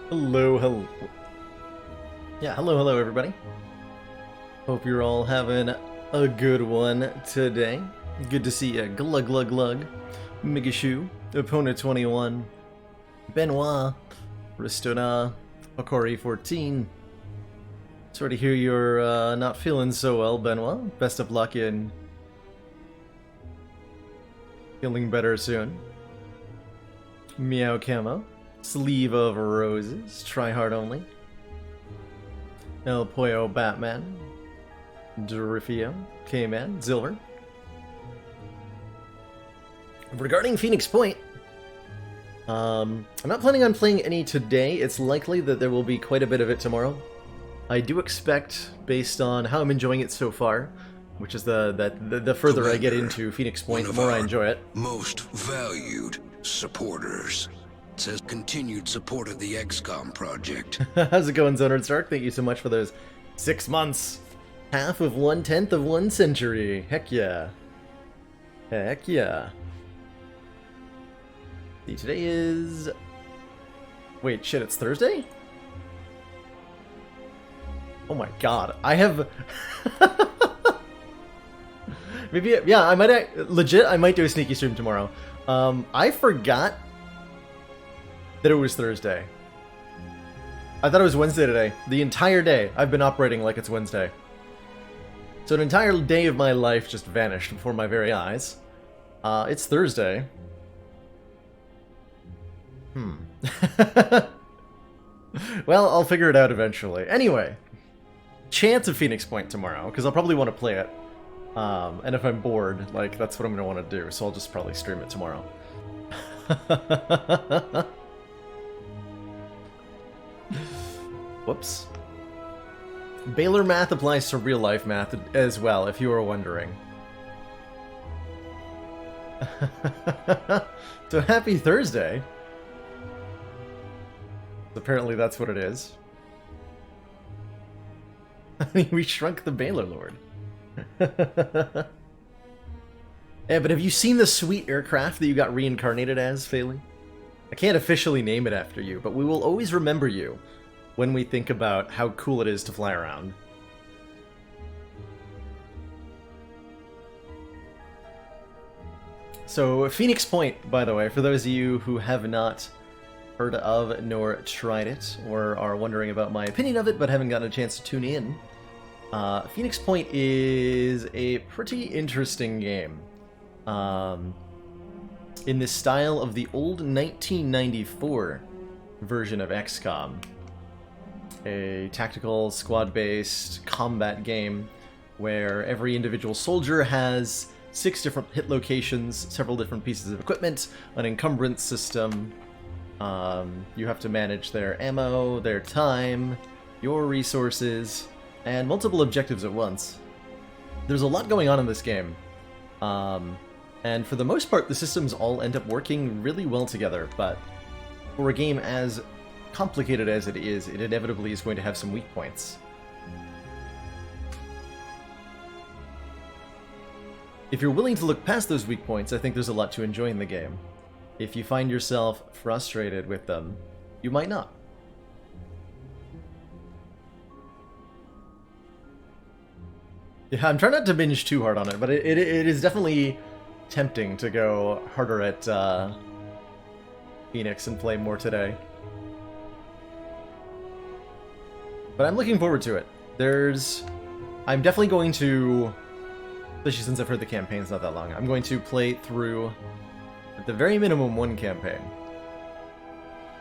Hello, hello. Yeah, hello, everybody. Hope you're all having a good one today. Good to see you. Glug, glug, glug. Migashu, Opponent 21, Benoit, Ristona, Okori 14. Sorry to hear you're not feeling so well, Benoit. Best of luck in feeling better soon. Meow Camo, Sleeve of Roses, Try Hard Only. El Pollo Batman, Dorifio, K-Man, Silver. Regarding Phoenix Point, I'm not planning on playing any today. It's likely that there will be quite a bit of it tomorrow. I do expect, based on how I'm enjoying it so far, which is the further I get into Phoenix Point, the more I enjoy it. Most valued supporters. It says continued support of the XCOM project. How's it going, Zonard Stark? Thank you so much for those 6 months. Half of 1/10 of 1 century. Heck yeah. Heck yeah. See, today is... Wait, shit, it's Thursday? Oh my god, I have... Maybe, yeah, I might, legit, I might do a sneaky stream tomorrow. I forgot that it was Thursday. I thought it was Wednesday today. The entire day, I've been operating like it's Wednesday. So an entire day of my life just vanished before my very eyes. It's Thursday. Well, I'll figure it out eventually. Anyway, chance of Phoenix Point tomorrow, because I'll probably want to play it. And if I'm bored, like, that's what I'm going to want to do, so I'll just probably stream it tomorrow. Whoops. Baylor math applies to real life math as well, if you were wondering. So happy Thursday. Apparently that's what it is. We shrunk the Baylor Lord. Yeah, but have you seen the sweet aircraft that you got reincarnated as, Phaley? I can't officially name it after you, but we will always remember you when we think about how cool it is to fly around. So, Phoenix Point, by the way, for those of you who have not heard of nor tried it, or are wondering about my opinion of it but haven't gotten a chance to tune in, Phoenix Point is a pretty interesting game. In the style of the old 1994 version of XCOM. A tactical, squad-based combat game where every individual soldier has 6 different hit locations, several different pieces of equipment, an encumbrance system. You have to manage their ammo, their time, your resources, and multiple objectives at once. There's a lot going on in this game. And for the most part, the systems all end up working really well together, but for a game as complicated as it inevitably is going to have some weak points. If you're willing to look past those weak points, I think there's a lot to enjoy in the game. If you find yourself frustrated with them, you might not. Yeah, I'm trying not to binge too hard on it, but it is definitely tempting to go harder at Phoenix and play more today. But I'm looking forward to it. I'm definitely going to, especially since I've heard the campaign's not that long, I'm going to play through, at the very minimum, 1 campaign.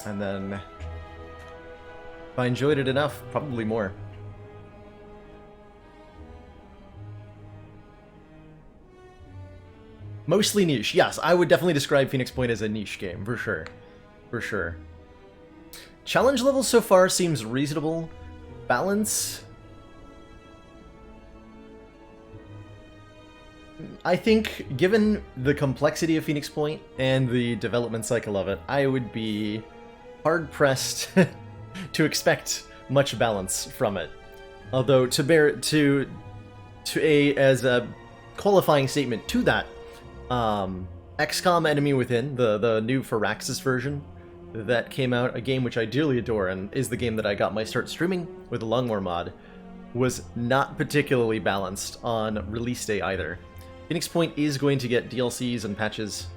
And then, if I enjoyed it enough, probably more. Mostly niche. Yes, I would definitely describe Phoenix Point as a niche game, for sure. For sure. Challenge level so far seems reasonable. Balance... I think, given the complexity of Phoenix Point and the development cycle of it, I would be hard-pressed to expect much balance from it. Although, as a qualifying statement to that, XCOM Enemy Within, the new Firaxis version, that came out, a game which I dearly adore and is the game that I got my start streaming with the Longmore mod, was not particularly balanced on release day either. Phoenix Point is going to get DLCs and patches,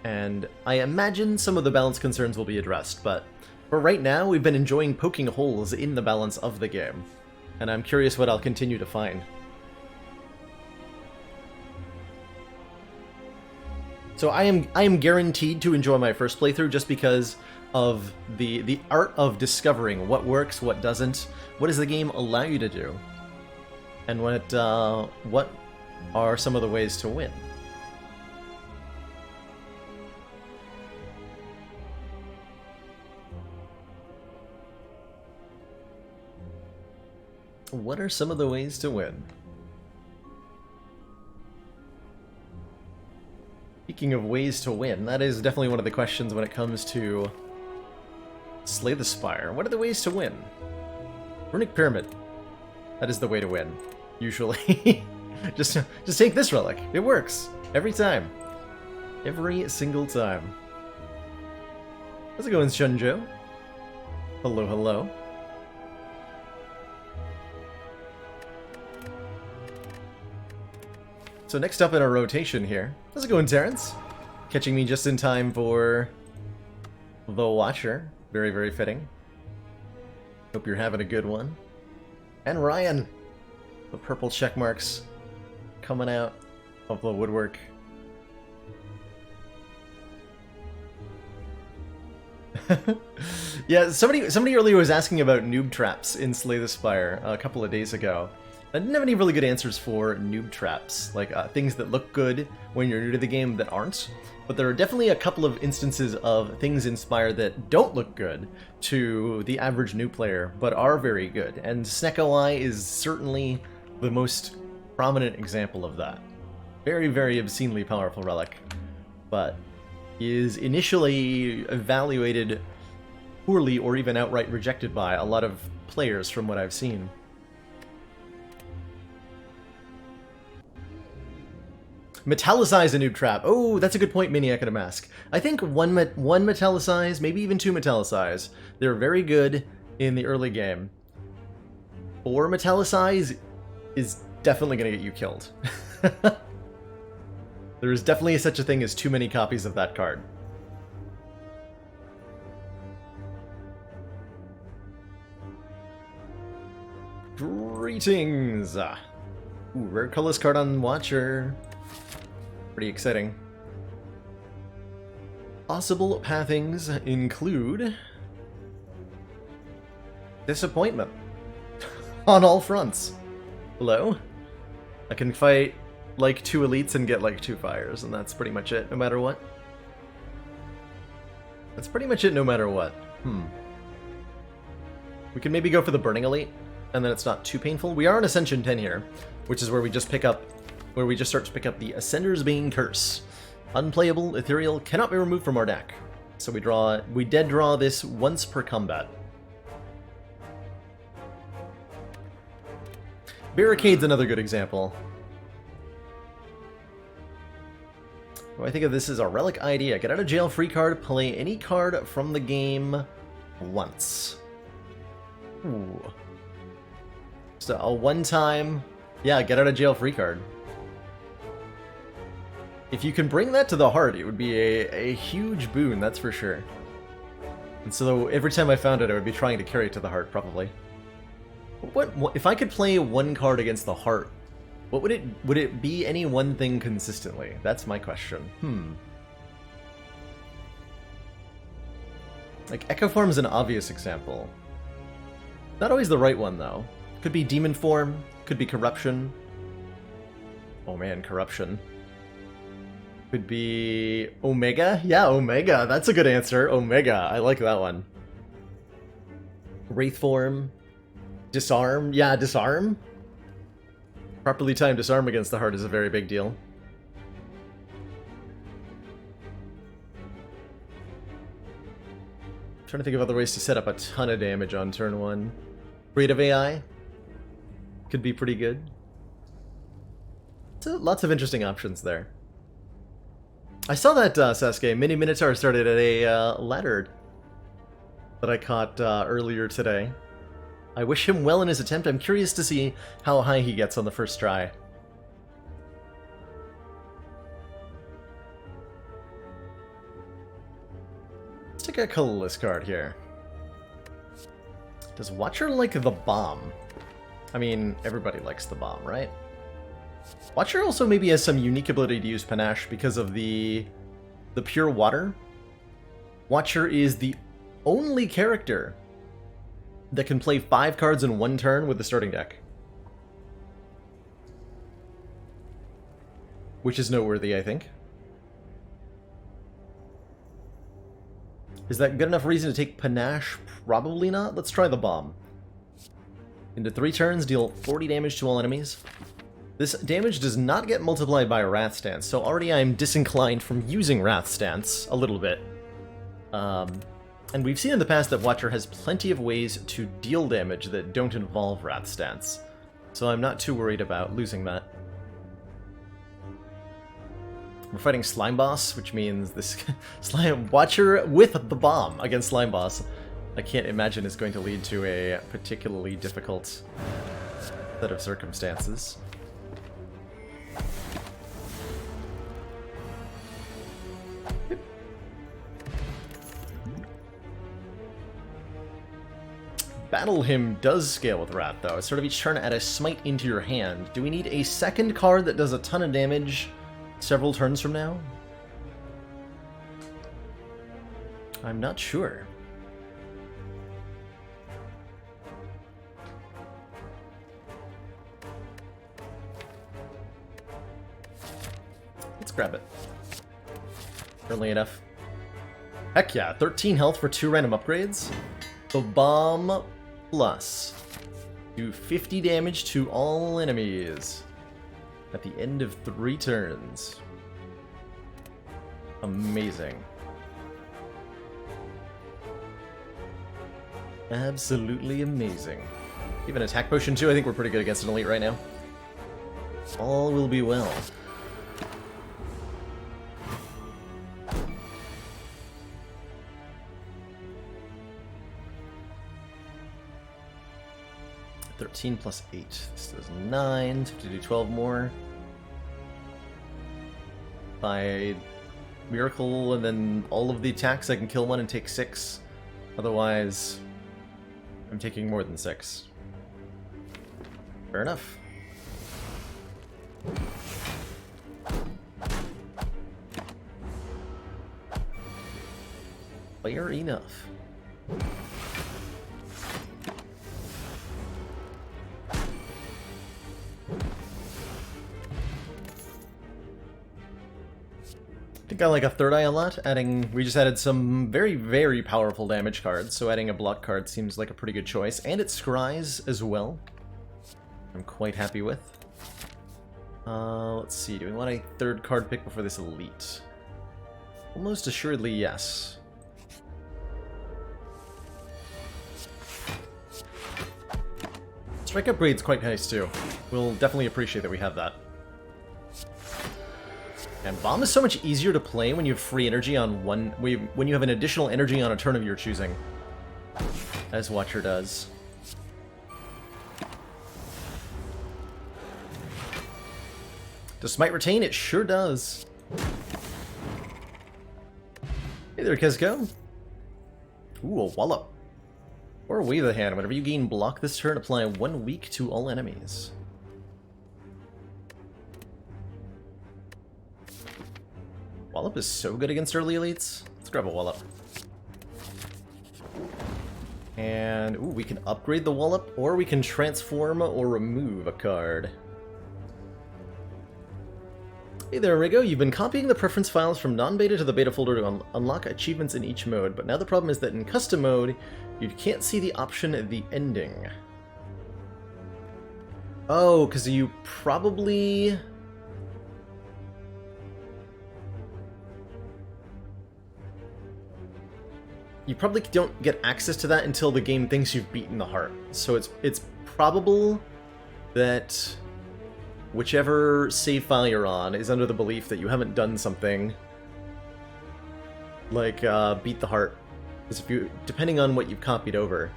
and I imagine some of the balance concerns will be addressed, but for right now, we've been enjoying poking holes in the balance of the game, and I'm curious what I'll continue to find. So I am guaranteed to enjoy my first playthrough just because of the art of discovering what works, what doesn't, what does the game allow you to do, and what are some of the ways to win. What are some of the ways to win? Speaking of ways to win, that is definitely one of the questions when it comes to Slay the Spire. What are the ways to win? Runic Pyramid. That is the way to win, usually. just take this relic. It works. Every time. Every single time. How's it going, Shunjo? Hello, hello. So next up in our rotation here, how's it going, Terrence? Catching me just in time for the Watcher. Very, very fitting. Hope you're having a good one. And Ryan! The purple check marks coming out of the woodwork. Yeah, somebody earlier was asking about noob traps in Slay the Spire a couple of days ago. I didn't have any really good answers for noob traps, like things that look good when you're new to the game that aren't. But there are definitely a couple of instances of things in Spire that don't look good to the average new player, but are very good. And Snecko is certainly the most prominent example of that. Very, very obscenely powerful relic, but is initially evaluated poorly or even outright rejected by a lot of players from what I've seen. Metallicize a noob trap. Oh, that's a good point, Miniac and a Mask. I think one metallicize, maybe even two metallicize. They're very good in the early game. 4 metallicize is definitely going to get you killed. There is definitely such a thing as too many copies of that card. Greetings! Ooh, rare colorless card on Watcher. Pretty exciting. Possible pathings include disappointment on all fronts. Hello? I can fight like 2 elites and get like 2 fires, and that's pretty much it, no matter what. That's pretty much it, no matter what. We can maybe go for the Burning Elite, and then it's not too painful. We are on Ascension 10 here, which is where we just start to pick up the Ascender's Bane Curse. Unplayable, ethereal, cannot be removed from our deck. So we dead draw this once per combat. Barricade's another good example. I think of this as a relic idea. Get out of jail free card, play any card from the game once. Ooh. Just a one-time, yeah, get out of jail free card. If you can bring that to the heart, it would be a huge boon, that's for sure. And so every time I found it, I would be trying to carry it to the heart, probably. What if I could play one card against the heart? What would it be any one thing consistently? That's my question. Like Echo Form is an obvious example. Not always the right one though. Could be Demon Form, could be Corruption. Oh man, Corruption. Could be Omega? Yeah, Omega. That's a good answer. Omega. I like that one. Wraith Form. Disarm. Yeah, Disarm. Properly timed Disarm against the heart is a very big deal. I'm trying to think of other ways to set up a ton of damage on turn 1. Creative AI. Could be pretty good. So, lots of interesting options there. I saw that, Sasuke, Mini Minotaur started at a ladder that I caught earlier today. I wish him well in his attempt. I'm curious to see how high he gets on the first try. Let's take a colorless card here. Does Watcher like the bomb? I mean, everybody likes the bomb, right? Watcher also maybe has some unique ability to use Panache because of the pure water. Watcher is the only character that can play 5 cards in 1 turn with the starting deck. Which is noteworthy, I think. Is that good enough reason to take Panache? Probably not. Let's try the bomb. Into 3 turns, deal 40 damage to all enemies. This damage does not get multiplied by Wrath Stance, so already I'm disinclined from using Wrath Stance a little bit. And we've seen in the past that Watcher has plenty of ways to deal damage that don't involve Wrath Stance, so I'm not too worried about losing that. We're fighting Slime Boss, which means this Slime Watcher with the bomb against Slime Boss, I can't imagine is going to lead to a particularly difficult set of circumstances. Battle Hymn does scale with Wrath, though. It's sort of each turn add a smite into your hand. Do we need a second card that does a ton of damage several turns from now? I'm not sure. Let's grab it. Early enough. Heck yeah, 13 health for 2 random upgrades. The bomb plus do 50 damage to all enemies at the end of 3 turns. Amazing. Absolutely amazing. Even attack potion too. I think we're pretty good against an elite right now. All will be well. Plus 8. This does 9, so we have to do 12 more. By miracle, and then all of the attacks, I can kill one and take 6. Otherwise, I'm taking more than 6. Fair enough. Fair enough. I think I like a third eye a lot. We just added some very, very powerful damage cards, so adding a block card seems like a pretty good choice. And it scries as well. I'm quite happy with. Let's see, do we want a third card pick before this elite? Almost assuredly, yes. Strike upgrade's quite nice too. We'll definitely appreciate that we have that. And Bomb is so much easier to play when you have free energy on when you have an additional energy on a turn of your choosing, as Watcher does. Does Smite retain? It sure does. Hey there, Kezko. Ooh, a Wallop. Or Wave the Hand. Whenever you gain block this turn, apply 1 weak to all enemies. Wallop is so good against early elites. Let's grab a Wallop. And, ooh, we can upgrade the Wallop, or we can transform or remove a card. Hey there, Rigo. You've been copying the preference files from non-beta to the beta folder to unlock achievements in each mode, but now the problem is that in custom mode, you can't see the option at the ending. Oh, because you probably... You probably don't get access to that until the game thinks you've beaten the heart. So it's probable that whichever save file you're on is under the belief that you haven't done something like beat the heart Because if you, depending on what you've copied over,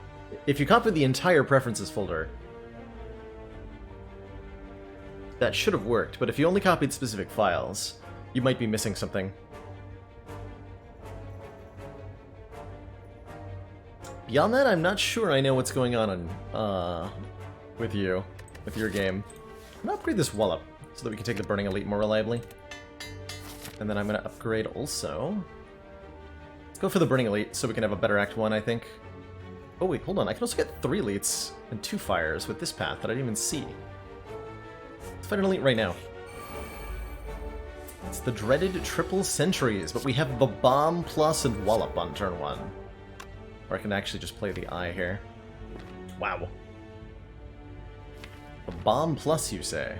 if you copy the entire preferences folder, that should have worked, but if you only copied specific files, you might be missing something. Beyond that, I'm not sure I know what's going on with your game. I'm gonna upgrade this wallop so that we can take the Burning Elite more reliably. And then I'm gonna upgrade also. Let's go for the Burning Elite so we can have a better Act 1, I think. Oh wait, hold on, I can also get 3 elites and 2 fires with this path that I didn't even see. Let's fight an elite right now. It's the dreaded triple sentries, but we have the bomb plus and wallop on turn 1. Or I can actually just play the eye here. Wow. The bomb plus, you say?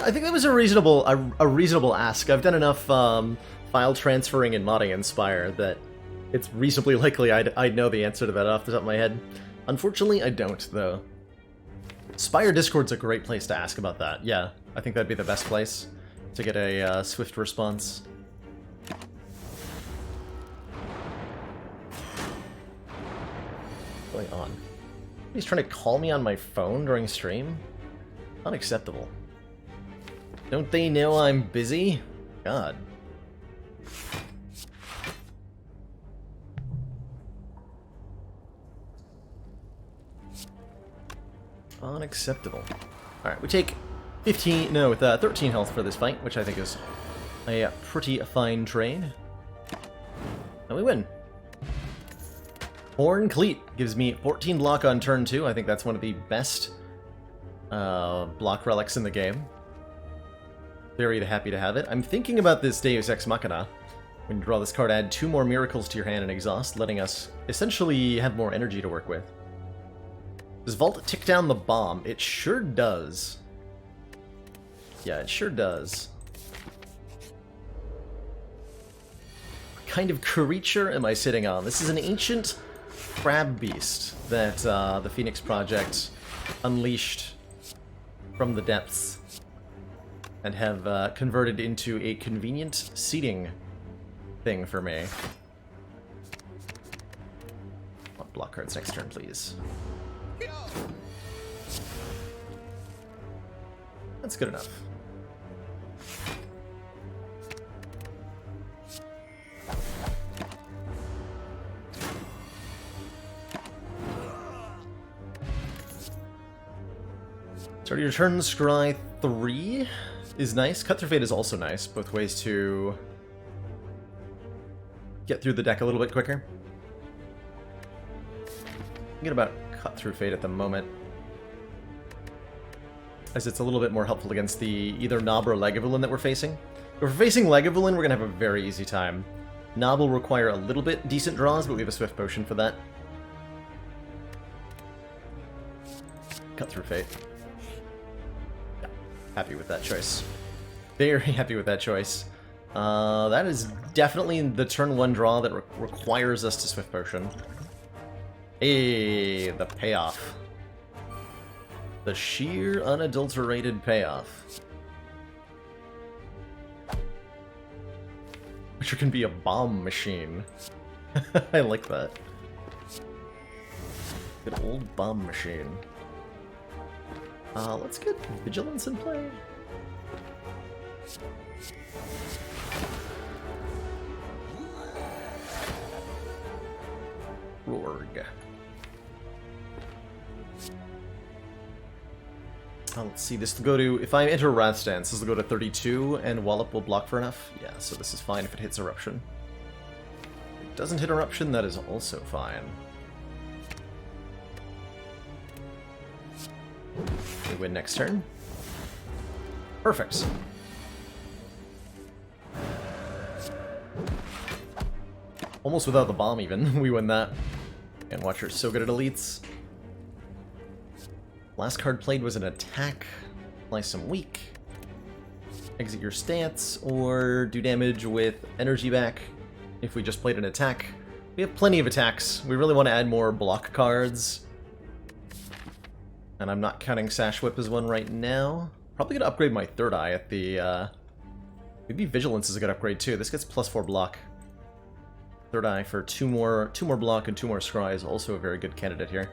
I think that was a reasonable ask. I've done enough file transferring and modding in Spire that it's reasonably likely I'd know the answer to that off the top of my head. Unfortunately, I don't, though. Spire Discord's a great place to ask about that. Yeah, I think that'd be the best place to get a swift response. What's going on? He's trying to call me on my phone during stream? Unacceptable. Don't they know I'm busy? God. Unacceptable. Alright, we take 13 health for this fight, which I think is a pretty fine trade. And we win. Horn Cleat gives me 14 block on turn 2. I think that's one of the best block relics in the game. Very happy to have it. I'm thinking about this Deus Ex Machina. When you draw this card, add 2 more miracles to your hand and exhaust, letting us essentially have more energy to work with. Does Vault tick down the bomb? It sure does. Yeah, it sure does. What kind of creature am I sitting on? This is an ancient crab beast that the Phoenix Project unleashed from the depths and have converted into a convenient seating thing for me. Block cards next turn, please. That's good enough. Start your turn, scry 3 is nice. Cut Through Fate is also nice. Both ways to get through the deck a little bit quicker. Thinking about Cut Through Fate at the moment, as it's a little bit more helpful against the either Nob or Lagavulin that we're facing. If we're facing Lagavulin, we're going to have a very easy time. Nob will require a little bit decent draws, but we have a Swift Potion for that. Cut Through Fate. Yeah, happy with that choice. Very happy with that choice. That is definitely the turn 1 draw that requires us to Swift Potion. Hey, the payoff. The sheer, unadulterated payoff. Which can be a bomb machine. I like that. Good old bomb machine. Let's get Vigilance in play. Rorg. Let's see, this will go to, if I enter Wrath Stance, this will go to 32, and Wallop will block for enough. Yeah, so this is fine if it hits Eruption. If it doesn't hit Eruption, that is also fine. We win next turn. Perfect. Almost without the bomb even, we win that. And Watcher's so good at elites. Last card played was an attack. Apply some weak. Exit your stance, or do damage with energy back if we just played an attack. We have plenty of attacks. We really want to add more block cards. And I'm not counting Sash Whip as one right now. Probably gonna upgrade my third eye at the Maybe Vigilance is a good upgrade too. This gets +4 block. Third Eye for two more block and 2 more scry is also a very good candidate here.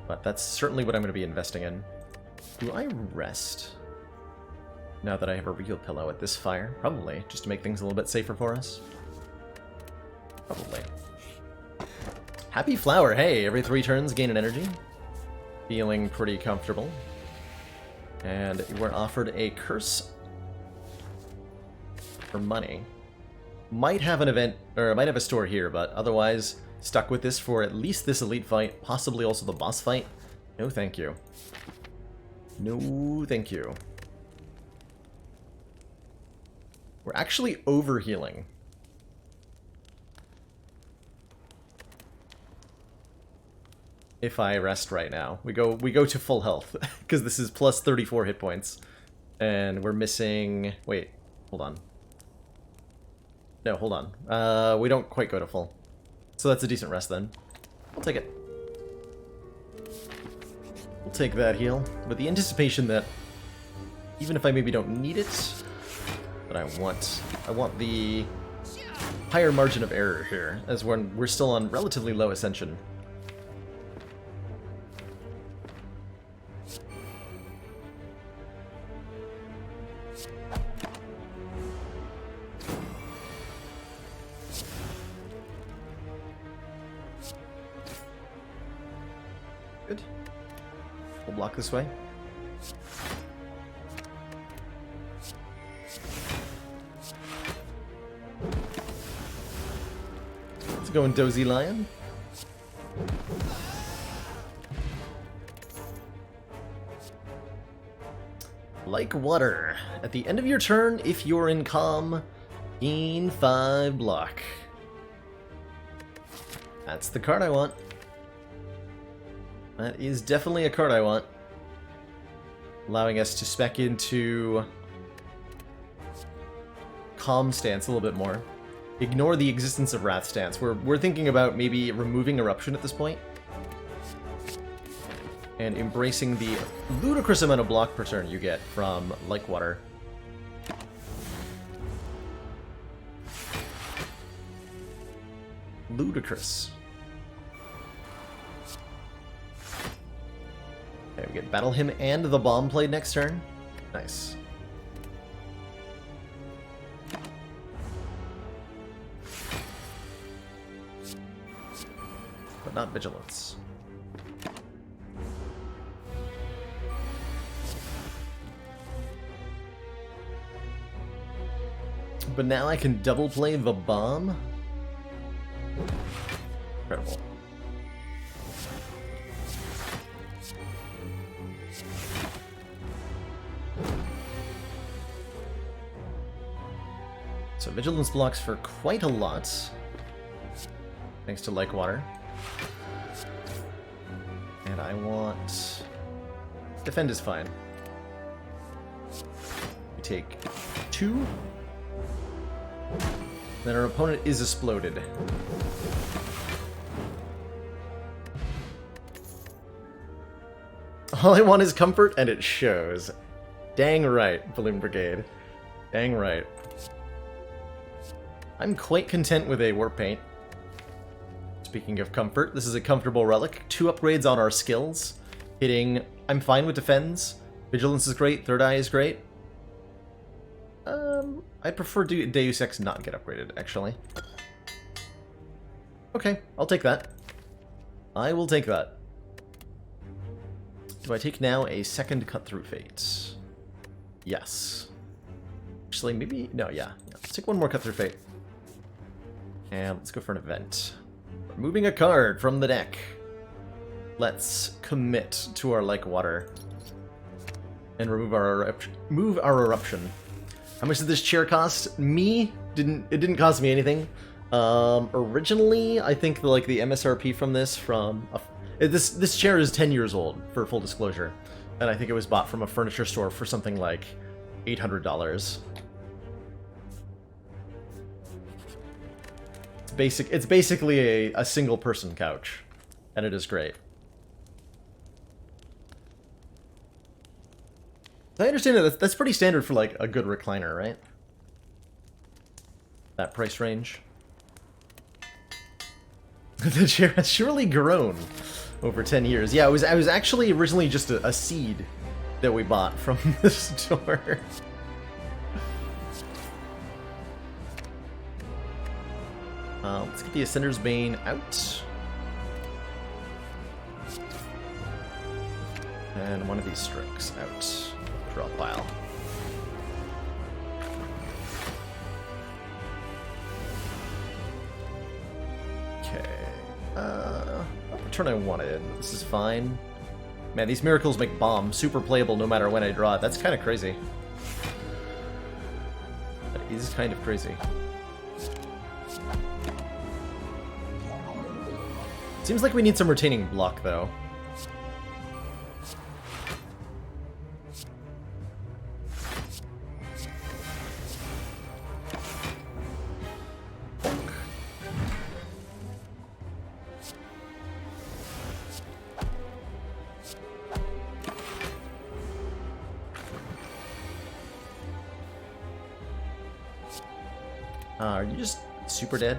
But that's certainly what I'm going to be investing in. Do I rest now that I have a real pillow at this fire? Probably, just to make things a little bit safer for us. Probably. Happy Flower, hey, every 3 turns gain an energy. Feeling pretty comfortable. And we're offered a curse for money. Might have an event, or might have a store here, but otherwise stuck with this for at least this elite fight, possibly also the boss fight. No thank you. No thank you. We're actually overhealing. If I rest right now. We go to full health, because this is plus 34 hit points. And we're missing... Wait, hold on. No, hold on. We don't quite go to full. So that's a decent rest then. I'll take it. We'll take that heal, with the anticipation that even if I maybe don't need it, but I want the higher margin of error here, as we're still on relatively low ascension. Good. We'll block this way. Let's go in Dozy Lion. Like water. At the end of your turn, if you're in calm, gain 5 block. That's the card I want. That is definitely a card I want. Allowing us to spec into calm stance a little bit more. Ignore the existence of Wrath stance. We're thinking about maybe removing Eruption at this point. And embracing the ludicrous amount of block per turn you get from Like Water. Ludicrous. Okay, we get Battle Hymn and the Bomb played next turn. Nice. But not Vigilance. But now I can double play the Bomb? Incredible. So Vigilance blocks for quite a lot, thanks to Like Water. And I want... Defend is fine. We take 2. Then our opponent is exploded. All I want is comfort, and it shows. Dang right, Balloon Brigade. Dang right. I'm quite content with a Warp Paint. Speaking of comfort, this is a comfortable relic. 2 upgrades on our skills. Hitting... I'm fine with Defends. Vigilance is great. Third Eye is great. I prefer Deus Ex not get upgraded, actually. Okay, I'll take that. I will take that. Do I take now a second Cut-Through Fate? Yes. Actually, maybe... No, yeah. Let's take one more Cut-Through Fate. And let's go for an event. Removing a card from the deck. Let's commit to our Like Water. And remove our Eruption. How much did this chair cost? It didn't cost me anything. Originally, I think the MSRP from this this chair is 10 years old, for full disclosure. And I think it was bought from a furniture store for something like $800. It's basically a single person couch, and it is great. I understand that that's pretty standard for like a good recliner, right? that price range. The chair has surely grown over 10 years. Yeah, I was actually originally just a seed that we bought from the store. Let's get the Ascender's Bane out. And one of these Strix out. Draw pile. Okay. Not the turn I wanted. This is fine. Man, these miracles make bomb super playable no matter when I draw it. That's kind of crazy. That is kind of crazy. Seems like we need some retaining block, though. Are you just super dead?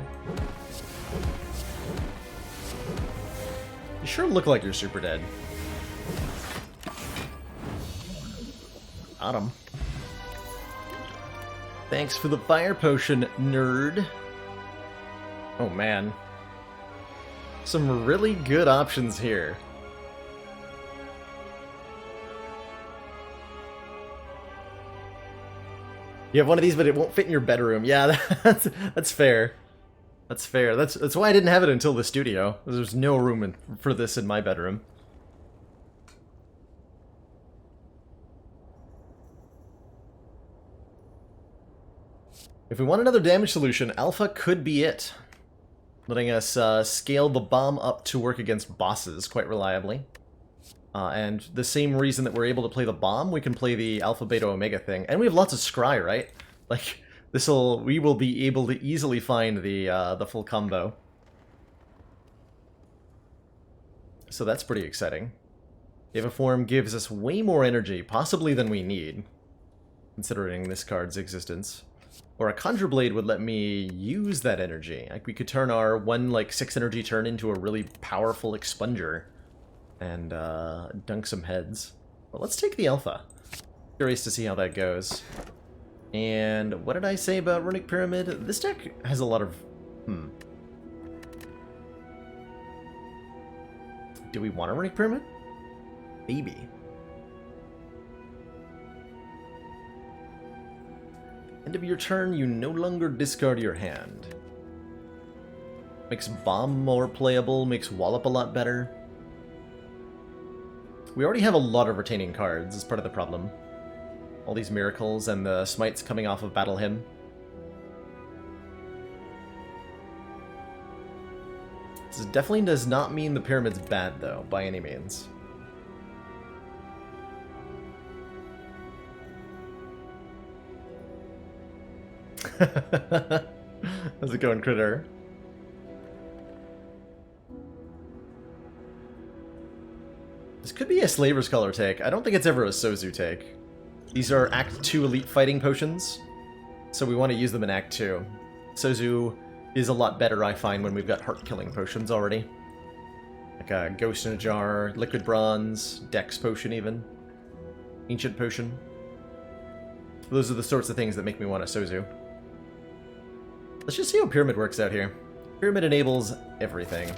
You sure look like you're super dead. Got him. Thanks for the fire potion, nerd. Oh man. Some really good options here. You have one of these, but it won't fit in your bedroom. Yeah, that's fair. That's fair. That's why I didn't have it until the studio. There's no room for this in my bedroom. If we want another damage solution, Alpha could be it. Letting us scale the bomb up to work against bosses quite reliably. And the same reason that we're able to play the bomb, we can play the Alpha, Beta, Omega thing. And we have lots of scry, right? Like, we will be able to easily find the full combo. So that's pretty exciting. Eva Form gives us way more energy, possibly than we need, considering this card's existence. Or a Conjure Blade would let me use that energy. Like, we could turn our 6 energy turn into a really powerful expunger. And dunk some heads. But let's take the Alpha. Curious to see how that goes. And what did I say about Runic Pyramid? This deck has a lot of... Do we want a Runic Pyramid? Maybe. End of your turn, you no longer discard your hand. Makes Bomb more playable, makes Wallop a lot better. We already have a lot of retaining cards as part of the problem. All these miracles and the smites coming off of Battle Hymn. This definitely does not mean the pyramid's bad, though, by any means. How's it going, Critter? This could be a Slaver's Color take. I don't think it's ever a Sozu take. These are Act 2 Elite Fighting Potions, so we want to use them in Act 2. Sozu is a lot better, I find, when we've got Heart-Killing Potions already. Like a Ghost in a Jar, Liquid Bronze, Dex Potion even. Ancient Potion. Those are the sorts of things that make me want a Sozu. Let's just see how Pyramid works out here. Pyramid enables everything.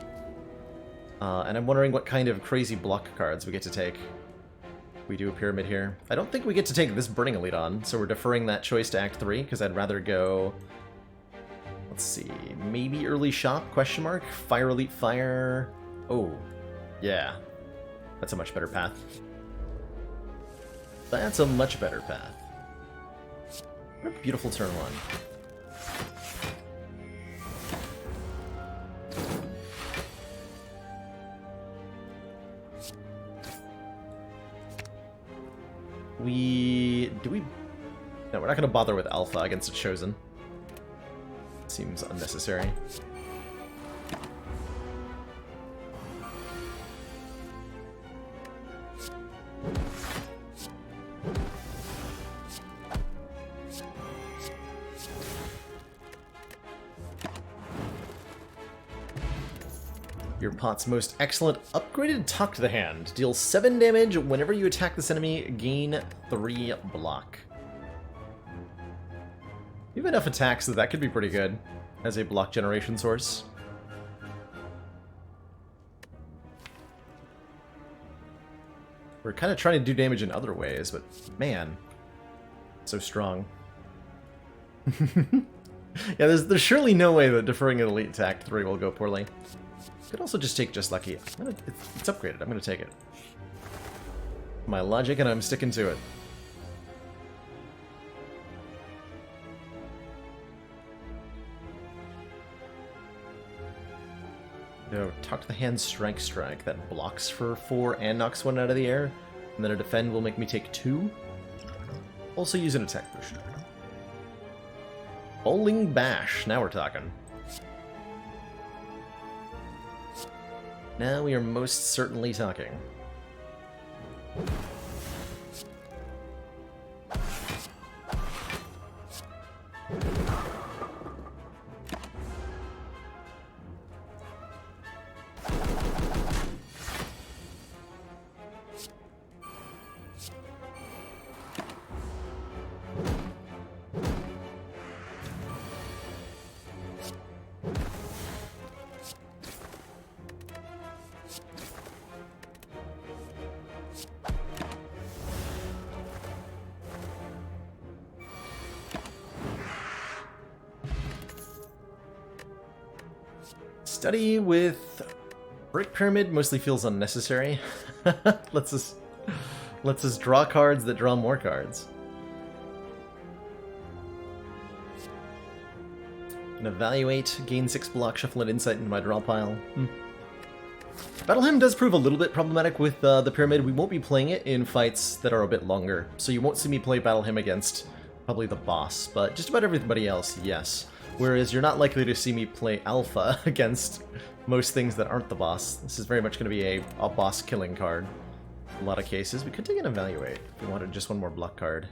And I'm wondering what kind of crazy block cards we get to take. We do a Pyramid here. I don't think we get to take this Burning Elite on, so we're deferring that choice to Act 3, because I'd rather go... Let's see, maybe Early Shop, question mark? Fire Elite Fire... Oh, yeah. That's a much better path. That's a much better path. What a beautiful turn one. No, we're not going to bother with Alpha against a Chosen. Seems unnecessary. Your pot's most excellent upgraded Talk to the Hand. Deals 7 damage whenever you attack this enemy, gain 3 block. You have enough attacks that could be pretty good as a block generation source. We're kind of trying to do damage in other ways, but man, so strong. Yeah, there's surely no way that deferring an elite attack 3 will go poorly. Could also just take Just Lucky. It's upgraded. I'm gonna take it. My logic, and I'm sticking to it. No, Talk to the Hand Strike. That blocks for 4 and knocks 1 out of the air. And then a Defend will make me take 2. Also use an attack potion. Bowling Bash. Now we're talking. Now we are most certainly talking. Study with Brick Pyramid mostly feels unnecessary. lets us draw cards that draw more cards. And evaluate, gain 6 block, shuffle an insight into my draw pile. Battle Hymn does prove a little bit problematic with the Pyramid. We won't be playing it in fights that are a bit longer, so you won't see me play Battle Hymn against probably the boss, but just about everybody else, yes. Whereas you're not likely to see me play Alpha against most things that aren't the boss. This is very much going to be a boss killing card. In a lot of cases. We could take an Evaluate if we wanted just one more block card. Is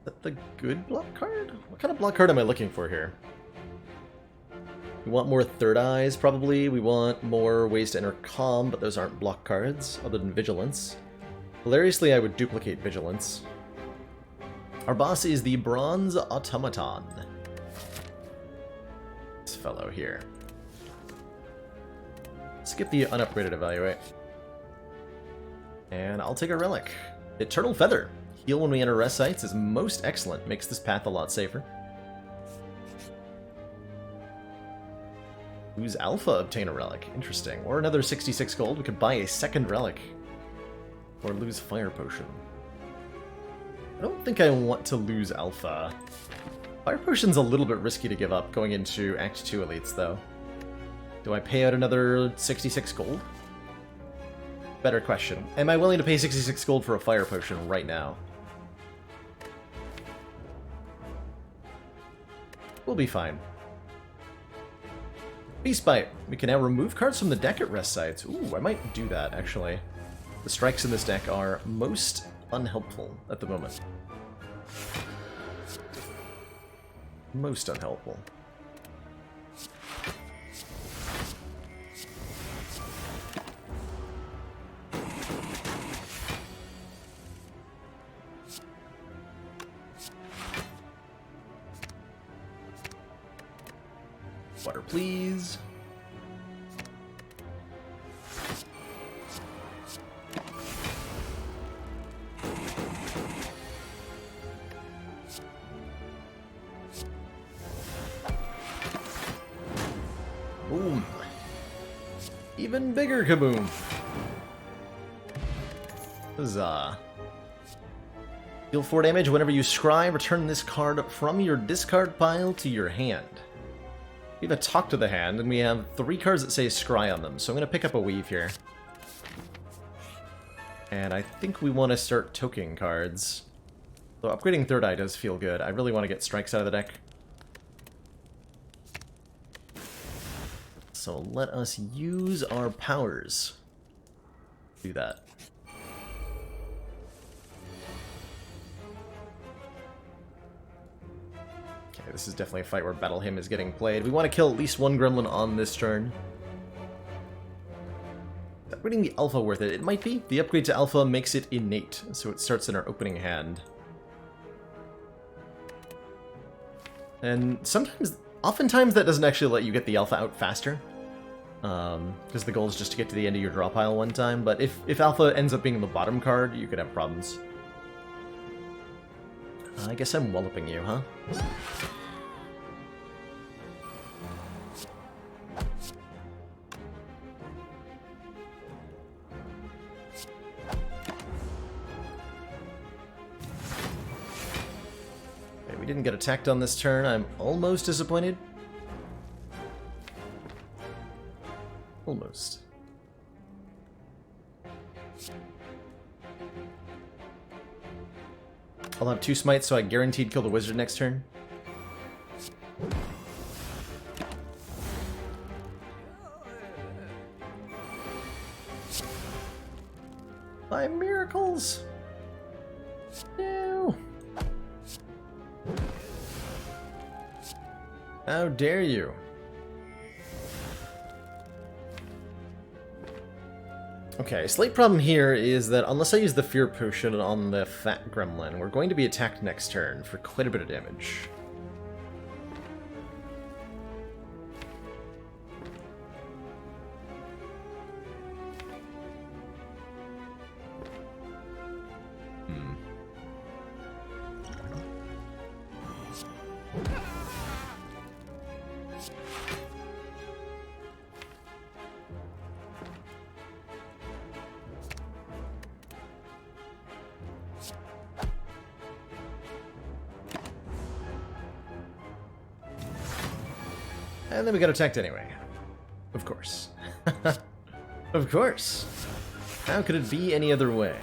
that the good block card? What kind of block card am I looking for here? We want more Third Eyes, probably. We want more ways to enter Calm, but those aren't block cards, other than Vigilance. Hilariously, I would duplicate Vigilance. Our boss is the Bronze Automaton. This fellow here. Skip the unupgraded Evaluate. And I'll take a Relic. Eternal Feather. Heal when we enter rest sites is most excellent. Makes this path a lot safer. Lose Alpha, obtain a Relic. Interesting. Or another 66 gold. We could buy a second Relic. Or lose Fire Potion. I don't think I want to lose Alpha. Fire Potion's a little bit risky to give up going into Act 2 elites, though. Do I pay out another 66 gold? Better question. Am I willing to pay 66 gold for a Fire Potion right now? We'll be fine. Beast Bite. We can now remove cards from the deck at rest sites. Ooh, I might do that, actually. The strikes in this deck are most unhelpful at the moment. Most unhelpful. Water, please. Boom. Even bigger kaboom. Huzzah. Deal 4 damage whenever you scry. Return this card from your discard pile to your hand. We have a Talk to the Hand, and we have 3 cards that say Scry on them, so I'm going to pick up a Weave here. And I think we want to start toking cards. Though upgrading Third Eye does feel good. I really want to get strikes out of the deck. So let us use our powers. Do that. Okay, this is definitely a fight where Battle Hymn is getting played. We want to kill at least one gremlin on this turn. upgrading the Alpha worth it? It might be. The upgrade to Alpha makes it innate, so it starts in our opening hand. And oftentimes that doesn't actually let you get the Alpha out faster. Because the goal is just to get to the end of your draw pile one time, but if Alpha ends up being the bottom card, you could have problems. I guess I'm walloping you, huh? Okay, we didn't get attacked on this turn. I'm almost disappointed. Almost. I'll have 2 smites, so I guaranteed kill the wizard next turn. By miracles! No! How dare you? Okay, slight problem here is that unless I use the Fear Potion on the Fat Gremlin, we're going to be attacked next turn for quite a bit of damage. And then we got attacked anyway. Of course. Of course. How could it be any other way?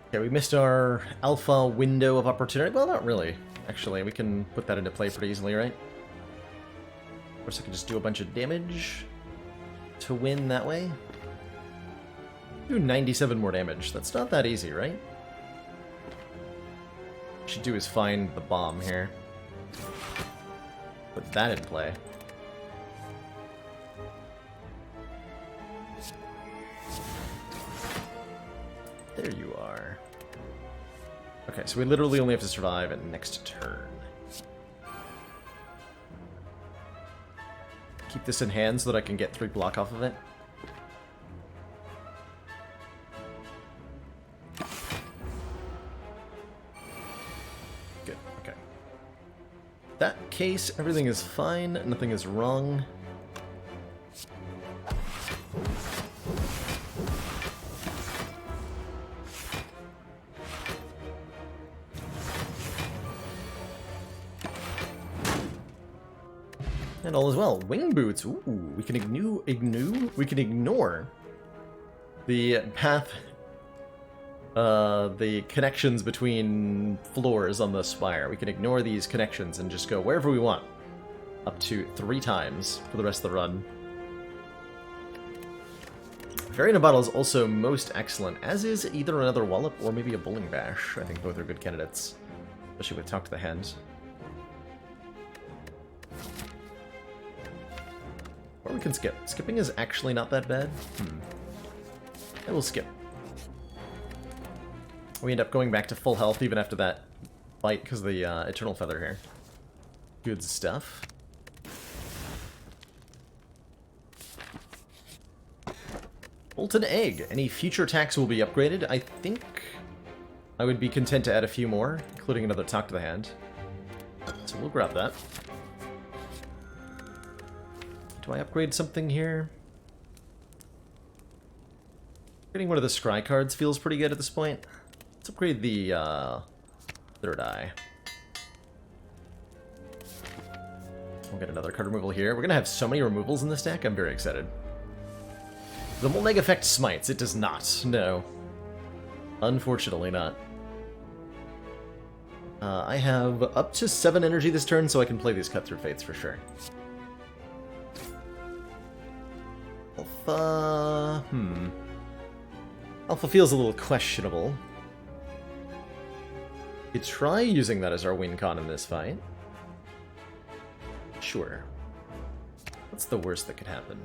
Okay, we missed our alpha window of opportunity. Well, not really. Actually, we can put that into play pretty easily, right? Of course, I can just do a bunch of damage to win that way. Do 97 more damage. That's not that easy, right? What we should do is find the bomb here. Put that in play. There you are. Okay, so we literally only have to survive at next turn. Keep this in hand so that I can get 3 block off of it. Good, okay. In that case, everything is fine, nothing is wrong. And all is well. Wing boots. Ooh, we can ignore the path, the connections between floors on the spire. We can ignore these connections and just go wherever we want, up to 3 times for the rest of the run. Fairy in a Bottle is also most excellent, as is either another Wallop or maybe a Bowling Bash. I think both are good candidates, especially with Talk to the Hand. Or we can skip. Skipping is actually not that bad. I will skip. We end up going back to full health even after that fight because of the Eternal Feather here. Good stuff. Molten Egg. Any future attacks will be upgraded. I think I would be content to add a few more, including another Talk to the Hand. So we'll grab that. Do I upgrade something here? Getting one of the scry cards feels pretty good at this point. Let's upgrade the 3rd eye. We'll get another card removal here. We're going to have so many removals in this deck, I'm very excited. The Molten Egg effect smites. It does not. No. Unfortunately not. I have up to 7 energy this turn, so I can play these Cut Through Fates for sure. I'll Alpha... Alpha feels a little questionable. You try using that as our win con in this fight. Sure. What's the worst that could happen?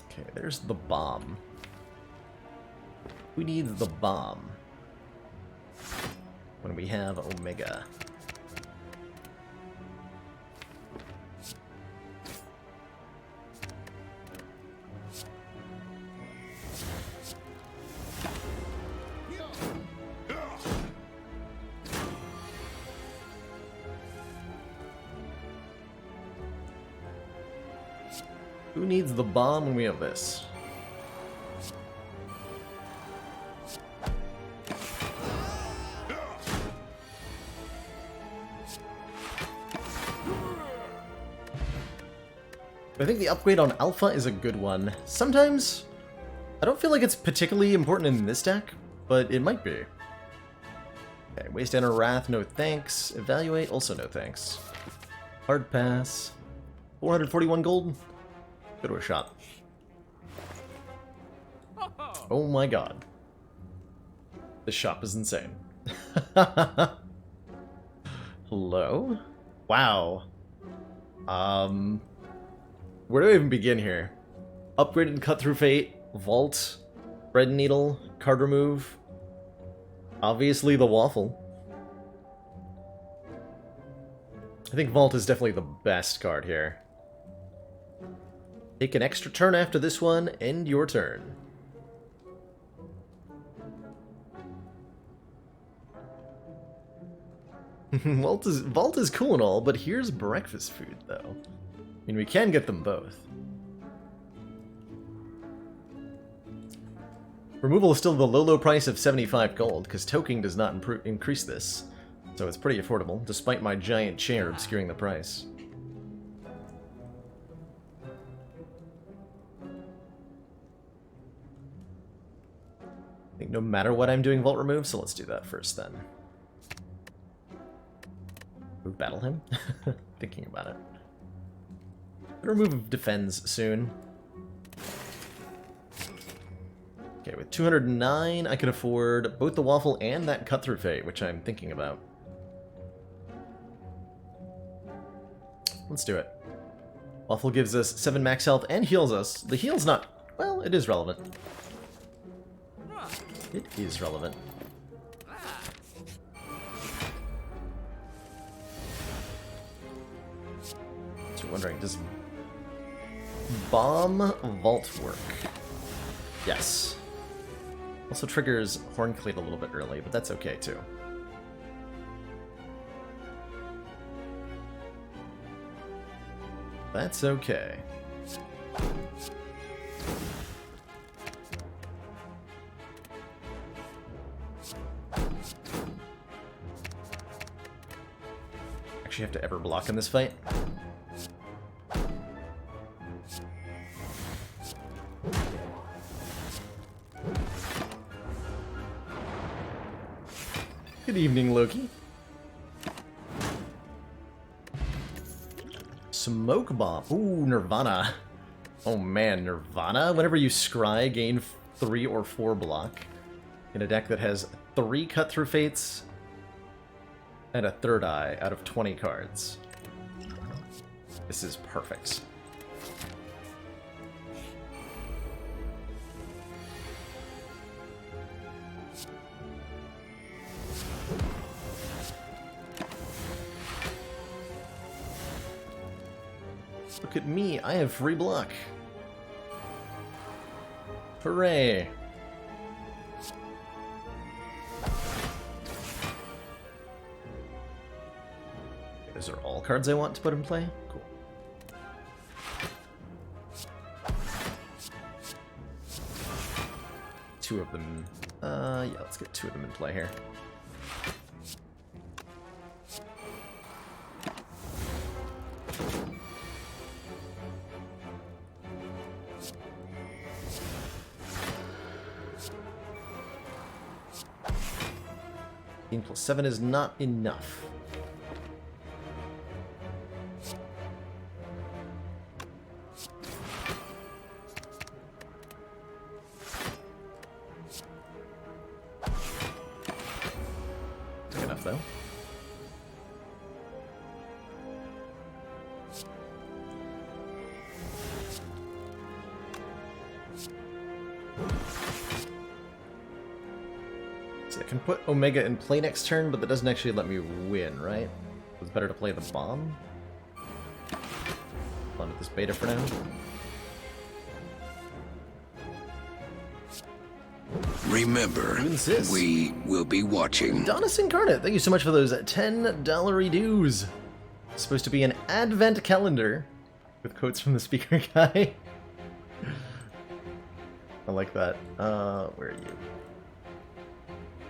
Okay, there's the bomb. Who needs the bomb when we have Omega? Who needs the bomb when we have this? I think the upgrade on Alpha is a good one. Sometimes, I don't feel like it's particularly important in this deck, but it might be. Okay, Waste Enter Wrath, no thanks. Evaluate, also no thanks. Hard pass. 441 gold. Go to a shot. Oh my god. This shop is insane. Hello? Wow. Where do I even begin here? Upgraded Cut Through Fate, Vault, Red Needle, card remove. Obviously the Waffle. I think Vault is definitely the best card here. Take an extra turn after this one, end your turn. Vault is cool and all, but here's breakfast food, though. I mean, we can get them both. Removal is still the low price of 75 gold, because toking does not increase this. So it's pretty affordable, despite my giant chair obscuring the price. I think no matter what I'm doing vault remove, so let's do that first then. Move battle him? Thinking about it. Remove defends soon. Okay, with 209, I could afford both the Waffle and that Cut Through Fate, which I'm thinking about. Let's do it. Waffle gives us 7 max health and heals us. The heal's not... well, it is relevant. It is relevant. So you're wondering, does Bomb Vault work? Yes. Also triggers Horncleave a little bit early, but that's okay too. That's okay. Actually have to ever block in this fight. Good evening, Loki. Smoke Bomb. Ooh, Nirvana. Oh man, Nirvana. Whenever you scry, gain 3 or 4 block in a deck that has 3 Cut Through Fates and a third eye out of 20 cards. This is perfect. Look at me, I have free block. Hooray! Those are all cards I want to put in play? Cool. Two of them. Yeah, let's get 2 of them in play here. 15 plus 7 is not enough. Good enough, though. I can put Omega in play next turn, but that doesn't actually let me win, right? It's better to play the bomb. On with this beta for now. Remember, we will be watching. Adonis Incarnate, thank you so much for those $10 dues. It's supposed to be an advent calendar with quotes from the speaker guy. I like that. Where are you?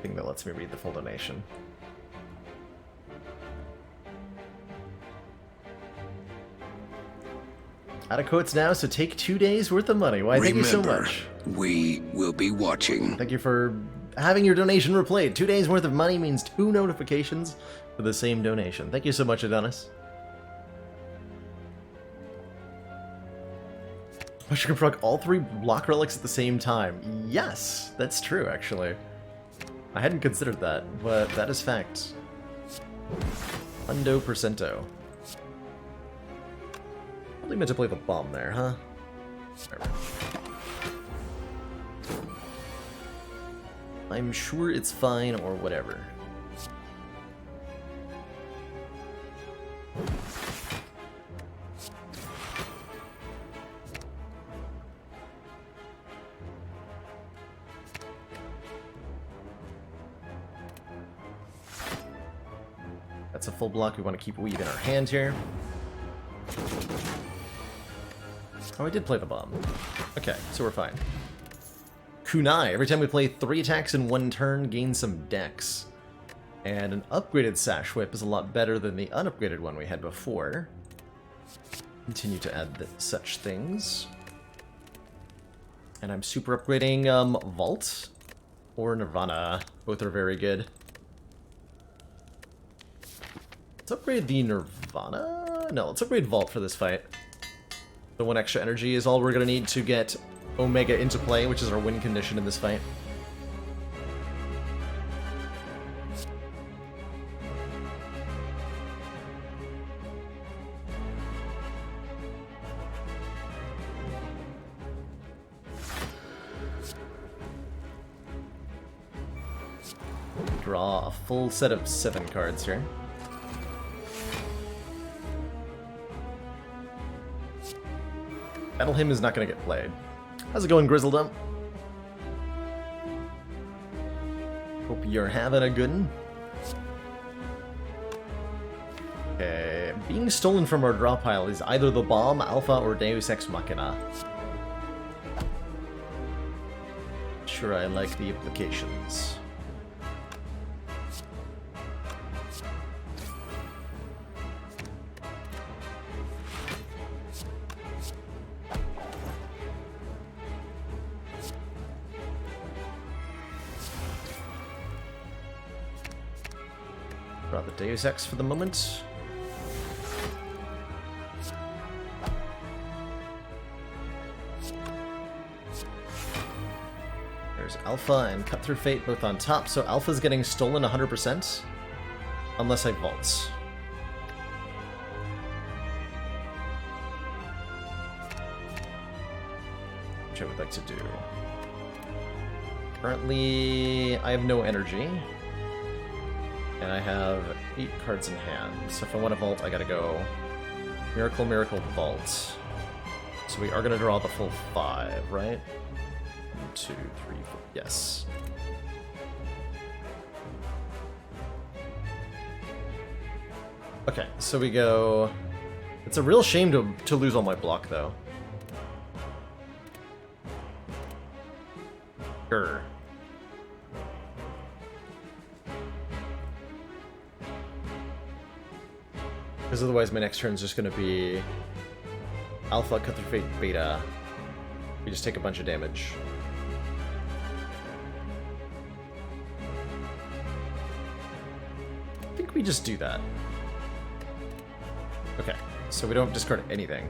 Thing that lets me read the full donation. Out of quotes now, so take 2 days worth of money. Why, thank you so much. We will be watching. Thank you for having your donation replayed. 2 days worth of money means 2 notifications for the same donation. Thank you so much, Adonis. Wish you could proc all 3 block relics at the same time. Yes, that's true, actually. I hadn't considered that, but that is fact. Hundo percento. Probably meant to play the bomb there, huh? Whatever. I'm sure it's fine or whatever. That's a full block. We want to keep Weave in our hand here. Oh, I did play the bomb. Okay, so we're fine. Kunai. Every time we play 3 attacks in 1 turn, gain some dex. And an upgraded Sash Whip is a lot better than the unupgraded one we had before. Continue to add such things. And I'm super upgrading Vault or Nirvana. Both are very good. Let's upgrade the Nirvana? No, let's upgrade Vault for this fight. The 1 extra energy is all we're going to need to get Omega into play, which is our win condition in this fight. Draw a full set of 7 cards here. Battle Hymn is not going to get played. How's it going, Grizzledump? Hope you're having a good one. Okay, being stolen from our draw pile is either the bomb, Alpha, or Deus Ex Machina. Sure, I like the implications. Draw the Deus Ex for the moment. There's Alpha and Cut Through Fate both on top, so Alpha's getting stolen 100%, unless I vault. Which I would like to do. Currently, I have no energy. And I have 8 cards in hand. So if I want to vault, I gotta go Miracle, Miracle, Vault. So we are gonna draw the full 5, right? 1, 2, 3, 4. Yes. Okay, so we go... It's a real shame to lose all my block, though. Grr. Because otherwise my next turn is just going to be Alpha, Cut Through Fate, Beta. We just take a bunch of damage. we just do that? Okay, so we don't discard anything.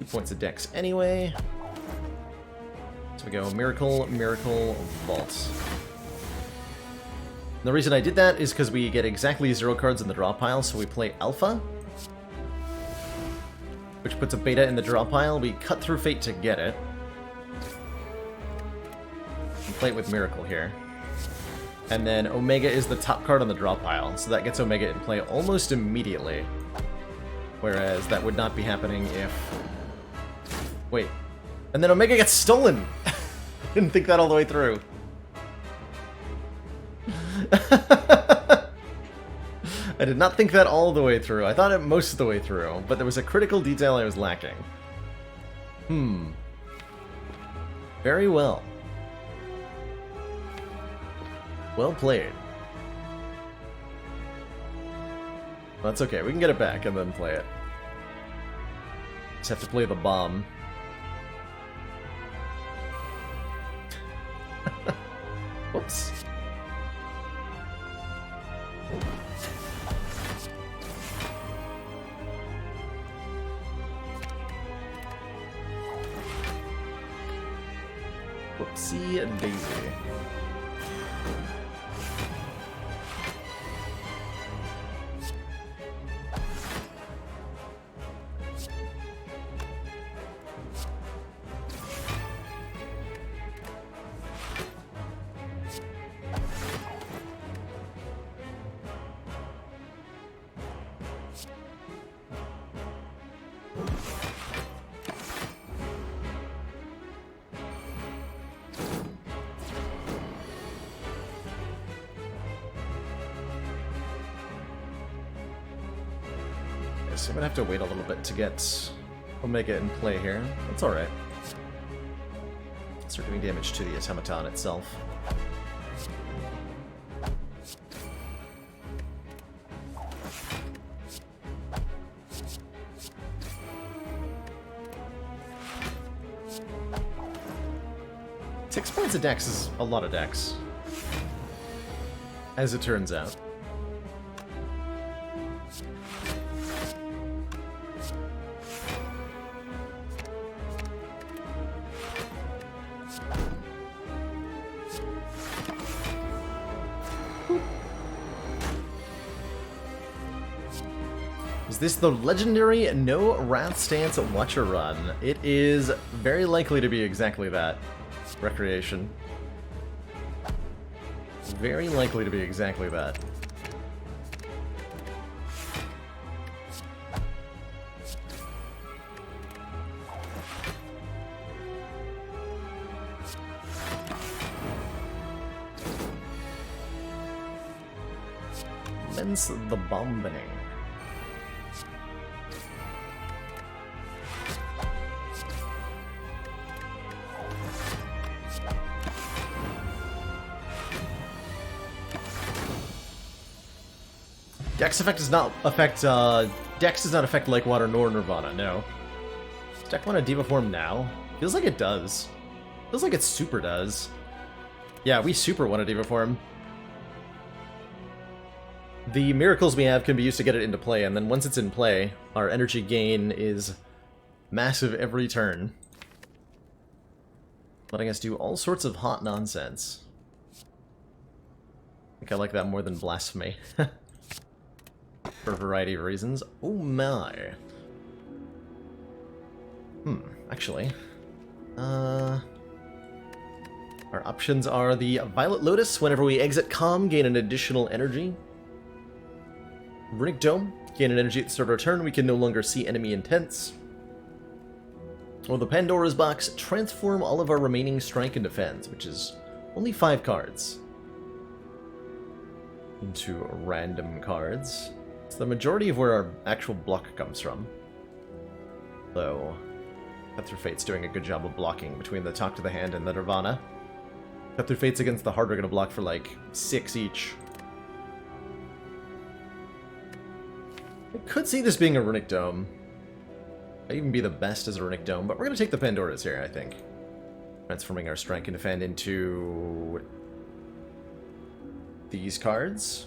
2 points of dex anyway. So we go Miracle, Miracle, Vault. The reason I did that is because we get exactly 0 cards in the draw pile, so we play Alpha, which puts a Beta in the draw pile. We cut through Fate to get it. And play it with Miracle here. And then Omega is the top card on the draw pile, so that gets Omega in play almost immediately. Whereas that would not be happening if... Wait. And then Omega gets stolen! Didn't think that all the way through. I did not think that all the way through. I thought it most of the way through, but there was a critical detail I was lacking. Very well. Well played. That's okay, we can get it back and then play it. Just have to play the bomb. Whoops. Whoopsie daisy. So I'm gonna have to wait a little bit to get Omega in play here. That's alright. Start doing damage to the automaton itself. Six points of dex is a lot of dex, as it turns out. Is this the legendary No Wrath Stance Watcher Run? It is very likely to be exactly that. Recreation. Very likely to be exactly that. Lens the Bombing. Dex effect does not affect, Dex does not affect Like Water nor Nirvana, no. Does Deck want a Diva form now? Feels like it does. Feels like it super does. Yeah, we super want a Diva form. The miracles we have can be used to get it into play, and then once it's in play, our energy gain is massive every turn. Letting us do all sorts of hot nonsense. I think I like that more than Blasphemy. For a variety of reasons. Oh my. Actually. Our options are the Violet Lotus. Whenever we exit Calm, gain an additional energy. Runic Dome. Gain an energy at the start of our turn. We can no longer see enemy intents. Or the Pandora's Box. Transform all of our remaining strike and defense, which is only 5 cards, into random cards. It's the majority of where our actual block comes from. Though, Cut Through Fate's doing a good job of blocking between the Talk to the Hand and the Nirvana. Cut Through Fate's against the Heart are going to block for like 6 each. I could see this being a Runic Dome. Might even be the best as a Runic Dome, but we're going to take the Pandoras here, I think. Transforming our Strike and Defend into these cards.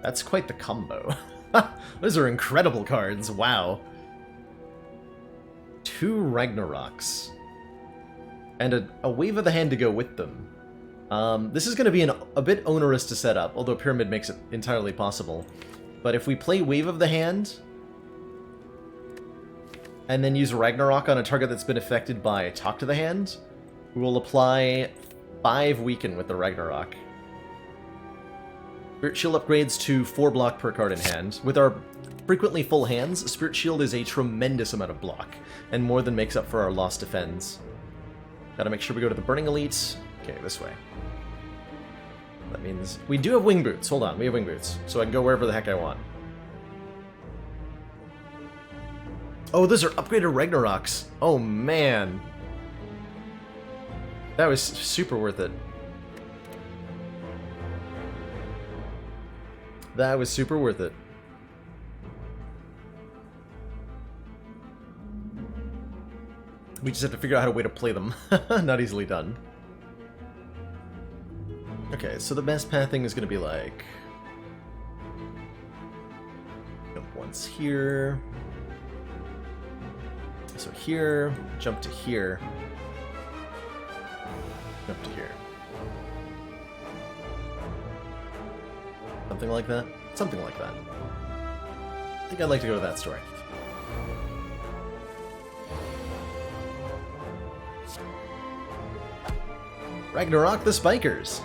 That's quite the combo. Those are incredible cards, wow. 2 Ragnaroks. And a Wave of the Hand to go with them. This is going to be a bit onerous to set up, although Pyramid makes it entirely possible. But if we play Wave of the Hand, and then use Ragnarok on a target that's been affected by Talk to the Hand, we will apply 5 Weaken with the Ragnarok. Spirit Shield upgrades to 4 block per card in hand. With our frequently full hands, Spirit Shield is a tremendous amount of block, and more than makes up for our lost defense. Gotta make sure we go to the Burning Elite. Okay, this way. That means... we do have Wing Boots. Hold on, we have Wing Boots. So I can go wherever the heck I want. Oh, those are upgraded Ragnaroks. Oh, man. That was super worth it. That was super worth it. We just have to figure out how to way to play them. Not easily done. Okay, so the best pathing is going to be like... jump once here. So here, jump to here. Jump to here. Something like that? Something like that. I think I'd like to go to that story. Ragnarok the Spikers.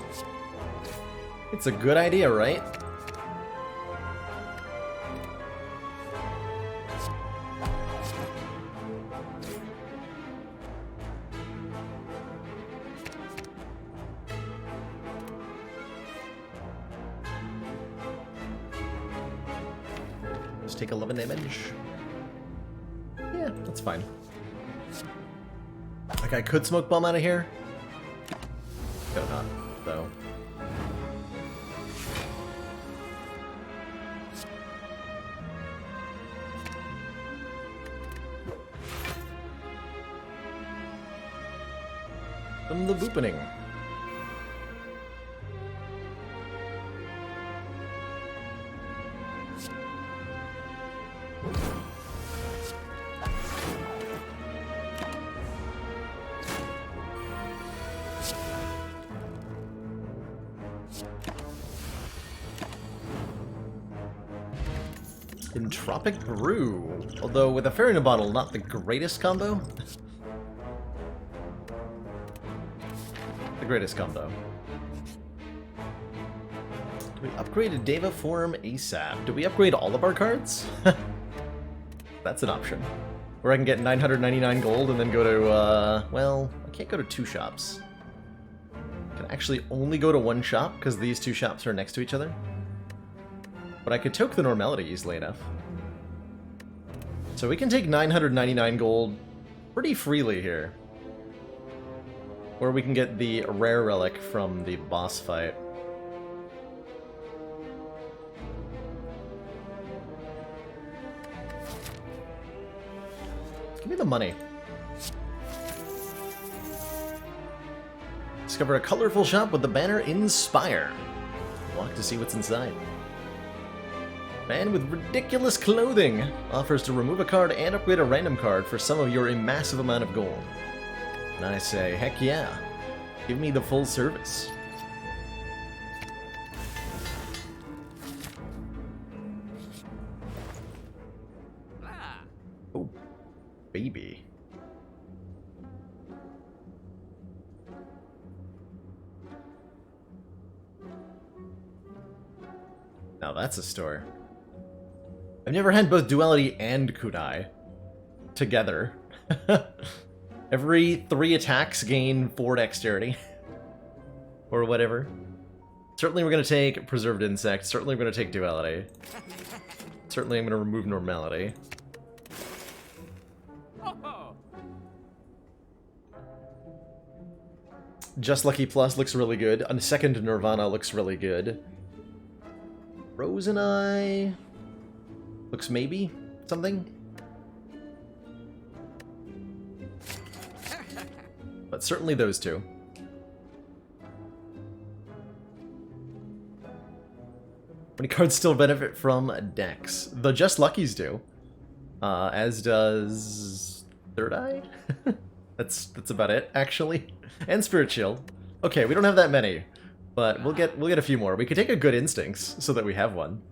It's a good idea, right? Just take 11 damage. Yeah, that's fine. Like, I could Smoke Bomb out of here. No, not, though. From the Boopening. Entropic Brew. Although with a Fairy in a Bottle, not the greatest combo. The greatest combo. Do we upgrade a Deva form ASAP? Do we upgrade all of our cards? That's an option. Where I can get 999 gold and then go to, well, I can't go to 2 shops. I can actually only go to 1 shop because these 2 shops are next to each other. But I could toke the Normality easily enough. So we can take 999 gold pretty freely here. Or we can get the rare relic from the boss fight. Give me the money. Discover a colorful shop with the banner in Spire. Walk to see what's inside. Man with ridiculous clothing offers to remove a card and upgrade a random card for some of your massive amount of gold. And I say, heck yeah. Give me the full service. Oh, baby. Now that's a store. I've never had both Duality and Kudai together. Every 3 attacks gain 4 dexterity. Or whatever. Certainly we're going to take Preserved Insect. Certainly we're going to take Duality. Certainly I'm going to remove Normality. Just Lucky Plus looks really good. A second Nirvana looks really good. Rose and I... looks maybe something. But certainly those 2. many cards still benefit from decks? The Just Luckies do. As does Third Eye? That's about it, actually. And Spirit Shield. Okay, we don't have that many, but we'll get a few more. We could take a Good Instincts so that we have one.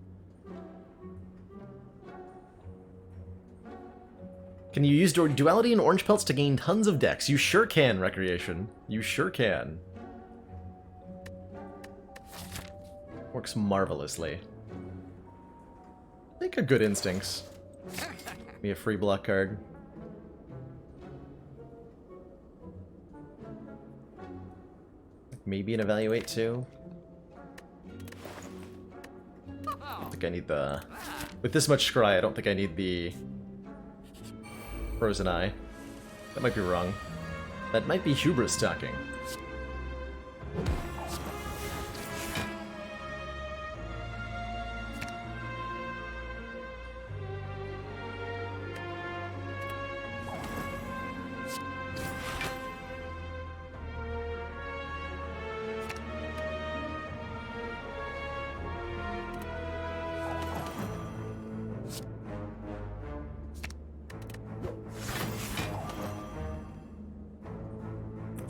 Can you use Duality and Orange Pelts to gain tons of decks? You sure can, Recreation. You sure can. Works marvelously. Take a Good Instincts. Give me a free block card. Maybe an Evaluate too. I don't think I need the... With this much Scry, I don't think I need the Frozen Eye. That might be wrong. That might be Hubris talking.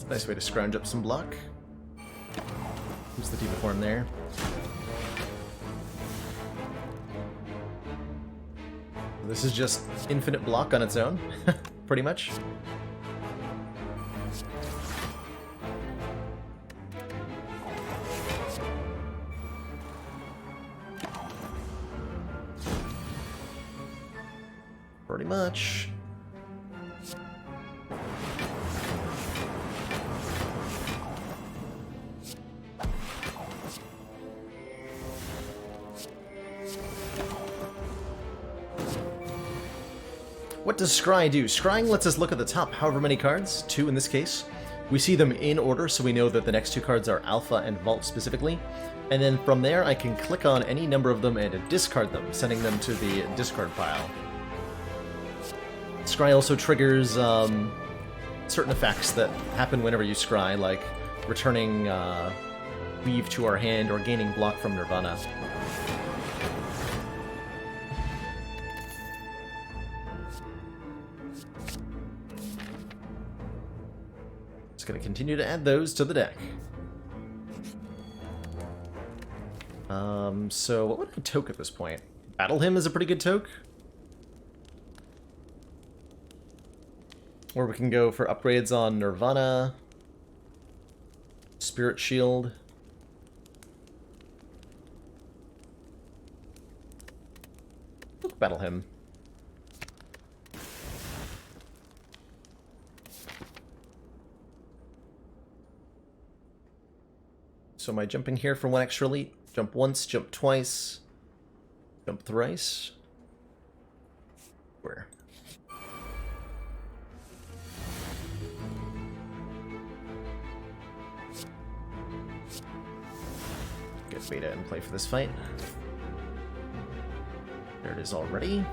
Nice way to scrounge up some block. Who's the Diva Form there? This is just infinite block on its own, pretty much. Pretty much. What does Scry do? Scrying lets us look at the top however many cards, 2 in this case. We see them in order, so we know that the next 2 cards are Alpha and Vault specifically. And then from there, I can click on any number of them and discard them, sending them to the discard pile. Scry also triggers certain effects that happen whenever you Scry, like returning Weave to our hand or gaining block from Nirvana. Going to continue to add those to the deck. So what would I toke at this point? Battle Hymn is a pretty good toke. Or we can go for upgrades on Nirvana, Spirit Shield. Battle Hymn. So am I jumping here for 1 extra elite? Jump once, jump twice, jump thrice. Where? Get Beta in play for this fight. There it is already.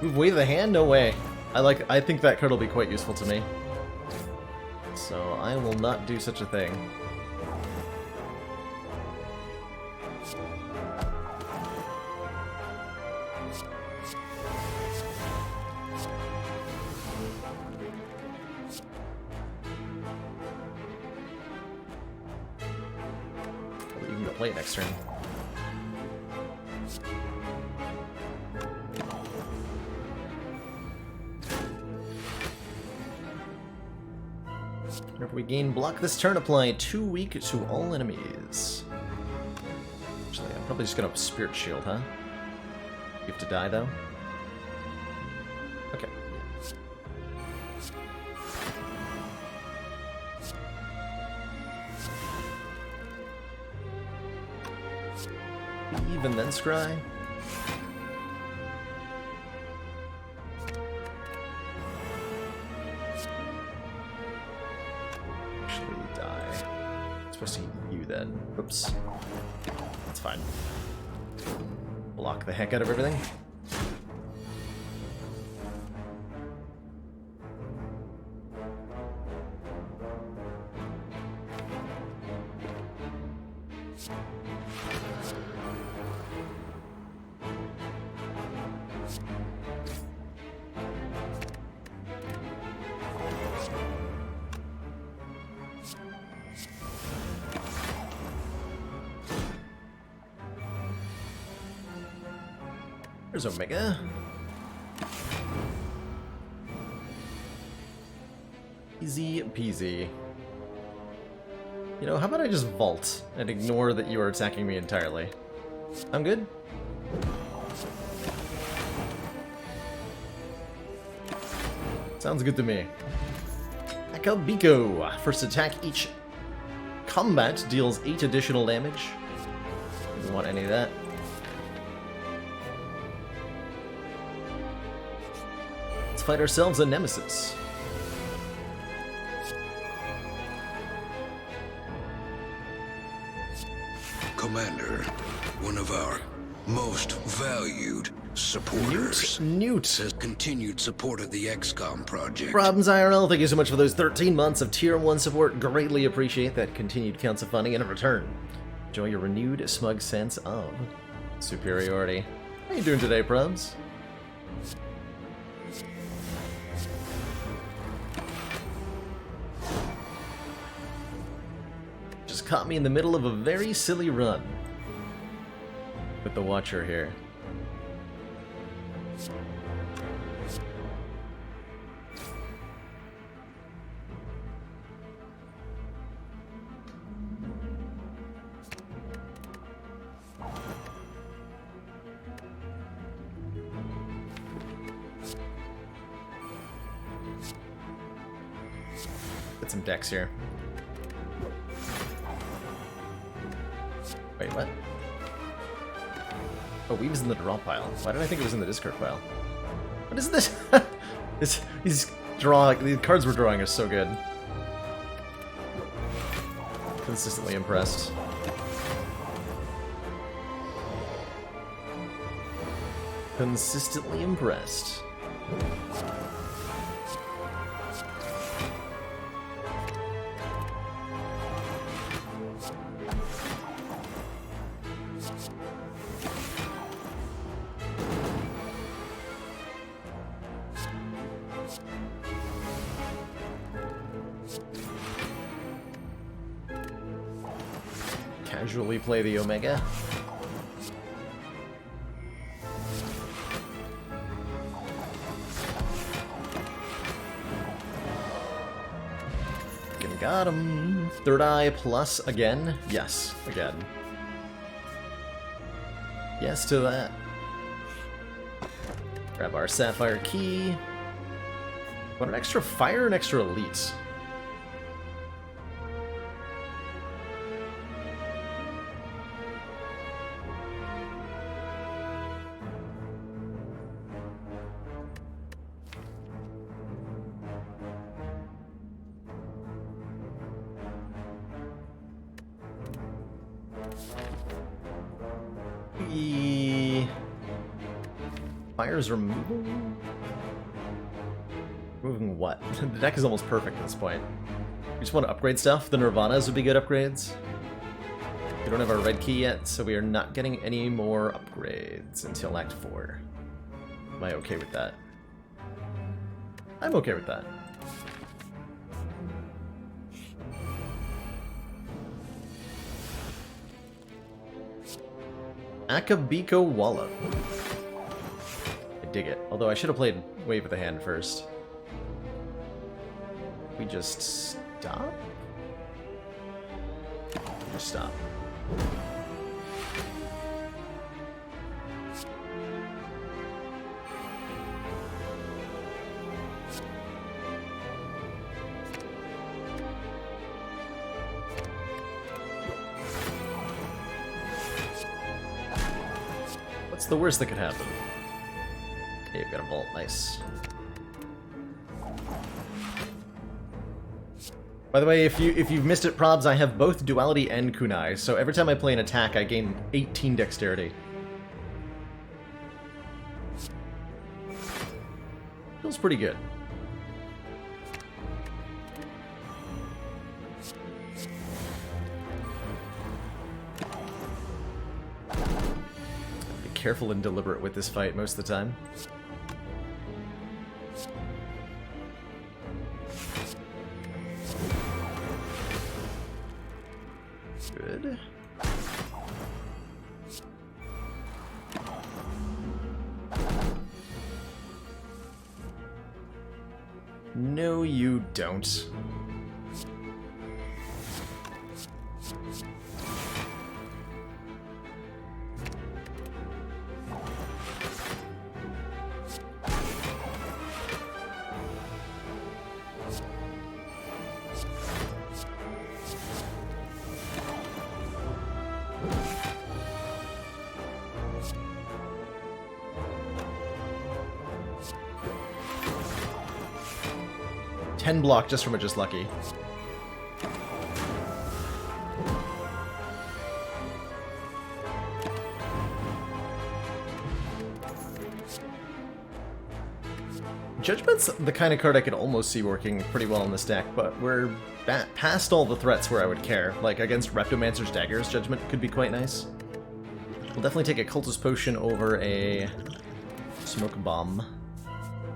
Move Way of the Hand? No way. I think that card will be quite useful to me. So I will not do such a thing. I'll even play it next turn. Whenever we gain block this turn, apply 2 weak to all enemies. Actually, I'm probably just gonna Spirit Shield, huh? You have to die, though? Okay. Even then Scry. Supposed to hit you then. Oops. That's fine. Block the heck out of everything. There's Omega. Easy peasy. You know, how about I just vault and ignore that you are attacking me entirely? I'm good? Sounds good to me. Akabiko. First attack each combat deals 8 additional damage. Didn't want any of that. Let's fight ourselves a nemesis. Commander, one of our most valued supporters. Newt. Says continued support of the XCOM project. Problems IRL, thank you so much for those 13 months of Tier 1 support. Greatly appreciate that continued counts of funding, and in return, enjoy your renewed smug sense of superiority. How you doing today, Probs? Just caught me in the middle of a very silly run with the Watcher here. Get some decks here. Wait, what? Oh, Weave's in the draw pile. Why did I think it was in the discard pile? What is this? These cards we're drawing are so good. Consistently impressed. Consistently impressed. Casually play the Omega. Got him. Third eye plus again? Yes, again. Yes to that. Grab our Sapphire Key. Want an extra fire and extra elite? Fire's removal? Removing what? The deck is almost perfect at this point. We just want to upgrade stuff. The Nirvanas would be good upgrades. We don't have our red key yet, so we are not getting any more upgrades until Act 4. Am I okay with that? I'm okay with that. Akabiko Wallop. I dig it. Although I should have played Wave of the Hand first. We just stop? Just stop. What's the worst that could happen? Hey, you've got a vault. Nice. By the way, if you've missed it, Probs, I have both Duality and Kunai, so every time I play an attack, I gain 18 dexterity. Feels pretty good. careful and deliberate with this fight most of the time. Good. No, you don't. Block just from it, just lucky. Judgment's the kind of card I could almost see working pretty well in this deck, but we're past all the threats where I would care. Like, against Reptomancer's Daggers, Judgment could be quite nice. We'll definitely take a Cultist Potion over a Smoke Bomb.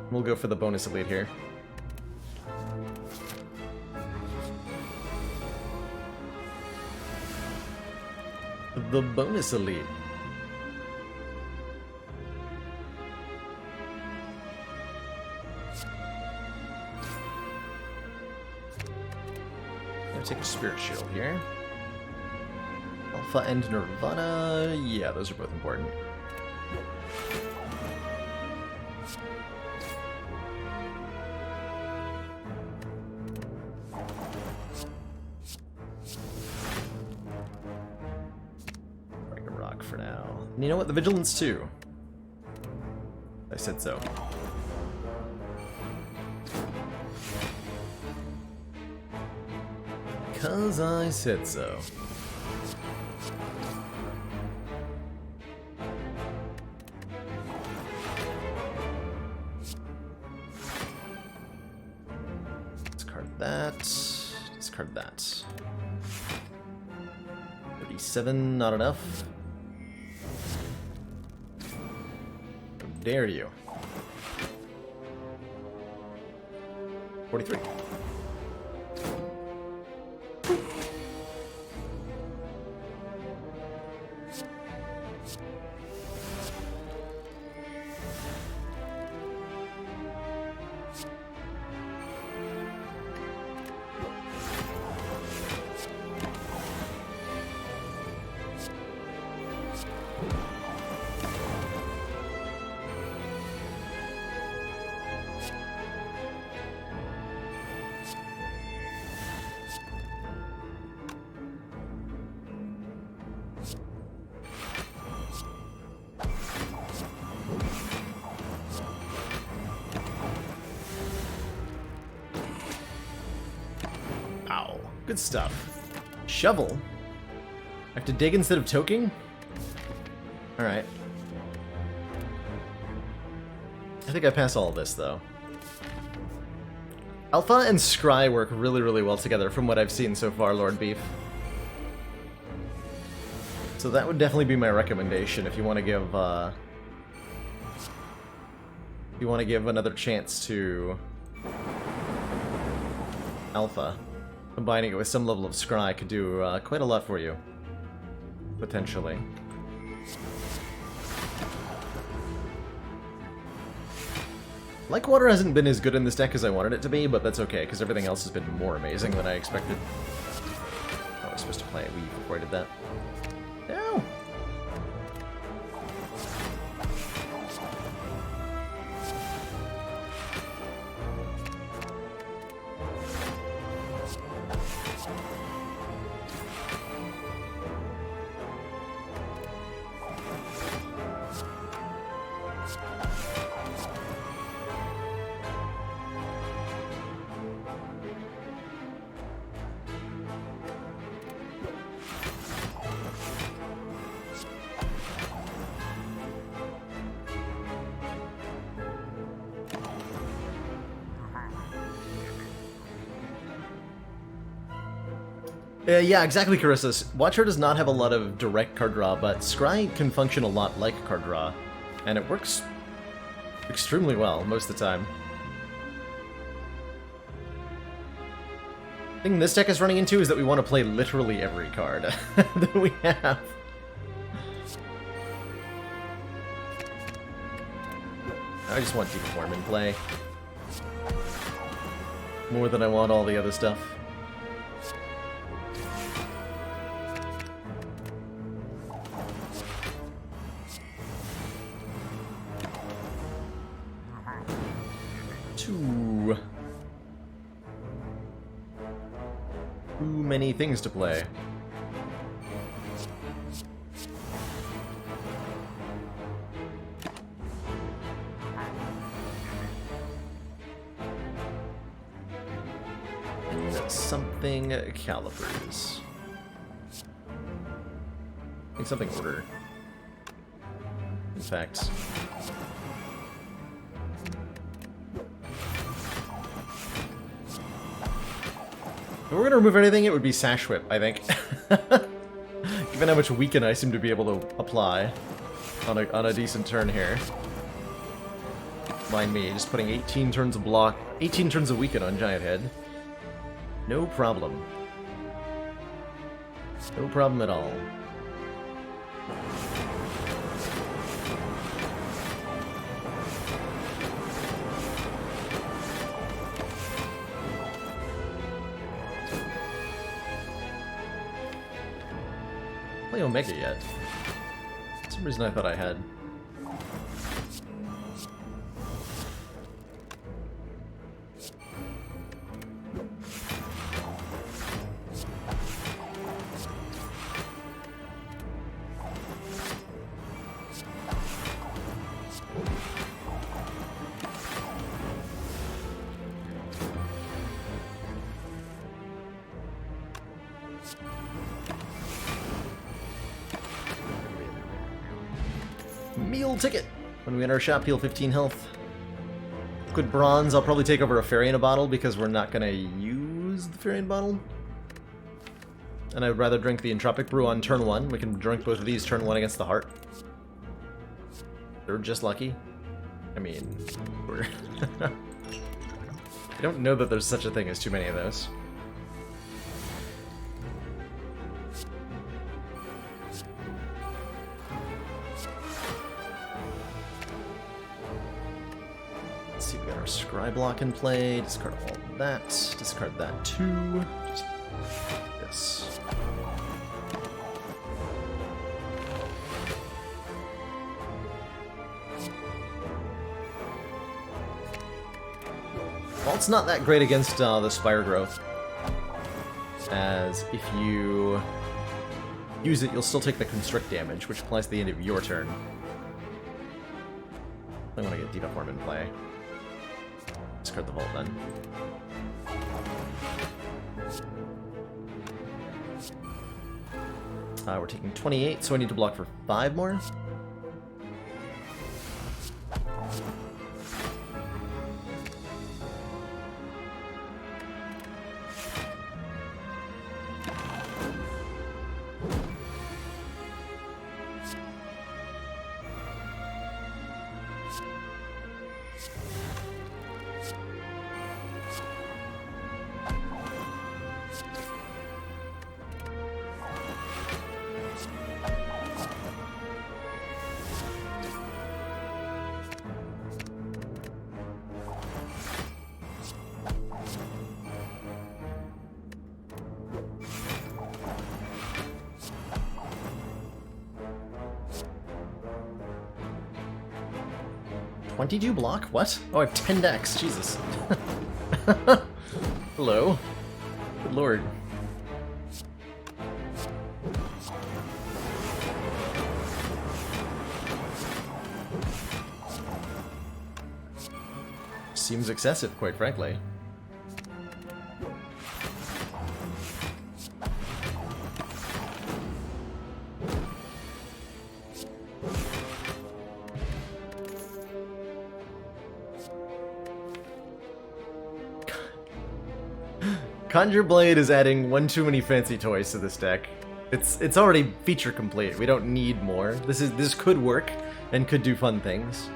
We'll go for the bonus elite here. The bonus elite. Gonna take a Spirit Shield here. Alpha and Nirvana. Yeah, those are both important. For now. And you know what? The Vigilance too. I said so. Because I said so. Discard that. Discard that. 37, not enough. Dare you. 43. Good stuff. Shovel? I have to dig instead of toking? Alright. I think I pass all of this, though. Alpha and Scry work really, really well together from what I've seen so far, Lord Beef. So that would definitely be my recommendation if you want to give, another chance to Alpha. Combining it with some level of Scry could do quite a lot for you. Potentially. Like Water hasn't been as good in this deck as I wanted it to be, but that's okay, because everything else has been more amazing than I expected. Oh, I was supposed to play a Weave before I did that. No! Yeah, exactly, Carissa. Watcher does not have a lot of direct card draw, but Scry can function a lot like card draw, and it works extremely well most of the time. The thing this deck is running into is that we want to play literally every card that we have. I just want Deform in play. More than I want all the other stuff. Too many things to play. Something calipers. I think something order. In fact. If we're gonna remove anything, it would be Sash Whip, I think. Given how much weaken I seem to be able to apply on a decent turn here. Mind me, just putting 18 turns of block, 18 turns of weaken on Giant Head. No problem. No problem at all. Play Omega yet? For some reason I thought I had. Meal ticket! When we enter our shop, heal 15 health. Liquid bronze, I'll probably take over a fairy in a bottle because we're not gonna use the fairy in a bottle. And I would rather drink the entropic brew on turn 1. We can drink both of these turn 1 against the heart. They're just lucky. I mean, we're... I don't know that there's such a thing as too many of those. Scry block in play, discard all that, discard that too. Just this. Well, it's not that great against the Spire growth, as if you use it, you'll still take the constrict damage, which applies to the end of your turn. I want to get Deform in play. Discard the vault then. We're taking 28, so I need to block for 5 more. $22 block? What? Oh, I have 10 decks. Jesus. Hello. Good lord. Seems excessive, quite frankly. Conjure Blade is adding one too many fancy toys to this deck. It's already feature complete. We don't need more. This could work and could do fun things.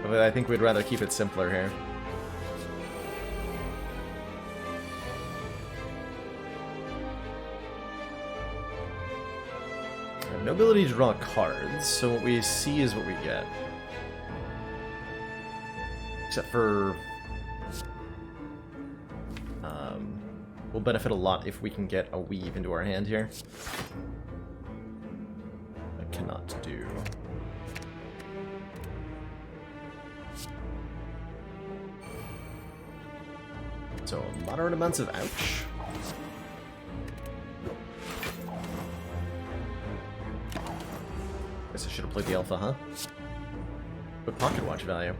But I think we'd rather keep it simpler here. I have no ability to draw cards, so what we see is what we get. Except for... we'll benefit a lot if we can get a weave into our hand here. I cannot do. So, moderate amounts of ouch. Guess I should have played the alpha, huh? But pocket watch value.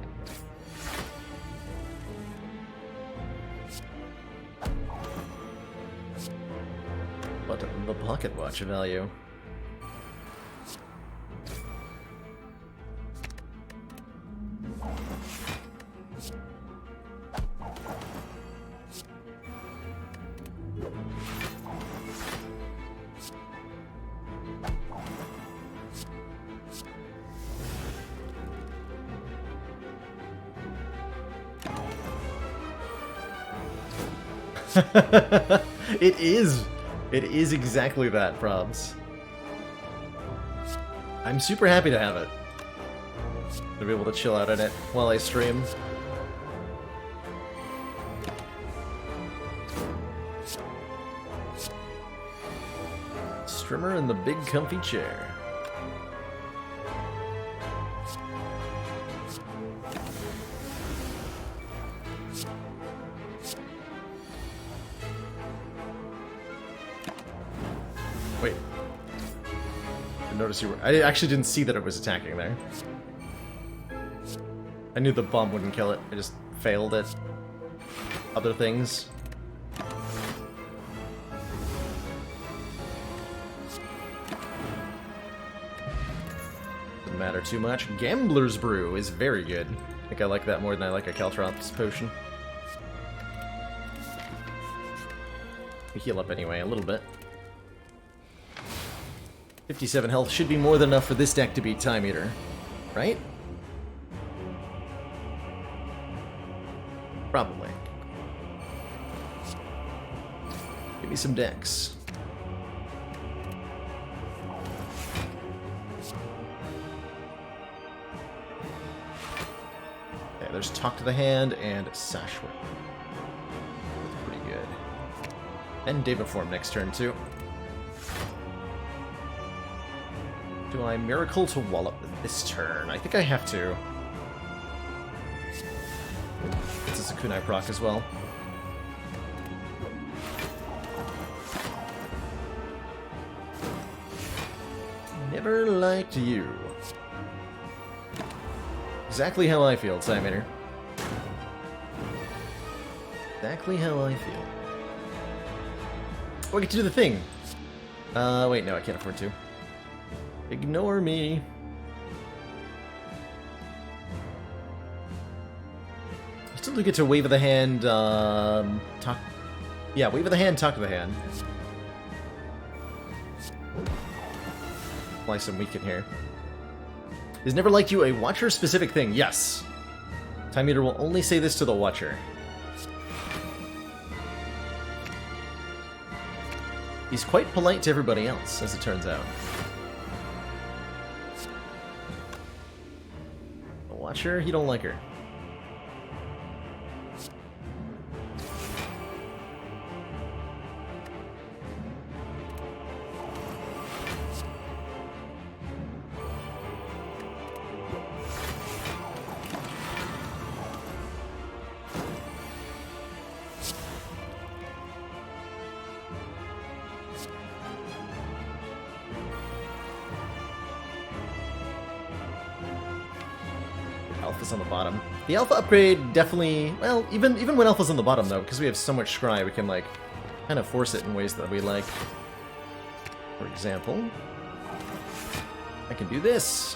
But the pocket watch value. It is. It is exactly that, Probs. I'm super happy to have it. To be able to chill out in it while I stream. Streamer in the big comfy chair. Wait. I noticed you were... I actually didn't see that it was attacking there. I knew the bomb wouldn't kill it. I just failed at other things. Doesn't matter too much. Gambler's Brew is very good. I think I like that more than I like a Caltrops potion. We heal up anyway, a little bit. 57 health should be more than enough for this deck to beat Time Eater, right? Probably. Give me some decks. Okay, there's Talk to the Hand and Sashway. That's pretty good. And David Form next turn, too. Do I Miracle to Wallop this turn? I think I have to. It's a Kunai proc as well. Never liked you. Exactly how I feel, Time Eater. Exactly how I feel. Oh, I get to do the thing! Wait, no, I can't afford to. Ignore me. I still do get to Wave of the Hand, talk... Yeah, Wave of the Hand, Talk to the Hand. Apply some weaken here. Is never liked you a Watcher-specific thing? Yes. Time Eater will only say this to the Watcher. He's quite polite to everybody else, as it turns out. Watcher, he don't like her. Alpha's on the bottom. The Alpha upgrade definitely... Well, even when Alpha's on the bottom, though, because we have so much Scry, we can, like, kind of force it in ways that we like. For example... I can do this!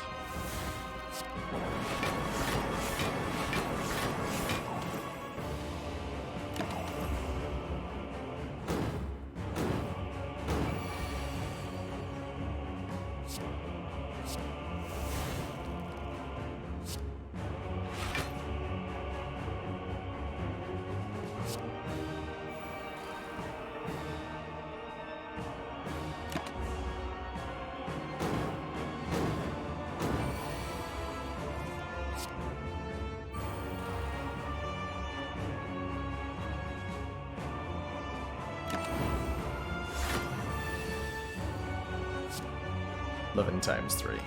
11 times 3. Okay.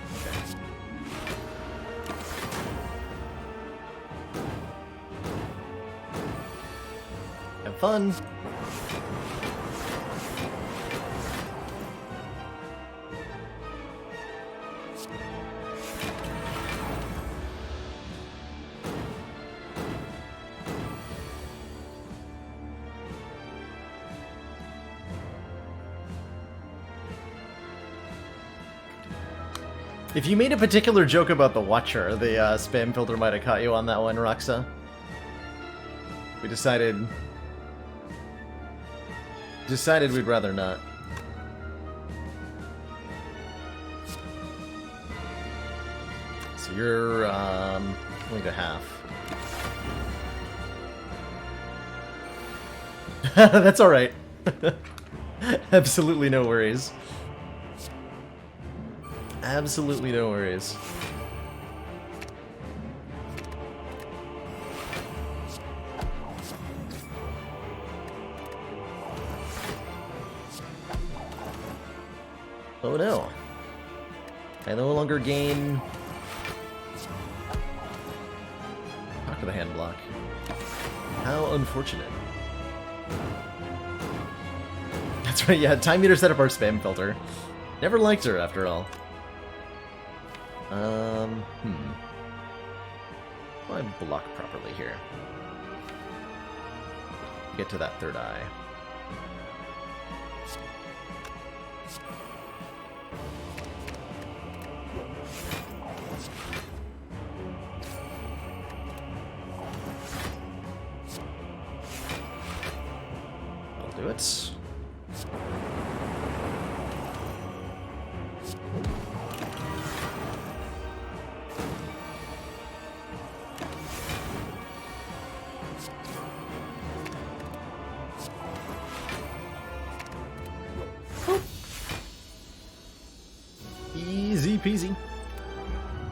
Have fun. If you made a particular joke about the Watcher, the spam filter might have caught you on that one, Roxa. We decided we'd rather not. So you're only to half. That's all right. Absolutely no worries. Absolutely no worries. Oh no. I no longer gain... Talk to the hand block. How unfortunate. That's right, yeah, time meter set up our spam filter. Never liked her, after all. Well, I block properly here. Get to that third eye. I'll do it. Easy peasy.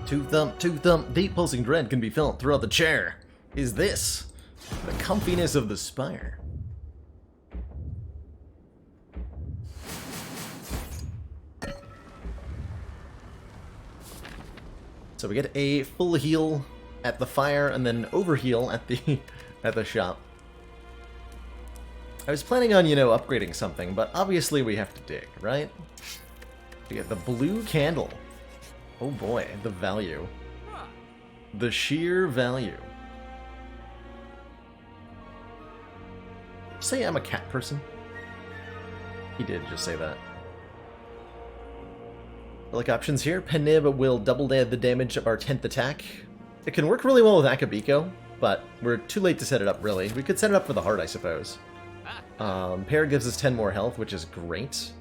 Two thump, deep pulsing dread can be felt throughout the chair. Is this the comfiness of the Spire? So we get a full heal at the fire and then overheal at the at the shop. I was planning on, you know, upgrading something, but obviously we have to dig, right? We get the blue candle. Oh boy, the value. The sheer value. Say I'm a cat person? He did just say that. I like options here. Penib will double the damage of our 10th attack. It can work really well with Akabiko, but we're too late to set it up, really. We could set it up for the heart, I suppose. Pair gives us 10 more health, which is great.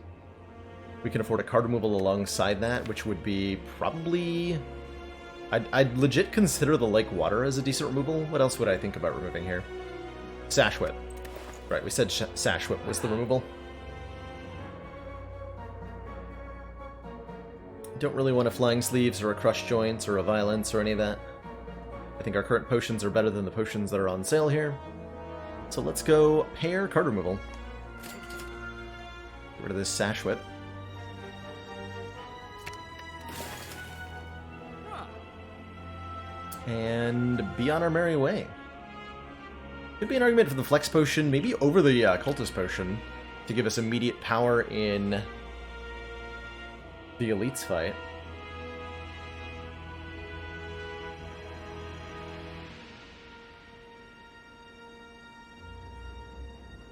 We can afford a card removal alongside that, which would be probably... I'd legit consider the Lake Water as a decent removal. What else would I think about removing here? Sash Whip. Right, we said Sash Whip was the removal. Don't really want a Flying Sleeves or a Crushed Joints or a Violence or any of that. I think our current potions are better than the potions that are on sale here. So let's go pair card removal. Get rid of this Sash Whip. And be on our merry way. Could be an argument for the Flex Potion, maybe over the Cultist Potion, to give us immediate power in the Elites fight.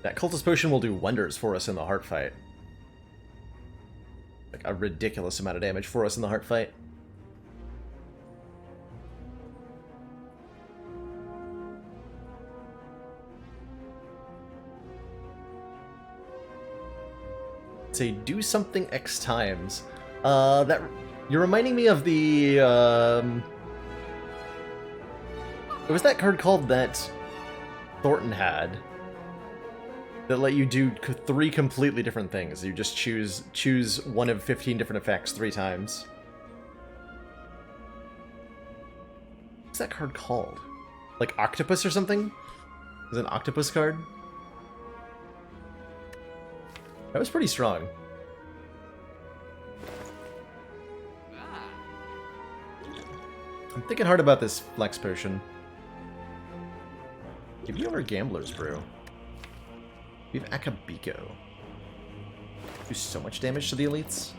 That Cultist Potion will do wonders for us in the Heart fight. Like a ridiculous amount of damage for us in the Heart fight. Say do something X times. That you're reminding me of the what was that card called that Thornton had that let you do 3 completely different things? You just choose one of 15 different effects 3 times. What's that card called? Like Octopus or something? Is it an Octopus card? That was pretty strong. I'm thinking hard about this Flex Potion. Give me over Gambler's Brew. We have Akabiko. Do so much damage to the elites.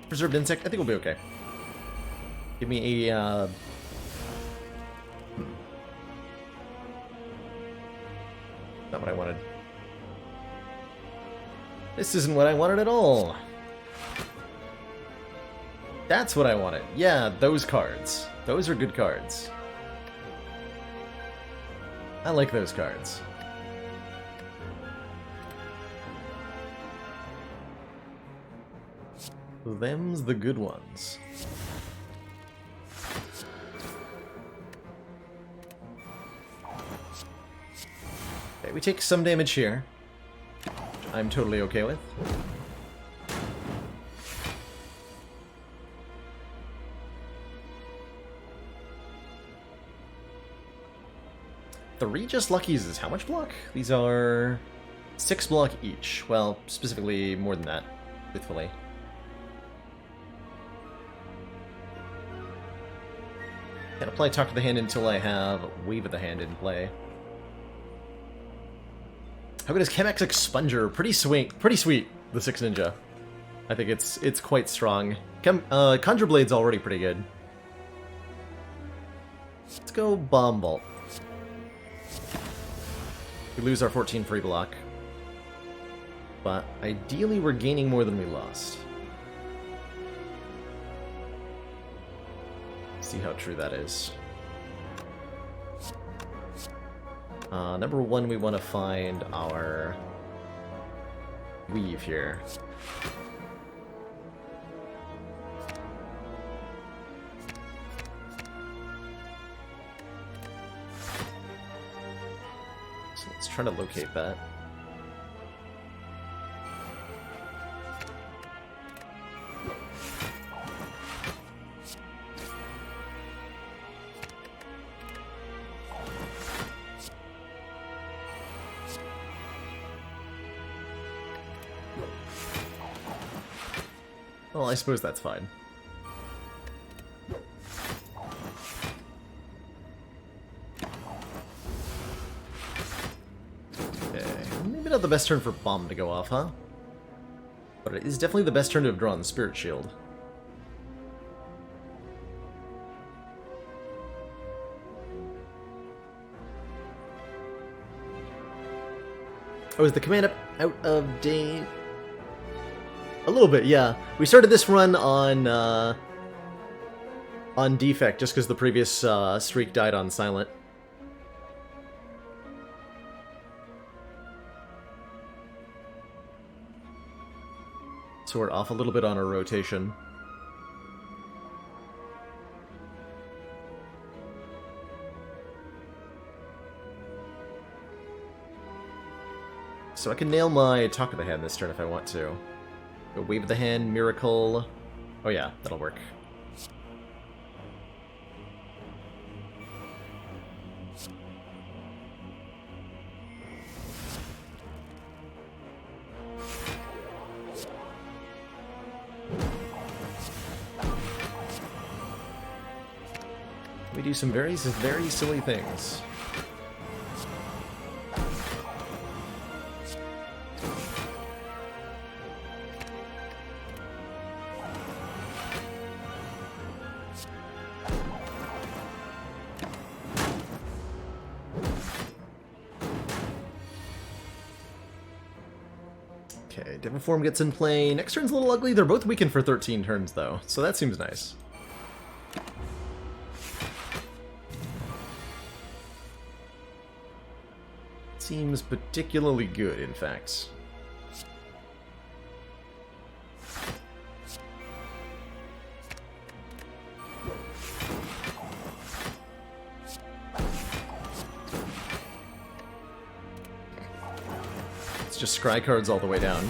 Preserved Insect, I think we'll be okay. Give me a, Not what I wanted. This isn't what I wanted at all. That's what I wanted. Yeah, those cards. Those are good cards. I like those cards. Them's the good ones. Okay, we take some damage here, which I'm totally okay with. Three just luckies is how much block? These are 6 block each. Well, specifically more than that, truthfully. Can't apply Talk to the Hand until I have Wave of the Hand in play. How good is Chemex Expunger? Pretty sweet, the 6 Ninja. I think it's quite strong. Conjure Blade's already pretty good. Let's go Bomb Vault. We lose our 14 free block. But ideally we're gaining more than we lost. See how true that is. Number 1, we want to find our weave here. So let's try to locate that. Well, I suppose that's fine. Okay, maybe not the best turn for Bomb to go off, huh? But it is definitely the best turn to have drawn Spirit Shield. Oh, is the command up out of date? A little bit, yeah. We started this run on defect just because the previous streak died on silent. So we're off a little bit on our rotation. So I can nail my Talk of the Hand this turn if I want to. Go Wave of the Hand, Miracle. Oh yeah, that'll work. We do some very silly things. Okay, Devil Form gets in play. Next turn's a little ugly. They're both weakened for 13 turns, though, so that seems nice. Seems particularly good, in fact. It's just scry cards all the way down.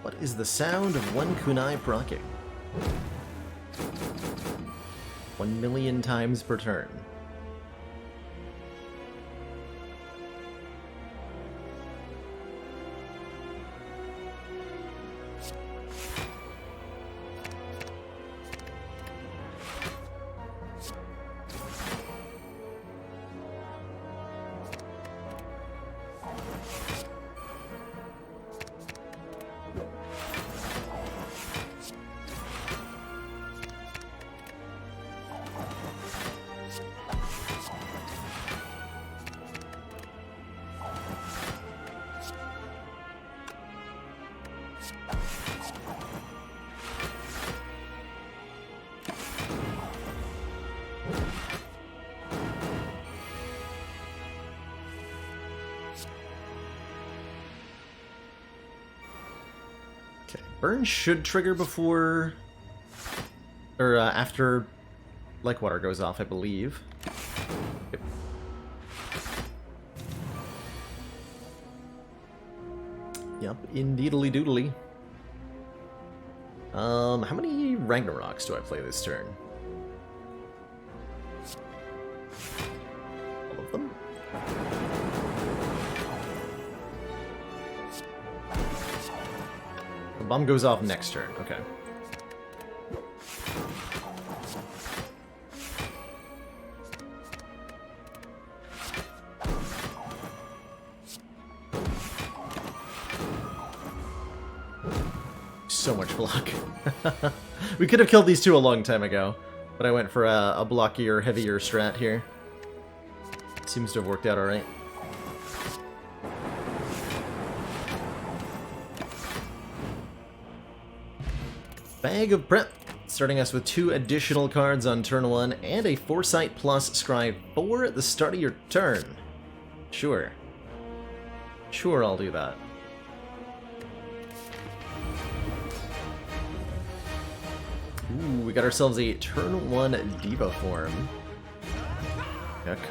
What is the sound of one kunai proccing? 1,000,000 times per turn. Burn should trigger before, or after Like Water goes off, I believe. Yep. Yep, indeedly doodly. How many Ragnaroks do I play this turn? All of them? The bomb goes off next turn, okay. So much block. We could have killed these two a long time ago, but I went for a blockier, heavier strat here. Seems to have worked out alright. Bag of Prep, starting us with 2 additional cards on turn 1 and a Foresight plus Scry for the start of your turn. Sure. Sure, I'll do that. Ooh, we got ourselves a turn 1 Diva form.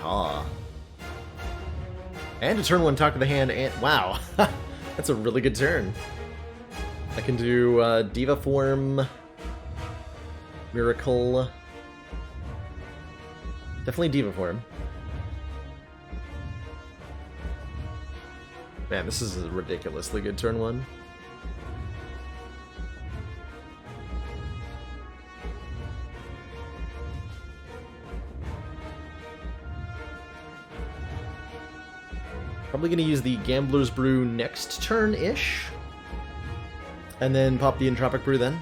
Caw. And a turn 1 Talk to the Hand, and wow, that's a really good turn. I can do Diva form, Miracle, definitely Diva form. Man, this is a ridiculously good turn 1. Probably going to use the Gambler's Brew next turn-ish. And then pop the Entropic Brew then.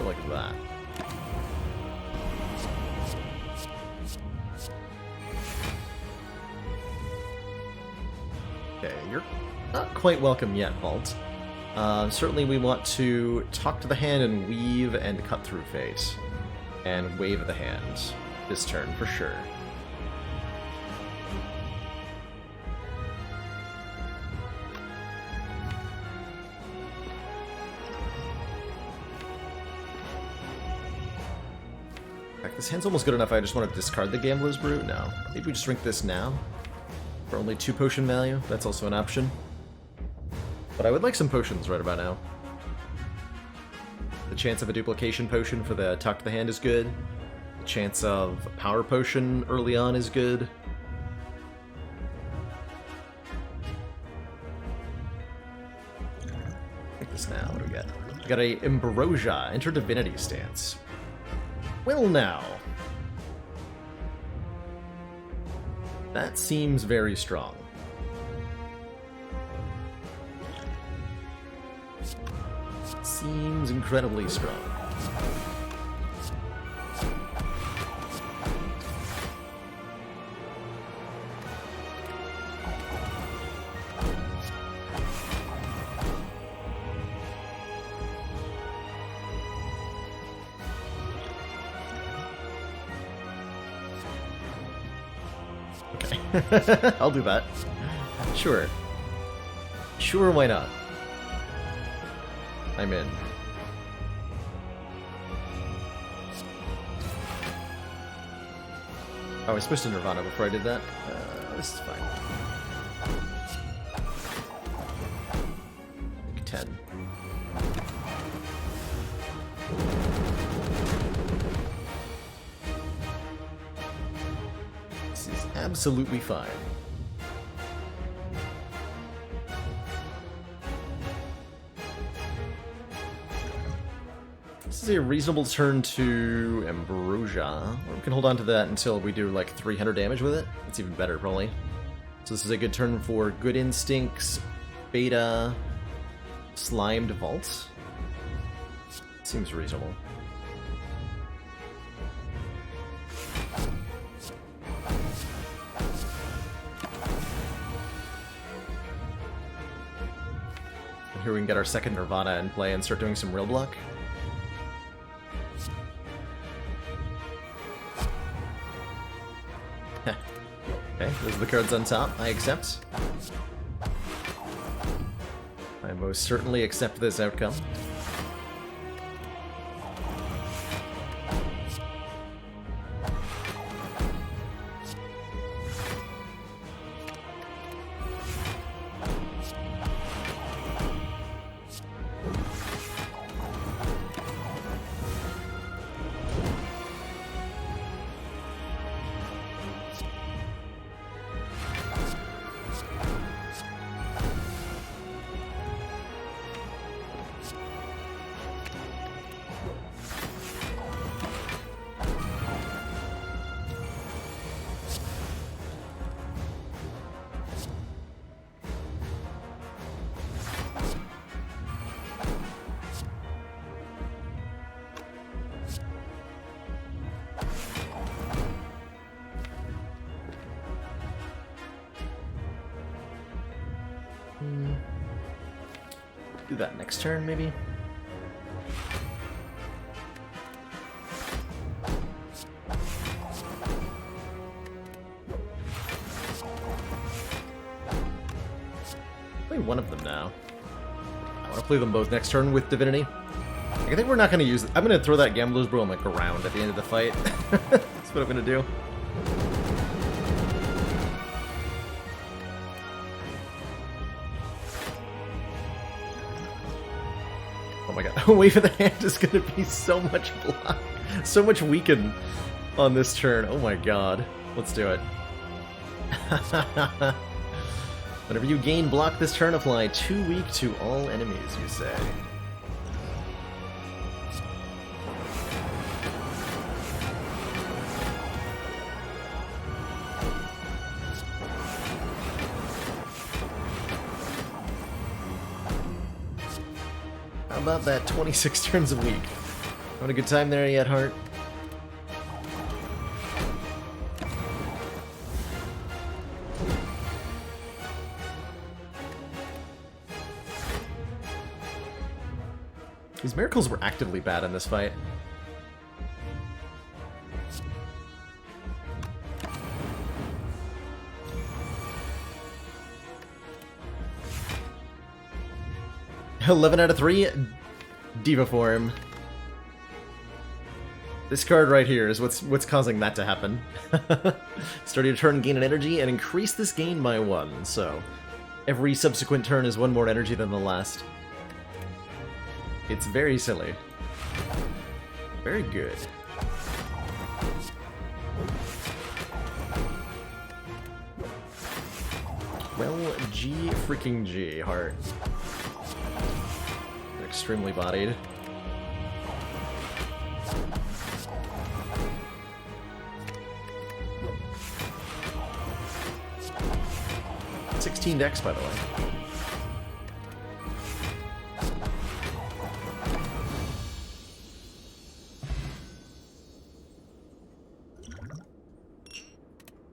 Like that. Okay, you're not quite welcome yet, Vault. Certainly we want to Talk to the Hand and Weave and Cut Through Fate. And Wave the Hand this turn, for sure. In fact, this hand's almost good enough I just want to discard the Gambler's Brew? No. Maybe we just drink this now. For only 2 potion value. That's also an option. But I would like some potions right about now. The chance of a duplication potion for the Talk to the Hand is good. The chance of a power potion early on is good. Take this now. What do we got? We got a Ambrosia, Enter Divinity stance. Well now. That seems very strong. Seems incredibly strong. I'll do that. Sure. Sure, why not? I'm in. Oh, I was supposed to Nirvana before I did that? This is fine. Like 10. This is absolutely fine. This is a reasonable turn to Ambrosia. Or we can hold on to that until we do like 300 damage with it. That's even better, probably. So this is a good turn for Good Instincts, Beta, Slimed Vault. Seems reasonable. And here we can get our second Nirvana in play and start doing some real block. Okay, those are the cards on top. I accept. I most certainly accept this outcome. Do that next turn, maybe? Play one of them now. I want to play them both next turn with Divinity. I think we're not going to use it. I'm going to throw that Gambler's Brew on the ground at the end of the fight. That's what I'm going to do. Oh my god, Wave of the Hand is going to be so much block, so much weaken on this turn. Oh my god. Let's do it. Whenever you gain block this turn, apply 2 weak to all enemies, you say. How about that 26 turns a week? Having a good time there yet, Hart? These miracles were actively bad in this fight. "11 out of 3, Diva form." This card right here is what's causing that to happen. Start your turn, gain an energy, and increase this gain by 1. So every subsequent turn is 1 more energy than the last. It's very silly. Very good. Well, G freaking G, Heart. Extremely bodied. Decks, by the way.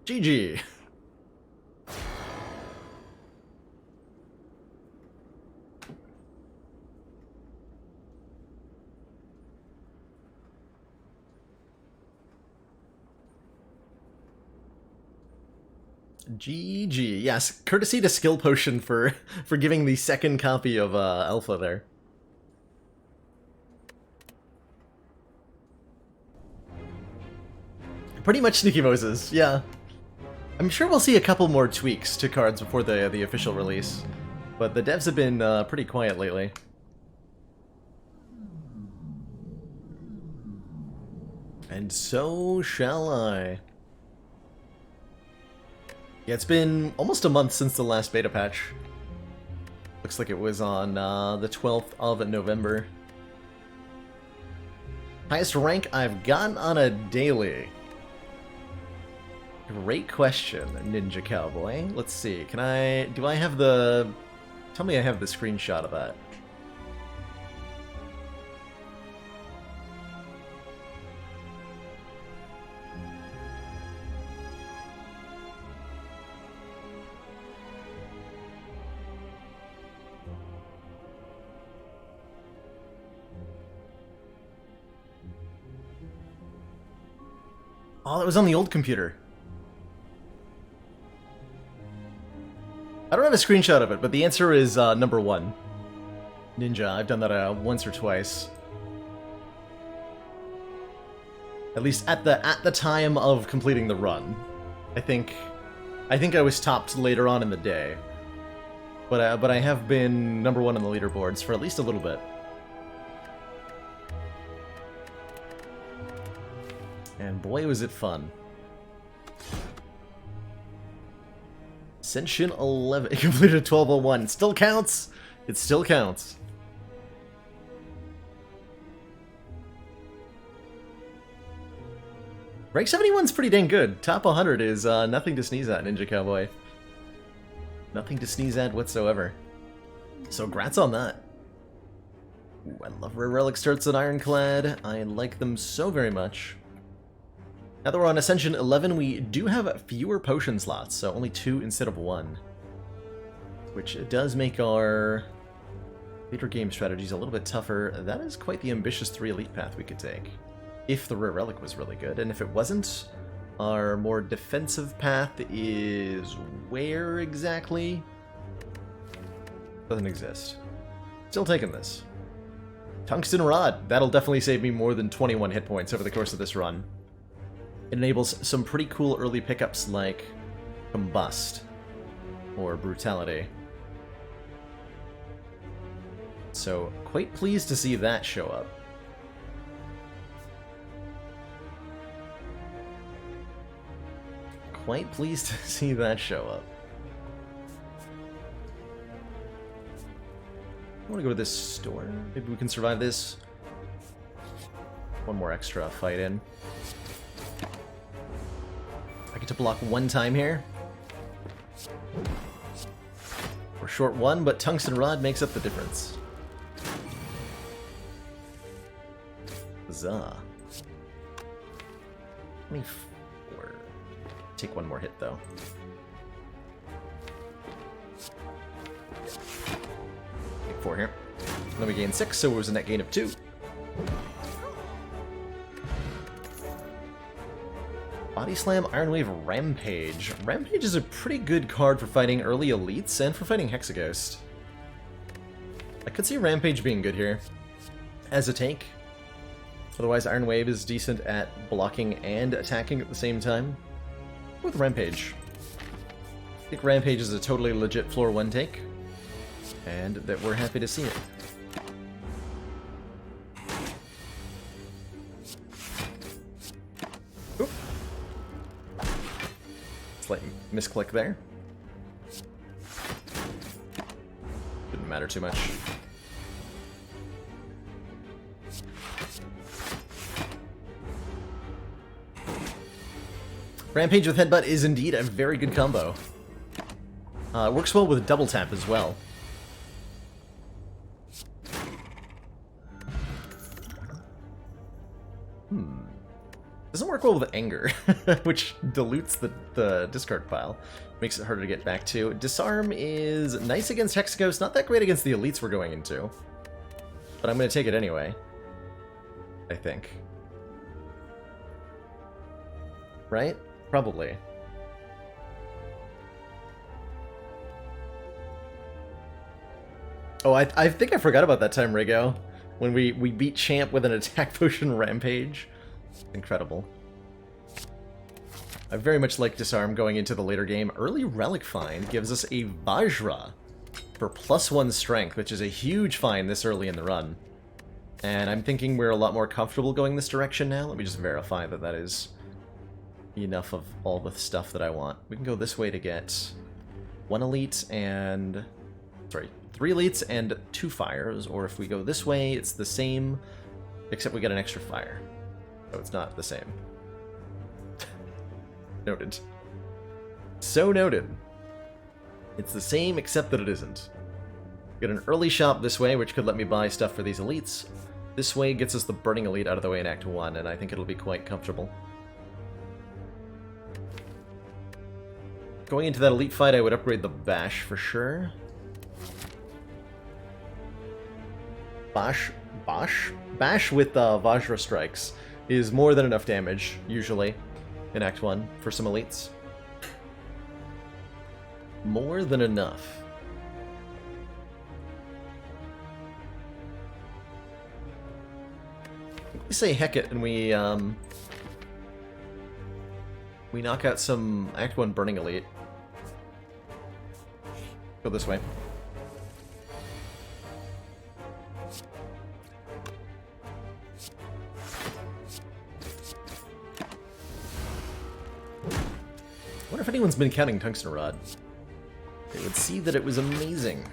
GG. GG. Yes, courtesy to Skill Potion for giving the second copy of Alpha there. Pretty much Sneaky Moses, yeah. I'm sure we'll see a couple more tweaks to cards before the official release, but the devs have been pretty quiet lately. And so shall I. Yeah, it's been almost a month since the last beta patch. Looks like it was on the 12th of November. Highest rank I've gotten on a daily. Great question, Ninja Cowboy. Let's see, do I have the... Tell me I have the screenshot of that. Oh, that was on the old computer. I don't have a screenshot of it, but the answer is number 1. Ninja. I've done that once or twice. At least at the time of completing the run. I think I was topped later on in the day. But I have been number 1 on the leaderboards for at least a little bit. And boy, was it fun. Ascension 11. It completed a 1201. It still counts! It still counts. Rank 71's pretty dang good. Top 100 is nothing to sneeze at, Ninja Cowboy. Nothing to sneeze at whatsoever. So, grats on that. Ooh, I love Rare Relic Starts and Ironclad. I like them so very much. Now that we're on Ascension 11, we do have fewer potion slots, so only 2 instead of 1. Which does make our later game strategies a little bit tougher. That is quite the ambitious 3 elite path we could take. If the Rare Relic was really good, and if it wasn't, our more defensive path is where exactly? Doesn't exist. Still taking this. Tungsten Rod. That'll definitely save me more than 21 hit points over the course of this run. It enables some pretty cool early pickups like Combust or Brutality. So, quite pleased to see that show up. Quite pleased to see that show up. I want to go to this store. Maybe we can survive this. One more extra fight in. I get to block 1 time here. We're short 1, but Tungsten Rod makes up the difference. Huzzah. 24. Take 1 more hit, though. Take 4 here. Then we gain 6, so it was a net gain of 2. Body Slam, Iron Wave, Rampage. Rampage is a pretty good card for fighting early elites and for fighting Hexaghost. I could see Rampage being good here as a take. Otherwise, Iron Wave is decent at blocking and attacking at the same time. With Rampage. I think Rampage is a totally legit floor 1 take, and that we're happy to see it. Oop. Slight misclick there. Didn't matter too much. Rampage with Headbutt is indeed a very good combo. Works well with double tap as well. Doesn't work well with Anger, which dilutes the discard pile. Makes it harder to get back to. Disarm is nice against Hexaghost, not that great against the elites we're going into. But I'm going to take it anyway. I think. Right? Probably. Oh, I think I forgot about that time, Rigo. When we beat Champ with an attack potion rampage. Incredible. I very much like Disarm going into the later game. Early Relic Find gives us a Vajra for +1 strength, which is a huge find this early in the run. And I'm thinking we're a lot more comfortable going this direction now. Let me just verify that that is enough of all the stuff that I want. We can go this way to get 1 elite and... Sorry, 3 elites and 2 fires. Or if we go this way, it's the same, except we get an extra fire. So it's not the same. Noted. So noted. It's the same, except that it isn't. Get an early shop this way, which could let me buy stuff for these elites. This way gets us the Burning Elite out of the way in Act 1, and I think it'll be quite comfortable. Going into that elite fight, I would upgrade the Bash for sure. Bash with Vajra strikes is more than enough damage, usually, in Act 1 for some elites. More than enough. We say heck it, and we knock out some Act 1 Burning Elite. Go this way. I wonder if anyone's been counting Tungsten Rod. They would see that it was amazing.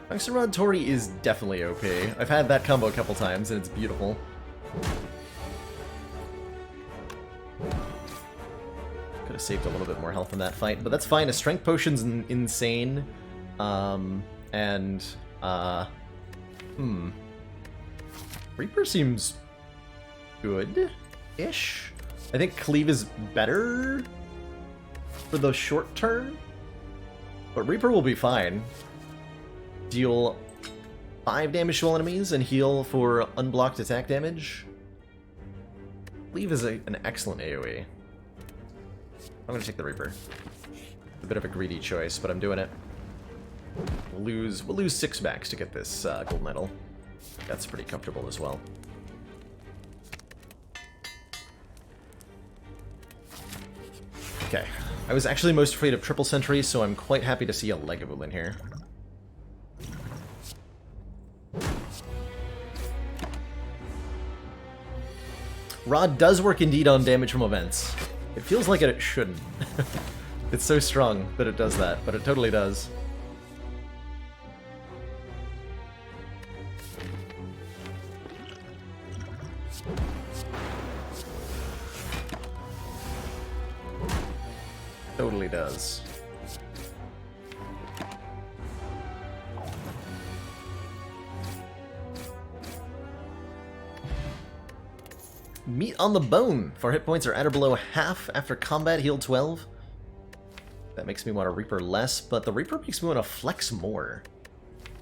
Tungsten Rod Tori is definitely OP. I've had that combo a couple times, and it's beautiful. Could have saved a little bit more health in that fight, but that's fine. A Strength Potion's insane. Reaper seems good-ish. I think Cleave is better for the short term, but Reaper will be fine. Deal 5 damage to all enemies and heal for unblocked attack damage. Cleave is an excellent AoE. I'm gonna take the Reaper. A bit of a greedy choice, but I'm doing it. We'll lose 6 backs to get this gold medal. That's pretty comfortable as well. Okay, I was actually most afraid of triple sentry, so I'm quite happy to see a Legavul in here. Rod does work indeed on damage from events. It feels like it shouldn't. It's so strong that it does that, but it totally does. Totally does. Meat on the bone. If our hit points are at or below half after combat, heal 12. That makes me want to Reaper less, but the Reaper makes me want to Flex more.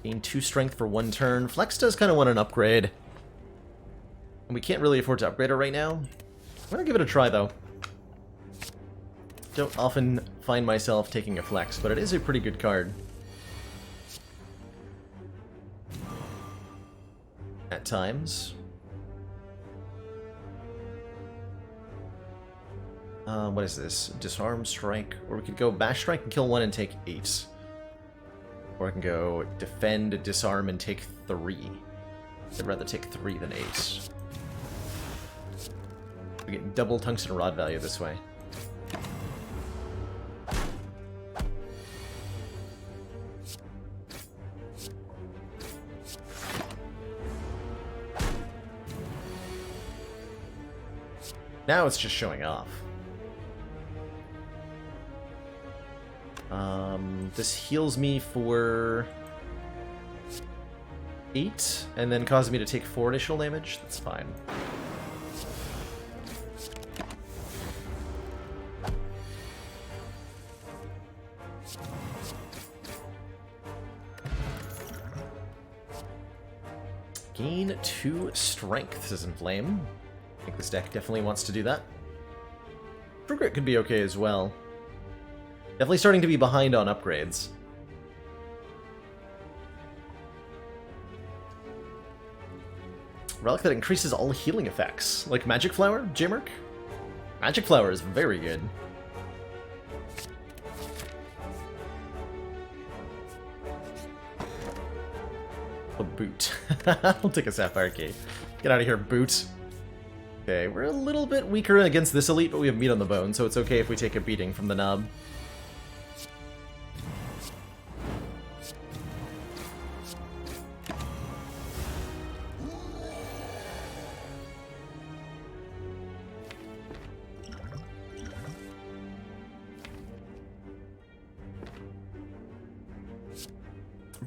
Gain 2 strength for 1 turn. Flex does kind of want an upgrade. And we can't really afford to upgrade her right now. I'm going to give it a try, though. Don't often find myself taking a Flex, but it is a pretty good card. At times. What is this? Disarm Strike. Or we could go Bash Strike and kill 1 and take 8. Or I can go Defend, Disarm, and take 3. I'd rather take 3 than 8. We get double Tungsten Rod value this way. Now it's just showing off. This heals me for 8, and then causes me to take 4 additional damage. That's fine. Gain 2 strength, says Inflame. I think this deck definitely wants to do that. Frigate could be okay as well. Definitely starting to be behind on upgrades. Relic that increases all healing effects. Like Magic Flower, Jimmerk? Magic Flower is very good. A boot. I'll take a Sapphire Key. Get out of here, boot. Okay, we're a little bit weaker against this elite, but we have meat on the bone, so it's okay if we take a beating from the knob.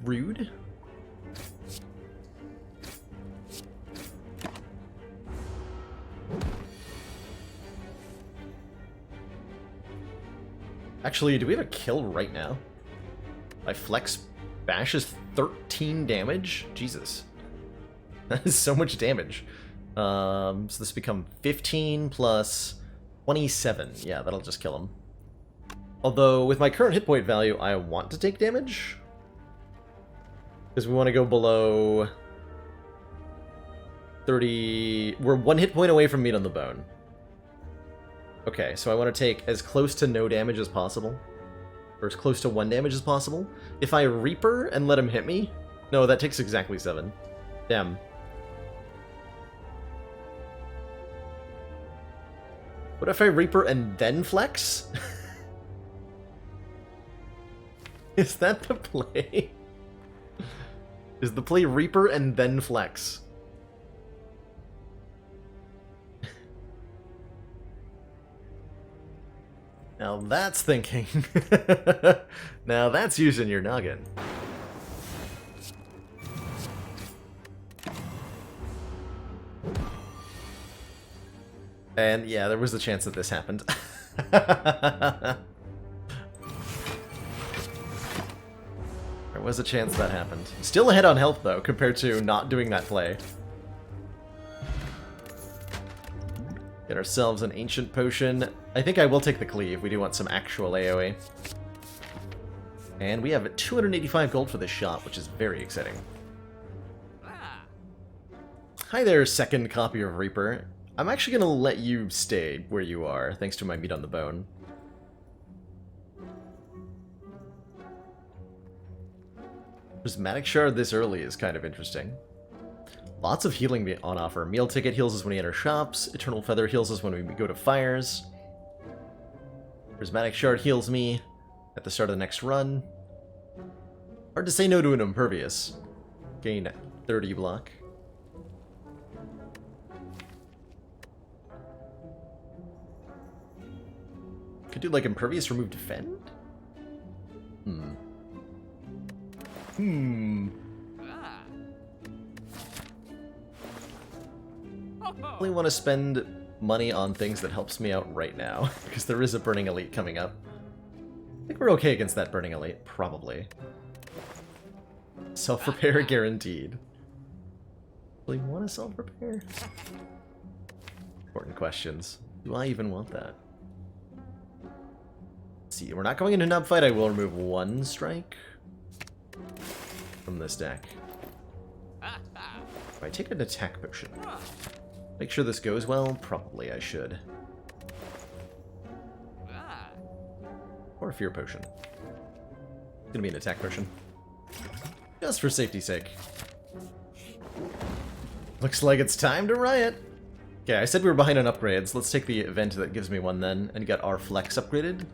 Rude. Actually, do we have a kill right now? My Flex Bash is 13 damage? Jesus. That is so much damage. So this become 15 plus 27. Yeah, that'll just kill him. Although, with my current hit point value, I want to take damage. Because we want to go below 30... We're 1 hit point away from meat on the bone. Okay, so I want to take as close to no damage as possible. Or as close to 1 damage as possible. If I Reaper and let him hit me... No, that takes exactly 7. Damn. What if I Reaper and then Flex? Is that the play? Is the play Reaper and then Flex? Now that's thinking. Now that's using your noggin. And yeah, there was a chance that this happened. There was a chance that happened. Still ahead on health, though, compared to not doing that play. Get ourselves an Ancient Potion. I think I will take the Cleave. We do want some actual AoE. And we have 285 gold for this shot, which is very exciting. Hi there, second copy of Reaper. I'm actually going to let you stay where you are, thanks to my meat on the bone. Prismatic Shard this early is kind of interesting. Lots of healing on offer. Meal Ticket heals us when we enter shops. Eternal Feather heals us when we go to fires. Prismatic Shard heals me at the start of the next run. Hard to say no to an Impervious. Gain 30 block. Could do like Impervious, remove Defend? I really want to spend money on things that helps me out right now, because there is a Burning Elite coming up. I think we're okay against that Burning Elite, probably. Self-repair guaranteed. Really want to self-repair? Important questions. Do I even want that? Let's see, we're not going into nub fight. I will remove 1 strike from this deck. If I take an attack potion, make sure this goes well? Probably I should. Or a fear potion. It's gonna be an attack potion. Just for safety's sake. Looks like it's time to riot. Okay, I said we were behind on upgrades. Let's take the event that gives me one then, and get our flex upgraded.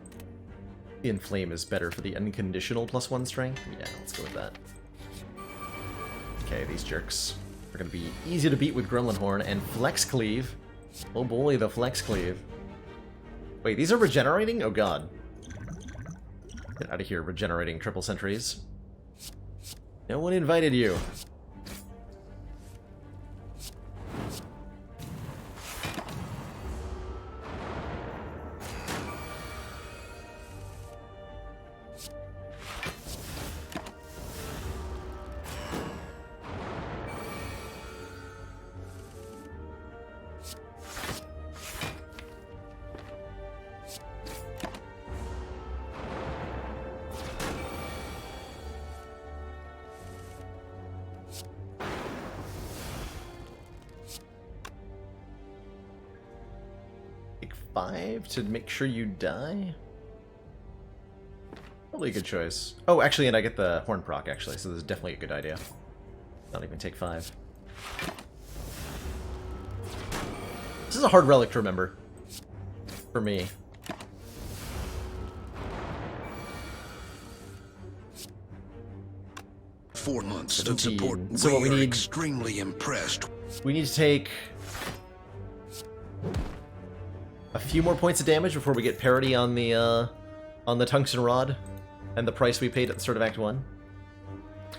Inflame is better for the unconditional +1 strength. Yeah, let's go with that. Okay, these jerks are going to be easy to beat with Gremlin Horn and Flex Cleave. Oh boy, the Flex Cleave. Wait, these are regenerating? Oh god. Get out of here, regenerating triple sentries. No one invited you. 5 to make sure you die? Probably a good choice. Oh, actually, and I get the horn proc, actually, so this is definitely a good idea. Not even take 5. This is a hard relic to remember. For me. Four months of support. So what we need... extremely impressed. We need to take... a few more points of damage before we get parity on the tungsten rod. And the price we paid at the start of Act 1.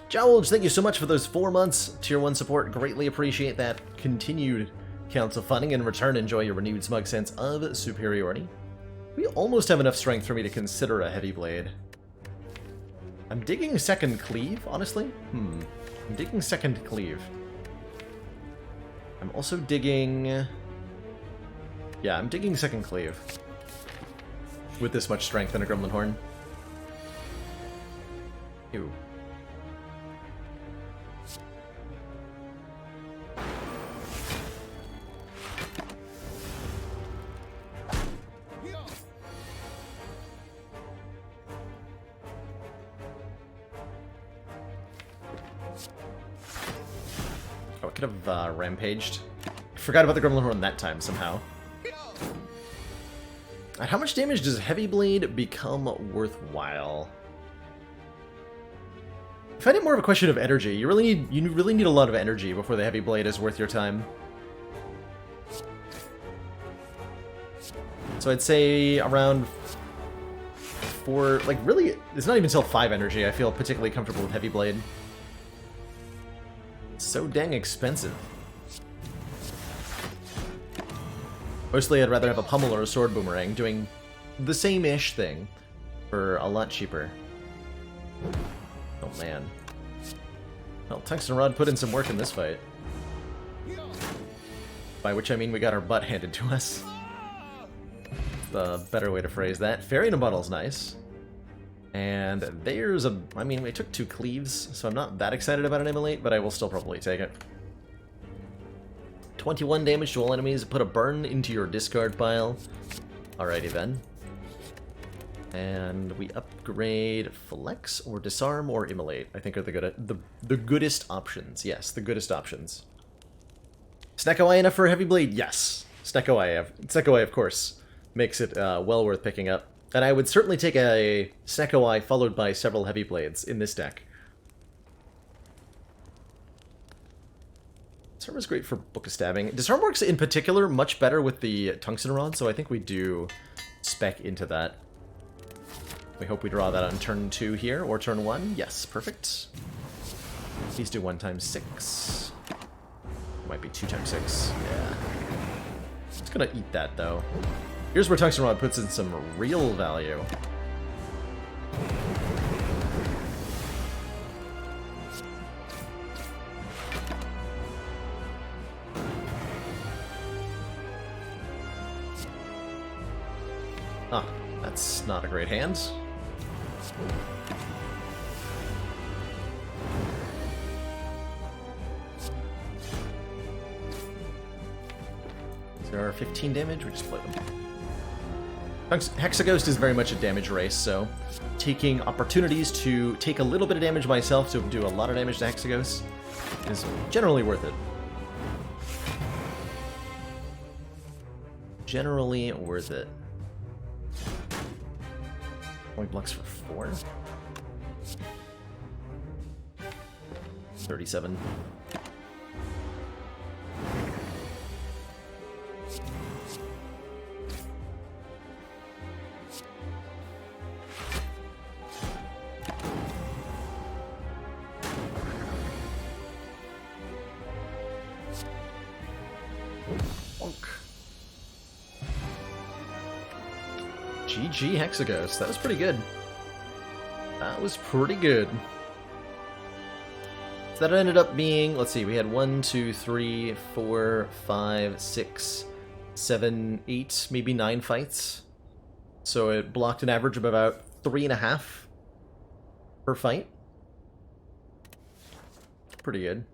Jowls, thank you so much for those 4 months. Tier 1 support, greatly appreciate that. Continued council funding. In return, enjoy your renewed smug sense of superiority. We almost have enough strength for me to consider a heavy blade. I'm digging second cleave, honestly. I'm digging second cleave. I'm also digging... Yeah, I'm digging second cleave. With this much strength and a gremlin horn. Ew. Oh, I could have rampaged. I forgot about the gremlin horn that time somehow. At how much damage does Heavy Blade become worthwhile? I find it more of a question of energy. You really need a lot of energy before the Heavy Blade is worth your time. So I'd say around 4, like really, it's not even until 5 energy I feel particularly comfortable with Heavy Blade. It's so dang expensive. Mostly I'd rather have a pummel or a sword boomerang doing the same-ish thing for a lot cheaper. Oh man. Well, Tungsten Rod put in some work in this fight. By which I mean we got our butt handed to us. The better way to phrase that. Fairy in a Bottle's nice. And there's a... I mean, we took 2 cleaves, so I'm not that excited about an immolate, but I will still probably take it. 21 damage to all enemies. Put a burn into your discard pile. Alrighty then. And we upgrade Flex or Disarm or Immolate. I think are the goodest options. Yes, the goodest options. Snecko enough for a Heavy Blade? Yes. Snecko of course, makes it well worth picking up. And I would certainly take a Snecko followed by several Heavy Blades in this deck. Disarm is great for Book of Stabbing. Disarm works in particular much better with the Tungsten Rod, so I think we do spec into that. We hope we draw that on turn 2 here, or turn 1. Yes, perfect. Please do 1 times 6. Might be 2 times 6. Yeah. Just gonna eat that, though. Here's where Tungsten Rod puts in some real value. Ah, that's not a great hand. There are 15 damage, we just play them. Hexaghost is very much a damage race, so taking opportunities to take a little bit of damage myself to do a lot of damage to Hexaghost is generally worth it. Generally worth it. Only blocks for 4? 37. GG Hexaghost. That was pretty good. That was pretty good. So that ended up being, let's see, we had 1, 2, 3, 4, 5, 6, 7, 8, maybe 9 fights. So it blocked an average of about 3.5 per fight. Pretty good.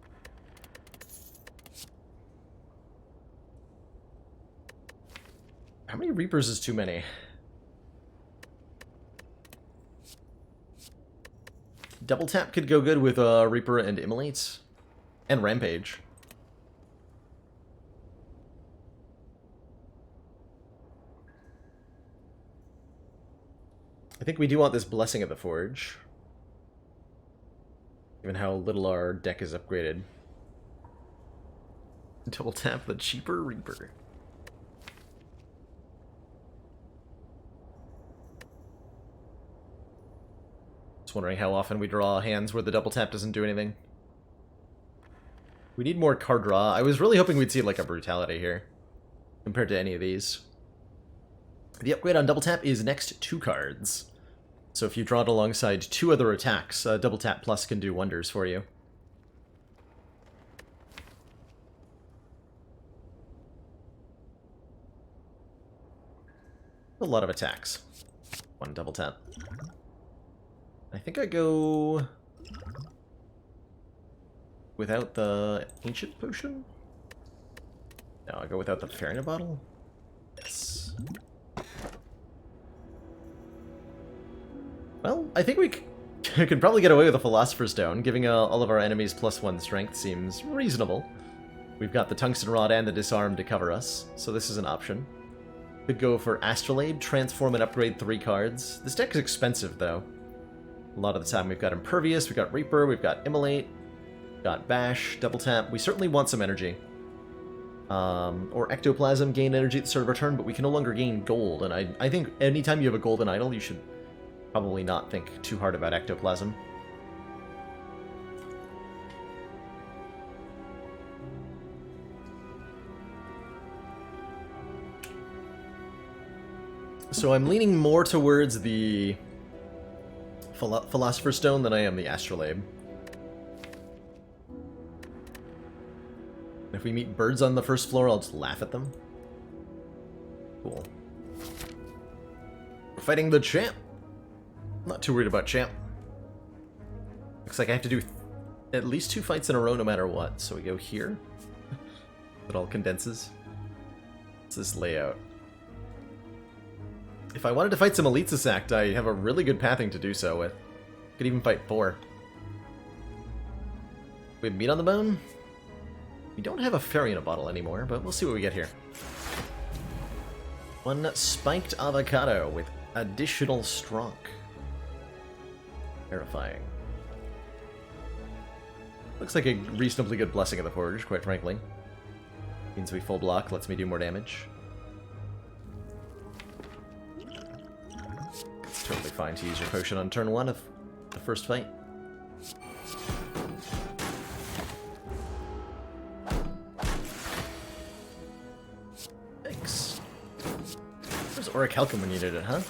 How many Reapers is too many? Double tap could go good with Reaper and Immolate. And Rampage. I think we do want this Blessing of the Forge. Given how little our deck is upgraded. Double tap the cheaper Reaper. Just wondering how often we draw hands where the double tap doesn't do anything. We need more card draw. I was really hoping we'd see like a Brutality here. Compared to any of these. The upgrade on double tap is next 2 cards. So if you draw it alongside 2 other attacks, double tap plus can do wonders for you. A lot of attacks. 1 double tap. I think I go without the Ancient Potion? No, I go without the Farina Bottle? Yes. Well, I think we could probably get away with a Philosopher's Stone. Giving all of our enemies +1 strength seems reasonable. We've got the Tungsten Rod and the Disarm to cover us, so this is an option. Could go for Astrolabe, transform and upgrade 3 cards. This deck is expensive, though. A lot of the time we've got Impervious, we've got Reaper, we've got Immolate, got Bash, Double Tap. We certainly want some energy. Or Ectoplasm, gain energy at the start of our turn, but we can no longer gain gold, and I think anytime you have a golden idol, you should probably not think too hard about Ectoplasm. So I'm leaning more towards the Philosopher's Stone than I am the Astrolabe. If we meet birds on the first floor, I'll just laugh at them. Cool. We're fighting the champ. Not too worried about champ. Looks like I have to do at least 2 fights in a row no matter what. So we go here. It all condenses. What's this layout? If I wanted to fight some Elites Act, I have a really good pathing to do so with. Could even fight 4. We have meat on the bone? We don't have a fairy in a bottle anymore, but we'll see what we get here. 1 spiked avocado with additional strong. Terrifying. Looks like a reasonably good Blessing of the Forge, quite frankly. Means we full block, lets me do more damage. It's totally fine to use your potion on turn 1 of the first fight. Thanks. Where's Orichalcum when you needed it, huh?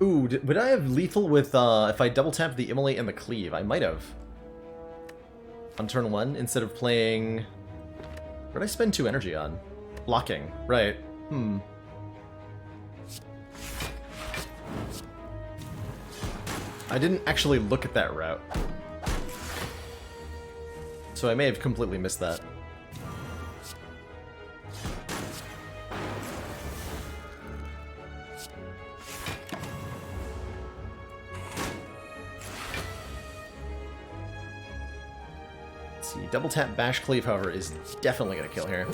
Ooh, would I have lethal with, if I double tapped the Immolate and the Cleave? I might have. On turn 1, instead of playing... What did I spend 2 energy on? Blocking, right. I didn't actually look at that route. So I may have completely missed that. Double tap Bash Cleave, however, is definitely going to kill here.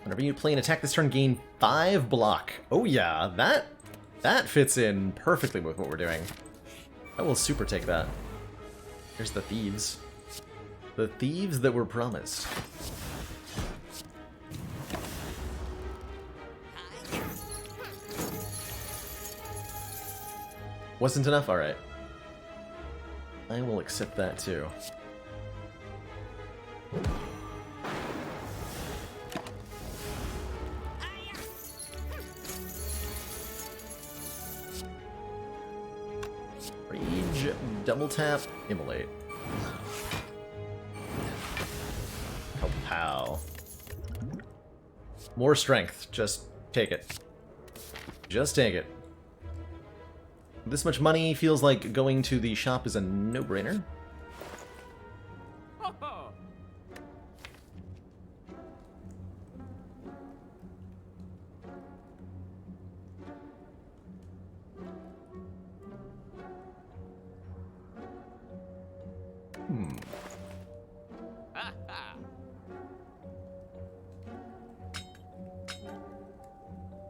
Whenever you play an attack this turn, gain 5 block. Oh yeah, that fits in perfectly with what we're doing. I will super take that. Here's the thieves. The thieves that were promised. Wasn't enough? Alright. I will accept that too. Rage, double tap, Immolate. Oh, pow. More strength. Just take it. Just take it. This much money feels like going to the shop is a no-brainer.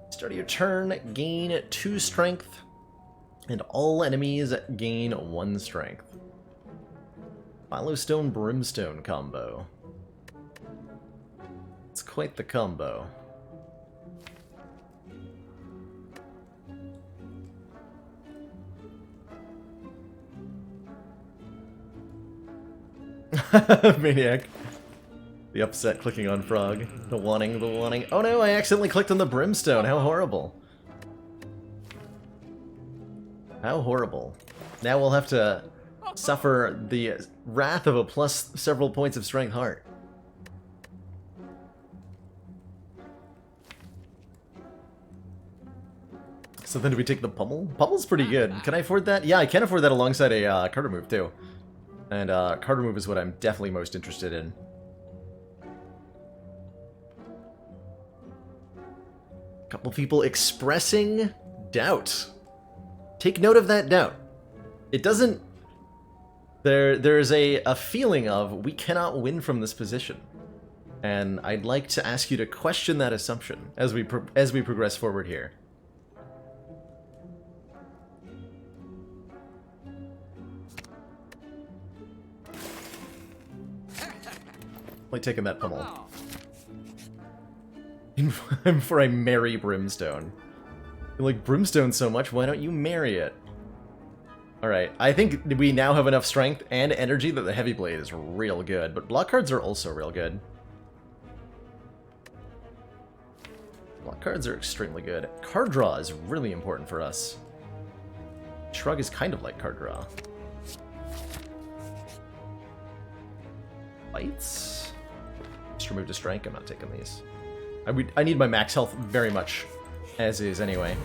Start of your turn, gain 2 strength, and all enemies gain 1 strength. Philostone Brimstone combo. It's quite the combo. Maniac. The upset clicking on Frog. The wanting, the wanting. Oh no, I accidentally clicked on the Brimstone. How horrible. How horrible. Now we'll have to suffer the wrath of a plus several points of strength heart. So then do we take the Pummel? Pummel's pretty good. Can I afford that? Yeah, I can afford that alongside a Carter move too. And Carter move is what I'm definitely most interested in. Couple people expressing doubt. Take note of that doubt. It doesn't... There's a feeling of we cannot win from this position. And I'd like to ask you to question that assumption as we progress forward here. Like taking that pummel. Before I marry Brimstone. You like Brimstone so much, why don't you marry it? Alright, I think we now have enough strength and energy that the Heavy Blade is real good, but block cards are also real good. Block cards are extremely good. Card draw is really important for us. Shrug is kind of like card draw. Bites? Just remove to strike, I'm not taking these. I need my max health very much as is anyway.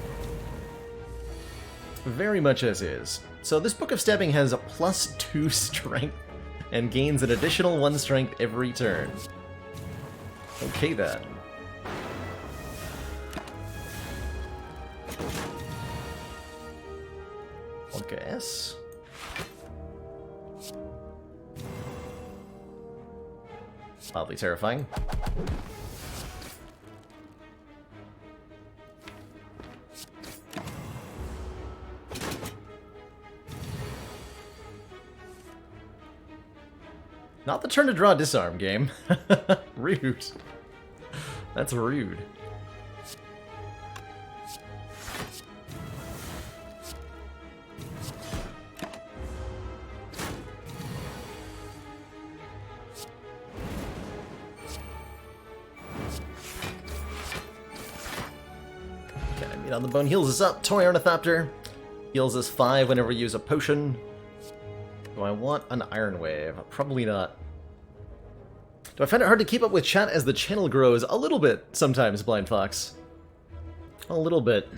Very much as is. So this Book of Stabbing has a +2 strength and gains an additional 1 strength every turn. Okay then. Okay, yes. Oddly terrifying. Not the turn to draw disarm game. Rude. That's rude. Okay, meat on the bone heals us up. Toy Ornithopter heals us 5 whenever we use a potion. Do I want an Iron Wave? Probably not. Do I find it hard to keep up with chat as the channel grows? A little bit, sometimes, Blind Fox. A little bit.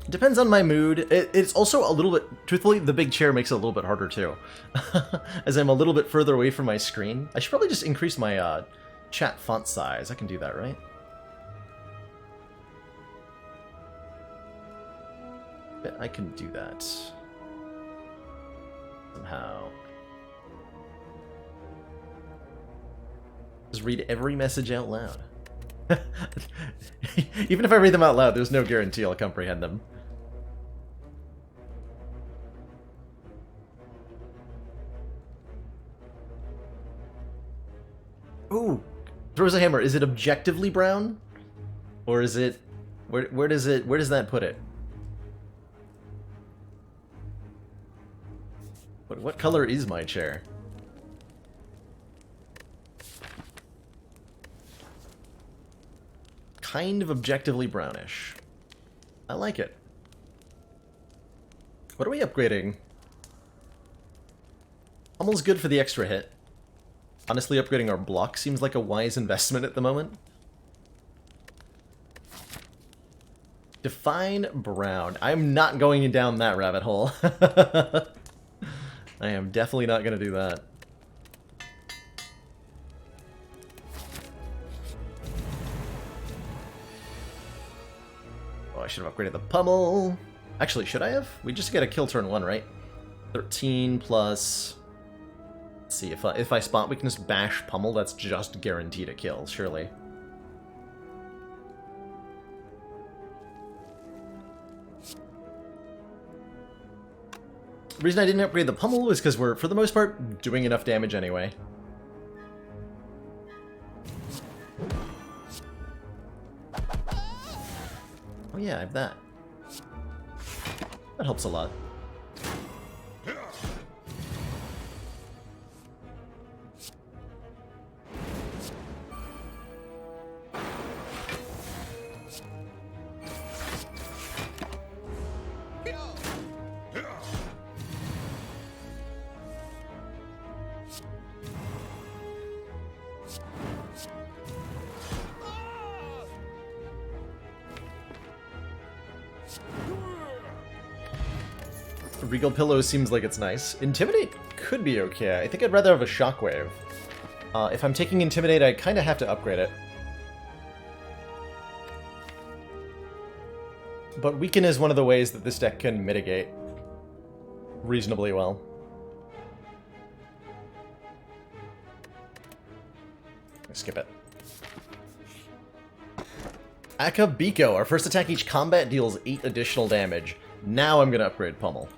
It depends on my mood. It's also a little bit... Truthfully, the big chair makes it a little bit harder, too. As I'm a little bit further away from my screen. I should probably just increase my chat font size. I can do that, right? Bet I can do that. Somehow. Just read every message out loud. Even if I read them out loud, there's no guarantee I'll comprehend them. Ooh! Throws a hammer. Is it objectively brown? Or is it... Where does that put it? What color is my chair? Kind of objectively brownish. I like it. What are we upgrading? Almost good for the extra hit. Honestly, upgrading our block seems like a wise investment at the moment. Define brown. I'm not going down that rabbit hole. I am definitely not going to do that. Oh, I should have upgraded the pummel. Actually, should I have? We just get a kill turn 1, right? 13 plus... Let's see, if I spot weakness bash pummel, that's just guaranteed a kill, surely. The reason I didn't upgrade the pummel was because we're, for the most part, doing enough damage anyway. Oh yeah, I have that. That helps a lot. Regal Pillow seems like it's nice. Intimidate could be okay. I think I'd rather have a Shockwave. If I'm taking Intimidate, I kind of have to upgrade it. But Weaken is one of the ways that this deck can mitigate reasonably well. Skip it. Akabiko. Our first attack each combat deals 8 additional damage. Now I'm going to upgrade Pummel.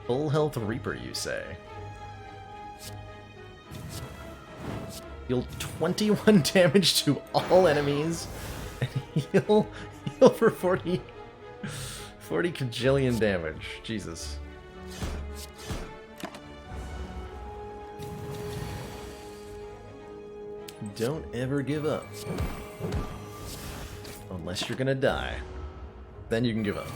Full health Reaper, you say? Deal 21 damage to all enemies and heal for 40 kajillion damage. Jesus. Don't ever give up. Unless you're gonna die. Then you can give up.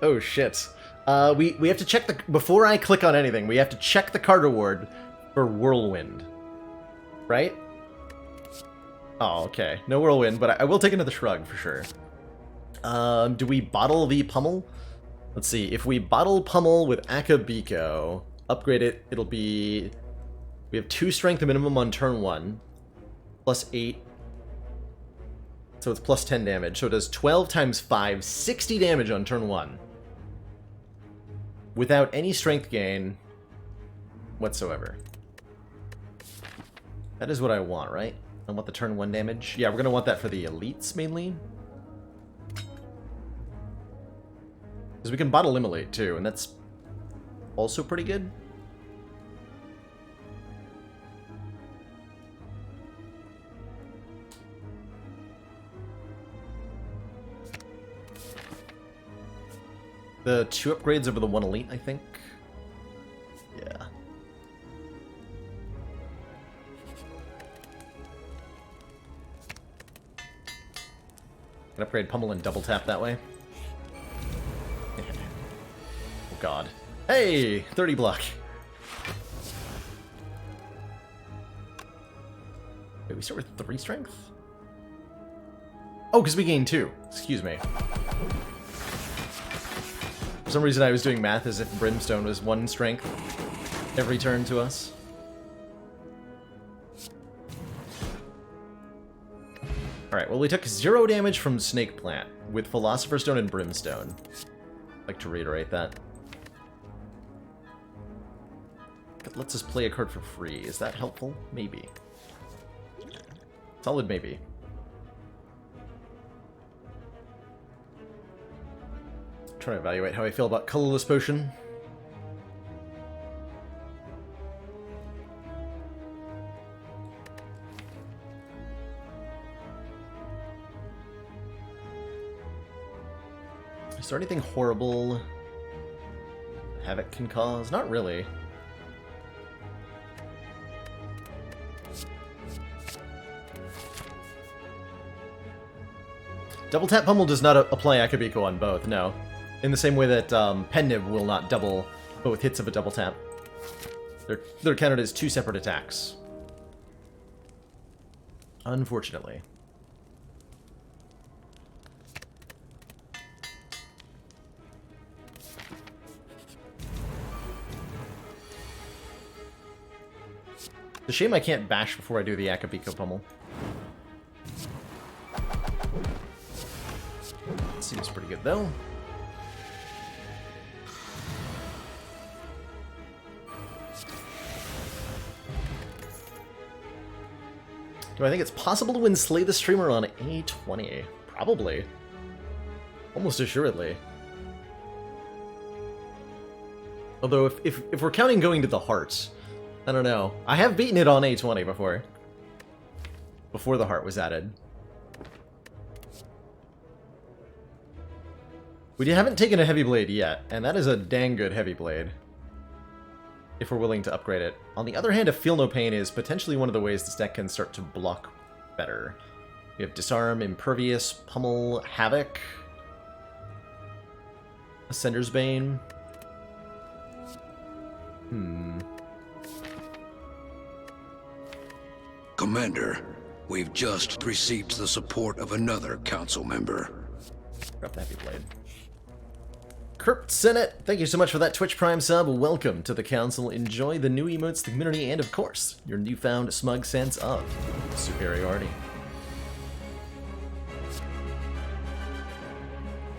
Oh shit. We have to check the... Before I click on anything, we have to check the card reward for Whirlwind. Right? Oh, okay. No Whirlwind, but I will take another Shrug for sure. Do we bottle the Pummel? Let's see. If we bottle Pummel with Akabiko, upgrade it, it'll be... We have 2 strength minimum on turn 1. Plus 8. So it's plus 10 damage. So it does 12 times 5, 60 damage on turn 1. Without any strength gain whatsoever. That is what I want, right? I want the turn 1 damage. Yeah, we're going to want that for the elites, mainly. Because we can bottle Immolate, too, and that's also pretty good. The 2 upgrades over the 1 elite, I think. Yeah. Can upgrade Pummel and double tap that way. Oh god. Hey! 30 block. Wait, we start with 3 strength? Oh, because we gain 2. Excuse me. For some reason I was doing math as if Brimstone was 1 strength every turn to us. Alright, well we took 0 damage from Snake Plant with Philosopher's Stone and Brimstone. I'd like to reiterate that. That lets us play a card for free. Is that helpful? Maybe. Solid maybe. Trying to evaluate how I feel about Colorless Potion. Is there anything horrible Havoc can cause? Not really. Double tap pummel does not apply Akabiko on both, no. In the same way that Pen Nib will not double both hits of a double tap. They're counted as two separate attacks. Unfortunately. It's a shame I can't bash before I do the Akabiko pummel. Seems pretty good, though. Do I think it's possible to win Slay the Streamer on A20? Probably. Almost assuredly. Although, if we're counting going to the heart, I don't know. I have beaten it on A20 before. Before the heart was added. We haven't taken a heavy blade yet, and that is a dang good heavy blade. If we're willing to upgrade it. On the other hand, a Feel No Pain is potentially one of the ways this deck can start to block better. We have Disarm, Impervious, Pummel, Havoc, Ascender's Bane. Commander, we've just received the support of another council member. Grab the heavy blade. Kurt Senate, thank you so much for that Twitch Prime sub. Welcome to the council. Enjoy the new emotes, the community, and of course, your newfound smug sense of superiority.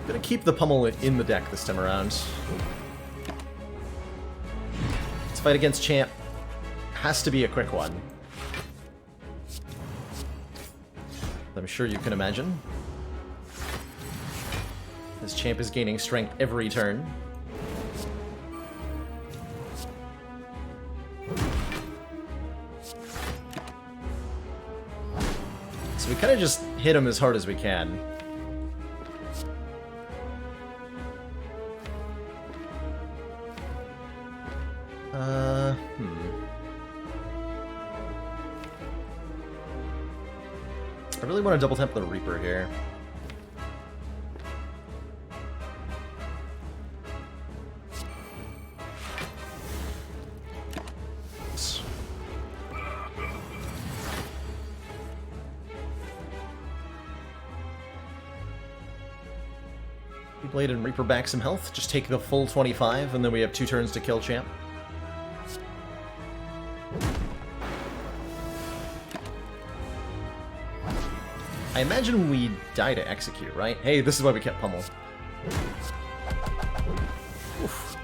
Gonna keep the pummel in the deck this time around. This fight against Champ has to be a quick one. I'm sure you can imagine. This Champ is gaining strength every turn. So we kind of just hit him as hard as we can. I really want to double tap the Reaper here. Blade and Reaper back some health. Just take the full 25, and then we have 2 turns to kill Champ. I imagine we die to execute, right? Hey, this is why we kept Pummel. Oof.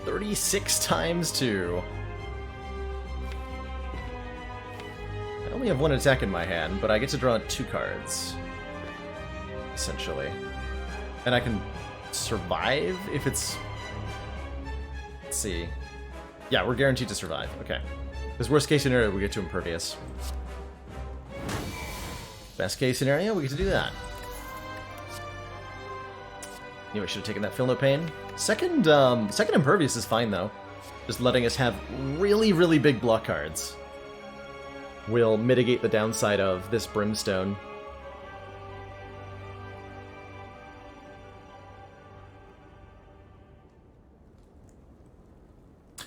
$36 times 2. I only have 1 attack in my hand, but I get to draw 2 cards. Essentially. And I can survive if it's... Let's see. Yeah, we're guaranteed to survive. Okay. Because worst case scenario, we get to Impervious. Best case scenario, we get to do that. Knew I should have taken that Feel No Pain. Second Impervious is fine, though. Just letting us have really, really big block cards will mitigate the downside of this Brimstone.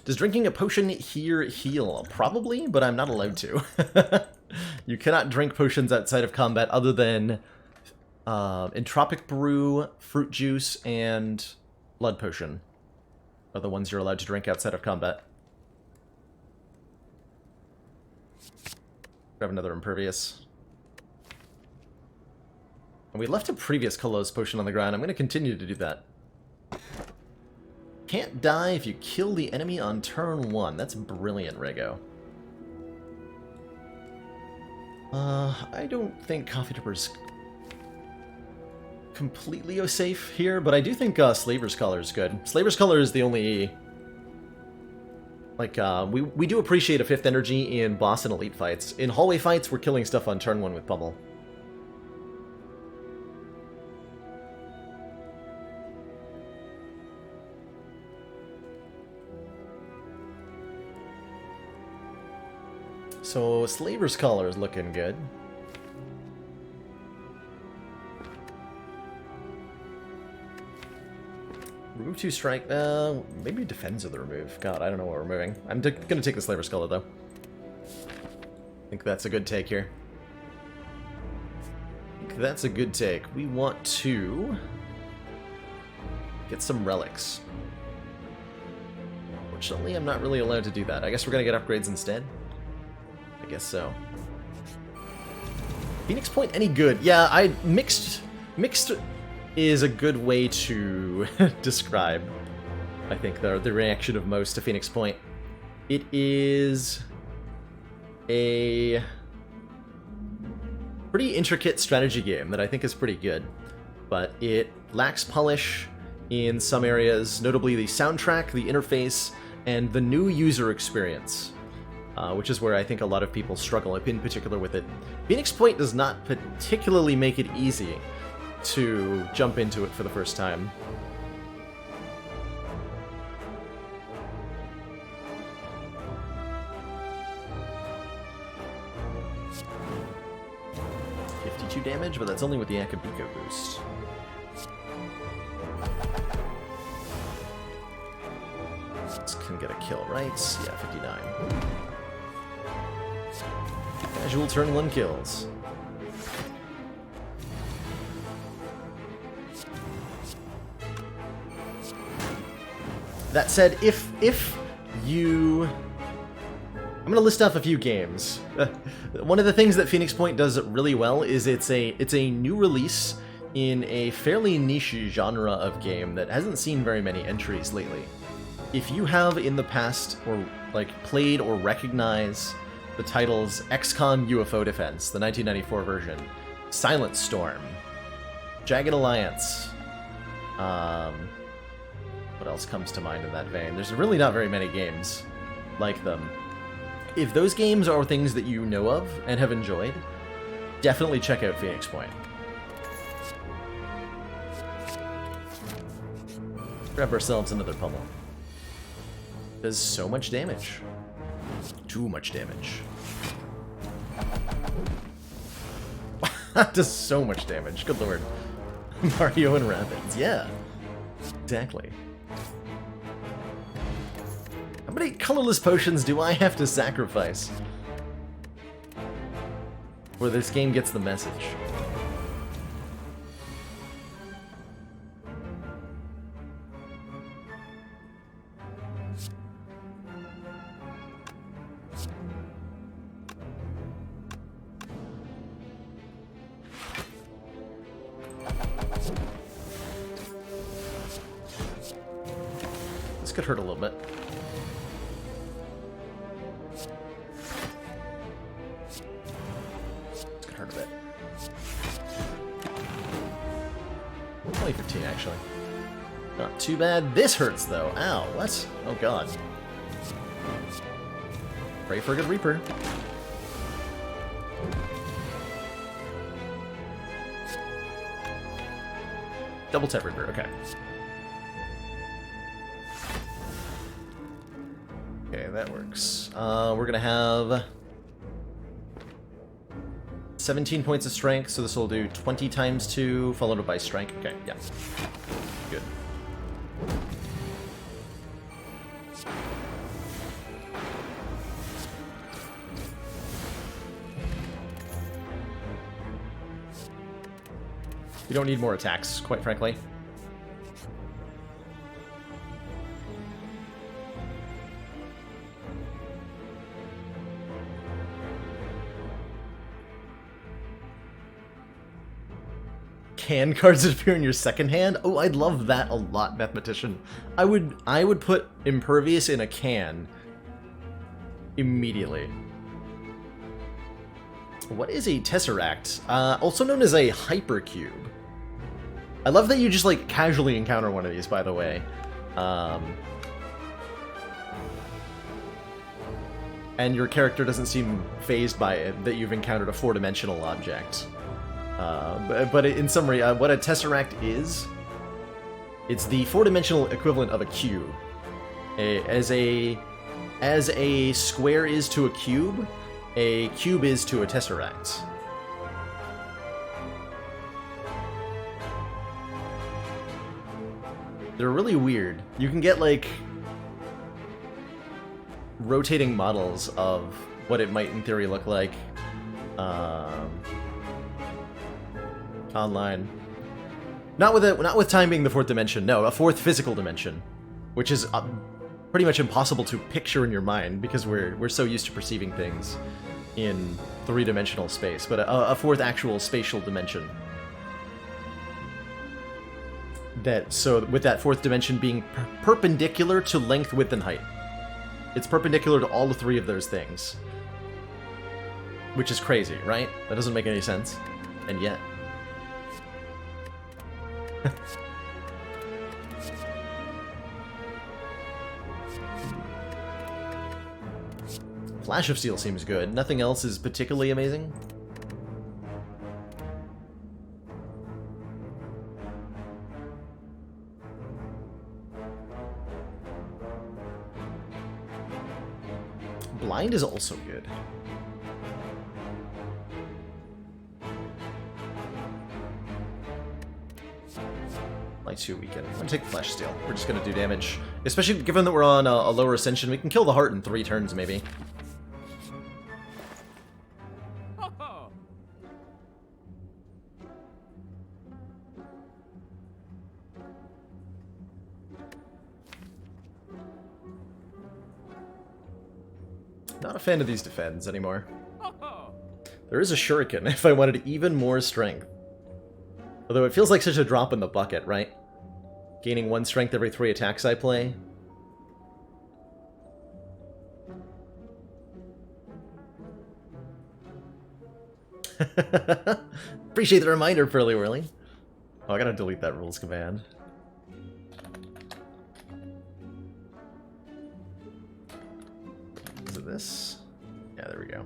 Does drinking a potion here heal? Probably, but I'm not allowed to. You cannot drink potions outside of combat other than Entropic Brew, Fruit Juice, and Blood Potion are the ones you're allowed to drink outside of combat. Grab another Impervious. And we left a previous Colossus Potion on the ground. I'm going to continue to do that. Can't die if you kill the enemy on turn 1. That's brilliant, Rego. I don't think Coffee Tripper's completely safe here, but I do think Slaver's Collar is good. Slaver's Collar is the only... Like, we do appreciate a 5th energy in boss and elite fights. In hallway fights, we're killing stuff on turn 1 with Pummel. So Slaver's Collar is looking good. Remove 2 strike. Maybe defends of the remove. God, I don't know what we're removing. I'm gonna take the Slaver's Collar though. I think that's a good take here. I think that's a good take. We want to get some relics. Fortunately, I'm not really allowed to do that. I guess we're gonna get upgrades instead. I guess so. Phoenix Point any good? Yeah, mixed is a good way to describe, I think, the reaction of most to Phoenix Point. It is a pretty intricate strategy game that I think is pretty good, but it lacks polish in some areas, notably the soundtrack, the interface, and the new user experience, which is where I think a lot of people struggle, in particular with it. Phoenix Point does not particularly make it easy to jump into it for the first time. Damage, but that's only with the Akabiko boost. This can get a kill, right? Yeah, 59. Casual turn 1 kills. That said, if you... I'm going to list off a few games. One of the things that Phoenix Point does really well is it's a new release in a fairly niche genre of game that hasn't seen very many entries lately. If you have in the past or played or recognize the titles XCOM UFO Defense, the 1994 version, Silent Storm, Jagged Alliance, what else comes to mind in that vein? There's really not very many games like them. If those games are things that you know of and have enjoyed, definitely check out Phoenix Point. Grab ourselves another pummel. Does so much damage. Too much damage. Does so much damage. Good lord. Mario and Rabbids. Yeah. Exactly. How many colorless potions do I have to sacrifice before this game gets the message? This could hurt a little bit. Only 15, actually. Not too bad. This hurts, though. Ow, what? Oh, God. Pray for a good Reaper. Double tap Reaper, okay. Okay, that works. We're gonna have 17 points of strength, so this will do 20 times 2, followed by strength. Okay, yeah. Good. You don't need more attacks, quite frankly. Can cards that appear in your second hand? Oh, I'd love that a lot, Mathematician. I would put Impervious in a can immediately. What is a Tesseract? Also known as a Hypercube. I love that you just like casually encounter one of these, by the way. And your character doesn't seem fazed by it that you've encountered a 4-dimensional object. But in summary, what a Tesseract is, it's the 4-dimensional equivalent of a cube. As a square is to a cube, a cube is to a tesseract. They're really weird. You can get, like, rotating models of what it might, in theory, look like online. Not with time being the fourth dimension, no, a fourth physical dimension, which is pretty much impossible to picture in your mind because we're so used to perceiving things in three-dimensional space, but a fourth actual spatial dimension. So with that fourth dimension being perpendicular to length, width, and height. It's perpendicular to all the three of those things. Which is crazy, right? That doesn't make any sense. And yet. Flash of Steel seems good. Nothing else is particularly amazing. Blind is also good. Light 2 weaken. I'm gonna take Flash Steel. We're just gonna do damage. Especially given that we're on a lower ascension, we can kill the heart in 3 turns, maybe. Not a fan of these defends anymore. There is a Shuriken if I wanted even more strength. Although it feels like such a drop in the bucket, right? Gaining 1 strength every 3 attacks I play. Appreciate the reminder, Pearly Whirly. Oh, I gotta delete that rules command. Is it this? Yeah, there we go.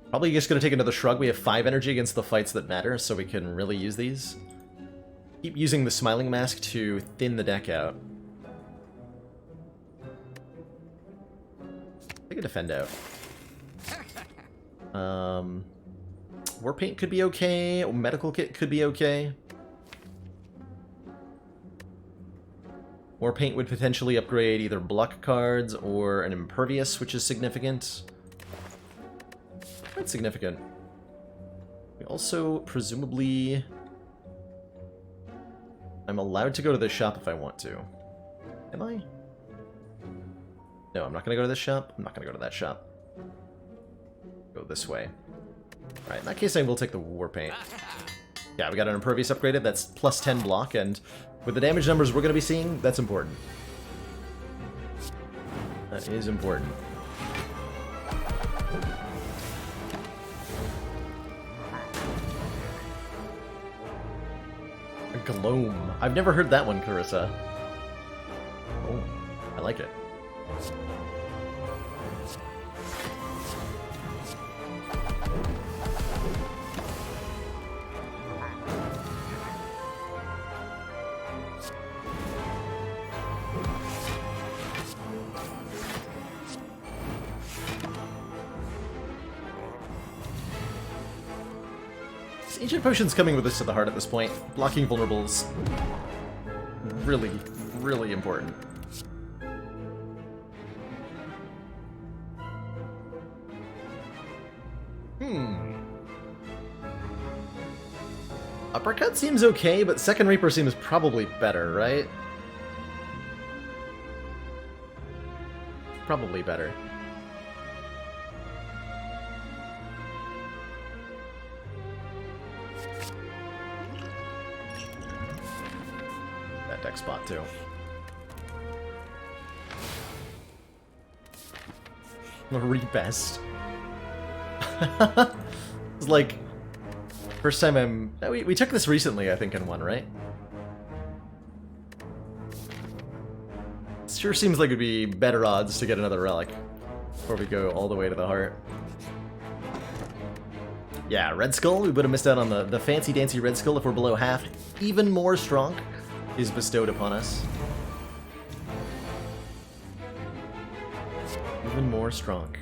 Probably just gonna take another shrug. We have 5 energy against the fights that matter, so we can really use these. Keep using the Smiling Mask to thin the deck out. Take a defend out. War Paint could be okay. Medical Kit could be okay. War Paint would potentially upgrade either Block cards or an Impervious, which is significant. Quite significant. We also, presumably... I'm allowed to go to this shop if I want to. Am I? No, I'm not going to go to this shop. I'm not going to go to that shop. Go this way. Alright, in that case I will take the War Paint. Yeah, we got an Impervious upgraded. That's plus 10 block, and with the damage numbers we're going to be seeing, that's important. That is important. Gloam. I've never heard that one, Carissa. Oh, I like it. Ancient Potion's coming with us to the heart at this point. Blocking vulnerables really, really important. Uppercut seems okay, but Second Reaper seems probably better, right? Probably better. Deck spot too. Rebest. It's like first time we took this recently, I think, in one, right? It sure seems like it'd be better odds to get another relic before we go all the way to the heart. Yeah, Red Skull, we would have missed out on the fancy dancy Red Skull if we're below half. Even more strong is bestowed upon us. even more strong.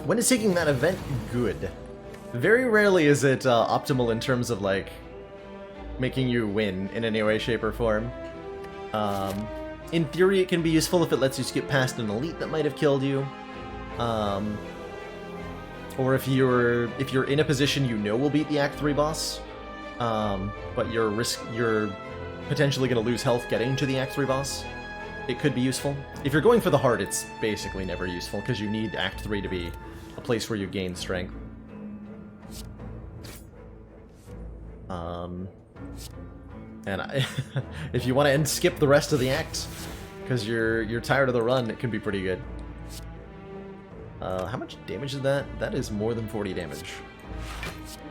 When is taking that event good? Very rarely is it optimal in terms of, like, making you win in any way, shape, or form. In theory, it can be useful if it lets you skip past an elite that might have killed you. Or if you're in a position you know will beat the Act 3 boss, but you're potentially going to lose health getting to the Act 3 boss, it could be useful. If you're going for the heart, it's basically never useful, because you need Act 3 to be a place where you gain strength. And if you want to skip the rest of the act, because you're tired of the run, it can be pretty good. How much damage is that? That is more than 40 damage.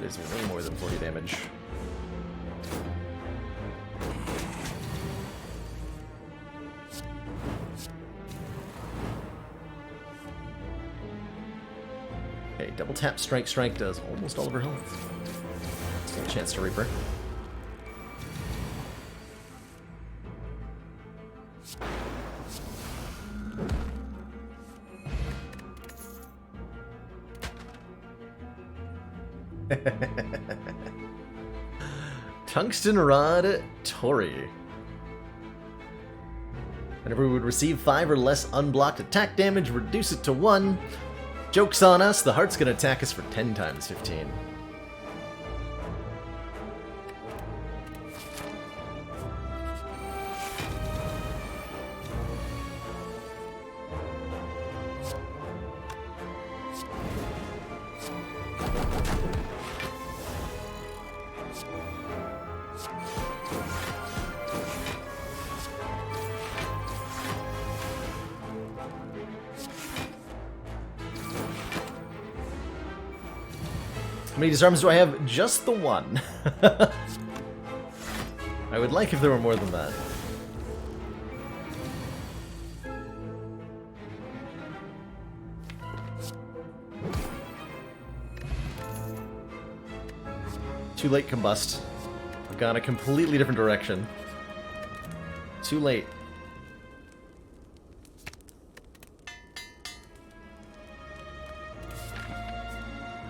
It is way more than 40 damage. Okay, double tap strike does almost all of her health. Still a chance to Reaper. Tungsten Rod Tori. Whenever we would receive 5 or less unblocked attack damage, reduce it to 1. Joke's on us, the heart's gonna attack us for 10 times 15. How many disarms do I have? Just the one. I would like if there were more than that. Too late, combust. I've gone a completely different direction. Too late.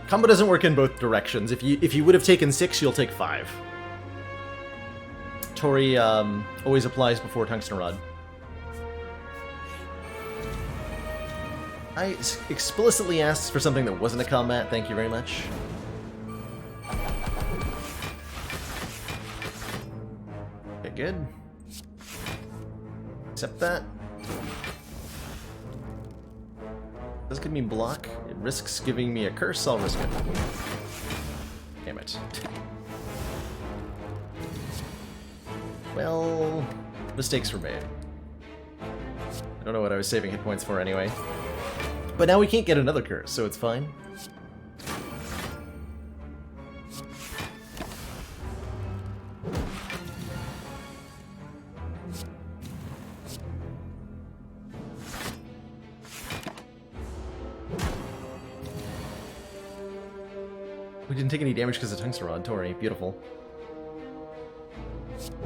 Combo doesn't work in both directions. If you would have taken 6, you'll take 5. Tori always applies before Tungsten Rod. I explicitly asked for something that wasn't a combat, thank you very much. Okay, good. Accept that. Does give me block. It risks giving me a curse, I'll risk it. Damn it. Well, mistakes were made. I don't know what I was saving hit points for anyway. But now we can't get another curse, so it's fine. We didn't take any damage because of Tungsten Rod, Tori. Beautiful.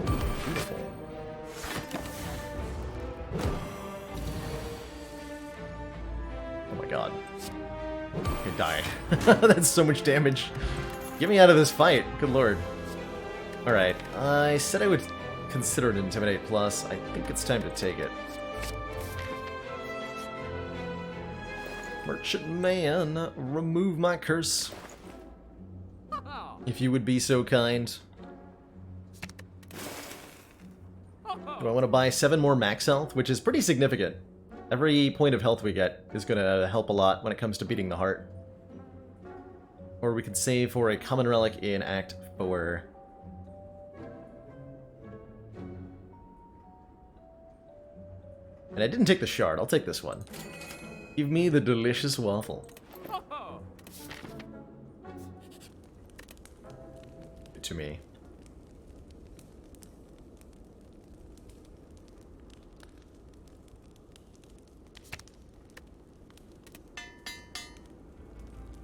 Beautiful. Oh my god. I could die. That's so much damage. Get me out of this fight. Good lord. Alright. I said I would consider it Intimidate Plus. I think it's time to take it. Merchant Man, remove my curse. If you would be so kind. Do I want to buy 7 more max health, which is pretty significant. Every point of health we get is going to help a lot when it comes to beating the heart. Or we could save for a common relic in Act 4. And I didn't take the shard, I'll take this one. Give me the delicious waffle. To me.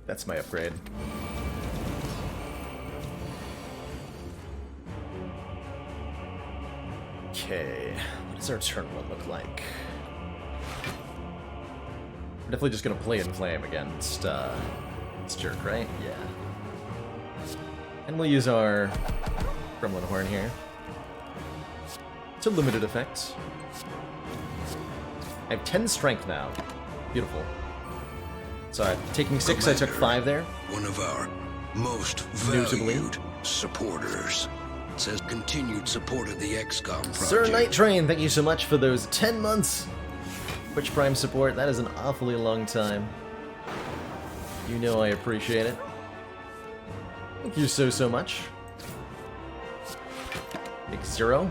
That's my upgrade. Okay, what does our turn one look like? We're definitely just gonna play in flame against it's jerk, right? Yeah. And we'll use our Gremlin Horn here. It's a limited effect. I have 10 strength now. Beautiful. So taking 6, Commander, I took 5 there. One of our most Notably. valued supporters. It says continued support of the XCOM project. Sir Night Train, thank you so much for those 10 months. Twitch Prime support, that is an awfully long time. You know I appreciate it. Thank you so much. Big 0.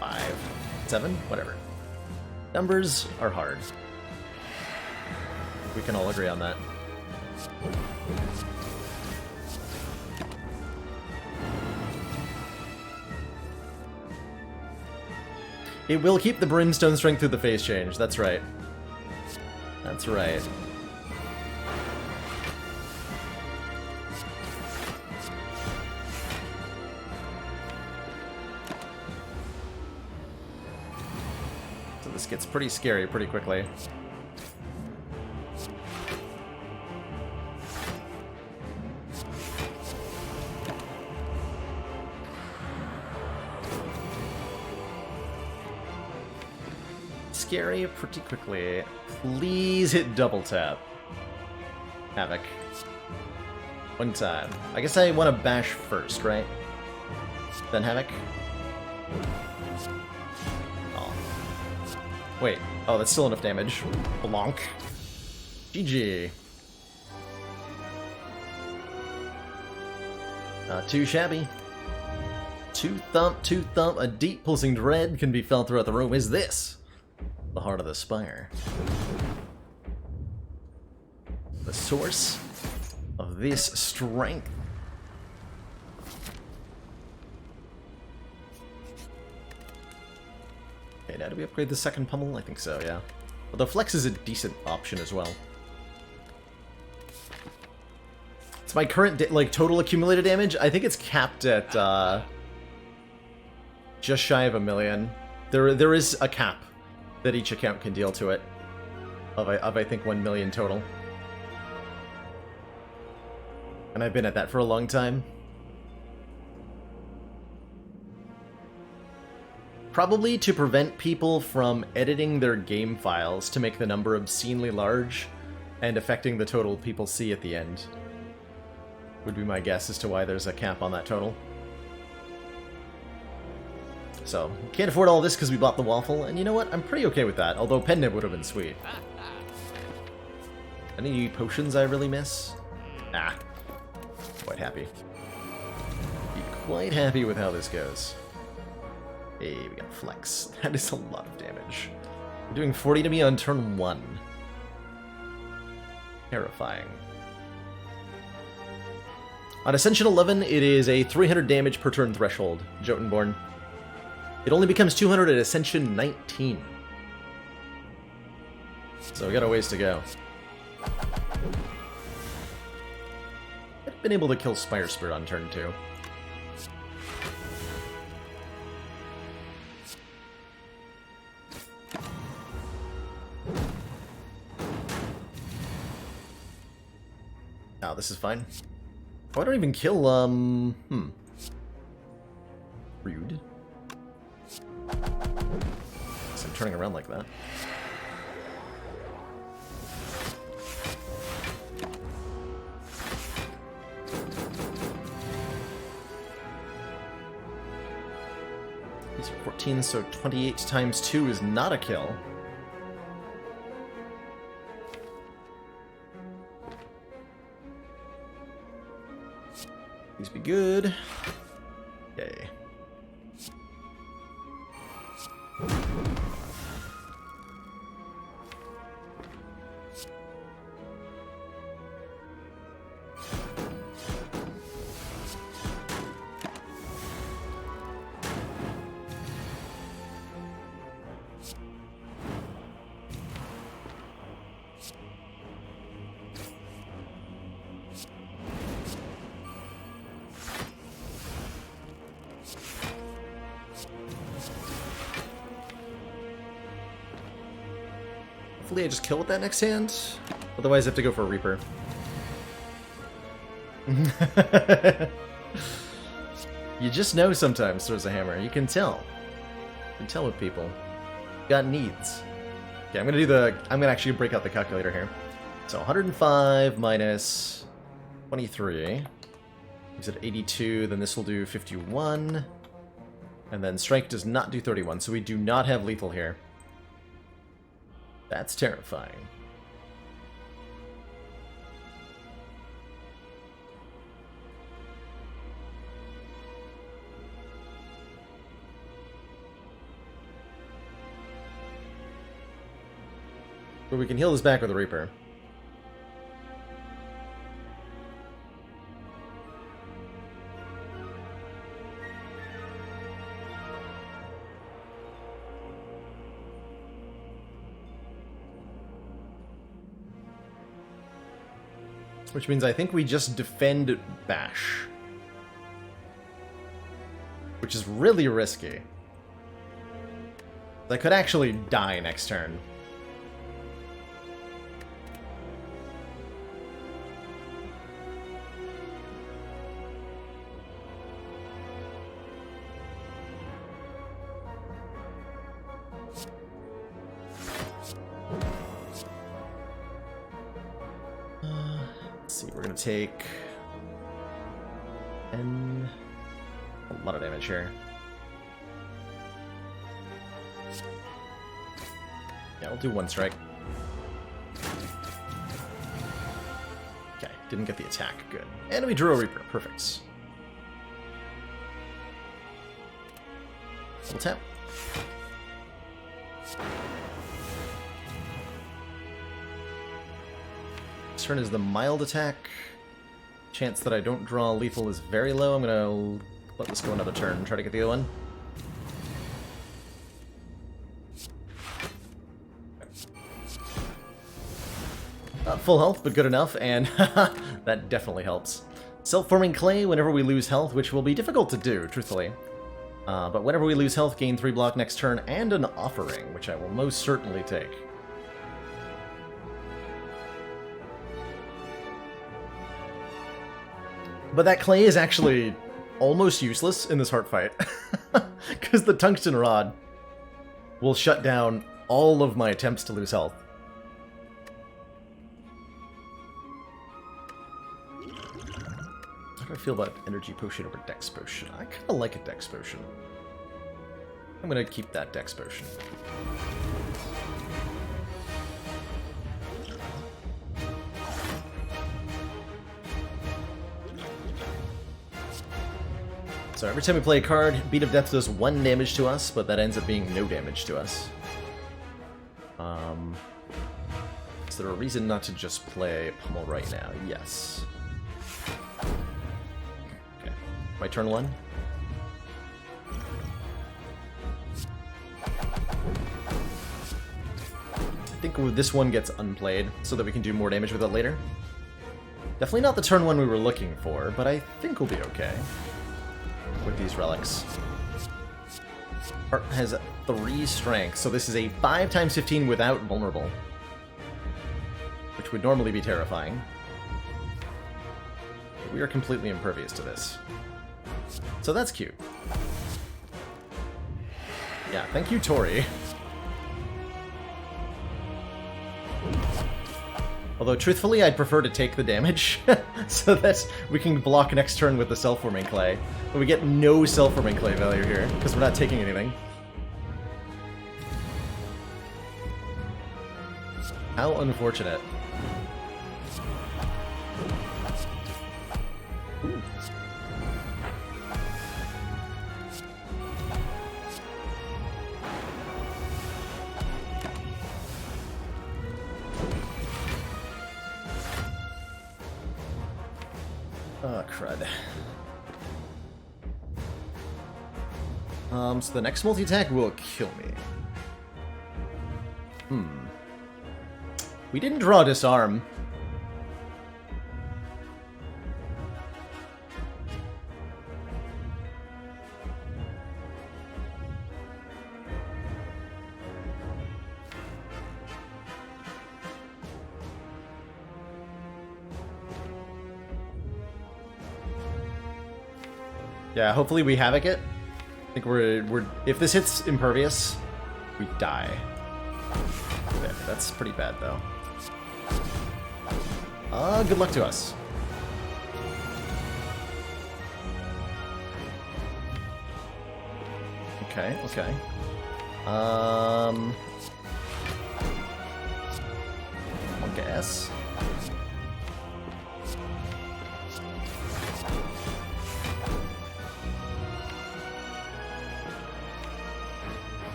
Five, 7, whatever. Numbers are hard. We can all agree on that. It will keep the Brimstone strength through the phase change, that's right. That's right. So this gets pretty scary pretty quickly. Scary pretty quickly. Please hit double tap. Havoc. One time. I guess I want to bash first, right? Then Havoc. Oh. Wait. Oh, that's still enough damage. Blonk. GG. Not too shabby. Two thump, a deep pulsing dread can be felt throughout the room. Is this the heart of the Spire? The source of this strength. Okay, now do we upgrade the second pummel? I think so, yeah. Although Flex is a decent option as well. It's my current, like, total accumulated damage. I think it's capped at, just shy of 1 million. There is a cap that each account can deal to it. Of I think 1 million total. And I've been at that for a long time. Probably to prevent people from editing their game files to make the number obscenely large and affecting the total people see at the end. Would be my guess as to why there's a cap on that total. So, can't afford all this because we bought the waffle, and you know what? I'm pretty okay with that, although Pen would have been sweet. Any potions I really miss? Ah. Quite happy. Be quite happy with how this goes. Hey, we got Flex. That is a lot of damage. We're doing 40 to me on turn 1. Terrifying. On Ascension 11, it is a 300 damage per turn threshold, Jotunborn. It only becomes 200 at Ascension 19. So we got a ways to go. I've been able to kill Spire Spirit on turn 2. Oh, this is fine. Oh, I don't even kill, Rude. So I'm turning around like that. These are 14, so 28 times 2 is not a kill. Please be good. Yay. Hopefully I just kill with that next hand. Otherwise I have to go for a Reaper. You just know sometimes there's a hammer. You can tell. You can tell with people. Got needs. Okay, I'm gonna actually break out the calculator here. So 105 minus 23. He's at 82, then this will do 51. And then strike does not do 31, so we do not have lethal here. That's terrifying. But we can heal this back with a Reaper. Which means I think we just defend Bash. Which is really risky. I could actually die next turn. We're gonna take 10. A lot of damage here. Yeah, we'll do one strike. Okay, didn't get the attack. Good. And we drew a Reaper. Perfect. Double tap. This turn is the mild attack. Chance that I don't draw lethal is very low. I'm gonna let this go another turn and try to get the other one. Not full health, but good enough, and that definitely helps. Self-forming clay whenever we lose health, which will be difficult to do, truthfully. But whenever we lose health, gain 3 block next turn, and an offering, which I will most certainly take. But that clay is actually almost useless in this heart fight. Because the tungsten rod will shut down all of my attempts to lose health. How do I feel about energy potion over dex potion? I kind of like a dex potion. I'm going to keep that dex potion. So every time we play a card, Beat of Death does 1 damage to us, but that ends up being no damage to us. Is there a reason not to just play Pummel right now? Yes. Okay. My turn 1? I think this one gets unplayed, so that we can do more damage with it later. Definitely not the turn 1 we were looking for, but I think we'll be okay with these relics. Heart has 3 strength, so this is a 5 times 15 without vulnerable, which would normally be terrifying. But we are completely impervious to this. So that's cute. Yeah, thank you, Tori. Although, truthfully, I'd prefer to take the damage, so that we can block next turn with the self-forming clay. But we get no self-forming clay value here, because we're not taking anything. How unfortunate. Ooh. Oh, crud. So the next multi-attack will kill me. We didn't draw Disarm. Yeah, hopefully we havoc it. I think we're if this hits impervious, we die. Okay, that's pretty bad though. Good luck to us. Okay, okay. I'll guess.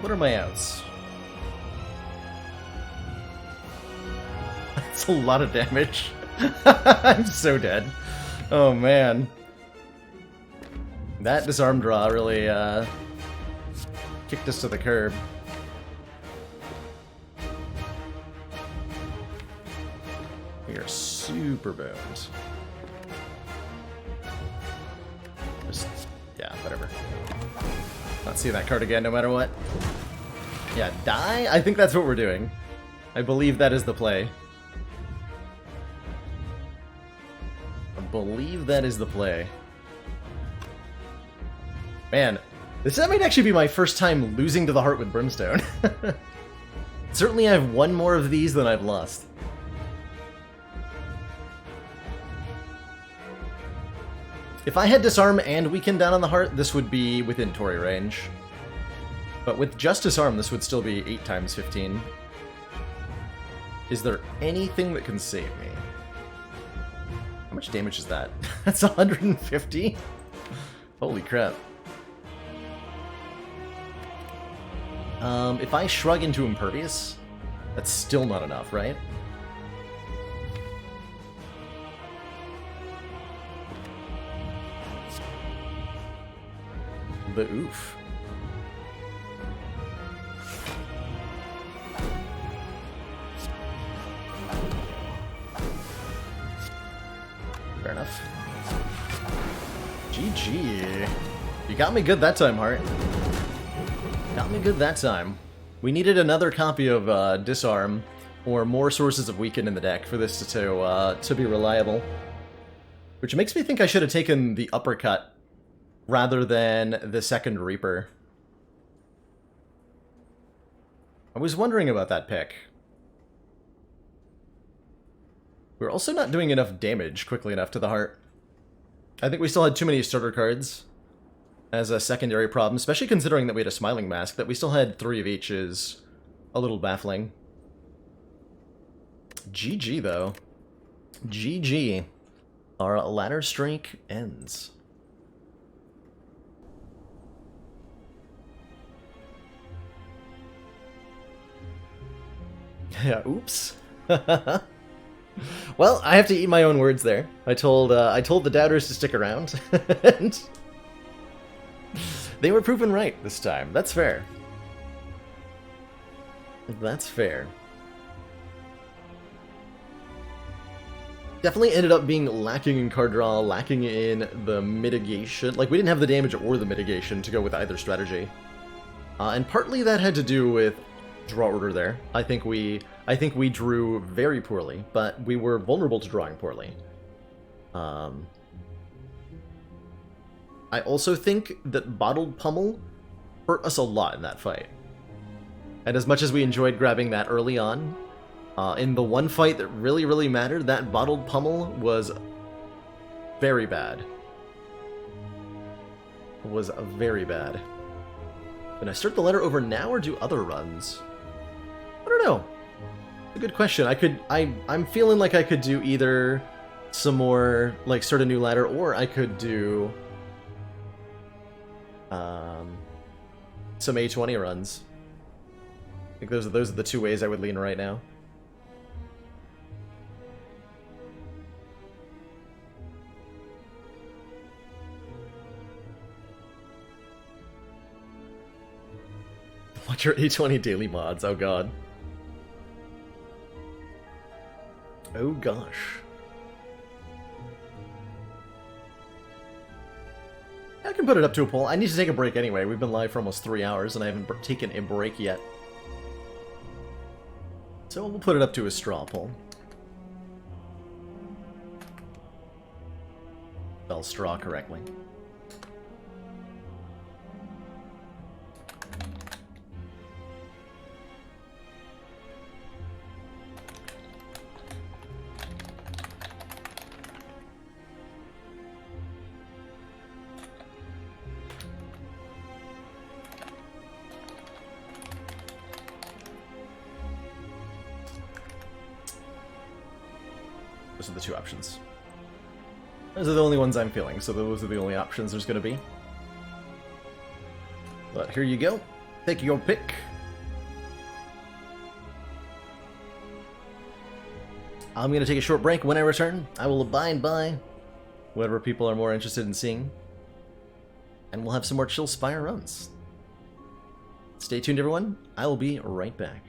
What are my outs? That's a lot of damage. I'm so dead. Oh man. That disarm draw really kicked us to the curb. We are super boned. Just, yeah, whatever. Not seeing that card again no matter what. Yeah, die? I think that's what we're doing. I believe that is the play. I believe that is the play. Man, this might actually be my first time losing to the heart with Brimstone. Certainly I have one more of these than I've lost. If I had Disarm and Weaken down on the heart, this would be within Torii range. But with just Disarm, this would still be 8 times 15. Is there anything that can save me? How much damage is that? That's 150? Holy crap. If I shrug into Impervious, that's still not enough, right? The oof. Fair enough. GG. You got me good that time, Heart. Got me good that time. We needed another copy of Disarm, or more sources of Weaken in the deck for this to be reliable. Which makes me think I should have taken the Uppercut rather than the second Reaper. I was wondering about that pick. We're also not doing enough damage quickly enough to the heart. I think we still had too many starter cards as a secondary problem, especially considering that we had a Smiling Mask. That we still had 3 of each is a little baffling. GG, though. GG. Our ladder streak ends. Yeah, oops. Well, I have to eat my own words there. I told the doubters to stick around, and they were proven right this time. That's fair. That's fair. Definitely ended up being lacking in card draw, lacking in the mitigation. Like, we didn't have the damage or the mitigation to go with either strategy. And partly that had to do with draw order there. I think we drew very poorly, but we were vulnerable to drawing poorly. I also think that Bottled Pummel hurt us a lot in that fight. And as much as we enjoyed grabbing that early on, in the one fight that really, really mattered, that Bottled Pummel was very bad. It was very bad. Can I start the letter over now or do other runs? I don't know. A good question. I'm feeling like I could do either some more, like, start a new ladder, or I could do some A20 runs. I think those are the 2 ways I would lean right now. Watch your A20 daily mods, oh god. Oh gosh. I can put it up to a poll. I need to take a break anyway. We've been live for almost 3 hours and I haven't taken a break yet. So we'll put it up to a straw poll. spell straw correctly. Those are the two options. Those are the only ones I'm feeling, so those are the only options there's going to be. But here you go. Take your pick. I'm going to take a short break. When I return, I will abide by whatever people are more interested in seeing. And we'll have some more chill Spire runs. Stay tuned, everyone. I will be right back.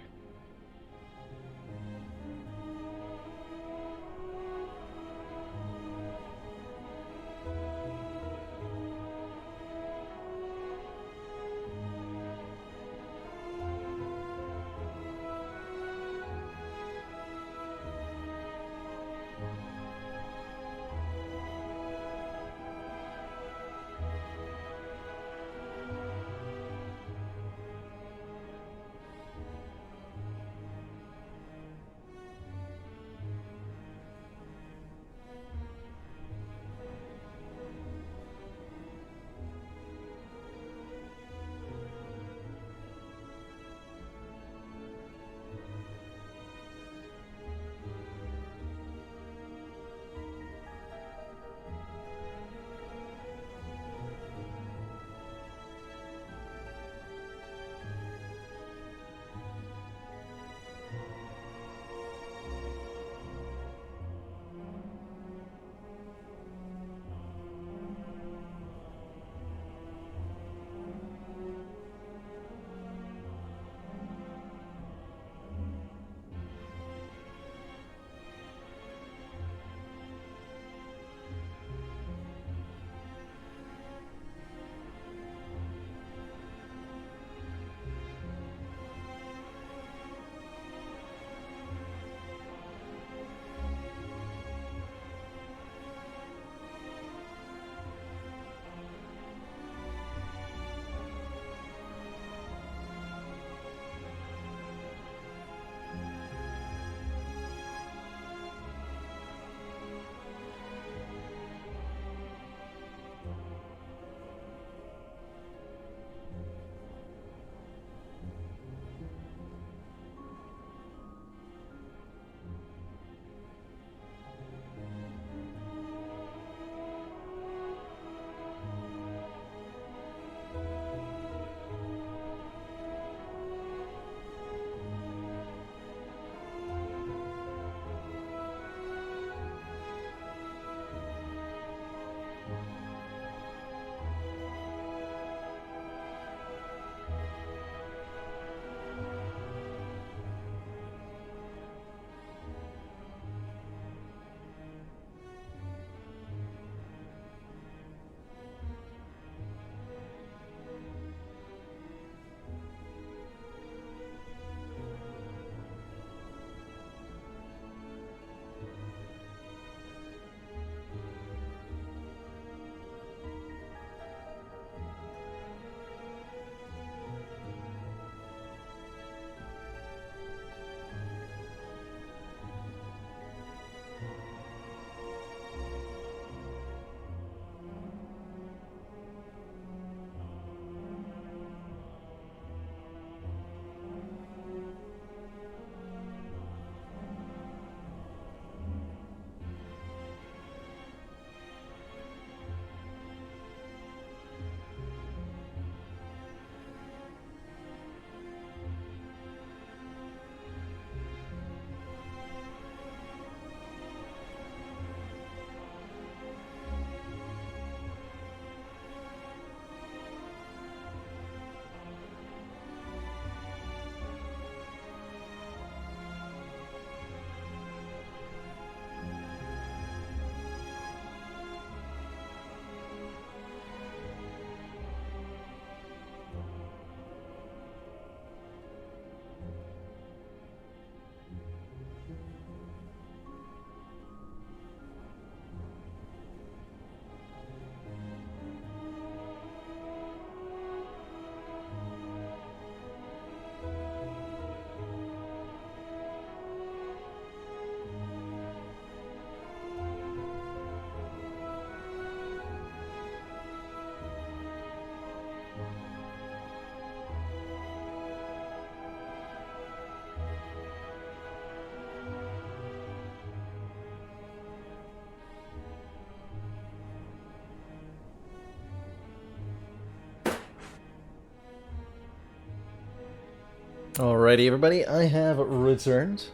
Alrighty, everybody, I have returned.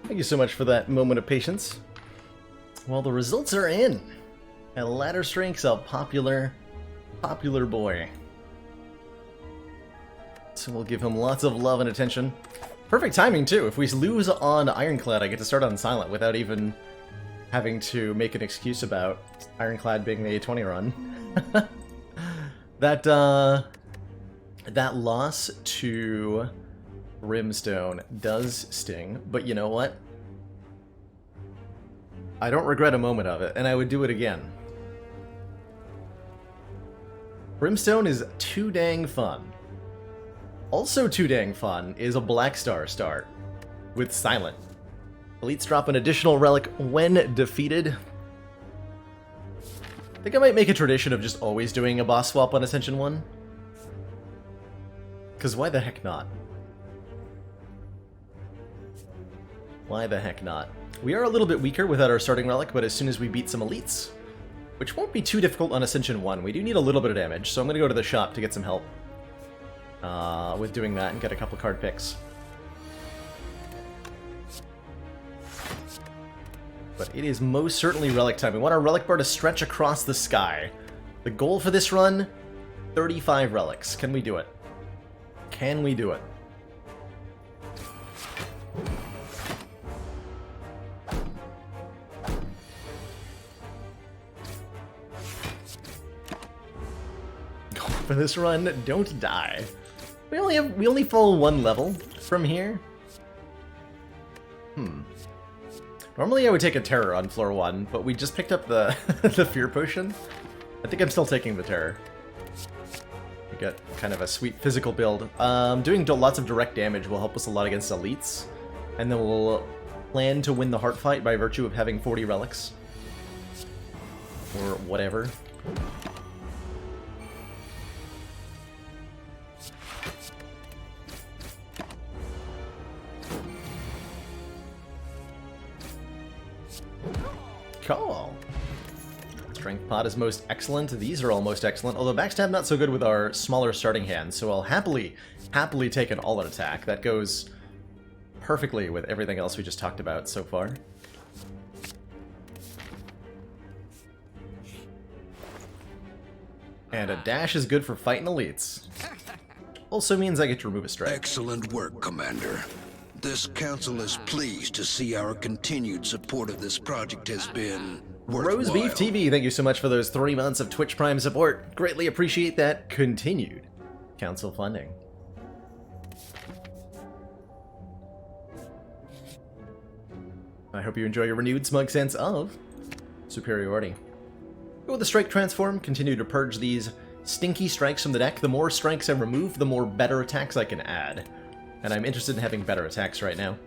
Thank you so much for that moment of patience. Well, the results are in. And Ladder Strength's a popular boy. So we'll give him lots of love and attention. Perfect timing, too. If we lose on Ironclad, I get to start on Silent without even having to make an excuse about Ironclad being the A20 run. That loss to Brimstone does sting, but you know what? I don't regret a moment of it, and I would do it again. Brimstone is too dang fun. Also too dang fun is a Black Star start with Silent. Elites drop an additional relic when defeated. I think I might make a tradition of just always doing a boss swap on Ascension 1. Because why the heck not? Why the heck not? We are a little bit weaker without our starting relic, but as soon as we beat some elites, which won't be too difficult on Ascension 1, we do need a little bit of damage, so I'm going to go to the shop to get some help with doing that and get a couple card picks. But it is most certainly relic time. We want our relic bar to stretch across the sky. The goal for this run, 35 relics. Can we do it? Can we do it? For this run, don't die. We only fall one level from here. Normally I would take a terror on floor 1, but we just picked up the the fear potion. I think I'm still taking the terror. We get kind of a sweet physical build. Doing lots of direct damage will help us a lot against elites, and then we'll plan to win the heart fight by virtue of having 40 relics or whatever. Cool. Strength pot is most excellent. These are all most excellent, although backstab not so good with our smaller starting hand, so I'll happily take an all-out attack. That goes perfectly with everything else we just talked about so far. And a dash is good for fighting elites. Also means I get to remove a strike. Excellent work, Commander. This council is pleased to see our continued support of this project has been worthwhile. Rosebeef TV, thank you so much for those 3 months of Twitch Prime support. Greatly appreciate that continued council funding. I hope you enjoy your renewed smug sense of superiority. Go with the strike transform, continue to purge these stinky strikes from the deck. The more strikes I remove, the more better attacks I can add. And I'm interested in having better attacks right now.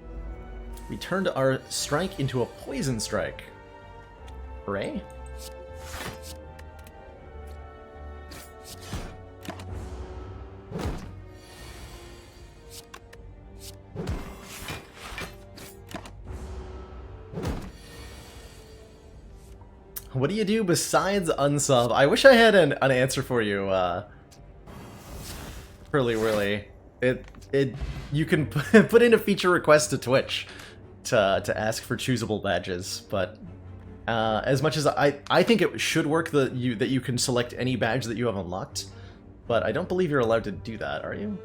We turned our strike into a poison strike. Hooray. What do you do besides unsub? I wish I had an answer for you, Curly Whirly. You can put in a feature request to Twitch to ask for choosable badges, but as much as I think it should work that you can select any badge that you have unlocked, but I don't believe you're allowed to do that, are you?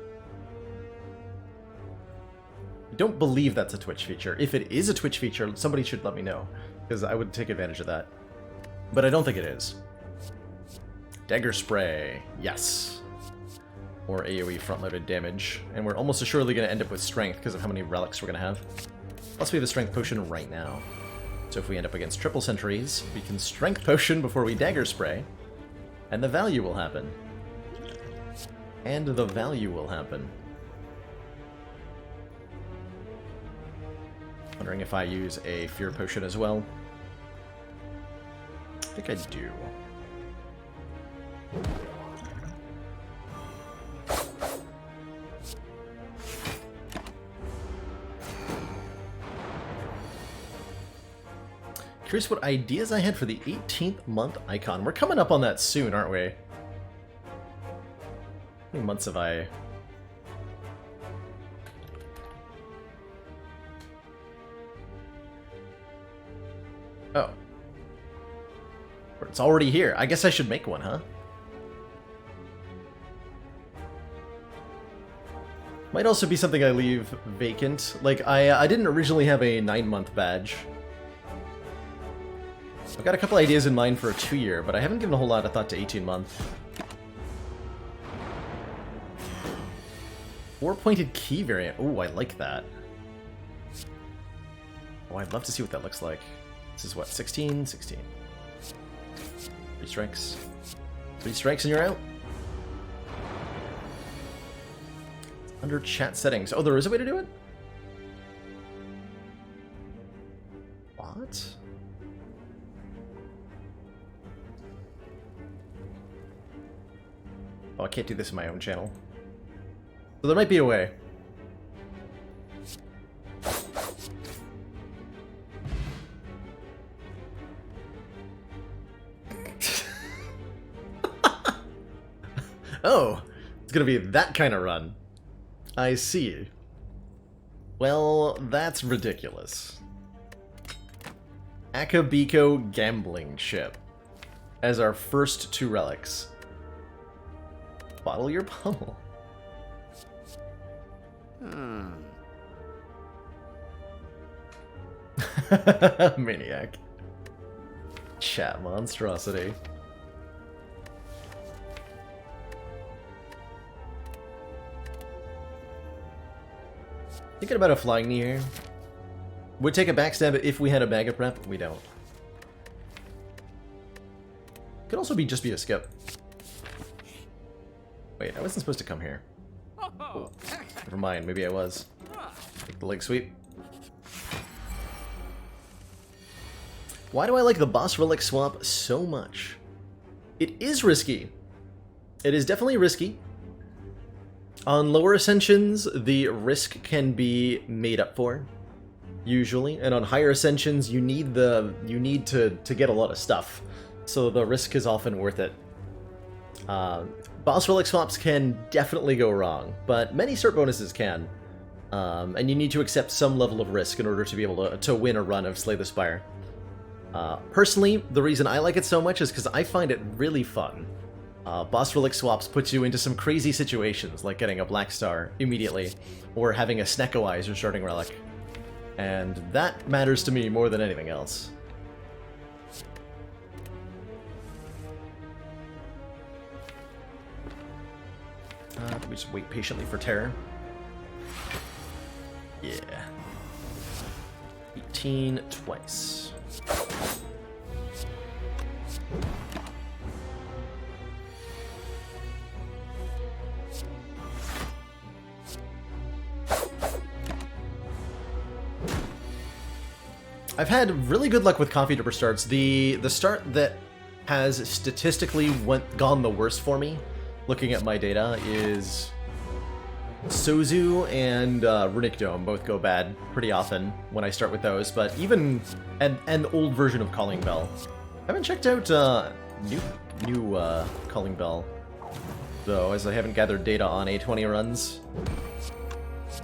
I don't believe that's a Twitch feature. If it is a Twitch feature, somebody should let me know, because I would take advantage of that. But I don't think it is. Dagger Spray, yes. Or AoE front-loaded damage. And we're almost assuredly going to end up with strength because of how many relics we're going to have. Plus we have a strength potion right now. So if we end up against triple sentries, we can strength potion before we dagger spray. And the value will happen. And the value will happen. Wondering if I use a fear potion as well. I think I do. Curious what ideas I had for the 18th month icon. We're coming up on that soon, aren't we? How many months have I... Oh. It's already here. I guess I should make one, huh? Might also be something I leave vacant. Like, I didn't originally have a 9-month badge. I've got a couple ideas in mind for a 2-year, but I haven't given a whole lot of thought to 18-month. 4-pointed key variant. Oh, I like that. Oh, I'd love to see what that looks like. This is what, 16? 16. 3 strikes. 3 strikes and you're out. Under chat settings. Oh, there is a way to do it? What? Oh, I can't do this in my own channel. So there might be a way. Oh, it's gonna be that kind of run. I see. Well, that's ridiculous. Akabeko Gambling Ship as our first 2 relics. Bottle your pummel. Maniac. Chat monstrosity. Thinking about a flying knee here. Would take a backstab if we had a bag of prep. We don't. Could also be just be a skip. Wait, I wasn't supposed to come here. Oh, never mind, maybe I was. Take the leg sweep. Why do I like the boss relic swap so much? It is risky. It is definitely risky. On lower ascensions, the risk can be made up for, usually, and on higher ascensions, you need to get a lot of stuff, so the risk is often worth it. Boss relic swaps can definitely go wrong, but many start bonuses can, and you need to accept some level of risk in order to be able to win a run of Slay the Spire. Personally, the reason I like it so much is because I find it really fun. Boss relic swaps puts you into some crazy situations, like getting a Black Star immediately, or having a Snecko Eye as your starting relic. And that matters to me more than anything else. We just wait patiently for terror. Yeah. 18 twice. I've had really good luck with Coffee Dripper starts. The start that has statistically gone the worst for me, looking at my data, is Sozu and Runic Dome both go bad pretty often when I start with those, but even an old version of Calling Bell. I haven't checked out new Calling Bell, though, as I haven't gathered data on A20 runs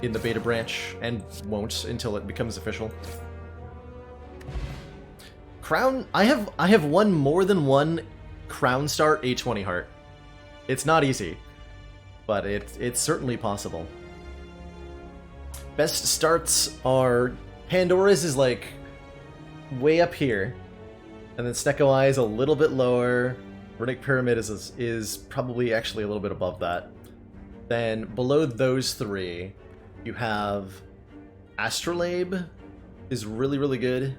in the beta branch, and won't until it becomes official. Crown, I have won more than one Crown Start A20 Heart. It's not easy, but it's certainly possible. Best starts are Pandora's is like way up here, and then Snecko Eye is a little bit lower. Runic Pyramid is probably actually a little bit above that. Then below those 3, you have Astrolabe is really good.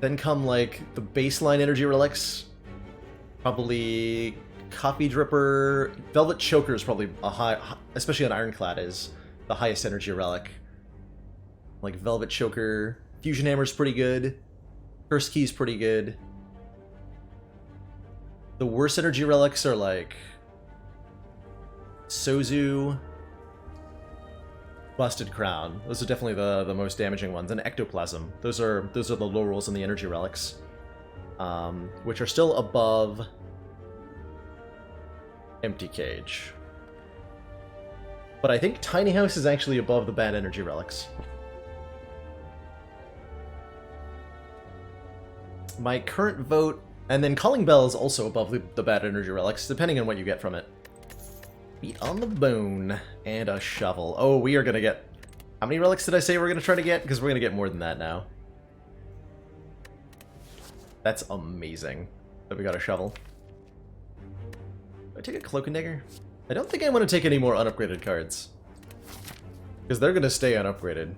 Then come, like, the baseline energy relics. Probably Coffee Dripper. Velvet Choker is probably a high, especially on Ironclad, is the highest energy relic. Like, Velvet Choker. Fusion Hammer's pretty good. Curse Key's pretty good. The worst energy relics are, like, Sozu, Busted Crown. Those are definitely the most damaging ones. And Ectoplasm. Those are the low rolls in the energy relics. Which are still above Empty Cage. But I think Tiny House is actually above the bad energy relics. my current vote, and then Calling Bell is also above the bad energy relics, depending on what you get from it. Meat on the bone, and a shovel. Oh, we are gonna get... How many relics did I say we're gonna try to get? Because we're gonna get more than that now. That's amazing that we got a shovel. Do I take a Cloak and Dagger? I don't think I want to take any more unupgraded cards. Because they're gonna stay unupgraded.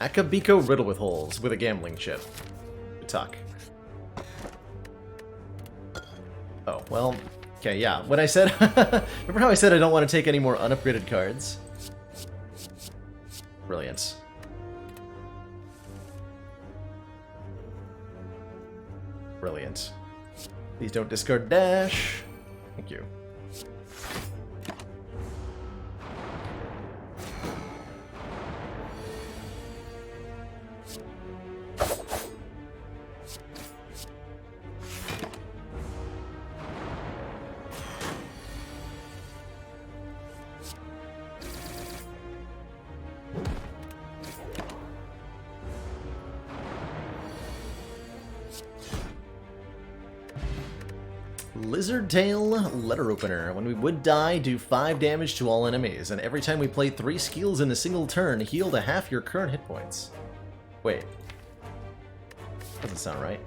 Akabiko Riddle with Holes with a gambling chip. Good talk. Oh, well, okay, yeah. When I said... Remember how I said I don't want to take any more unupgraded cards? Brilliant. Brilliant. Please don't discard dash. Thank you. Lizard Tail Letter Opener. When we would die, do 5 damage to all enemies, and every time we play 3 skills in a single turn, heal to half your current hit points. Wait. Doesn't sound right.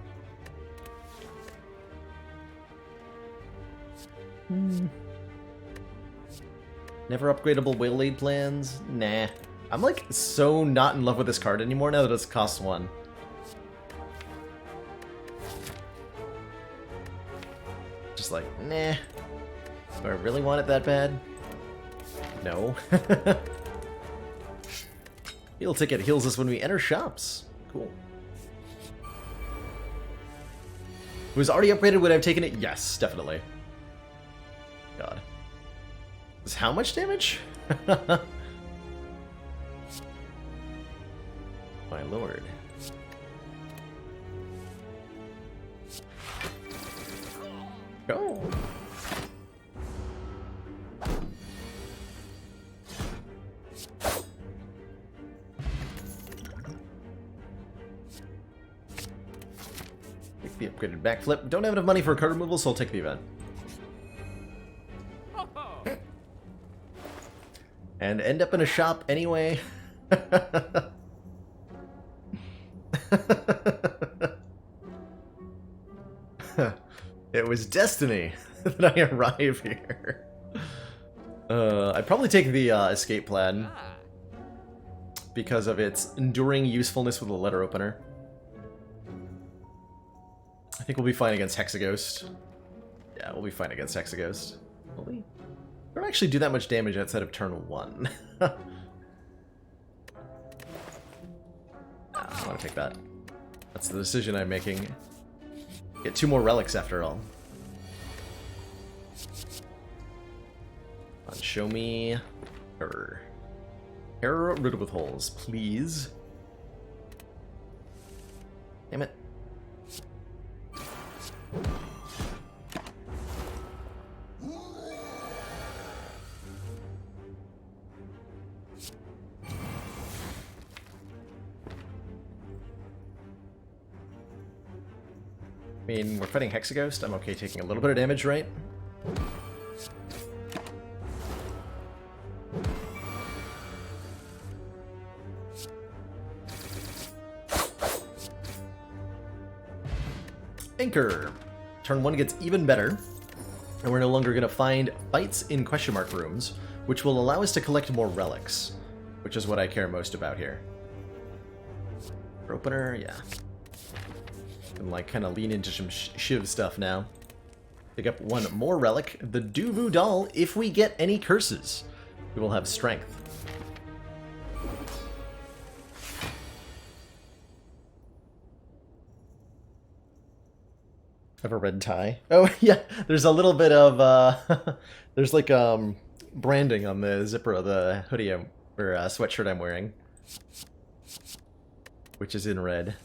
Never upgradable Waylaid plans? Nah. I'm like so not in love with this card anymore now that it costs 1. Just like, nah. Do I really want it that bad? No. Heal ticket heals us when we enter shops. Cool. If it was already upgraded, would I have taken it? Yes, definitely. God. This how much damage? My lord. Go. Take the upgraded backflip. Don't have enough money for card removal, so I'll take the event. And end up in a shop anyway. It was destiny that I arrive here. I'd probably take the escape plan because of its enduring usefulness with a letter opener. I think we'll be fine against Hexaghost. Yeah, we'll be fine against Hexaghost. Will we? We don't actually do that much damage outside of turn 1. I want to take that. That's the decision I'm making. Get 2 more relics after all. Come on, show me her. Error riddled with holes, please. Damn it. I mean, we're fighting Hexaghost. I'm okay taking a little bit of damage, right? Anchor. Turn 1 gets even better, and we're no longer going to find fights in question mark rooms, which will allow us to collect more relics, which is what I care most about here. Opener, yeah. And like kind of lean into some Shiv stuff now. Pick up 1 more relic, the Duvu doll. If we get any curses, we will have strength. Have a red tie. Oh yeah, there's a little bit of there's like branding on the zipper of the hoodie or sweatshirt I'm wearing, which is in red.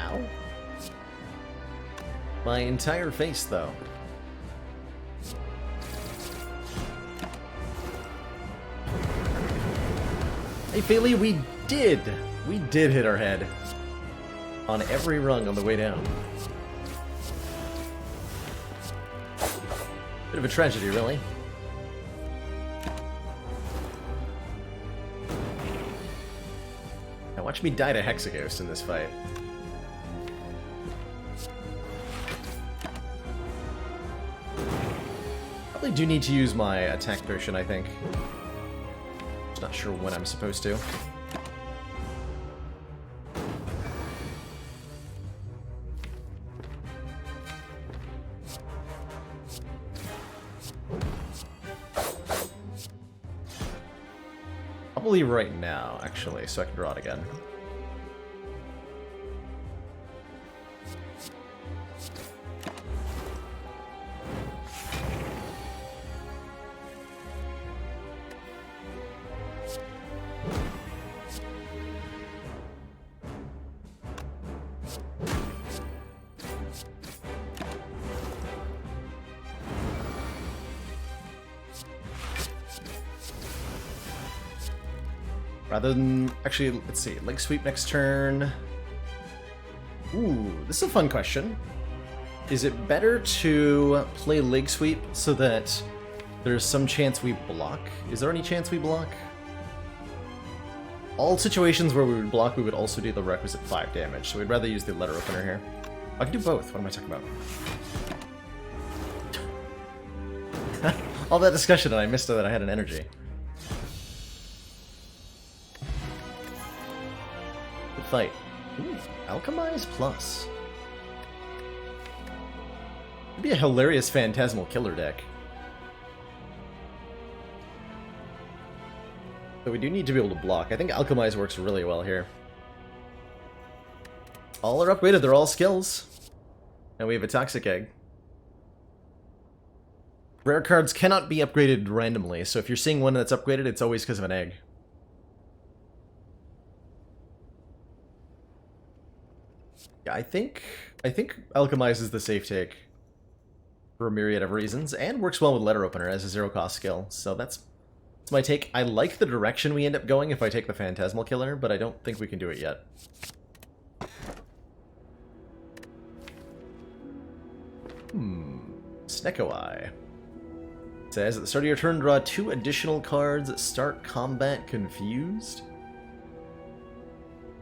Ow. My entire face, though. Hey, Bailey, we did hit our head on every rung on the way down. Bit of a tragedy, really. Now watch me die to Hexaghost in this fight. Probably do need to use my attack potion, I think. Just not sure when I'm supposed to. Probably right now, actually, so I can draw it again. Rather than... Actually, let's see. Leg sweep next turn. Ooh, this is a fun question. Is it better to play leg sweep so that there's some chance we block? Is there any chance we block? All situations where we would block, we would also do the requisite 5 damage, so we'd rather use the letter opener here. I can do both. What am I talking about? All that discussion and I missed that I had an energy. Fight. Ooh, Alchemize Plus. It'd be a hilarious Phantasmal Killer deck. But we do need to be able to block. I think Alchemize works really well here. All are upgraded, they're all skills. And we have a Toxic Egg. Rare cards cannot be upgraded randomly, so if you're seeing one that's upgraded, it's always because of an egg. Yeah, I think Alchemize is the safe take for a myriad of reasons, and works well with Letter Opener as a 0-cost skill, so that's my take. I like the direction we end up going if I take the Phantasmal Killer, but I don't think we can do it yet. Snecko Eye. It says, at the start of your turn, draw 2 additional cards, start combat confused.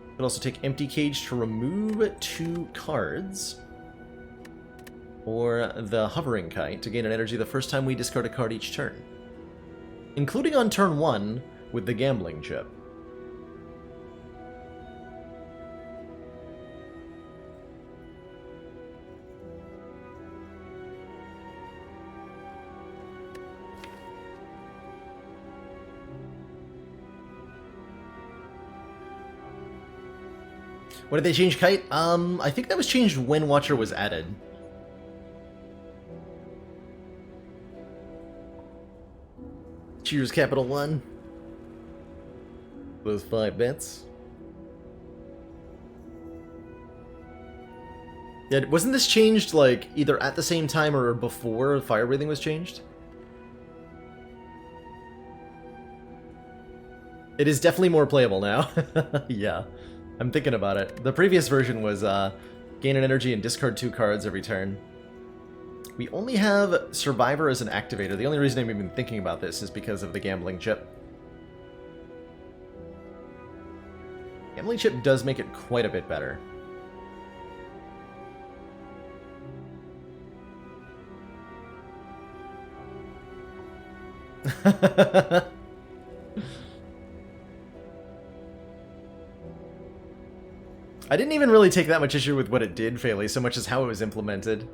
You can also take Empty Cage to remove 2 cards. Or the Hovering Kite to gain an energy the first time we discard a card each turn. Including on turn 1 with the Gambling Chip. What did they change, Kite? I think that was changed when Watcher was added. Cheers, Capital One. Those 5 bets. Yeah, wasn't this changed, like, either at the same time or before Fire Breathing was changed? It is definitely more playable now. Yeah. I'm thinking about it. The previous version was gain an energy and discard 2 cards every turn. We only have Survivor as an activator. The only reason I'm even thinking about this is because of the Gambling Chip. Gambling Chip does make it quite a bit better. I didn't even really take that much issue with what it did, Phaley, so much as how it was implemented.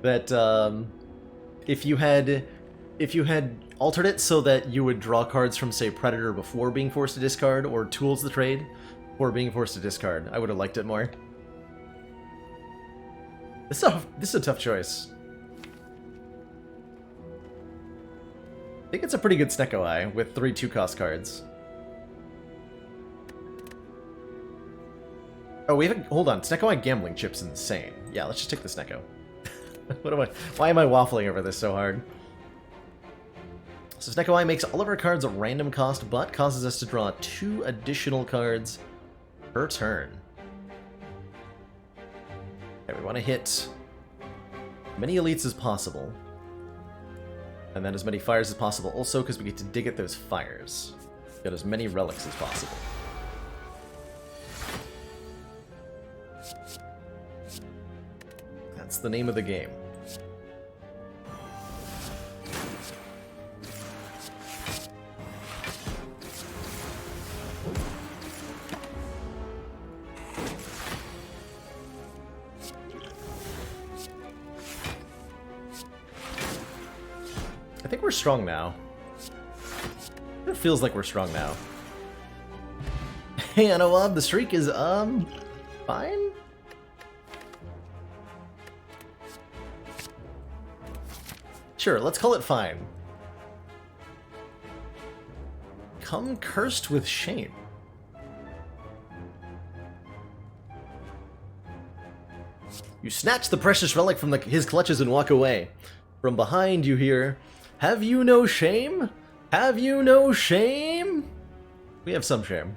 That if you had altered it so that you would draw cards from, say, Predator before being forced to discard, or Tools the Trade before being forced to discard, I would have liked it more. This is a tough choice. I think it's a pretty good Snecko Eye with 3 2-cost cards. Oh, we haven't... Hold on. Snecko Eye Gambling Chip's insane. Yeah, let's just take the Snecko. Why am I waffling over this so hard? So Snecko Eye makes all of our cards a random cost, but causes us to draw 2 additional cards per turn. Okay, we want to hit many elites as possible. And then as many fires as possible also, because we get to dig at those fires. Get as many relics as possible. That's the name of the game. I think we're strong now. It feels like we're strong now. Hey, Anawab, the streak is, fine? Sure, let's call it fine. Come cursed with shame. You snatch the precious relic from his clutches and walk away. From behind you hear, "Have you no shame? Have you no shame?" We have some shame.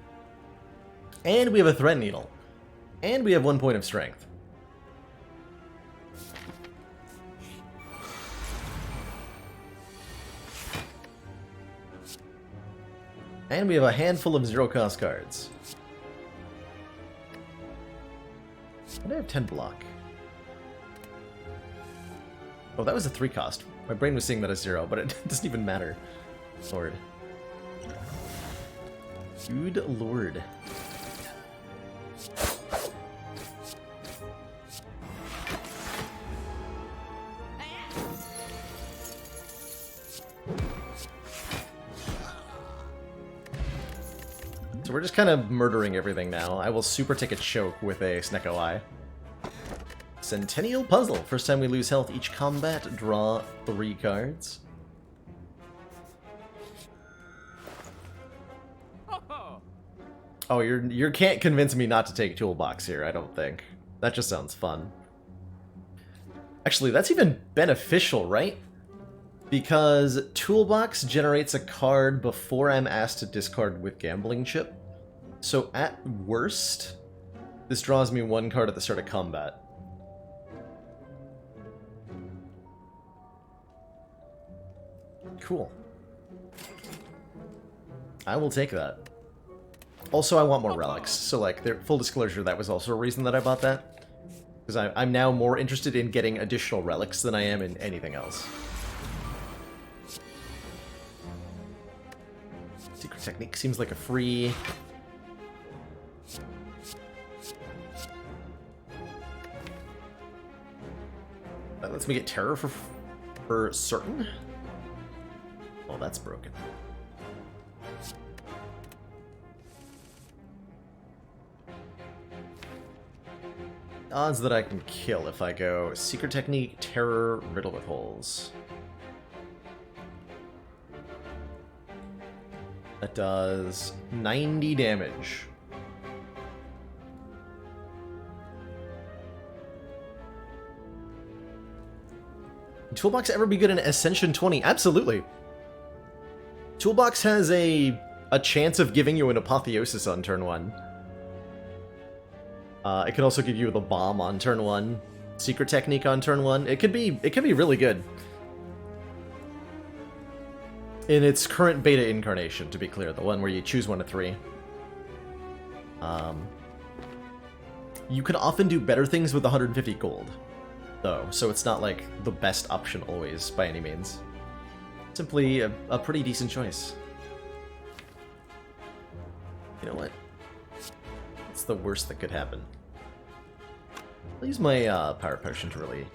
And we have a threat needle. And we have 1 point of strength. And we have a handful of 0-cost cards. And I have 10 block. Oh, that was a 3-cost. My brain was seeing that as 0, but it doesn't even matter. Lord. Good lord. So we're just kind of murdering everything now. I will super take a choke with a Snecko Eye. Centennial Puzzle. First time we lose health each combat, draw 3 cards. Oh, you can't convince me not to take Toolbox here, I don't think. That just sounds fun. Actually, that's even beneficial, right? Because Toolbox generates a card before I'm asked to discard with Gambling Chip. So at worst, this draws me 1 card at the start of combat. Cool. I will take that. Also, I want more relics, so like, full disclosure, that was also a reason that I bought that. Because I'm now more interested in getting additional relics than I am in anything else. Secret Technique seems like a free... That lets me get Terror for certain? Well, that's broken. Odds that I can kill if I go Secret Technique, Terror, Riddle with Holes. That does 90 damage. Can Toolbox ever be good in Ascension 20? Absolutely. Toolbox has a chance of giving you an Apotheosis on turn 1. It can also give you the Bomb on turn 1. Secret Technique on turn 1. It could be really good. In its current beta incarnation, to be clear, the one where you choose 1 of 3. You can often do better things with 150 gold, though, so it's not like the best option always, by any means. Simply a pretty decent choice. You know what? What's the worst that could happen? I'll use my Power Potion to really...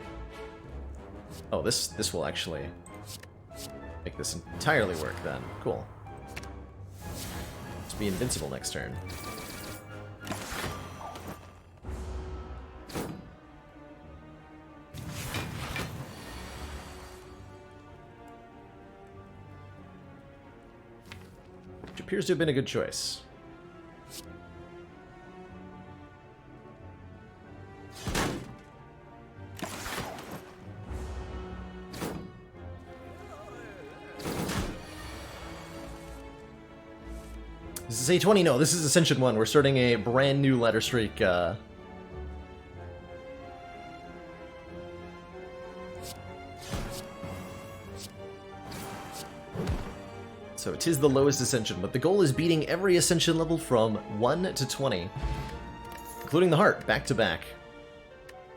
Oh, this will actually make this entirely work then. Cool. Let's be invincible next turn. Which appears to have been a good choice. Is this A20? No, this is Ascension 1. We're starting a brand new ladder streak. So it is the lowest Ascension, but the goal is beating every Ascension level from 1 to 20. Including the heart, back to back.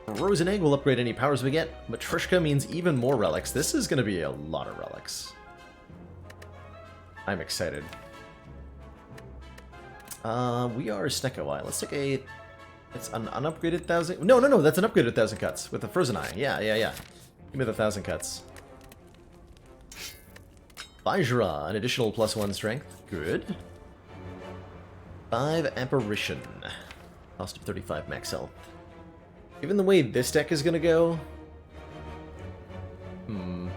Rose and Egg will upgrade any powers we get, but Trishka means even more relics. This is going to be a lot of relics. I'm excited. We are Snecko Eye. Let's take a... It's an unupgraded 1,000... No, that's an upgraded 1,000 cuts with the Frozen Eye. Yeah. Give me the 1,000 cuts. Vajra, an additional +1 strength. Good. 5 Apparition. Cost of 35 max health. Given the way this deck is gonna go... I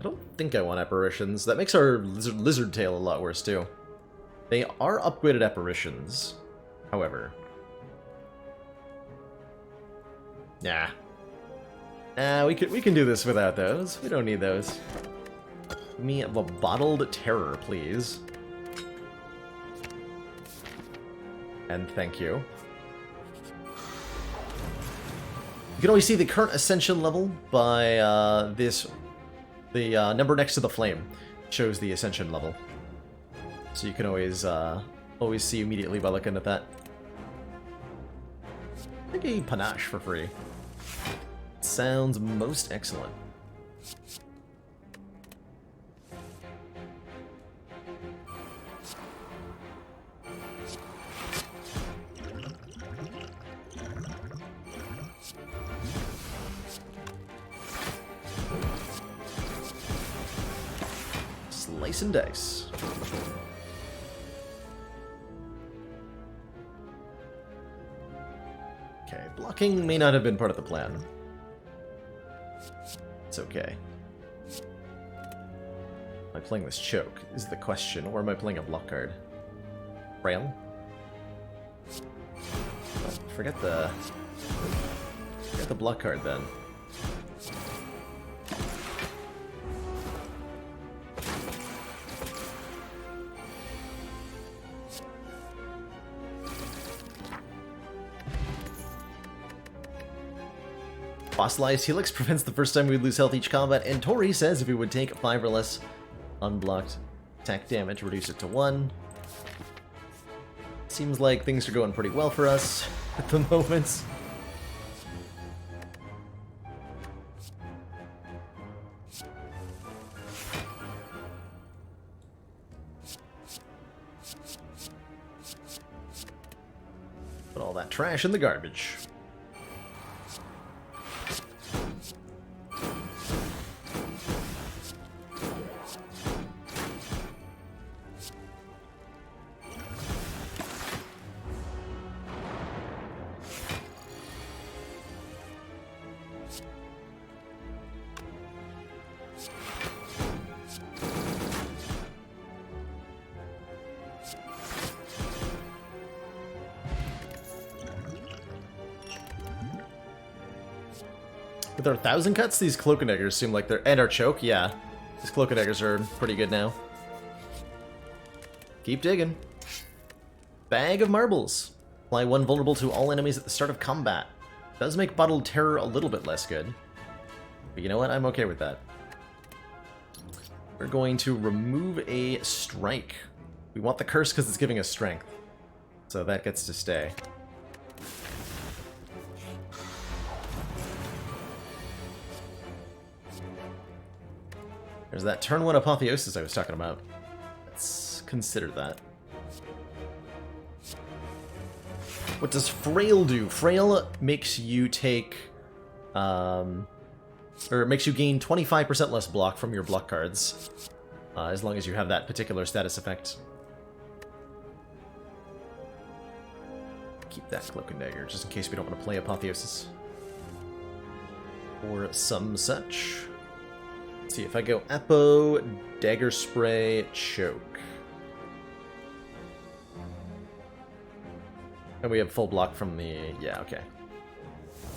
don't think I want Apparitions. That makes our Lizard Tail a lot worse, too. They are upgraded Apparitions, however. Nah. Nah, we can do this without those. We don't need those. Give me the Bottled Terror, please. And thank you. You can always see the current Ascension level by the number next to the flame shows the Ascension level. So you can always see immediately by looking at that. I think a Panache for free. Sounds most excellent. Slice and dice. Okay, blocking may not have been part of the plan. It's okay. Am I playing this choke, is the question, or am I playing a block card? Frail? Oh, forget the block card then. Fossilized Helix prevents the first time we lose health each combat, and Tori says if we would take 5 or less unblocked attack damage, reduce it to 1. Seems like things are going pretty well for us at the moment. Put all that trash in the garbage. With our 1,000 cuts, these Cloak and Daggers seem like they're... And our choke, yeah. These Cloak and Daggers are pretty good now. Keep digging. Bag of Marbles. Apply 1 vulnerable to all enemies at the start of combat. Does make Bottled Terror a little bit less good. But you know what? I'm okay with that. We're going to remove a Strike. We want the Curse because it's giving us Strength. So that gets to stay. There's that turn 1 Apotheosis I was talking about. Let's consider that. What does Frail do? Frail makes you take... or it makes you gain 25% less block from your block cards. As long as you have that particular status effect. Keep that Cloak and Dagger, just in case we don't want to play Apotheosis. Or some such. Let's see, if I go Apo, Dagger Spray, Choke. And we have full block from the... Yeah, okay.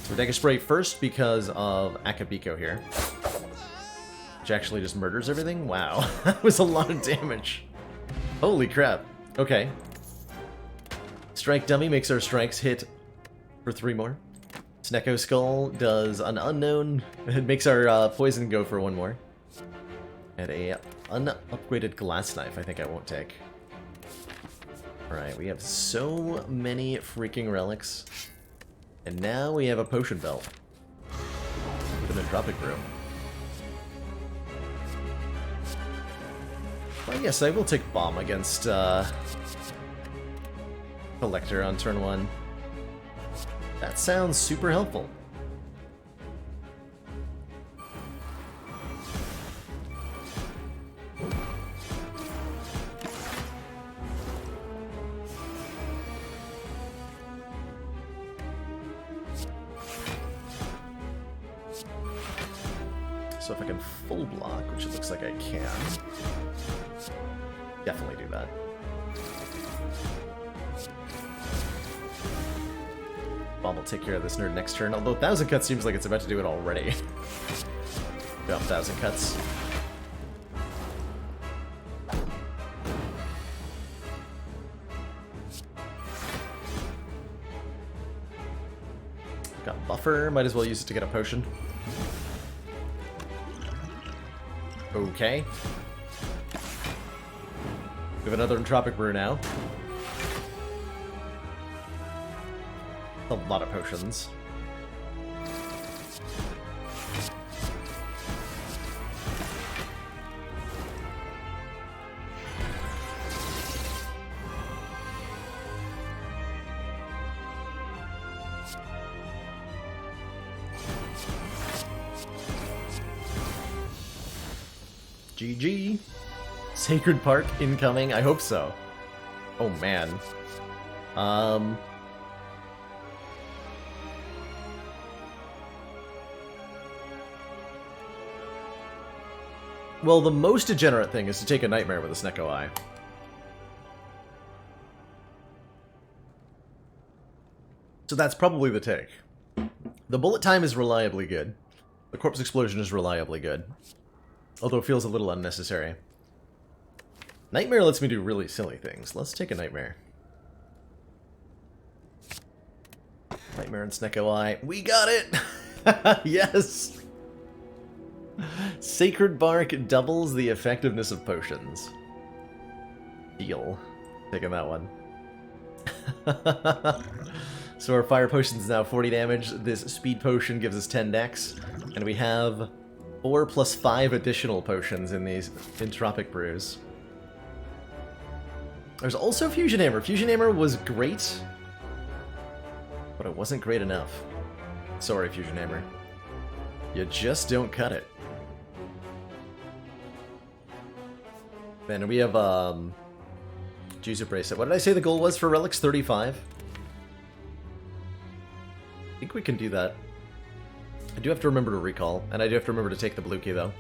So Dagger Spray first because of Akabiko here. Which actually just murders everything? Wow, that was a lot of damage. Holy crap. Okay. Strike Dummy makes our strikes hit for 3 more. Snecko Skull does an unknown. It makes our poison go for 1 more. And a unupgraded Glass Knife I think I won't take. Alright, we have so many freaking relics. And now we have a potion belt. With an Entropic Brew. Well, yes, I will take Bomb against Collector on turn 1. That sounds super helpful. So if I can full block, which it looks like I can, definitely do that. Bomb will take care of this nerd next turn, although 1,000 Cuts seems like it's about to do it already. Got 1,000 Cuts. Got Buffer, might as well use it to get a potion. Okay. We have another Entropic Brew now. A lot of potions. GG. Sacred Park incoming? I hope so. Oh man. Well, the most degenerate thing is to take a Nightmare with a Snecko Eye. So that's probably the take. The bullet time is reliably good. The corpse explosion is reliably good. Although it feels a little unnecessary. Nightmare lets me do really silly things. Let's take a Nightmare. Nightmare and Snecko Eye. We got it! Yes! Sacred Bark doubles the effectiveness of potions. Deal. Taking that one. So our fire potion is now 40 damage. This speed potion gives us 10 dex. And we have 4 plus 5 additional potions in these Entropic Brews. There's also Fusion Hammer. Fusion Hammer was great, but it wasn't great enough. Sorry, Fusion Hammer. You just don't cut it. Then we have, Juicer Bracelet. What did I say the goal was for relics? 35? I think we can do that. I do have to remember to recall, and I do have to remember to take the blue key, though.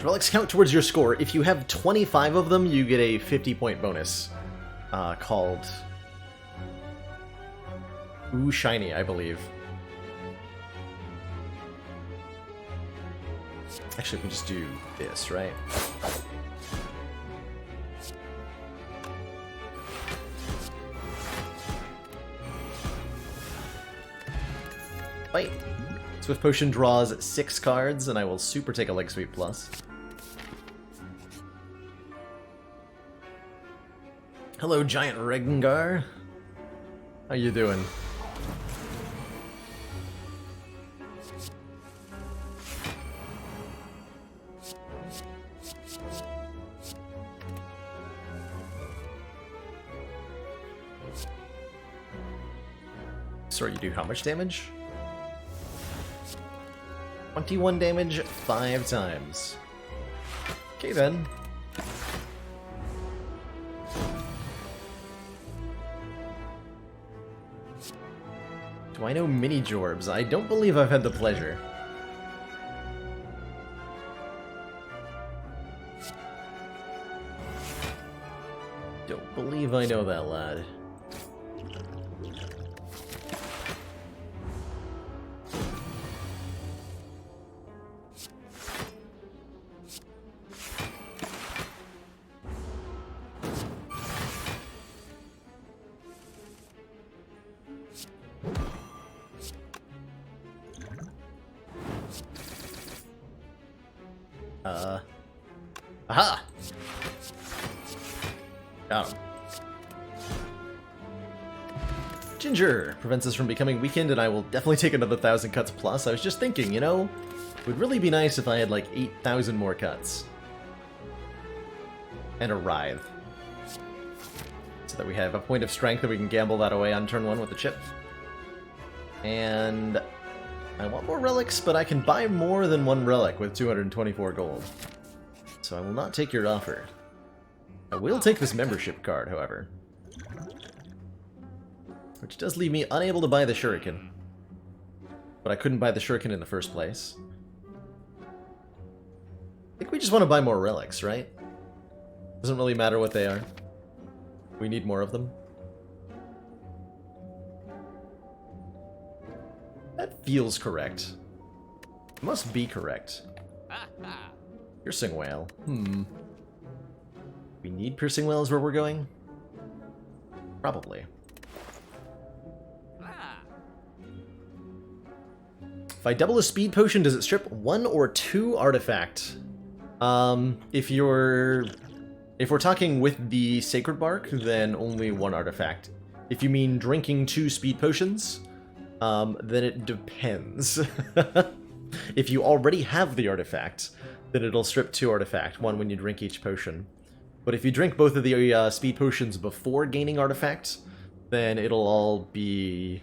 Relics count towards your score. If you have 25 of them, you get a 50-point bonus. Called... Ooh, Shiny, I believe. Actually, we can just do this, right? Fight! Swift Potion draws 6 cards, and I will super take a Leg Sweep Plus. Hello, Giant Rengar. How you doing? Sorry, you do how much damage? 21 damage 5 times. Okay then. Do I know Mini Jorbs? I don't believe I've had the pleasure. Don't believe I know that lad. Aha! Got him. Ginger prevents us from becoming weakened, and I will definitely take another 1,000 cuts plus. I was just thinking, you know, it would really be nice if I had like 8,000 more cuts. And a writhe. So that we have a point of strength that we can gamble that away on turn 1 with the chip. And I want more relics, but I can buy more than one relic with 224 gold. So I will not take your offer. I will take this membership card, however. Which does leave me unable to buy the shuriken. But I couldn't buy the shuriken in the first place. I think we just want to buy more relics, right? Doesn't really matter what they are. We need more of them. That feels correct. It must be correct. Piercing Whale. We need Piercing Whale is where we're going? Probably. If I double a speed potion, does it strip 1 or 2 artifact? If we're talking with the Sacred Bark, then only 1 artifact. If you mean drinking 2 speed potions, then it depends. If you already have the artifact, then it'll strip 2 artifact, 1 when you drink each potion. But if you drink both of the speed potions before gaining artifact, then it'll all be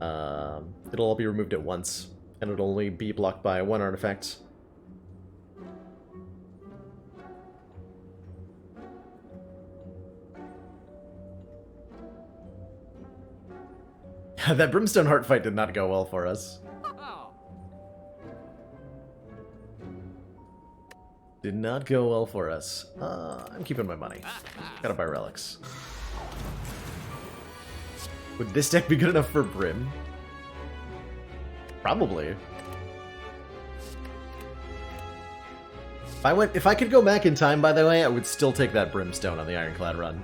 removed at once, and it'll only be blocked by 1 artifact. That Brimstone Heart fight did not go well for us. Did not go well for us. I'm keeping my money. Gotta buy relics. Would this deck be good enough for Brim? Probably. If I could go back in time, by the way, I would still take that Brimstone on the Ironclad run.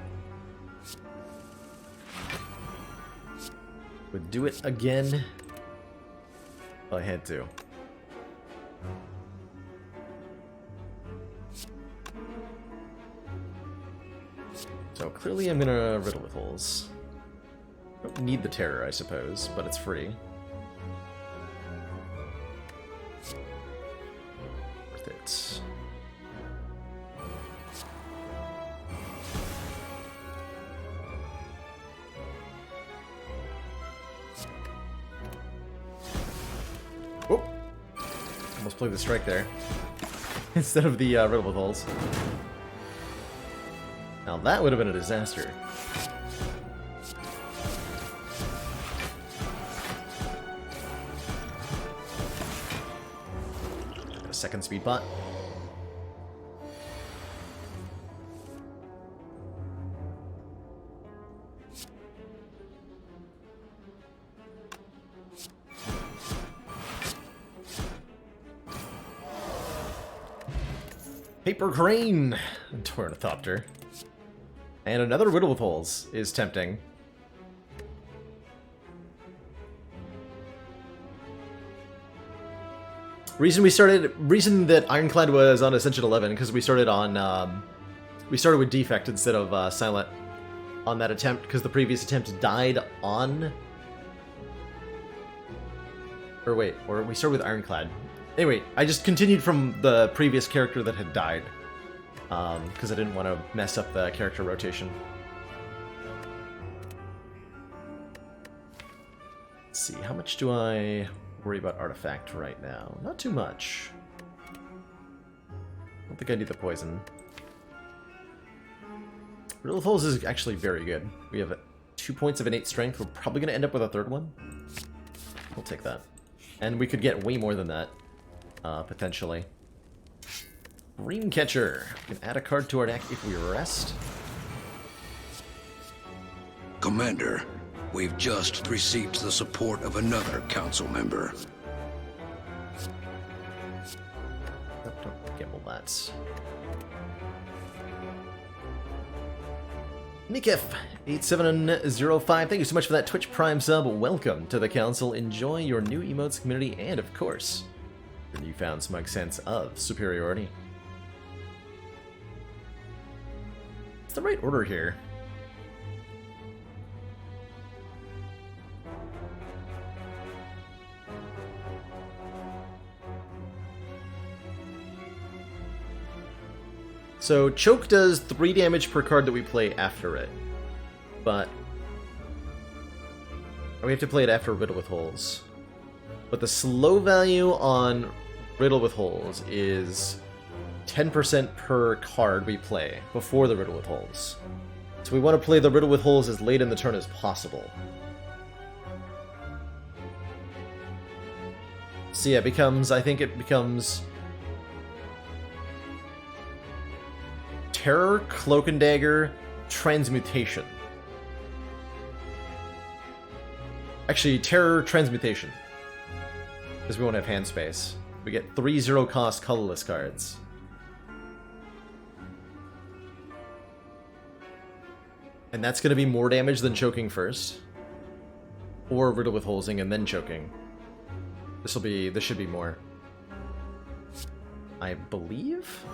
Would do it again if I had to. So clearly I'm gonna riddle with holes. Don't need the terror, I suppose, but it's free. Worth it. Oh! Almost played the strike there. Instead of the riddle with holes. Now that would have been a disaster. A second speed bot. Paper Crane! Tornithopter. And another Riddle with Holes is tempting. Reason that Ironclad was on Ascension 11 because we started with Defect instead of Silent on that attempt because the previous attempt died on. Or we started with Ironclad. Anyway, I just continued from the previous character that had died. Because I didn't want to mess up the character rotation. Let's see, how much do I worry about Artifact right now? Not too much. I don't think I need the poison. Riddle of Holes is actually very good. We have 2 points of innate strength. We're probably going to end up with a third one. We'll take that. And we could get way more than that, potentially. Dreamcatcher. We can add a card to our deck if we rest. Commander, we've just received the support of another council member. Don't gamble that. Nikif8705, thank you so much for that Twitch Prime sub. Welcome to the council. Enjoy your new emotes community and, of course, your newfound smug sense of superiority. It's the right order here. So, Choke does 3 damage per card that we play after it. But we have to play it after Riddle with Holes. But the slow value on Riddle with Holes is 10% per card we play before the Riddle with Holes. So we want to play the Riddle with Holes as late in the turn as possible. So yeah, I think it becomes Terror, Cloak and Dagger, Transmutation. Actually, Terror, Transmutation. Because we won't have hand space. We get 3 0-cost colorless cards. And that's going to be more damage than choking first. Or Riddle with Holesing and then choking. This should be more. I believe?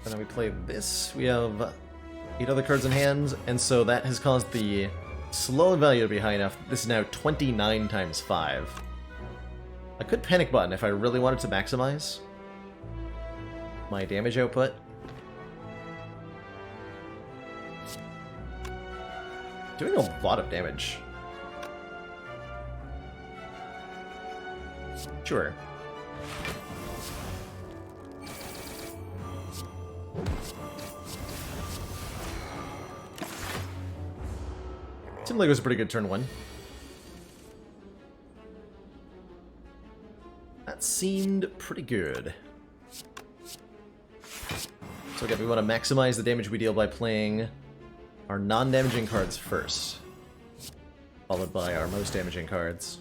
And then we play this. We have 8 other cards in hand, and so that has caused the slow value to be high enough. This is now 29 times 5. I could panic button if I really wanted to maximize my damage output. Doing a lot of damage. Sure. Seemed like it was a pretty good turn 1. That seemed pretty good. So again, we want to maximize the damage we deal by playing our non-damaging cards first, followed by our most damaging cards.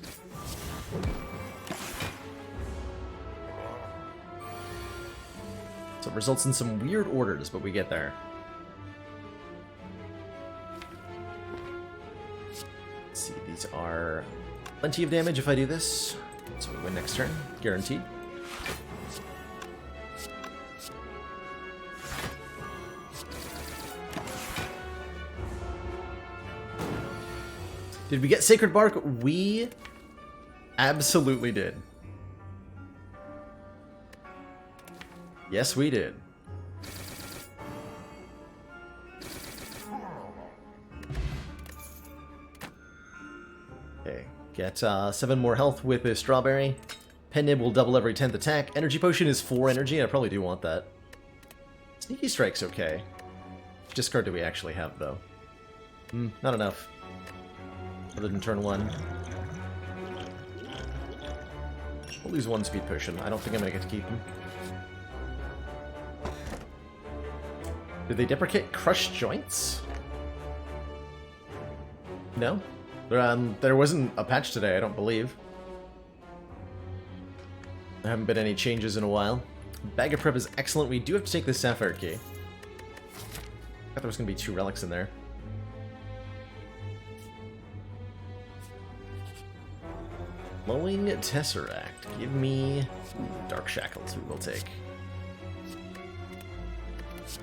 So it results in some weird orders, but we get there. Let's see, these are plenty of damage if I do this. So we win next turn, guaranteed. Did we get Sacred Bark? We absolutely did. Yes, we did. Okay, get 7 more health with a Strawberry. Pen Nib will double every 10th attack. Energy Potion is 4 energy, I probably do want that. Sneaky Strike's okay. Which discard do we actually have, though? Not enough. Other than turn 1. We'll lose 1 Speed Potion. I don't think I'm going to get to keep him. Did they deprecate Crushed Joints? No? There wasn't a patch today, I don't believe. There haven't been any changes in a while. Bag of Prep is excellent. We do have to take this Sapphire Key. I thought there was going to be 2 relics in there. Glowing Tesseract. Give me Dark Shackles, we will take.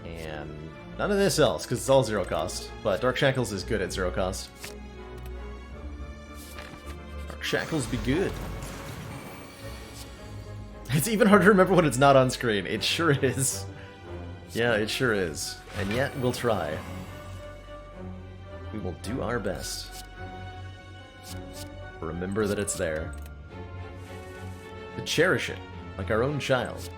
And none of this else, because it's all 0 cost. But Dark Shackles is good at 0 cost. Dark Shackles be good. It's even hard to remember when it's not on screen. It sure is. Yeah, it sure is. And yet, we'll try. We will do our best. Remember that it's there. To cherish it, like our own child.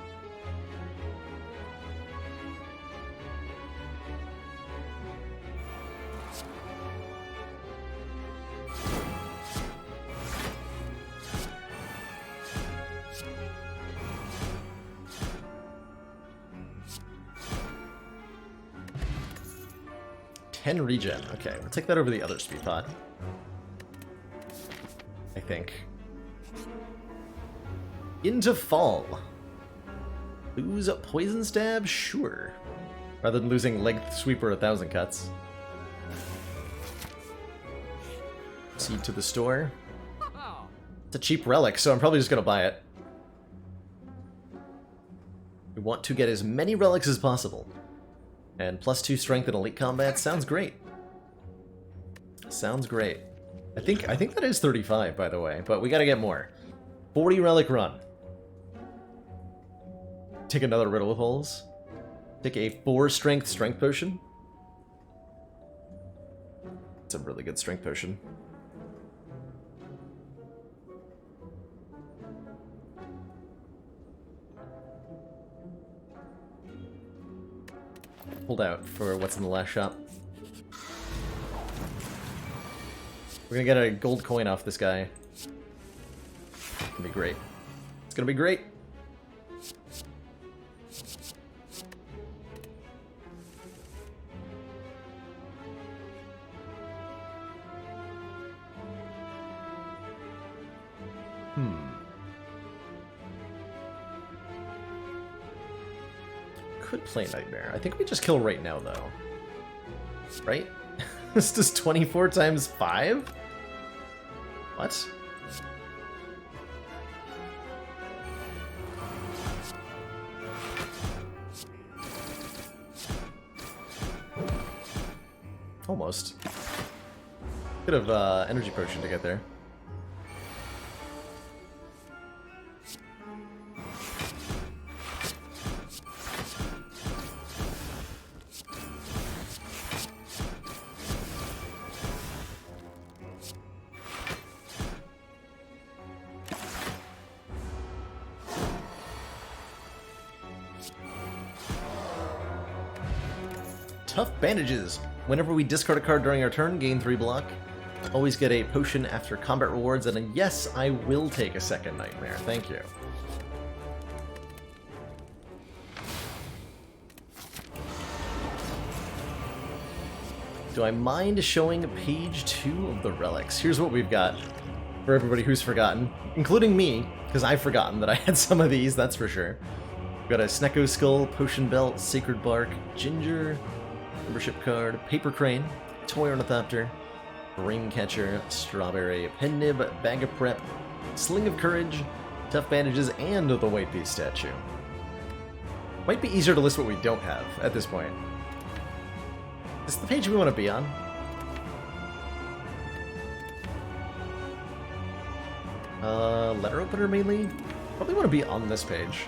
10 regen. Okay, we'll take that over the other speed pot. I think. Into fall. Lose a poison stab? Sure. Rather than losing leg sweeper 1,000 cuts. Proceed to the store. It's a cheap relic, so I'm probably just gonna buy it. We want to get as many relics as possible. And +2 strength in elite combat sounds great. Sounds great. I think that is 35, by the way, but we gotta get more. 40 relic run. Take another riddle of holes. Take a 4 strength potion. It's a really good strength potion. Hold out for what's in the last shop. We're gonna get a gold coin off this guy. It's gonna be great. It's gonna be great. Could play Nightmare. I think we just kill right now, though. Right? This does 24 times 5? What? Almost. Could have energy potion to get there. Tough bandages. Whenever we discard a card during our turn, gain 3 block. Always get a potion after combat rewards, and yes, I will take a second nightmare. Thank you. Do I mind showing page 2 of the relics? Here's what we've got for everybody who's forgotten, including me, because I've forgotten that I had some of these, that's for sure. We've got a Snecko Skull, Potion Belt, Sacred Bark, Ginger, membership card, Paper Crane, Toy Ornithopter, Brain Catcher, Strawberry, Pen Nib, Bag of Prep, Sling of Courage, Tough Bandages, and the White Beast statue. Might be easier to list what we don't have at this point. Is this the page we want to be on? Letter opener mainly? Probably want to be on this page.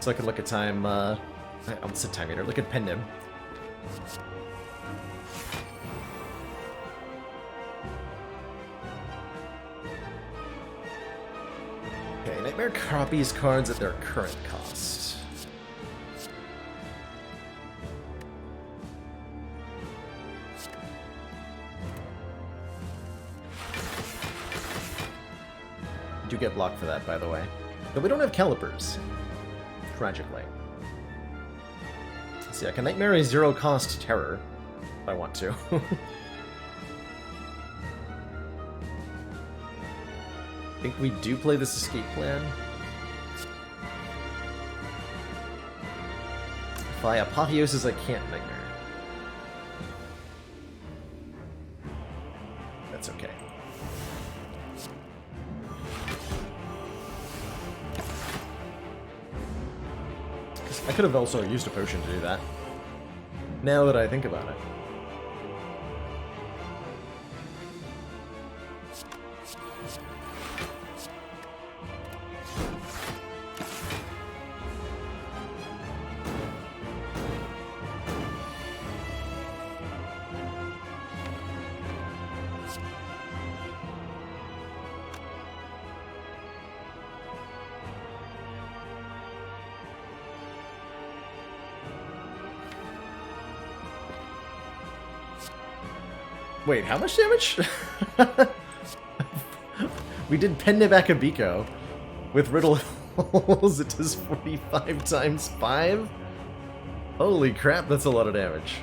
So I can look at time, I'll set time meter, look at Pen Nib. Okay, Nightmare copies cards at their current cost. You do get blocked for that, by the way. But we don't have calipers. Tragically. Let's see, I can Nightmare a 0-cost terror if I want to. I think we do play this escape plan. If I apotheosis, I can't Nightmare. That's okay. I could have also used a potion to do that. Now that I think about it. Wait, how much damage? We did Pen Nib Akabiko with Riddle Holes. It does 45 times 5? Holy crap, that's a lot of damage.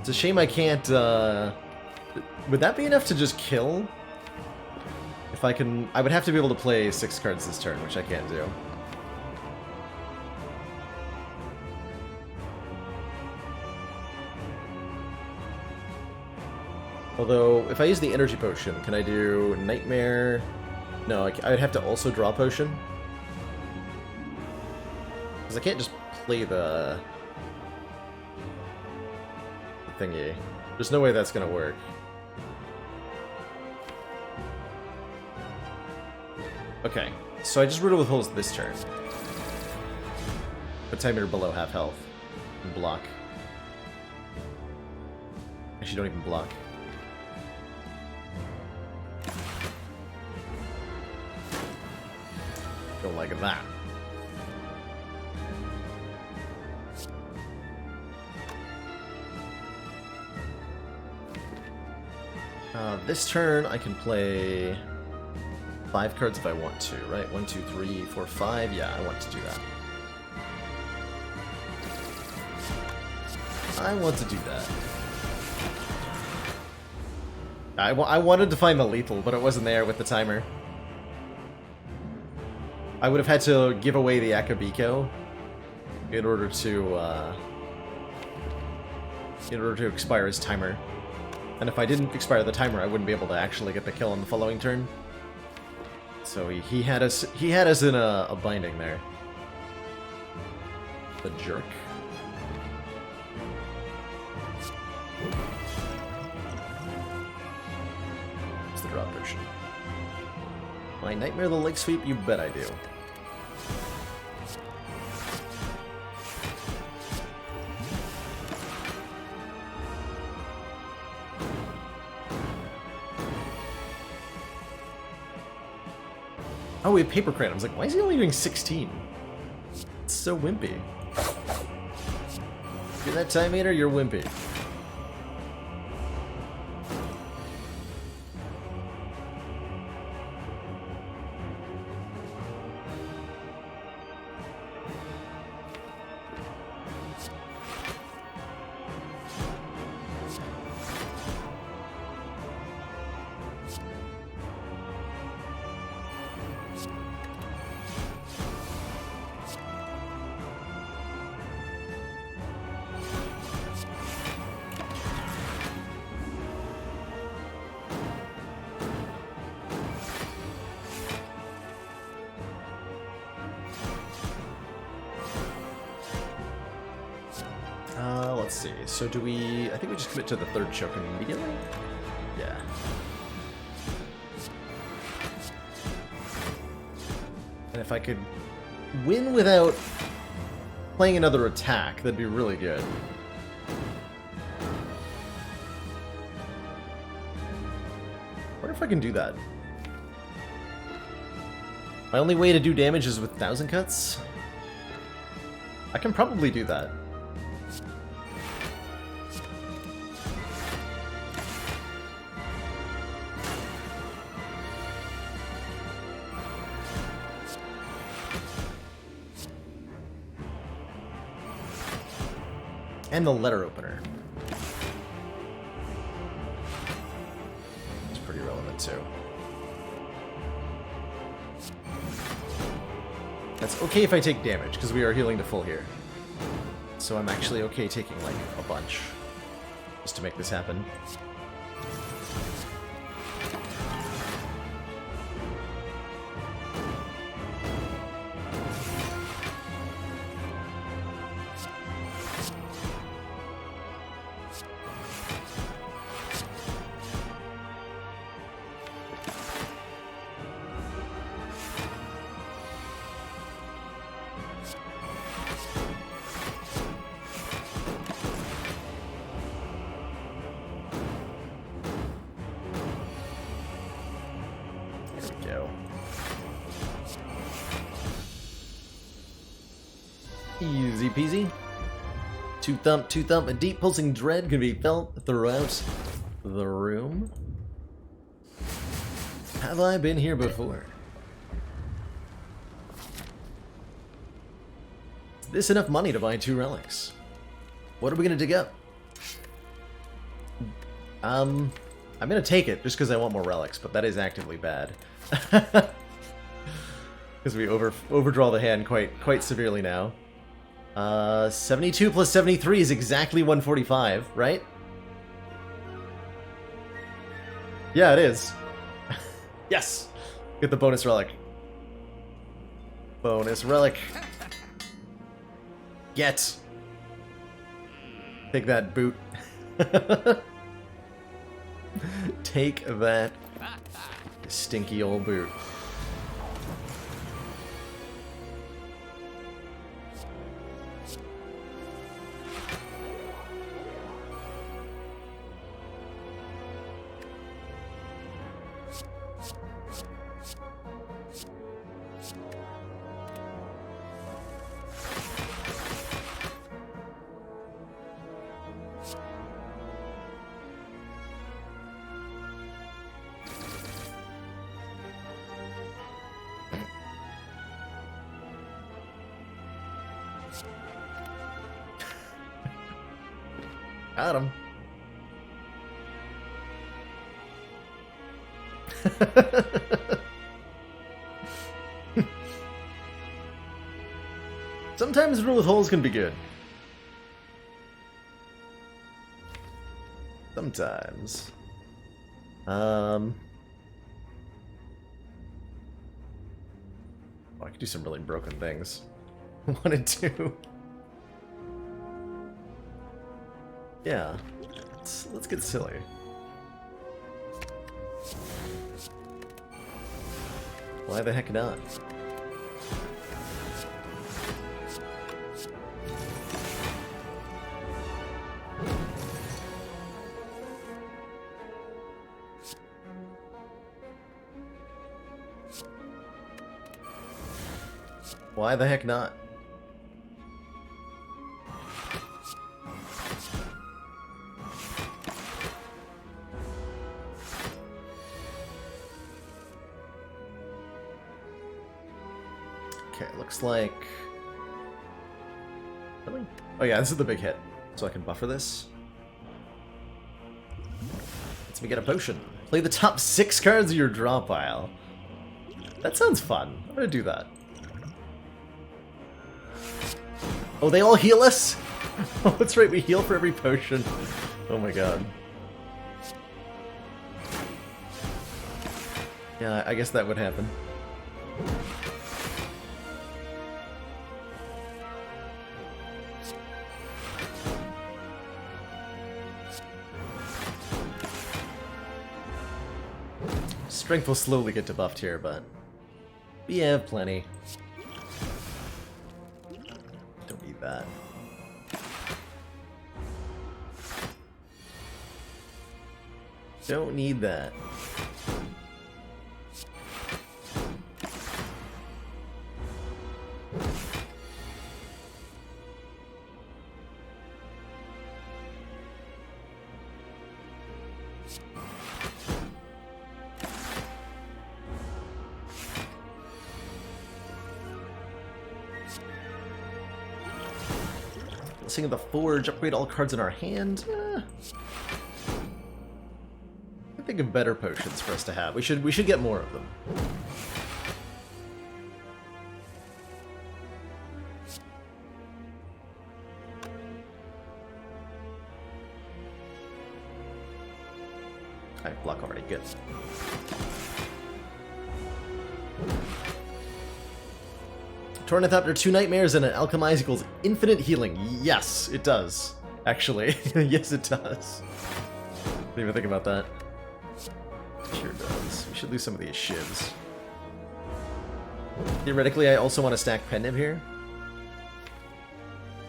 It's a shame I can't, would that be enough to just kill? If I can... I would have to be able to play 6 cards this turn, which I can't do. Although, if I use the energy potion, can I do Nightmare? No, I would have to also draw potion. Because I can't just play the thingy. There's no way that's gonna work. Okay, so I just Riddle with Holes this turn. Put timer below half health. And block. Actually, don't even block. Don't like that. This turn I can play 5 cards if I want to, right? 1, 2, 3, 4, 5. Yeah, I want to do that. I want to do that. I wanted to find the lethal, but it wasn't there with the timer. I would have had to give away the Akabiko in order to expire his timer. And if I didn't expire the timer, I wouldn't be able to actually get the kill on the following turn. So he had us in a binding there. The jerk. What's the drop potion? My Nightmare the Lake Sweep? You bet I do. Oh, we have Paper Crane. I was like, why is he only doing 16? It's so wimpy. You're that time eater, you're wimpy. Let's see. So do we... I think we just commit to the 3rd choke immediately? Yeah. And if I could win without playing another attack, that'd be really good. I wonder if I can do that. My only way to do damage is with 1000 cuts? I can probably do that. And the letter opener. It's pretty relevant too. That's okay if I take damage, because we are healing to full here. So I'm actually okay taking like a bunch, just to make this happen. Easy peasy. Two thump, a deep pulsing dread can be felt throughout the room. Have I been here before? Is this enough money to buy 2 relics? What are we gonna dig up? I'm gonna take it just because I want more relics, but that is actively bad. Because we overdraw the hand quite severely now. 72 plus 73 is exactly 145, right? Yeah, it is. Yes! Get the bonus relic. Bonus relic. Get! Take that, boot. Take that stinky old boot. Got him. Sometimes rule with holes can be good. Sometimes. Oh, I could do some really broken things. 1 and 2. Yeah, let's get silly. Why the heck not? Why the heck not? Okay, looks like... Really? Oh yeah, this is the big hit. So I can buffer this. Lets me get a potion. Play the top 6 cards of your draw pile. That sounds fun. I'm gonna do that. Oh, they all heal us? Oh, that's right, we heal for every potion. Oh my god. Yeah, I guess that would happen. Strength will slowly get debuffed here, but we have plenty. Don't need that. Don't need that. Blessing of the Forge, upgrade all cards in our hand. I think of better potions for us to have. We should get more of them. Alright, block already, good. Tornithopter, 2 nightmares and an alchemize equals infinite healing. Yes, it does. Actually. Yes, it does. Didn't even think about that. Sure does. We should lose some of these shivs. Theoretically, I also want to stack Penniv here.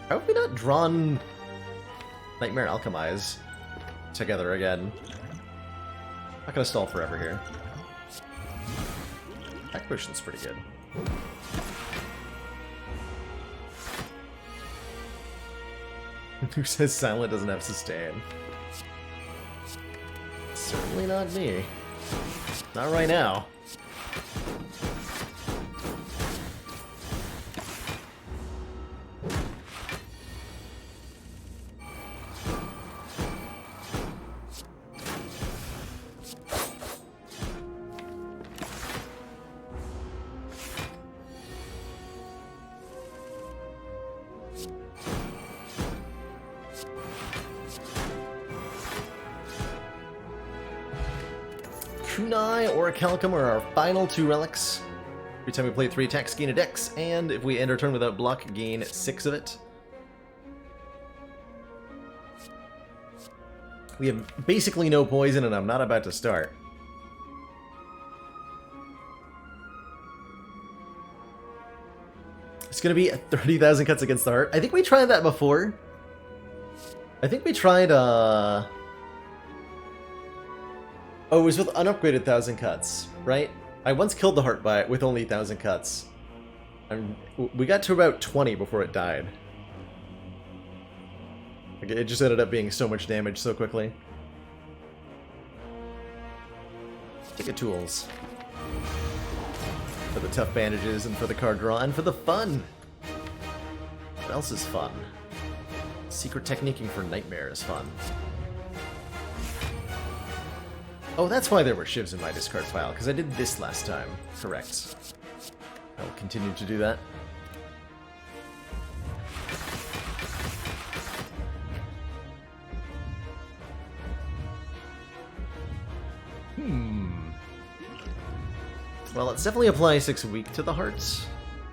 How have we not drawn Nightmare and Alchemize together again? Not gonna stall forever here. Back potion's pretty good. Who says Silent doesn't have sustain? Certainly not me. Not right now. Kunai or a Calicum are our final 2 relics. Every time we play 3 attacks, gain a dex, and if we end our turn without block, gain 6 of it. We have basically no poison, and I'm not about to start. It's gonna be 30,000 cuts against the heart. I think we tried that before. I think we tried, Oh, it was with unupgraded 1,000 cuts, right? I once killed the heart with only 1,000 cuts. We got to about 20 before it died. Like, it just ended up being so much damage so quickly. Take a tools. For the tough bandages, and for the card draw, and for the fun! What else is fun? Secret techniquing for Nightmare is fun. Oh, that's why there were shivs in my discard pile, because I did this last time. Correct. I will continue to do that. Well, let's definitely apply 6 weak to the hearts.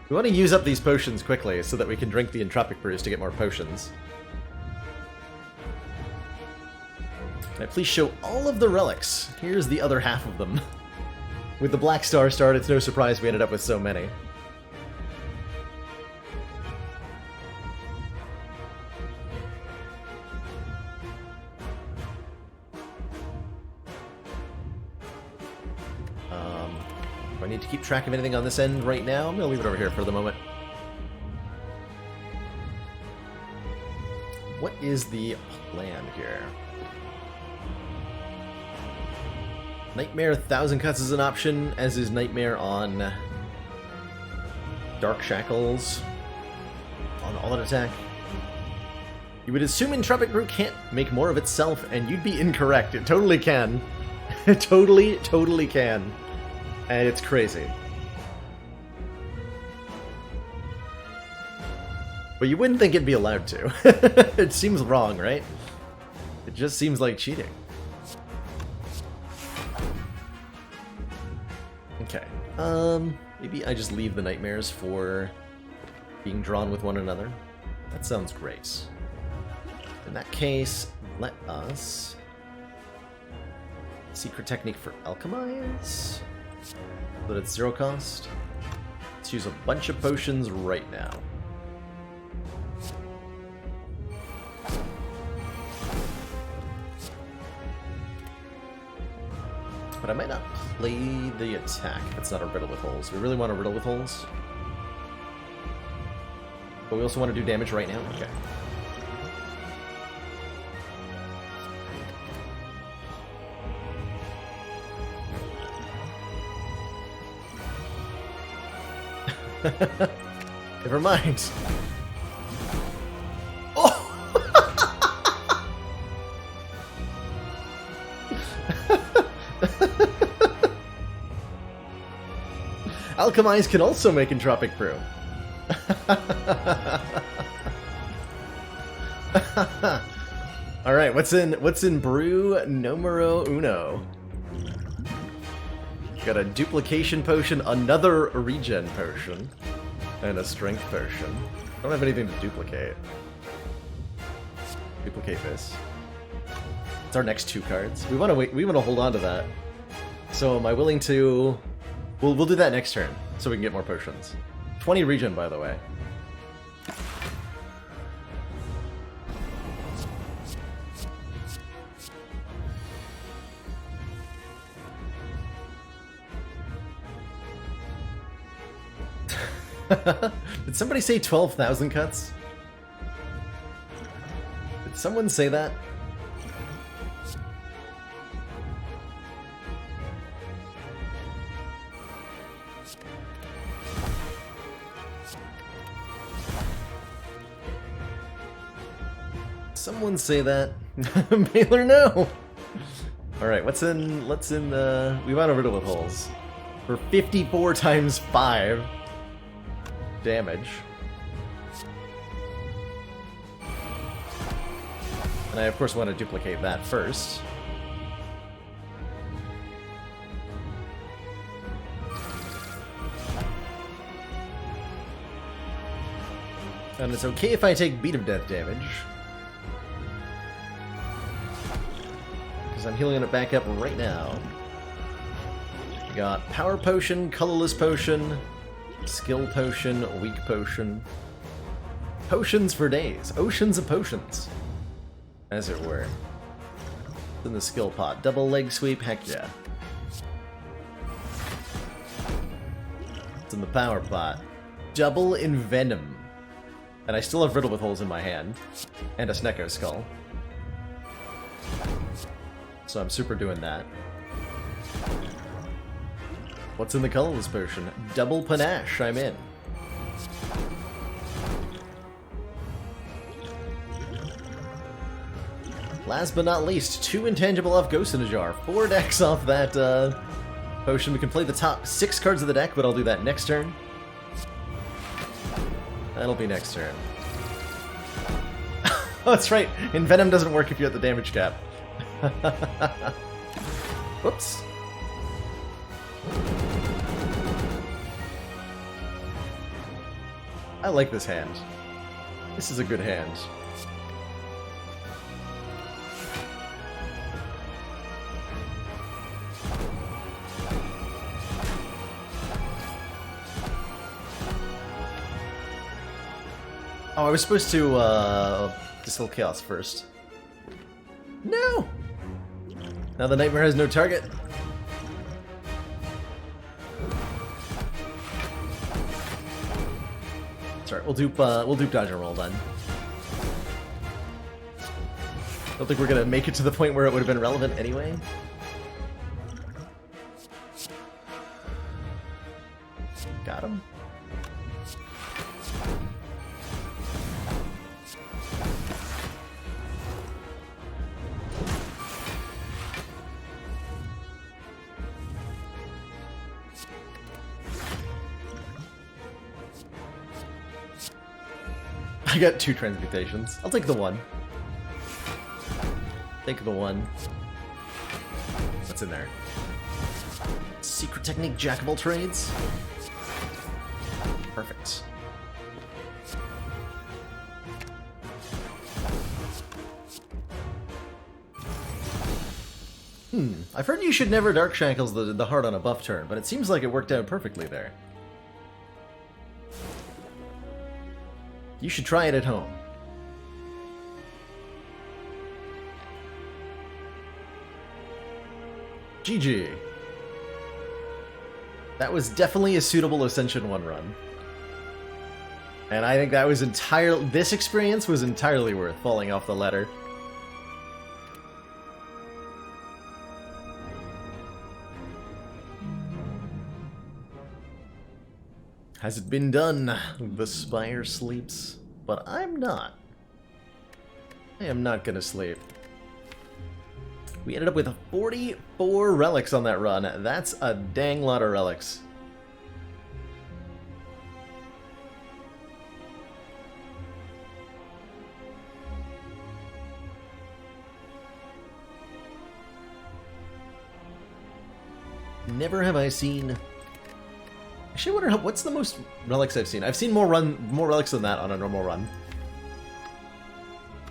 We want to use up these potions quickly so that we can drink the entropic brews to get more potions. Can I please show all of the relics? Here's the other half of them. With the Black Star start, it's no surprise we ended up with so many. Do I need to keep track of anything on this end right now? I'm going to leave it over here for the moment. What is the plan here? Nightmare 1,000 cuts is an option, as is Nightmare on Dark Shackles, on all-out attack. You would assume Entropic Brew can't make more of itself, and you'd be incorrect. It totally can. It totally can. And it's crazy. But you wouldn't think it'd be allowed to. It seems wrong, right? It just seems like cheating. Okay. Maybe I just leave the nightmares for being drawn with one another. That sounds great. In that case, let us... Secret technique for alchemize? But it's 0 cost. Let's use a bunch of potions right now. But I might not play the attack. That's not a riddle with holes. We really want a riddle with holes. But we also want to do damage right now? Okay. Never mind. Oh! Alchemize can also make entropic brew. All right, what's in brew numero uno? Got a duplication potion, another regen potion, and a strength potion. I don't have anything to duplicate. Duplicate this. It's our next 2 cards. We want to wait. We want to hold on to that. So am I willing to? We'll do that next turn, so we can get more potions. 20 regen, by the way. Did somebody say 12,000 cuts? Did someone say that? Someone say that? Baylor, no! Alright, what's in the... We want a riddle with holes. For 54 times 5 damage. And I, of course, want to duplicate that first. And it's okay if I take Beat of Death damage. Because I'm healing it back up right now. We got Power Potion, Colorless Potion, Skill Potion, Weak Potion. Potions for days. Oceans of potions. As it were. In the skill pot. Double leg sweep, heck yeah. It's in the power pot. Double Envenom. And I still have Riddle with Holes in my hand. And a Snecko Skull. So I'm super doing that. What's in the Colorless Potion? Double Panache, I'm in. Last but not least, 2 intangible off Ghost in a Jar. 4 decks off that potion. We can play the top 6 cards of the deck, but I'll do that next turn. That'll be next turn. Oh, that's right. Envenom doesn't work if you're at the damage cap. Whoops. I like this hand. This is a good hand. Oh, I was supposed to Distill Chaos first. No! Now the Nightmare has no target. Sorry, we'll dupe dodge and roll then. Don't think we're gonna make it to the point where it would have been relevant anyway. Got him. I got 2 transmutations. I'll take the one. Take the one. What's in there? Secret Technique, Jack of all trades. Perfect. I've heard you should never Dark Shackles the heart on a buff turn, but it seems like it worked out perfectly there. You should try it at home. GG. That was definitely a suitable Ascension 1 run. And I think that was this experience was entirely worth falling off the ladder. Has it been done? The Spire sleeps, but I'm not. I am not gonna sleep. We ended up with 44 relics on that run. That's a dang lot of relics. Never have I seen... Actually, I wonder what's the most relics I've seen. I've seen more relics than that on a normal run.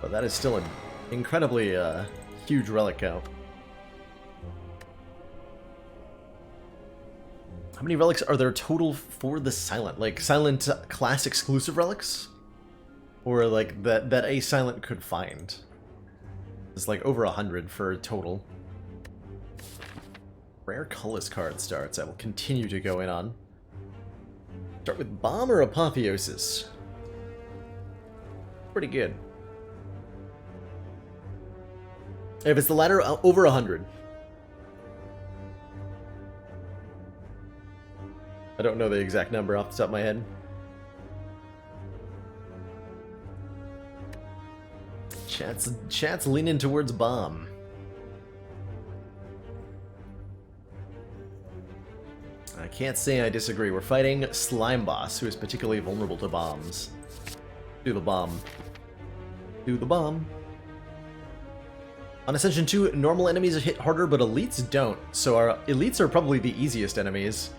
But that is still an incredibly huge relic count. How many relics are there total for the Silent? Like, Silent class exclusive relics? Or, like, that a Silent could find? It's like over 100 for total. Rare Cullis card starts. I will continue to go in on. Start with Bomb or Apotheosis? Pretty good. If it's the latter, over 100. I don't know the exact number off the top of my head. Chat's leaning towards Bomb. I can't say I disagree. We're fighting Slime Boss, who is particularly vulnerable to bombs. Do the bomb. Do the bomb. On Ascension 2, normal enemies hit harder, but elites don't. So our elites are probably the easiest enemies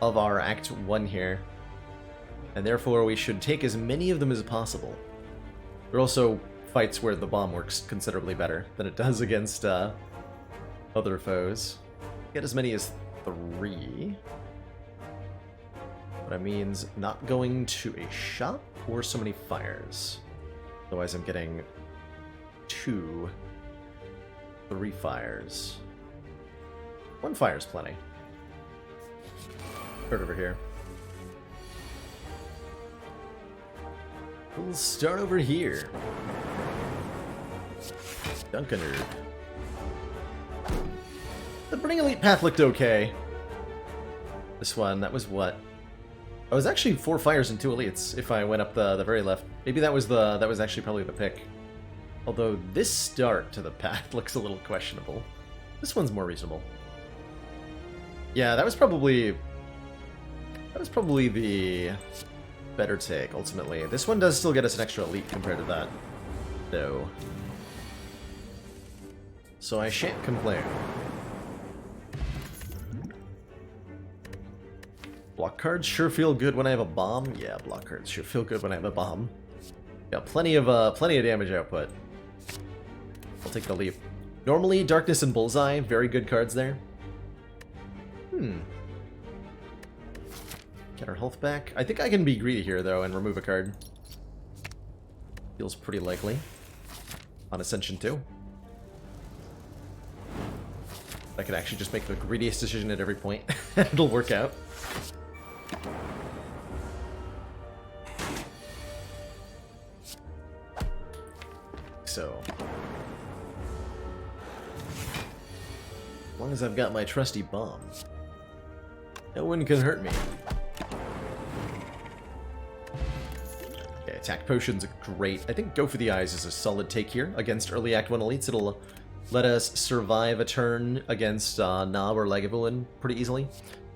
of our Act 1 here. and therefore we should take as many of them as possible. There are also fights where the bomb works considerably better than it does against other foes. Get as many as 3. But that means not going to a shop or so many fires. Otherwise I'm getting 2, 3 fires. 1 fire's plenty. Right over here. We'll start over here. Dunkener. The Burning Elite path looked okay. This one, that was what? I was actually 4 fires and 2 elites if I went up the very left. Maybe that was actually probably the pick. Although this start to the path looks a little questionable. This one's more reasonable. Yeah, that was probably the better take ultimately. This one does still get us an extra elite compared to that, though. So I shan't complain. Block cards sure feel good when I have a bomb. Yeah, block cards sure feel good when I have a bomb. Got plenty of damage output. I'll take the leap. Normally, Darkness and Bullseye, very good cards there. Get our health back. I think I can be greedy here though and remove a card. Feels pretty likely. On Ascension 2. I can actually just make the greediest decision at every point. It'll work out. So, as long as I've got my trusty bomb, no one can hurt me. Okay, attack potions are great. I think Go for the Eyes is a solid take here against early Act 1 elites. It'll let us survive a turn against Nob or Lagavulin pretty easily.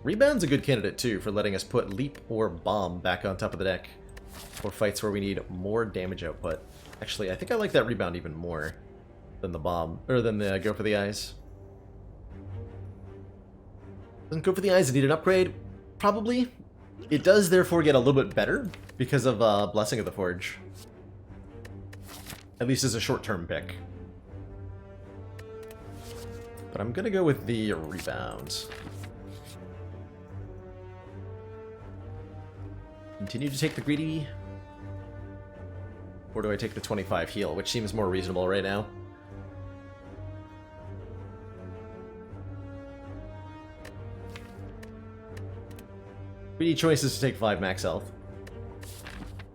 Rebound's a good candidate too for letting us put Leap or Bomb back on top of the deck for fights where we need more damage output. Actually, I think I like that Rebound even more than the Bomb, or than the Go for the Eyes. Doesn't Go for the Eyes need an upgrade? Probably. It does therefore get a little bit better because of Blessing of the Forge. At least as a short-term pick. But I'm gonna go with the Rebound. Continue to take the greedy, or do I take the 25 heal, which seems more reasonable right now? Greedy choice is to take 5 max health,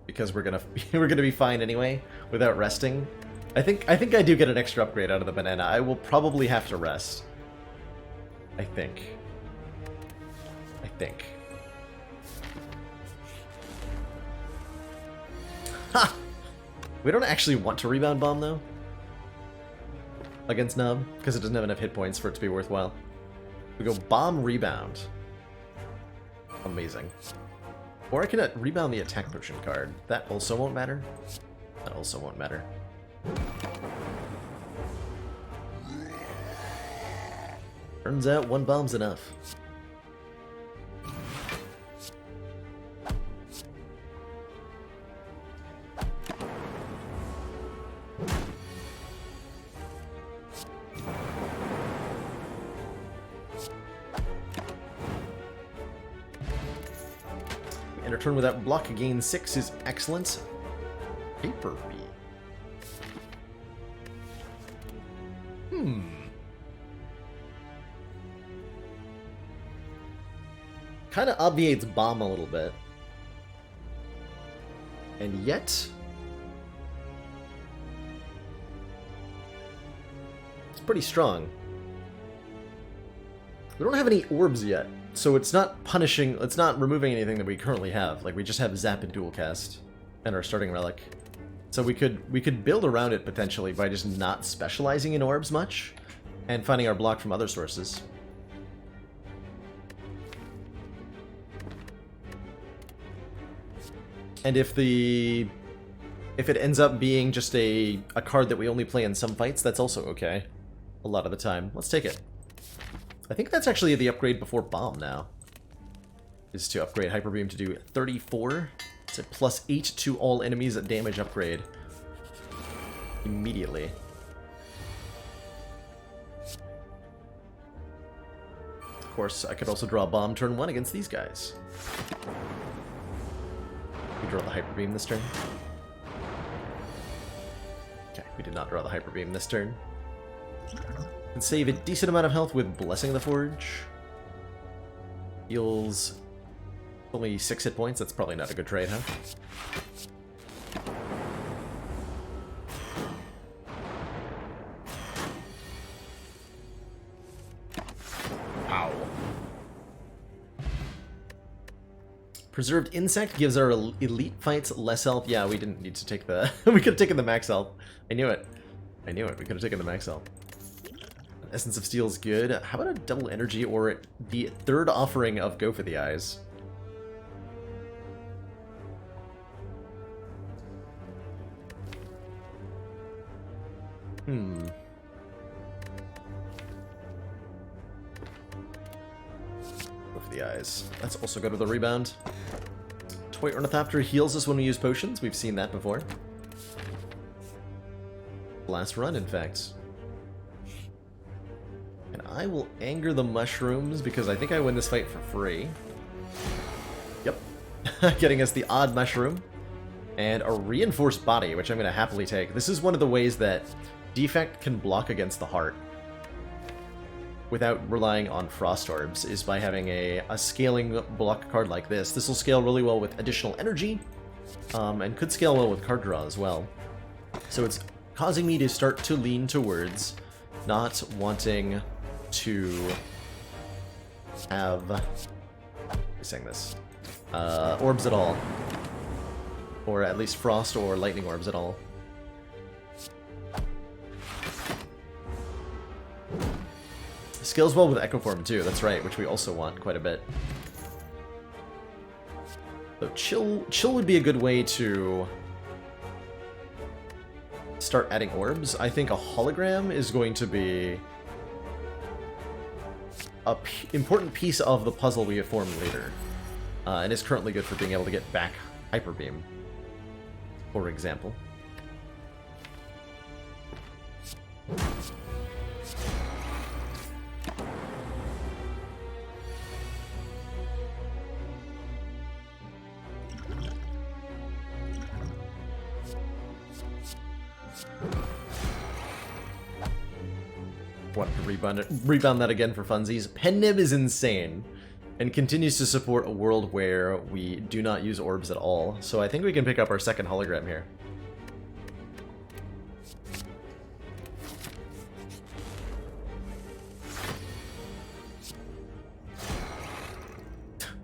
because we're gonna be fine anyway without resting. I think I do get an extra upgrade out of the banana. I will probably have to rest. I think. Ha! We don't actually want to Rebound Bomb, though. Against Nub, because it doesn't have enough hit points for it to be worthwhile. We go Bomb Rebound. Amazing. Or I can rebound the attack potion card. That also won't matter. That also won't matter. Turns out 1 bomb's enough. And a turn without block gain 6 is excellent. Paper Bee. Kind of obviates Bomb a little bit. And yet... it's pretty strong. We don't have any orbs yet, so it's not punishing, it's not removing anything that we currently have. Like, we just have Zap and Dual Cast and our starting relic. So we could build around it potentially by just not specializing in orbs much and finding our block from other sources. And if it ends up being just a card that we only play in some fights, that's also okay. A lot of the time. Let's take it. I think that's actually the upgrade before Bomb now. Is to upgrade Hyper Beam to do 34 It's a +8 to all enemies at damage upgrade. Immediately. Of course, I could also draw a bomb turn 1 against these guys. We draw the Hyper Beam this turn. Okay, we did not draw the Hyper Beam this turn. And save a decent amount of health with Blessing the Forge. Heals only 6 hit points. That's probably not a good trade, huh? Ow. Preserved Insect gives our elite fights less health. Yeah, we didn't need to take the... we could have taken the max health. I knew it. I knew it. We could have taken the max health. Essence of Steel is good. How about a double energy or the third offering of Go for the Eyes? Go for the Eyes. Let's also go to the rebound. Toy Ornithopter heals us when we use potions. We've seen that before. Last run, in fact. And I will anger the mushrooms because I think I win this fight for free. Yep. Getting us the odd mushroom. And a reinforced body, which I'm going to happily take. This is one of the ways that Defect can block against the heart without relying on Frost Orbs, is by having a scaling block card like this. This will scale really well with additional energy, and could scale well with card draw as well. So it's causing me to start to lean towards not wanting to have... saying this. Orbs at all. Or at least Frost or Lightning Orbs at all. Scales well with Echo Form too, that's right, which we also want quite a bit. So chill would be a good way to start adding orbs. I think a hologram is going to be an important piece of the puzzle we have formed later. And is currently good for being able to get back Hyper Beam, for example. Want to rebound that again for funsies. Pennib is insane, and continues to support a world where we do not use orbs at all. So I think we can pick up our second hologram here.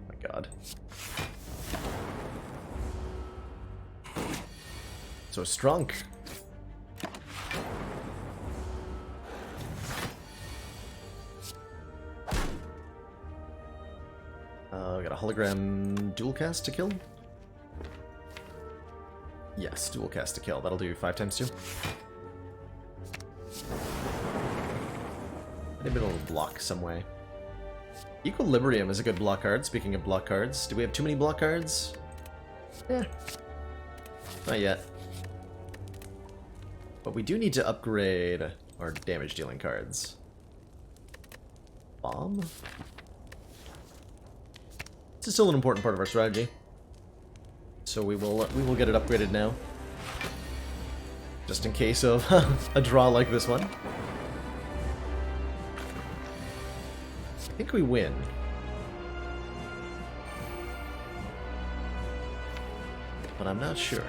My god. So strong. We got a hologram dual cast to kill? Yes, dual cast to kill. That'll do 5 times 2. Maybe it'll block some way. Equilibrium is a good block card, speaking of block cards. Do we have too many block cards? Eh. Not yet. But we do need to upgrade our damage dealing cards. Bomb? This is still an important part of our strategy, so we will get it upgraded now, just in case of a draw like this one. I think we win. But I'm not sure.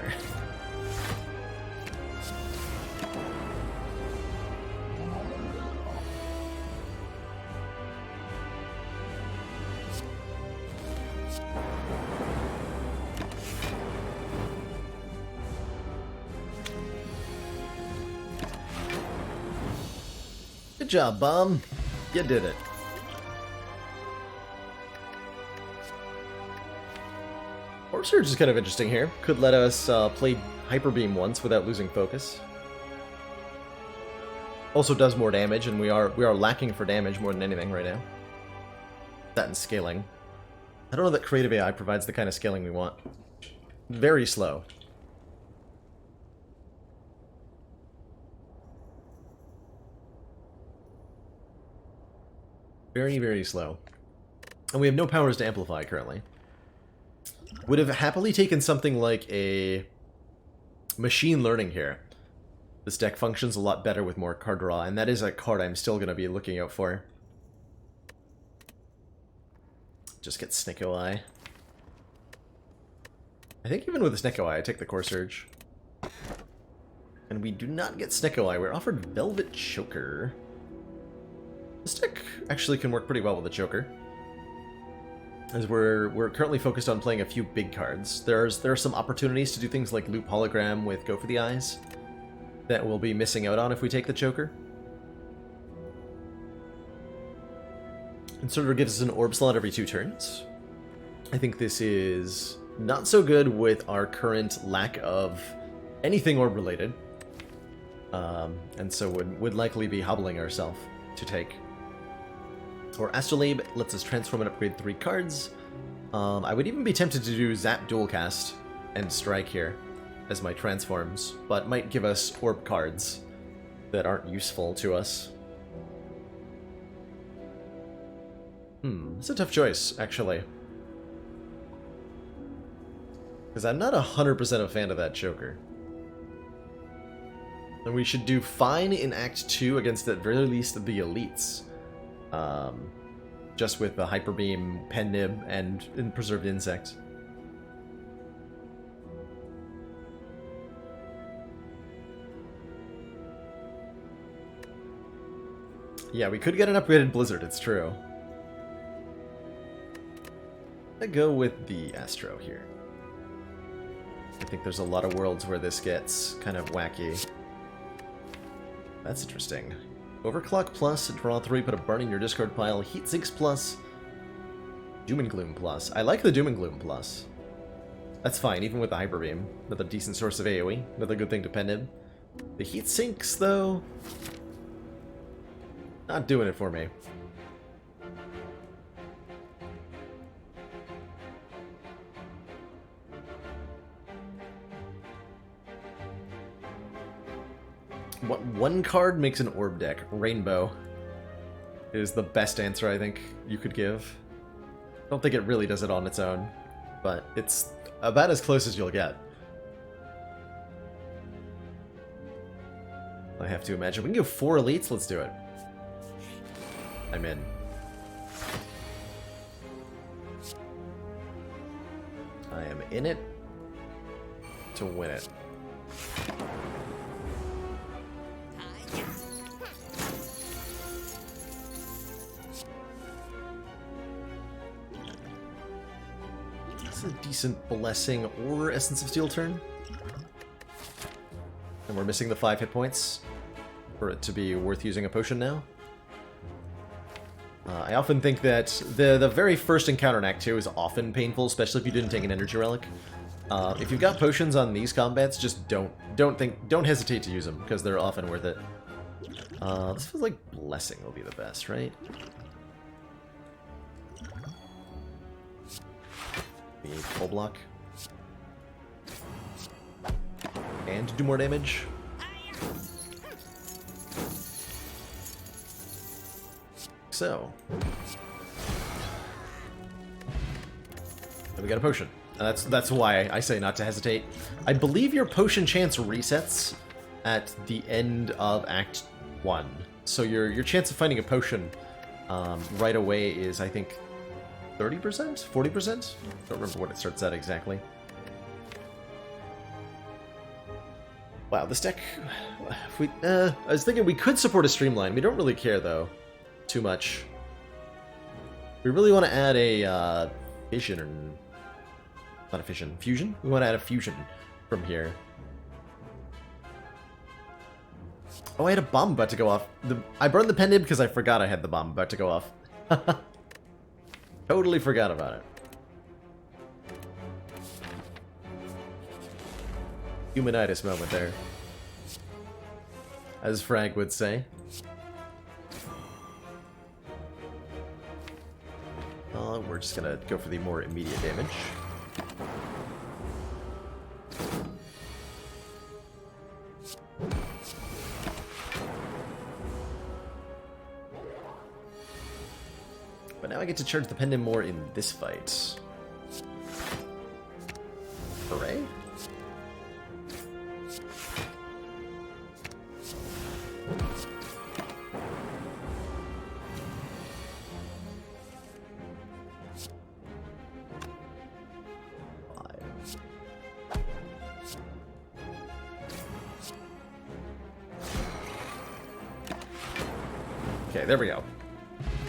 Good job, Bomb. You did it. Orb Surge is kind of interesting here. Could let us play Hyper Beam once without losing focus. Also does more damage, and we are lacking for damage more than anything right now. That and scaling. I don't know that Creative AI provides the kind of scaling we want. Very slow. Very, very slow. And we have no powers to amplify currently. Would have happily taken something like a machine learning here. This deck functions a lot better with more card draw, and that is a card I'm still going to be looking out for. Just get Snicko Eye. I think even with the Snicko Eye, I take the Core Surge. And we do not get Snicko Eye. We're offered Velvet Choker. This deck actually can work pretty well with the Choker, as we're currently focused on playing a few big cards. There are some opportunities to do things like loop hologram with Go for the Eyes that we'll be missing out on if we take the Choker. And sort of gives us an orb slot every 2 turns. I think this is not so good with our current lack of anything orb related, and so would likely be hobbling ourselves to take. Or Astrolabe lets us transform and upgrade 3 cards. I would even be tempted to do Zap Dualcast and Strike here as my transforms, but might give us orb cards that aren't useful to us. It's a tough choice, actually. Because I'm not 100% a fan of that Choker. And we should do fine in Act 2 against, at very least, the elites. Just with the Hyper Beam, Pen Nib, and Preserved Insect. Yeah, we could get an upgraded Blizzard, it's true. I go with the Astro here. I think there's a lot of worlds where this gets kind of wacky. That's interesting. Overclock plus, draw 3, put a burn in your discard pile, Heat Sinks plus, Doom and Gloom plus. I like the Doom and Gloom plus. That's fine, even with the Hyper Beam. Another decent source of AoE, another good thing to pen in. The Heat Sinks, though, not doing it for me. What one card makes an orb deck? Rainbow is the best answer I think you could give. I don't think it really does it on its own, but it's about as close as you'll get. I have to imagine. We can go 4 elites, let's do it. I'm in. I am in it to win it. A decent Blessing or Essence of Steel turn. And we're missing the 5 hit points for it to be worth using a potion now. I often think that the very first encounter in Act 2 is often painful, especially if you didn't take an Energy Relic. If you've got potions on these combats, just don't hesitate to use them, because they're often worth it. This feels like Blessing will be the best, right? The full block. And do more damage. So. And we got a potion. And that's why I say not to hesitate. I believe your potion chance resets at the end of Act 1. So your chance of finding a potion right away is, I think, 30%? 40%? Don't remember what it starts at exactly. Wow, this deck... I was thinking we could support a Streamline. We don't really care, though, too much. We really want to add a Vision, or... Not a Fission. Fusion? We want to add a Fusion from here. Oh, I had a bomb about to go off. I burned the Pen Nib because I forgot I had the bomb about to go off. Totally forgot about it. Humanitis moment there. As Frag would say. We're just gonna go for the more immediate damage. But now I get to charge the pendant more in this fight. Hooray? Okay, there we go.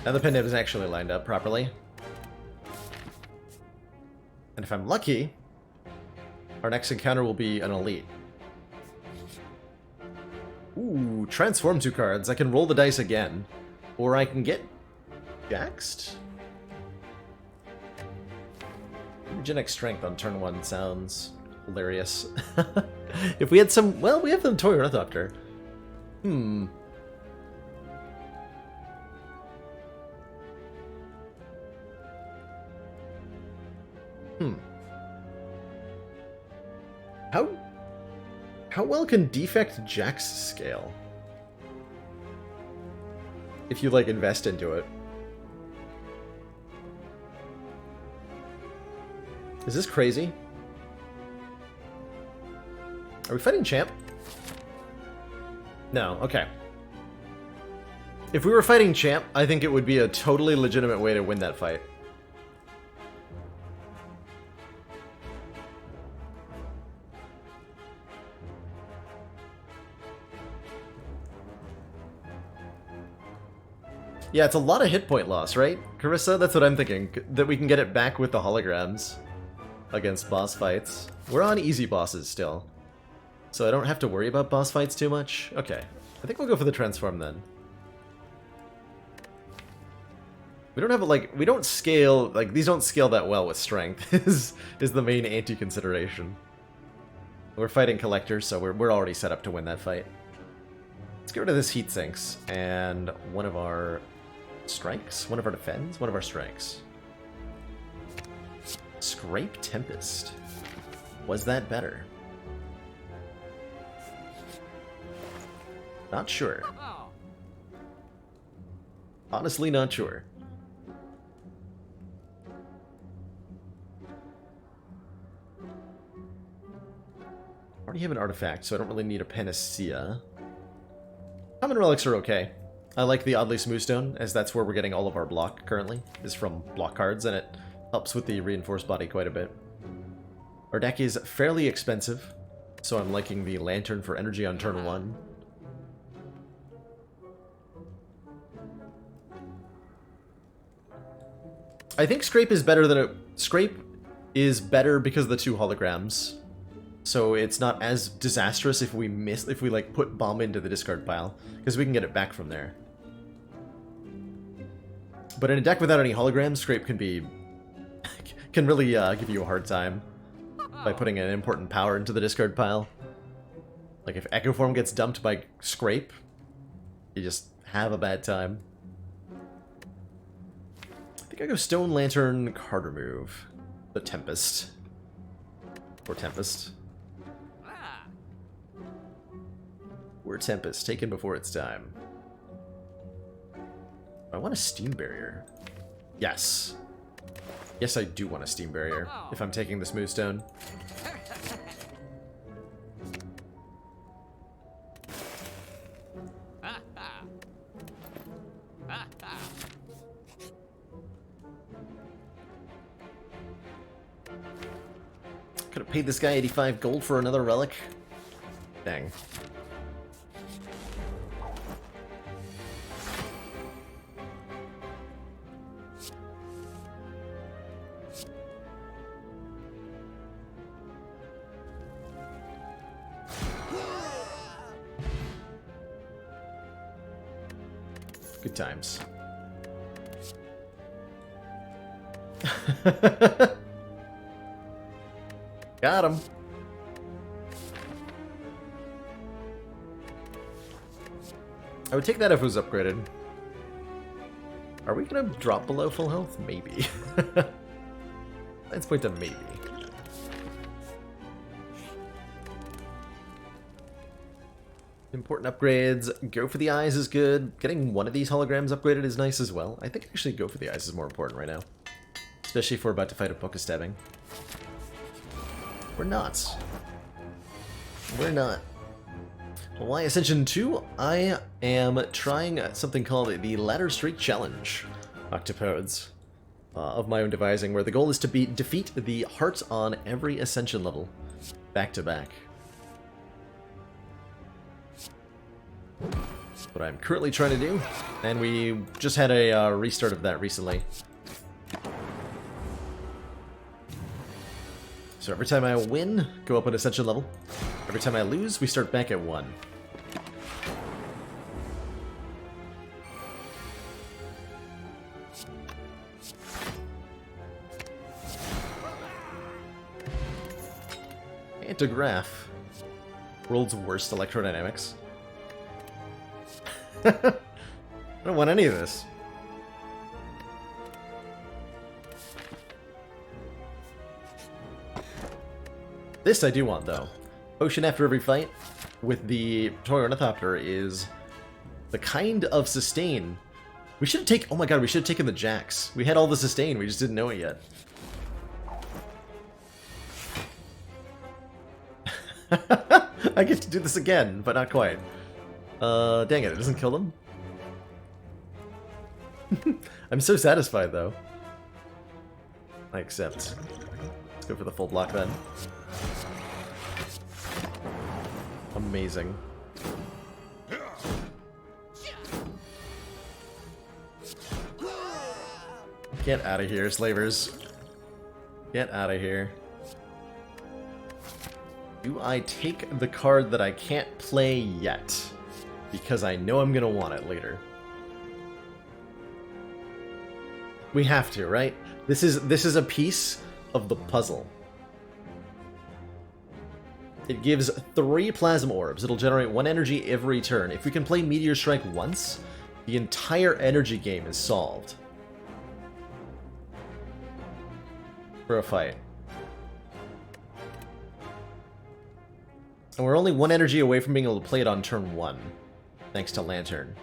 Now the pendant is actually lined up properly. And if I'm lucky, our next encounter will be an elite. Ooh, transform 2 cards. I can roll the dice again. Or I can get jaxed? Eugenic strength on turn 1 sounds hilarious. If we had some... Well, we have the Toy Ornithopter. How well can Defect Jax scale? If you, like, invest into it. Is this crazy? Are we fighting Champ? No, okay. If we were fighting Champ, I think it would be a totally legitimate way to win that fight. Yeah, it's a lot of hit point loss, right, Carissa? That's what I'm thinking. That we can get it back with the holograms against boss fights. We're on easy bosses still, so I don't have to worry about boss fights too much. Okay, I think we'll go for the transform then. We don't have we don't scale, these don't scale that well with strength, is the main anti-consideration. We're fighting collectors, so we're already set up to win that fight. Let's get rid of this heat sinks and one of our strikes, one of our defends, one of our strikes. Scrape Tempest. Was that better? Not sure. Honestly, not sure. I already have an artifact, so I don't really need a panacea. Common relics are okay. I like the Oddly Smooth Stone, as that's where we're getting all of our block currently, is from block cards, and it helps with the reinforced body quite a bit. Our deck is fairly expensive, so I'm liking the Lantern for energy on turn 1. I think Scrape is better than Scrape is better because of the 2 holograms. So it's not as disastrous if we like put Bomb into the discard pile, because we can get it back from there. But in a deck without any holograms, Scrape can be can really give you a hard time by putting an important power into the discard pile. Like if Echo Form gets dumped by Scrape, you just have a bad time. I think I go Stone Lantern, card remove, the Tempest, or Tempest. We're Tempest, taken before its time. I want a Steam Barrier. Yes. Yes, I do want a Steam Barrier, if I'm taking the Smooth Stone. Could have paid this guy 85 gold for another relic. Dang. Good times. Got him. I would take that if it was upgraded. Are we gonna drop below full health? Maybe. Let's point to maybe. I Important upgrades. Go for the eyes is good. Getting one of these holograms upgraded is nice as well. I think actually go for the eyes is more important right now. Especially if we're about to fight a book of stabbing. We're not. We're not. Why Ascension 2? I am trying something called the Ladder Streak Challenge. Octopodes. Of my own devising, where the goal is to defeat the hearts on every Ascension level. Back to back. That's what I'm currently trying to do, and we just had a restart of that recently. So every time I win, go up an Ascension level. Every time I lose, we start back at 1. Antigraph. World's worst electrodynamics. I don't want any of this. This I do want, though. Potion after every fight with the Toy Ornithopter is the kind of sustain. We should have taken... Oh my god, we should have taken the Jax. We had all the sustain, we just didn't know it yet. I get to do this again, but not quite. Dang it doesn't kill them? I'm so satisfied, though. I accept. Let's go for the full block, then. Amazing. Get out of here, slavers. Get out of here. Do I take the card that I can't play yet? Because I know I'm gonna want it later. We have to, right? This is a piece of the puzzle. It gives 3 plasma orbs. It'll generate 1 energy every turn. If we can play Meteor Strike once, the entire energy game is solved. For a fight. And we're only 1 energy away from being able to play it on turn 1. Thanks to Lantern.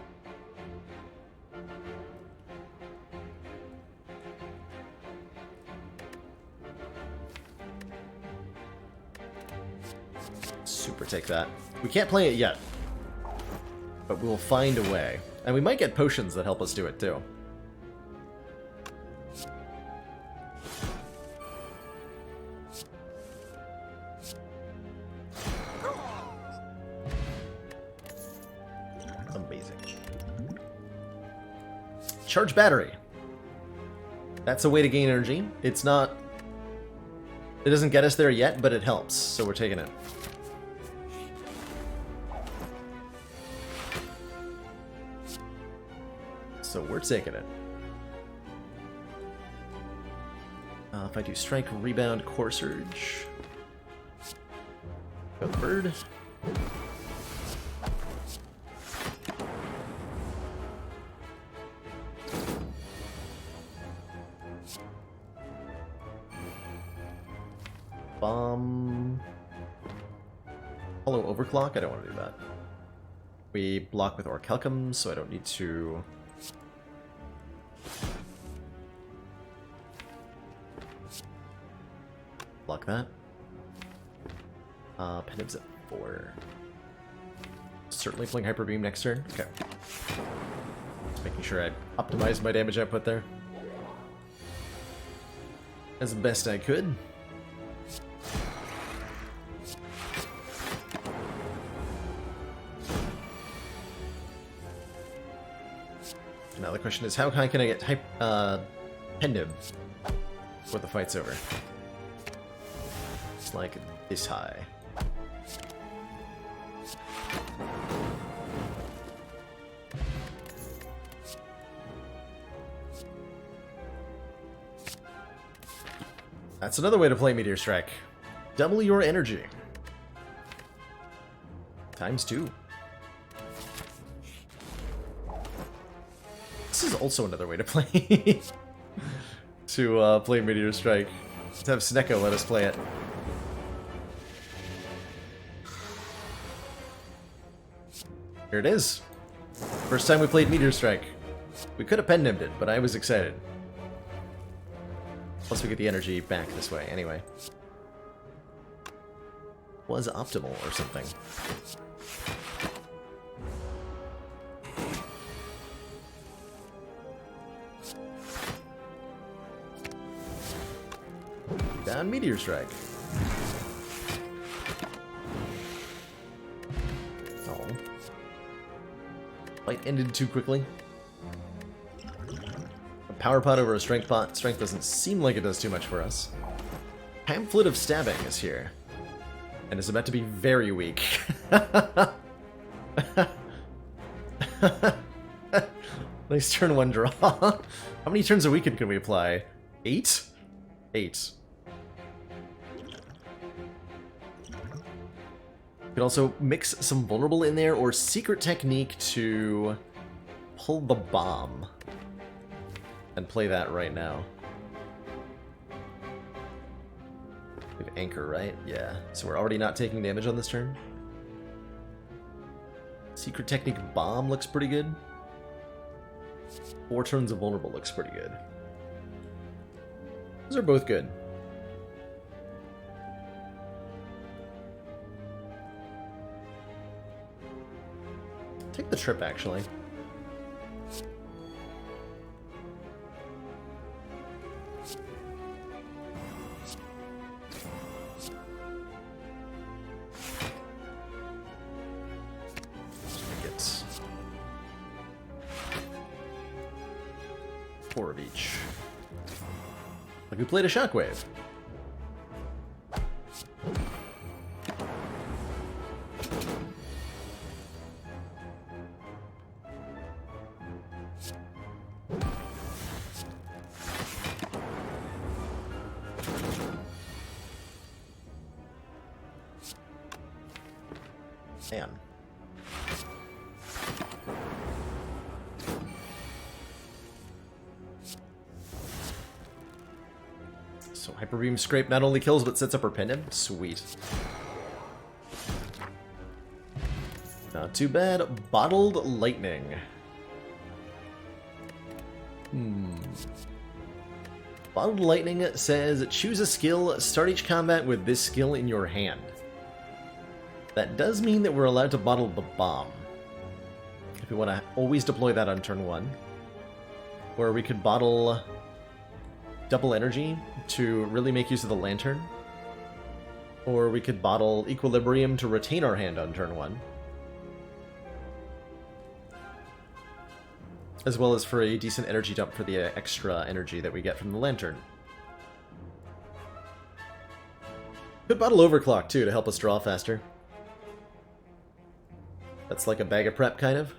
Super take that. We can't play it yet. But we'll find a way. And we might get potions that help us do it too. Charge battery. That's a way to gain energy. It's not... It doesn't get us there yet, but it helps, so we're taking it. So we're taking it. If I do strike, rebound, core surge. Go bird. Bomb. Hollow overclock? I don't want to do that. We block with Orichalcum, so I don't need to... block that. Penib's at 4. Certainly playing Hyper Beam next turn. Okay. Just making sure I optimized my damage output there. As best I could. Now the question is, how high can I get Penib before the fight's over? It's like this high. That's another way to play Meteor Strike. Double your energy. ×2. This is also another way to play play Meteor Strike. Let's have Snecko let us play it. Here it is. First time we played Meteor Strike. We could have pen nibbed it, but I was excited. Plus we get the energy back this way, anyway. Was optimal or something. Down Meteor Strike. Oh. Fight ended too quickly. A power pot over a strength pot. Strength doesn't seem like it does too much for us. Pamphlet of Stabbing is here. And is about to be very weak. Nice turn 1 draw. How many turns a weekend can we apply? 8? 8. You could also mix some Vulnerable in there, or Secret Technique to pull the bomb. And play that right now. We have Anchor, right? Yeah. So we're already not taking damage on this turn. Secret Technique Bomb looks pretty good. 4 turns of Vulnerable looks pretty good. Those are both good. Take the trip, actually. Get 4 of each. Like we played a Shockwave. Man. So Hyper Beam Scrape not only kills but sets up her Pendant. Sweet. Not too bad. Bottled Lightning. Bottled Lightning says, choose a skill, start each combat with this skill in your hand. That does mean that we're allowed to bottle the bomb. If we want to always deploy that on turn 1. Or we could bottle double energy to really make use of the lantern. Or we could bottle Equilibrium to retain our hand on turn 1. As well as for a decent energy dump for the extra energy that we get from the lantern. Could bottle Overclock too to help us draw faster. That's like a bag of prep, kind of.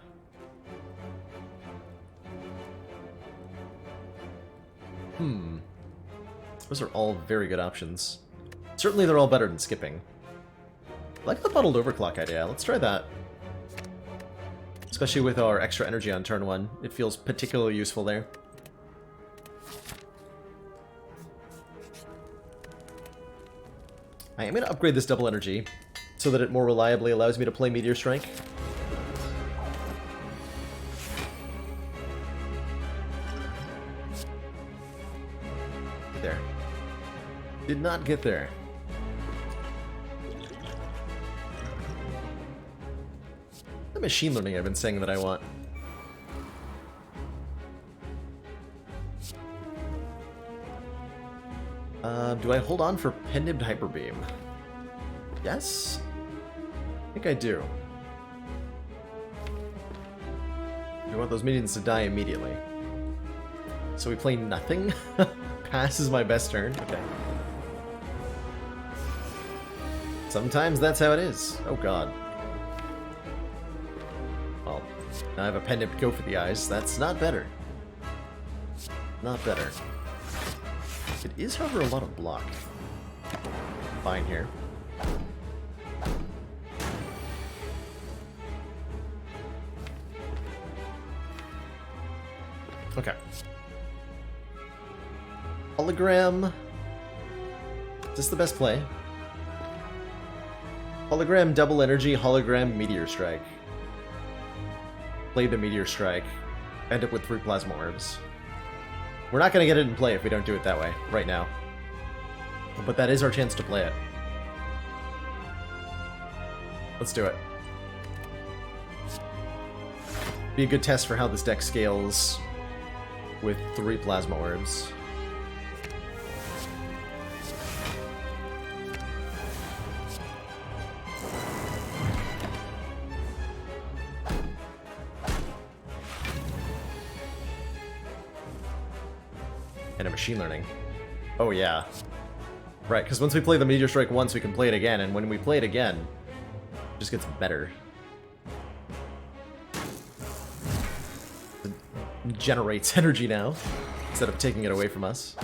Those are all very good options. Certainly they're all better than skipping. I like the bottled Overclock idea. Let's try that. Especially with our extra energy on turn 1. It feels particularly useful there. I am going to upgrade this double energy so that it more reliably allows me to play Meteor Strike. There. Did not get there. The machine learning I've been saying that I want. Do I hold on for Pendibbed Hyper Beam? Yes? I think I do. We want those minions to die immediately. So we play nothing? Pass is my best turn? Okay. Sometimes that's how it is. Oh god. Well, now I have a Pendant to go for the eyes. That's not better. Not better. It is, however, a lot of block. Fine here. Okay. Hologram. Is this the best play? Hologram, double energy, hologram, meteor strike. play the Meteor Strike, end up with 3 Plasma Orbs. We're not going to get it in play if we don't do it that way, right now. But that is our chance to play it. Let's do it. Be a good test for how this deck scales with 3 Plasma Orbs. And a Machine Learning. Oh yeah. Right, because once we play the Meteor Strike once, we can play it again, and when we play it again, it just gets better. It generates energy now, instead of taking it away from us.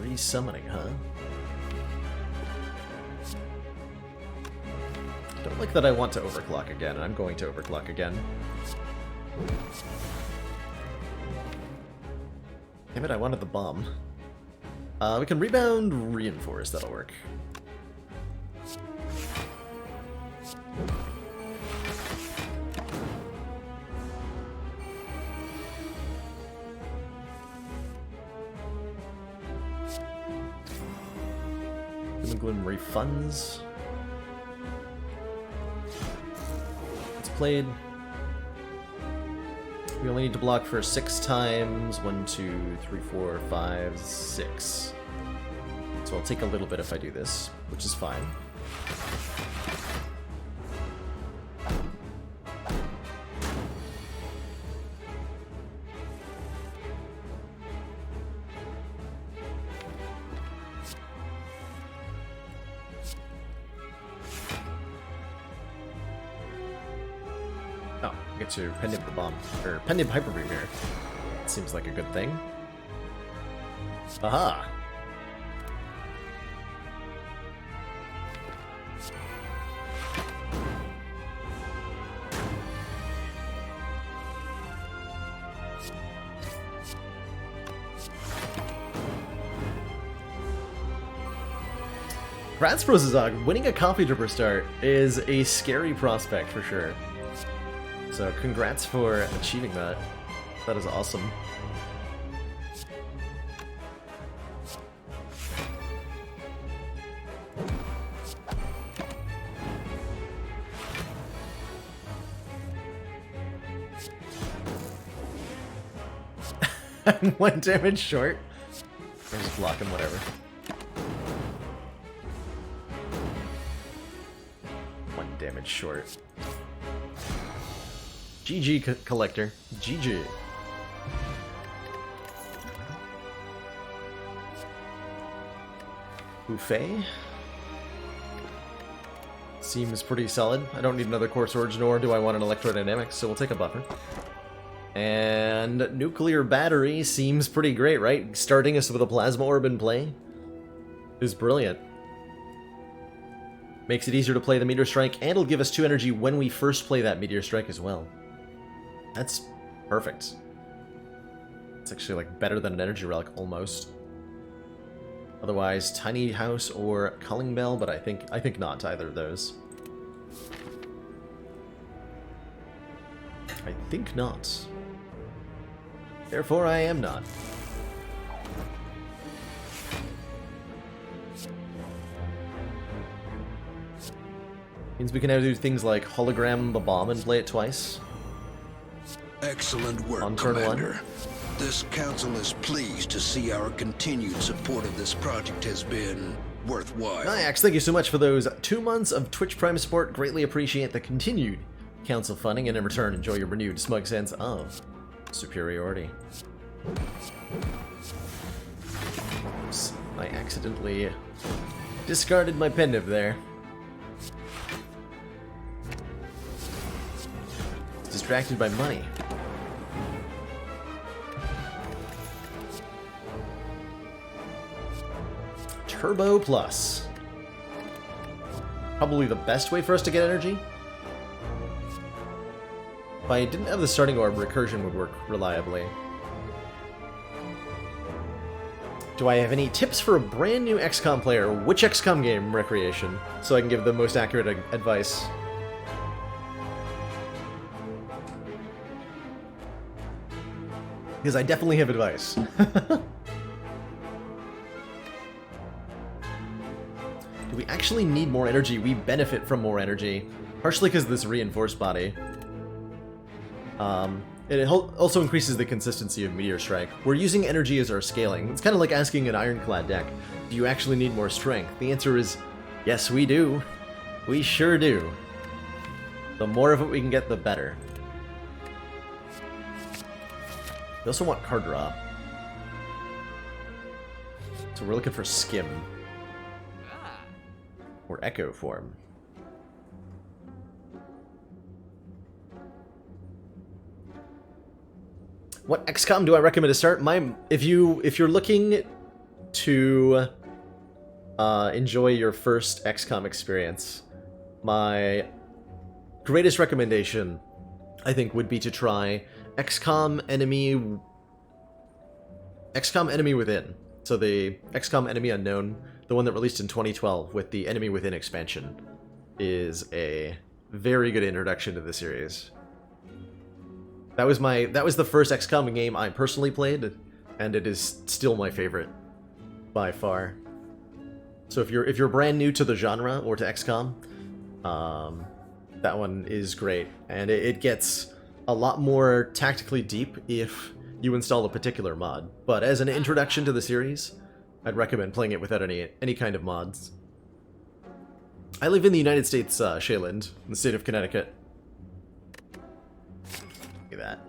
Resummoning, huh? Don't like that I want to overclock again, and I'm going to overclock again. Damn it, I wanted the bomb. We can rebound, reinforce, that'll work. Doom and Gloom refunds. It's played. We only need to block for 6 times. 1, 2, 3, 4, 5, 6. So I'll take a little bit if I do this, which is fine. Oh, I get to Pendant the Bomb, or Pendant Hyper Beam here. Seems like a good thing. Aha! Ratsprozazog, winning a Coffee Dripper start is a scary prospect for sure. So congrats for achieving that. That is awesome. I'm 1 damage short. I'm just blocking whatever. 1 damage short. GG, Collector. GG. Buffet. Seems pretty solid. I don't need another Core Surge, nor do I want an Electrodynamics, so we'll take a buffer. And Nuclear Battery seems pretty great, right? Starting us with a Plasma Orb in play is brilliant. Makes it easier to play the Meteor Strike, and it'll give us 2 energy when we first play that Meteor Strike as well. That's perfect. It's actually like better than an Energy Relic, almost. Otherwise, Tiny House or Calling Bell, but I think not either of those. I think not. Therefore, I am not. Means we can now do things like hologram the bomb and play it twice. Excellent work, On turn Commander. This council is pleased to see our continued support of this project has been worthwhile. Nyax, thank you so much for those 2 months of Twitch Prime support. Greatly appreciate the continued council funding, and in return, enjoy your renewed smug sense of superiority. Oops, I accidentally discarded my pendiv there. Distracted by money. Turbo Plus. Probably the best way for us to get energy. If I didn't have the starting orb, recursion would work reliably. Do I have any tips for a brand new XCOM player? Which XCOM game recreation? So I can give the most accurate advice. Because I definitely have advice. Do we actually need more energy? We benefit from more energy. Partially because of this reinforced body. It also increases the consistency of Meteor Strike. We're using energy as our scaling. It's kind of like asking an Ironclad deck, do you actually need more strength? The answer is, yes we do. We sure do. The more of it we can get, the better. We also want card draw. So we're looking for Skim. Or Echo Form. What XCOM do I recommend to start? If you're looking to enjoy your first XCOM experience, my greatest recommendation, I think, would be to try XCOM Enemy Within. So the XCOM Enemy Unknown, the one that released in 2012 with the Enemy Within expansion, is a very good introduction to the series. That was the first XCOM game I personally played, and it is still my favorite by far. So if you're brand new to the genre or to XCOM, that one is great, and it gets a lot more tactically deep if you install a particular mod. But as an introduction to the series, I'd recommend playing it without any kind of mods. I live in the United States, Shayland, in the state of Connecticut. Look at that.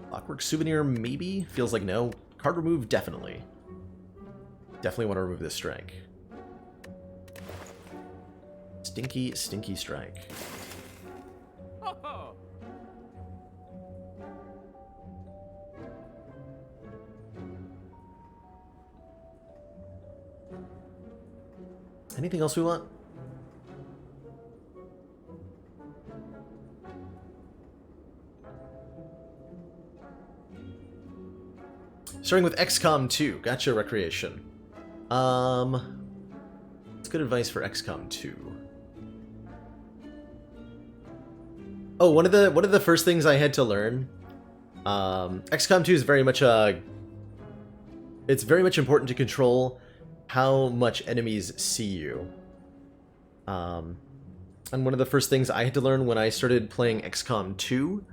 Clockwork Souvenir, maybe? Feels like no. Card remove, definitely. Definitely want to remove this strike. Stinky, stinky strike. Anything else we want? Starting with XCOM 2, gotcha recreation. What's good advice for XCOM 2? Oh, one of the first things I had to learn. XCOM 2 is very much it's very much important to control how much enemies see you. And one of the first things I had to learn when I started playing XCOM 2,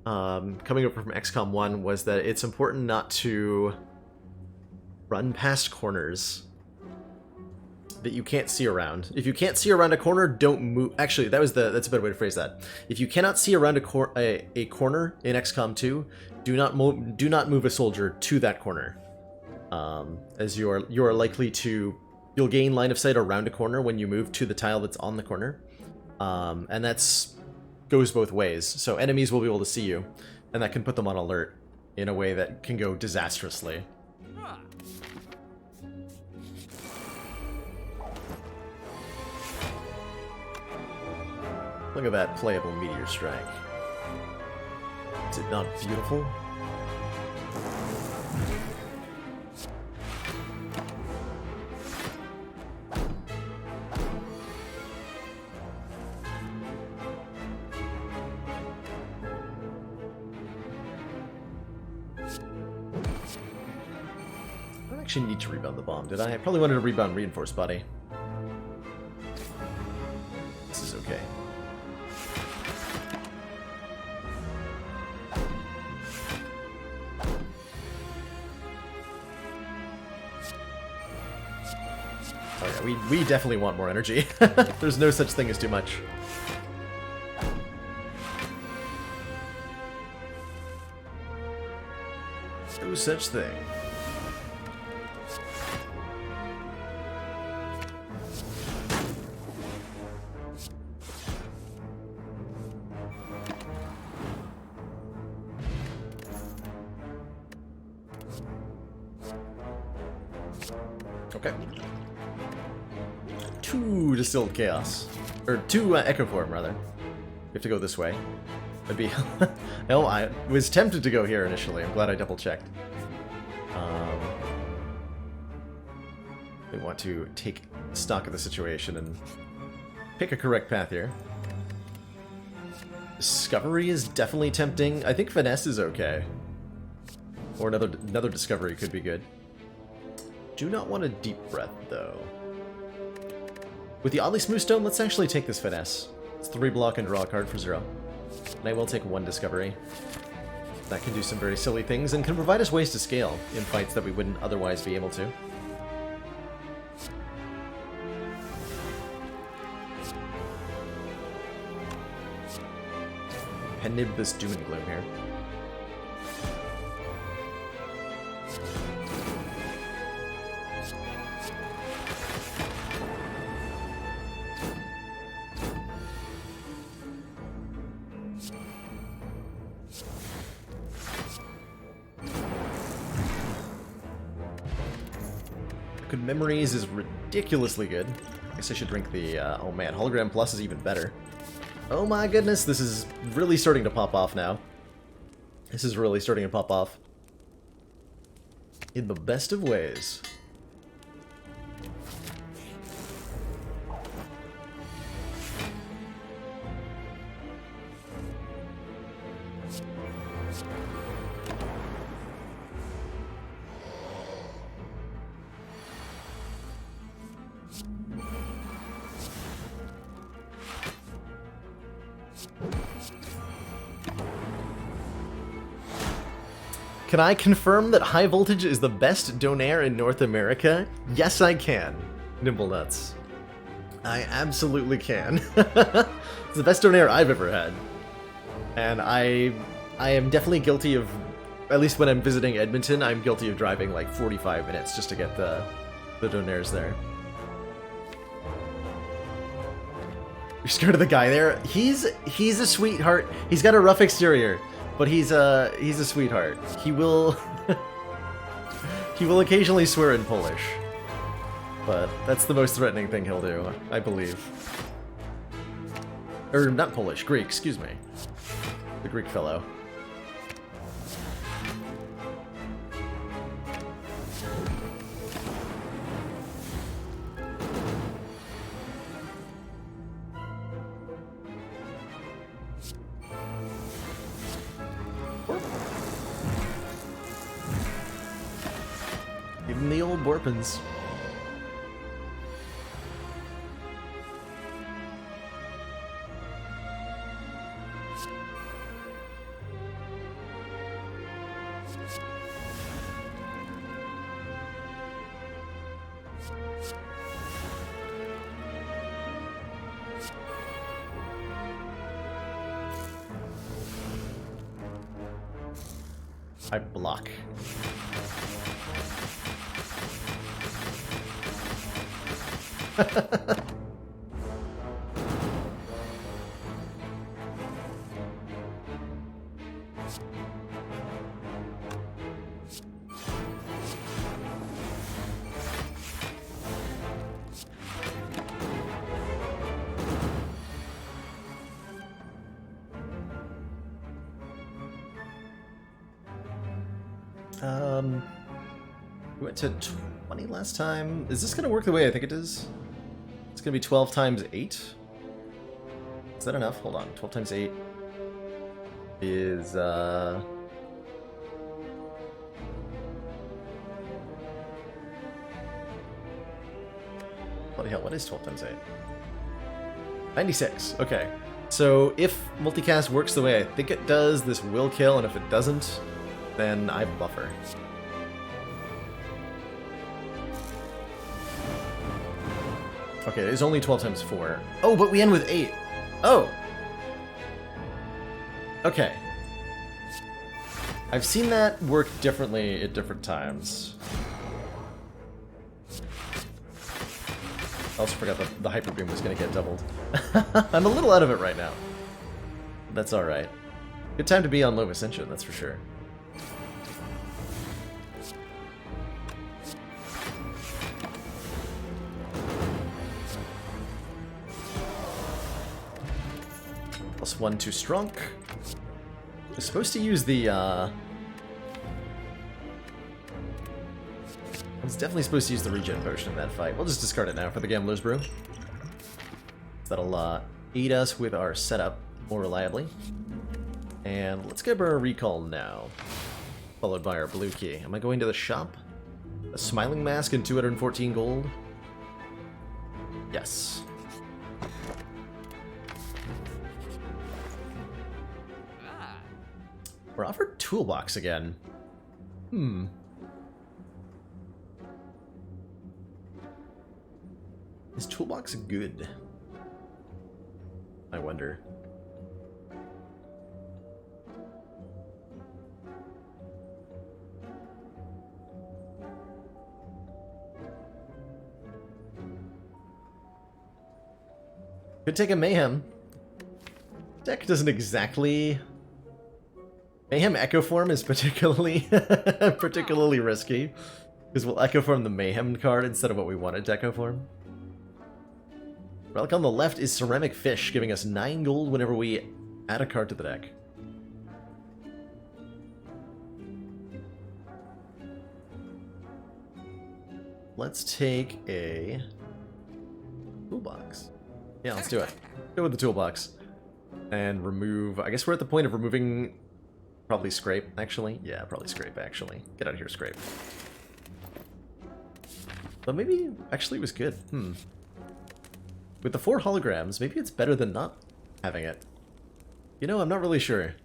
coming up from XCOM 1, was that it's important not to run past corners that you can't see around. If you can't see around a corner, don't move. Actually, that's a better way to phrase that. If you cannot see around a corner in XCOM 2, do not move a soldier to that corner, as you are likely to. You'll gain line of sight around a corner when you move to the tile that's on the corner, and that's goes both ways. So enemies will be able to see you, and that can put them on alert in a way that can go disastrously. Look at that playable meteor strike. Is it not beautiful? I don't actually need to rebound the bomb, did I? I probably wanted to rebound reinforced body. This is okay. Oh yeah, we definitely want more energy. There's no such thing as too much. No such thing. Okay. 2 Distilled Chaos. Or 2 Echo Form, rather. We have to go this way. That'd be... Hell, I was tempted to go here initially. I'm glad I double-checked. They want to take stock of the situation and pick a correct path here. Discovery is definitely tempting. I think finesse is okay. Or another discovery could be good. Do not want a deep breath, though. With the oddly smooth stone, let's actually take this finesse. It's 3 block and draw a card for 0. And I will take 1 discovery. That can do some very silly things and can provide us ways to scale in fights that we wouldn't otherwise be able to. Nib this doom and gloom here. Good Memories is ridiculously good. I guess I should drink the, oh man, Hologram Plus is even better. Oh my goodness, this is really starting to pop off now. This is really starting to pop off. In the best of ways. Can I confirm that High Voltage is the best donaire in North America? Yes, I can, Nimblenuts. I absolutely can. It's the best donaire I've ever had. And I am definitely guilty of, at least when I'm visiting Edmonton, I'm guilty of driving like 45 minutes just to get the donaires there. You're scared of the guy there? He's a sweetheart. He's got a rough exterior. But he's a sweetheart. He will he will occasionally swear in Polish. But that's the most threatening thing he'll do, I believe. Or not Polish, Greek, excuse me. The Greek fellow. Even the old Borpins. I block. We went to 20 last time. Is this going to work the way I think it is? It's going to be 12 times 8? Is that enough? Hold on. 12 times 8 is, Bloody hell, what is 12 times 8? 96. Okay. So if multicast works the way I think it does, this will kill, and if it doesn't, then I buffer. Okay, it's only 12 times 4. Oh, but we end with 8. Oh! Okay. I've seen that work differently at different times. I also forgot that the Hyper Beam was going to get doubled. I'm a little out of it right now. That's alright. Good time to be on Low Ascension, that's for sure. +1 to Strunk. I'm supposed to use the, was definitely supposed to use the regen potion in that fight. We'll just discard it now for the Gambler's Brew. That'll aid us with our setup more reliably. And let's get our recall now, followed by our blue key. Am I going to the shop? A smiling mask and 214 gold? Yes. We're offered toolbox again. Is toolbox good? I wonder. Could take a Mayhem. Deck doesn't exactly... Mayhem Echo Form is particularly particularly risky, because we'll Echo Form the Mayhem card instead of what we wanted to Echo Form. Relic on the left is Ceramic Fish, giving us 9 gold whenever we add a card to the deck. Let's take a toolbox. Yeah, let's do it. Go with the toolbox. And remove... I guess we're at the point of removing... Probably Scrape, actually. Yeah, probably Scrape, actually. Get out of here, Scrape. But maybe... Actually, it was good. With the 4 holograms, maybe it's better than not having it. You know, I'm not really sure.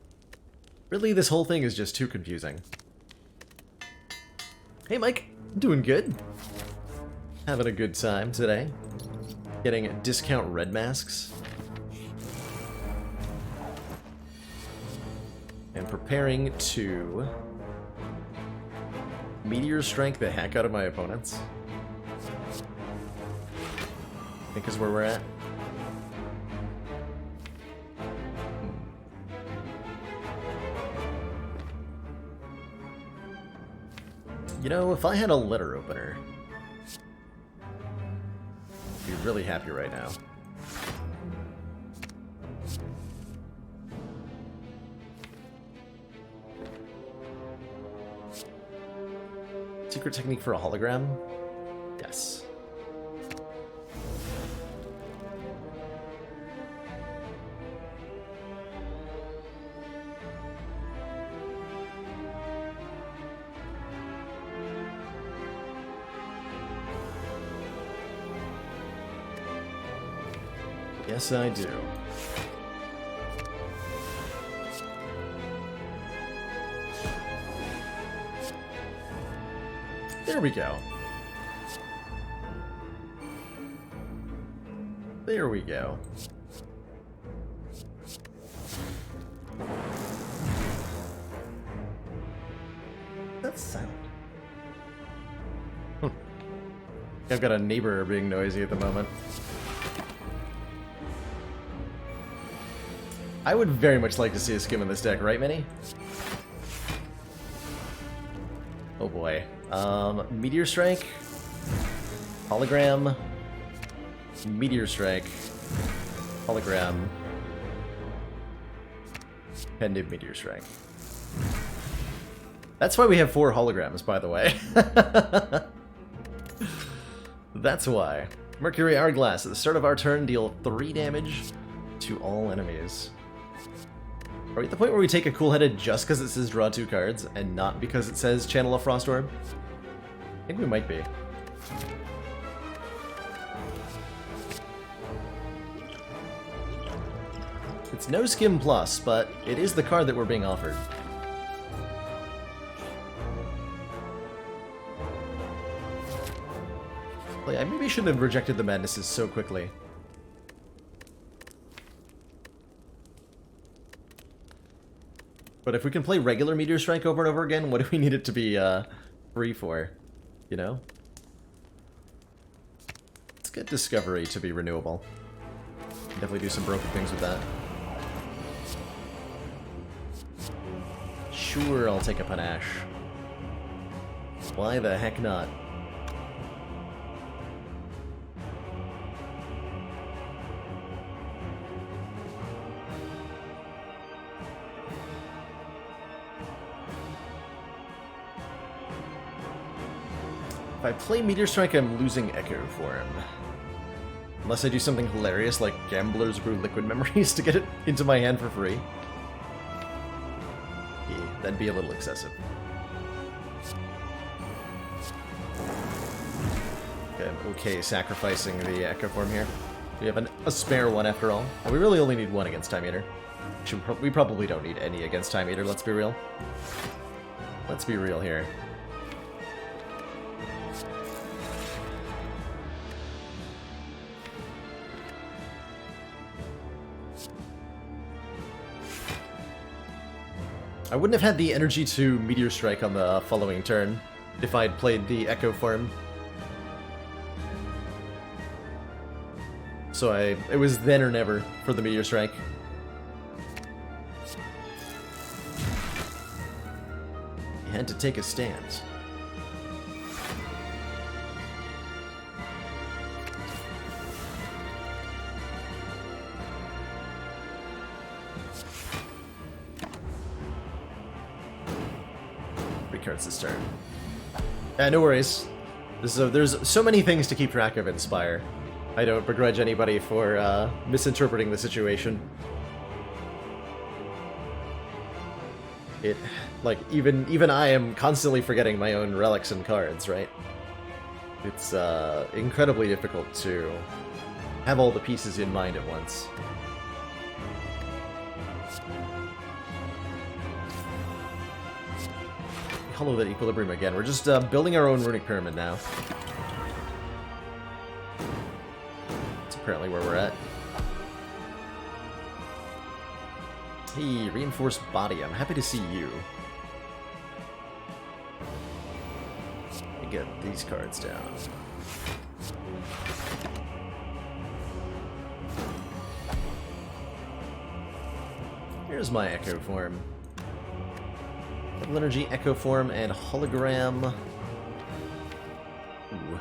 Really, this whole thing is just too confusing. Hey, Mike. Doing good. Having a good time today. Getting discount red masks. And preparing to Meteor Strike the heck out of my opponents. I think is where we're at. You know, if I had a letter opener, I'd be really happy right now. Secret technique for a hologram? Yes. Yes, I do. There we go. There we go. That's sound. I've got a neighbor being noisy at the moment. I would very much like to see a skim in this deck, right, Minnie? Oh boy. Meteor Strike, Hologram, Meteor Strike, Hologram, Pendant Meteor Strike. That's why we have 4 holograms, by the way. That's why. Mercury Hourglass. At the start of our turn, deal 3 damage to all enemies. Are we at the point where we take a cool-headed just because it says draw 2 cards, and not because it says channel a Frost Orb? I think we might be. It's no Skim Plus, but it is the card that we're being offered. Like, I maybe shouldn't have rejected the Madnesses so quickly. But if we can play regular Meteor Strike over and over again, what do we need it to be free for? You know? Let's get Discovery to be renewable. Definitely do some broken things with that. Sure, I'll take a Panache. Why the heck not? If I play Meteor Strike, I'm losing Echo Form. Unless I do something hilarious like Gamblers Brew Liquid Memories to get it into my hand for free. Yeah, that'd be a little excessive. Okay, I'm okay sacrificing the Echo Form here. We have a spare one after all. And we really only need one against Time Eater. We probably don't need any against Time Eater, let's be real. Let's be real here. I wouldn't have had the energy to Meteor Strike on the following turn if I'd played the Echo Form. So it was then or never for the Meteor Strike. You had to take a stance. Cards this turn. No worries. There's so many things to keep track of in Spire. I don't begrudge anybody for misinterpreting the situation. Even I am constantly forgetting my own relics and cards, right? It's incredibly difficult to have all the pieces in mind at once. Hollow that equilibrium again. We're just building our own runic pyramid now. That's apparently where we're at. Hey, reinforced body. I'm happy to see you. Let me get these cards down. Here's my Echo Form. Double Energy, Echo Form, and Hologram. Ooh.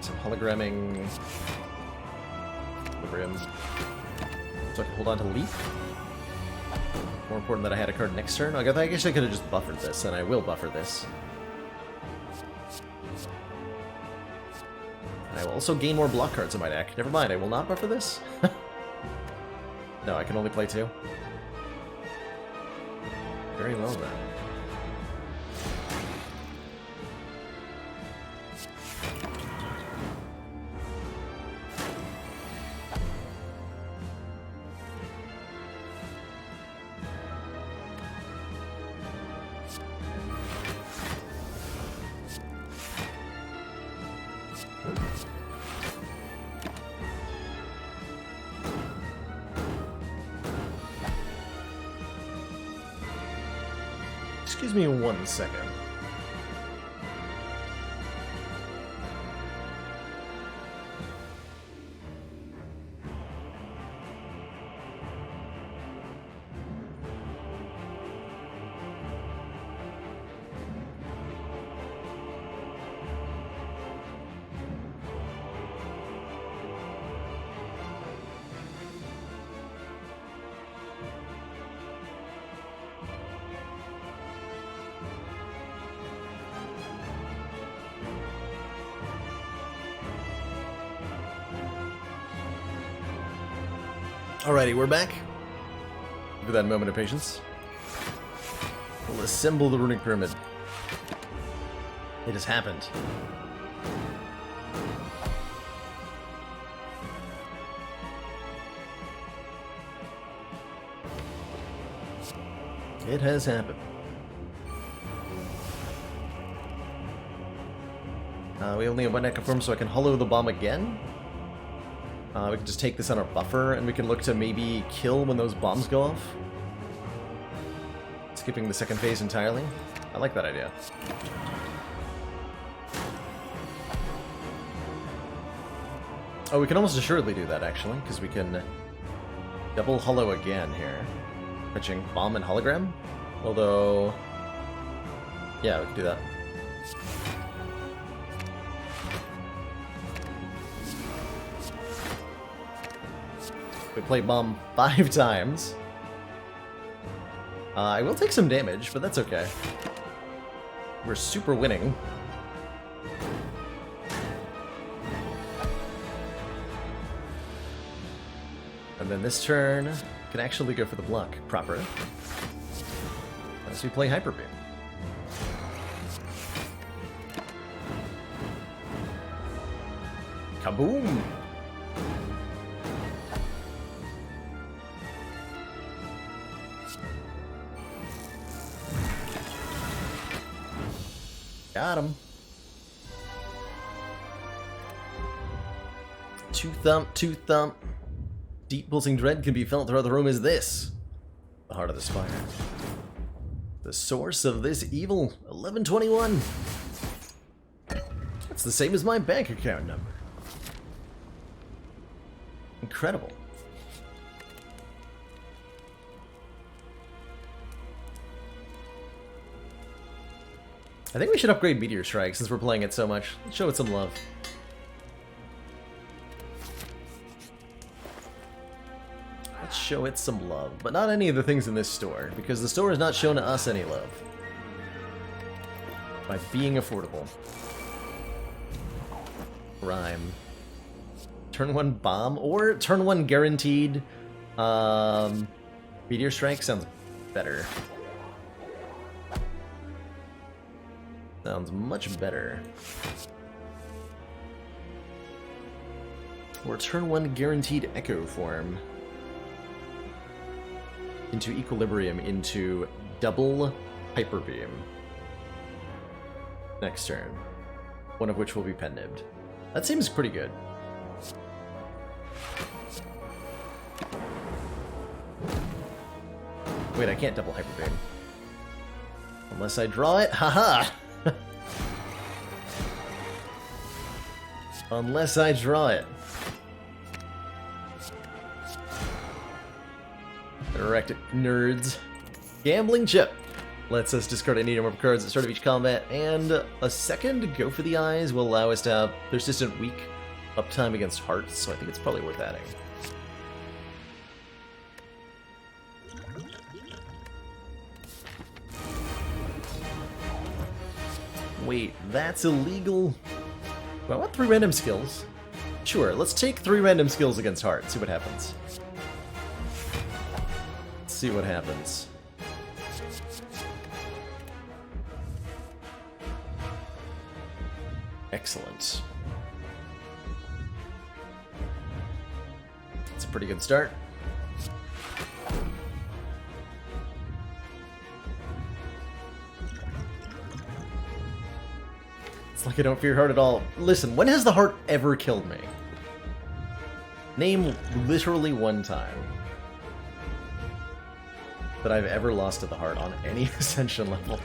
Some hologramming. Equilibrium. So I can hold on to Leaf. More important that I had a card next turn. I guess I could have just buffered this, and I will buffer this. I will also gain more block cards in my deck. Never mind, I will not buffer this? No, I can only play 2. Very well then. Excuse me 1 second. Alrighty, we're back. Give that moment of patience. We'll assemble the runic pyramid. It has happened. It has happened. We only have one Echo Form, so I can hollow the bomb again. We can just take this on our buffer, and we can look to maybe kill when those bombs go off. Skipping the second phase entirely. I like that idea. Oh, we can almost assuredly do that, actually, because we can double hollow again here. Fetching bomb and hologram. Although... yeah, we can do that. We play bomb 5 times. I will take some damage, but that's okay. We're super winning. And then this turn can actually go for the block proper. As we play Hyper Beam. Kaboom! Got him. Two thump, two thump. Deep pulsing dread can be felt throughout the room. Is this the heart of the Spire? The source of this evil. 1121. That's the same as my bank account number. Incredible. I think we should upgrade Meteor Strike since we're playing it so much. Let's show it some love. Let's show it some love, but not any of the things in this store, because the store has not shown us any love. By being affordable. Rhyme. Turn 1 bomb, or turn 1 guaranteed. Meteor Strike sounds better. Sounds much better. Or turn 1 guaranteed Echo form. Into Equilibrium, into double Hyper Beam. Next turn. One of which will be pen-nibbed. That seems pretty good. Wait, I can't double Hyper Beam. Unless I draw it? Haha! Unless I draw it. Correct it, nerds. Gambling chip lets us discard any number of cards at the start of each combat, and a second to go for the eyes will allow us to have persistent weak uptime against hearts, so I think it's probably worth adding. Wait, that's illegal? Do I want 3 random skills? Sure, let's take 3 random skills against heart, see what happens. Let's see what happens. Excellent. It's a pretty good start. It's like I don't fear heart at all. Listen, when has the heart ever killed me? Name literally one time that I've ever lost to the heart on any ascension level.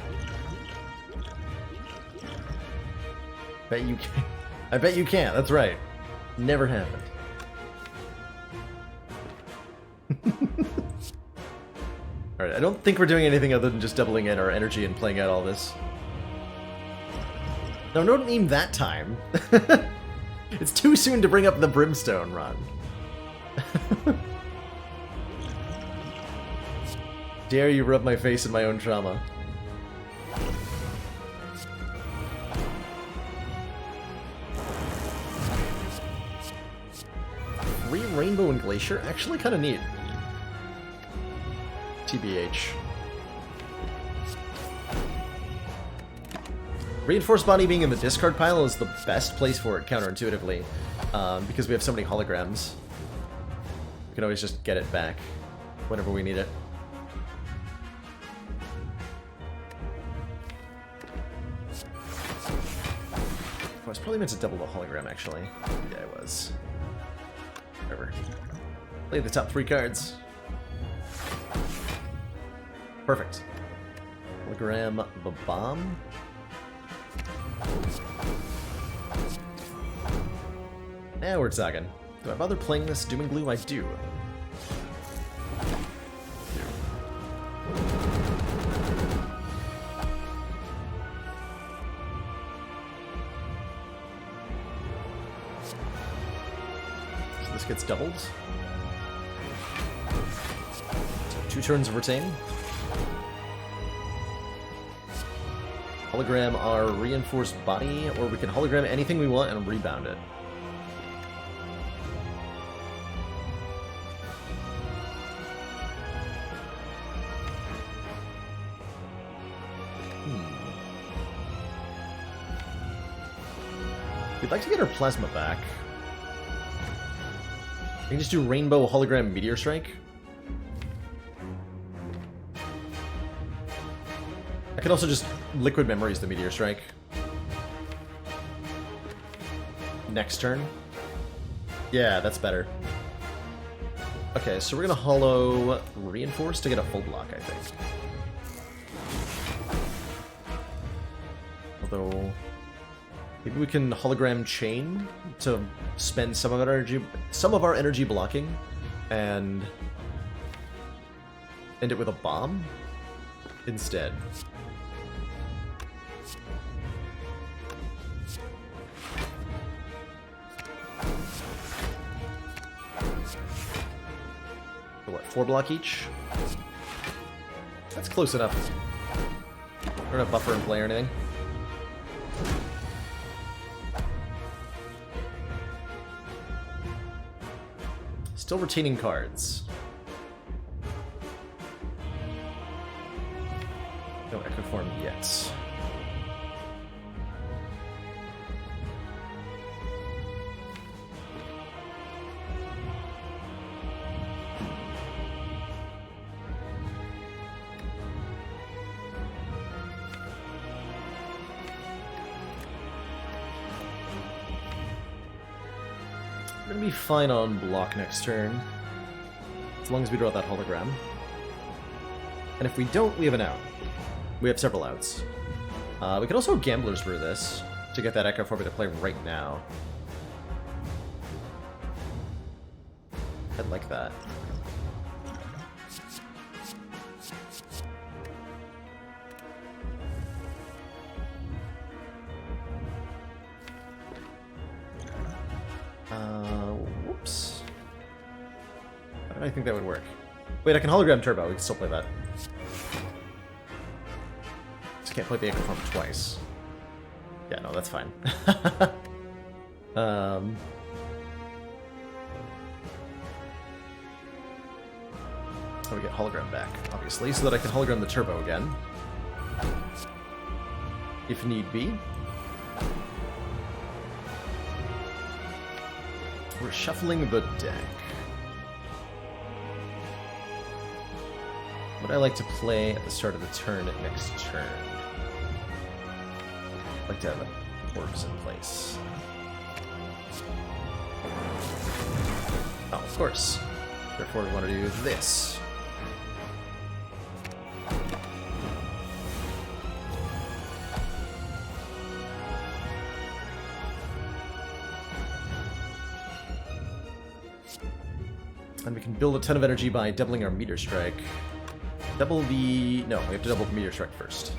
Bet you can. I bet you can't, that's right. Never happened. Alright, I don't think we're doing anything other than just doubling in our energy and playing out all this. No, don't aim that time. It's too soon to bring up the Brimstone run. Dare you rub my face in my own trauma. Rainbow and Glacier? Actually kind of neat. TBH. Reinforced Body being in the discard pile is the best place for it counterintuitively, because we have so many holograms. We can always just get it back whenever we need it. I was probably meant to double the hologram, actually. Yeah, I was. Whatever. Play the top 3 cards. Perfect. Hologram the bomb. Now we're talking. Do I bother playing this Doom and Gloom? I do. So this gets doubled. 2 turns of retain. Hologram our reinforced body, or we can hologram anything we want and rebound it. We'd like to get our plasma back. We can just do Rainbow Hologram Meteor Strike. I could also just Liquid Memories the Meteor Strike. Next turn. Yeah, that's better. Okay, so we're gonna holo Reinforce to get a full block, I think. Although maybe we can hologram Chain to spend some of our energy blocking and end it with a bomb instead. So what, 4 block each? That's close enough. We're gonna buffer and play or anything. Still retaining cards. No Echo Form yet. We're gonna be fine on block next turn, as long as we draw that hologram. And if we don't, we have an out. We have several outs. We could also Gambler's Brew this to get that Echo for me to play right now. I'd like that. Whoops. I don't think that would work. Wait, I can hologram Turbo. We can still play that. Just can't play the Echo Form twice. Yeah, no, that's fine. Oh, we get hologram back, obviously, so that I can hologram the Turbo again. If need be. We're shuffling the deck. Would I like to play at the start of the turn at next turn? I'd like to have orbs in place. Oh, of course. Therefore, we want to do this. And we can build a ton of energy by doubling our Meteor Strike. Double the... no, we have to double the Meteor Strike first.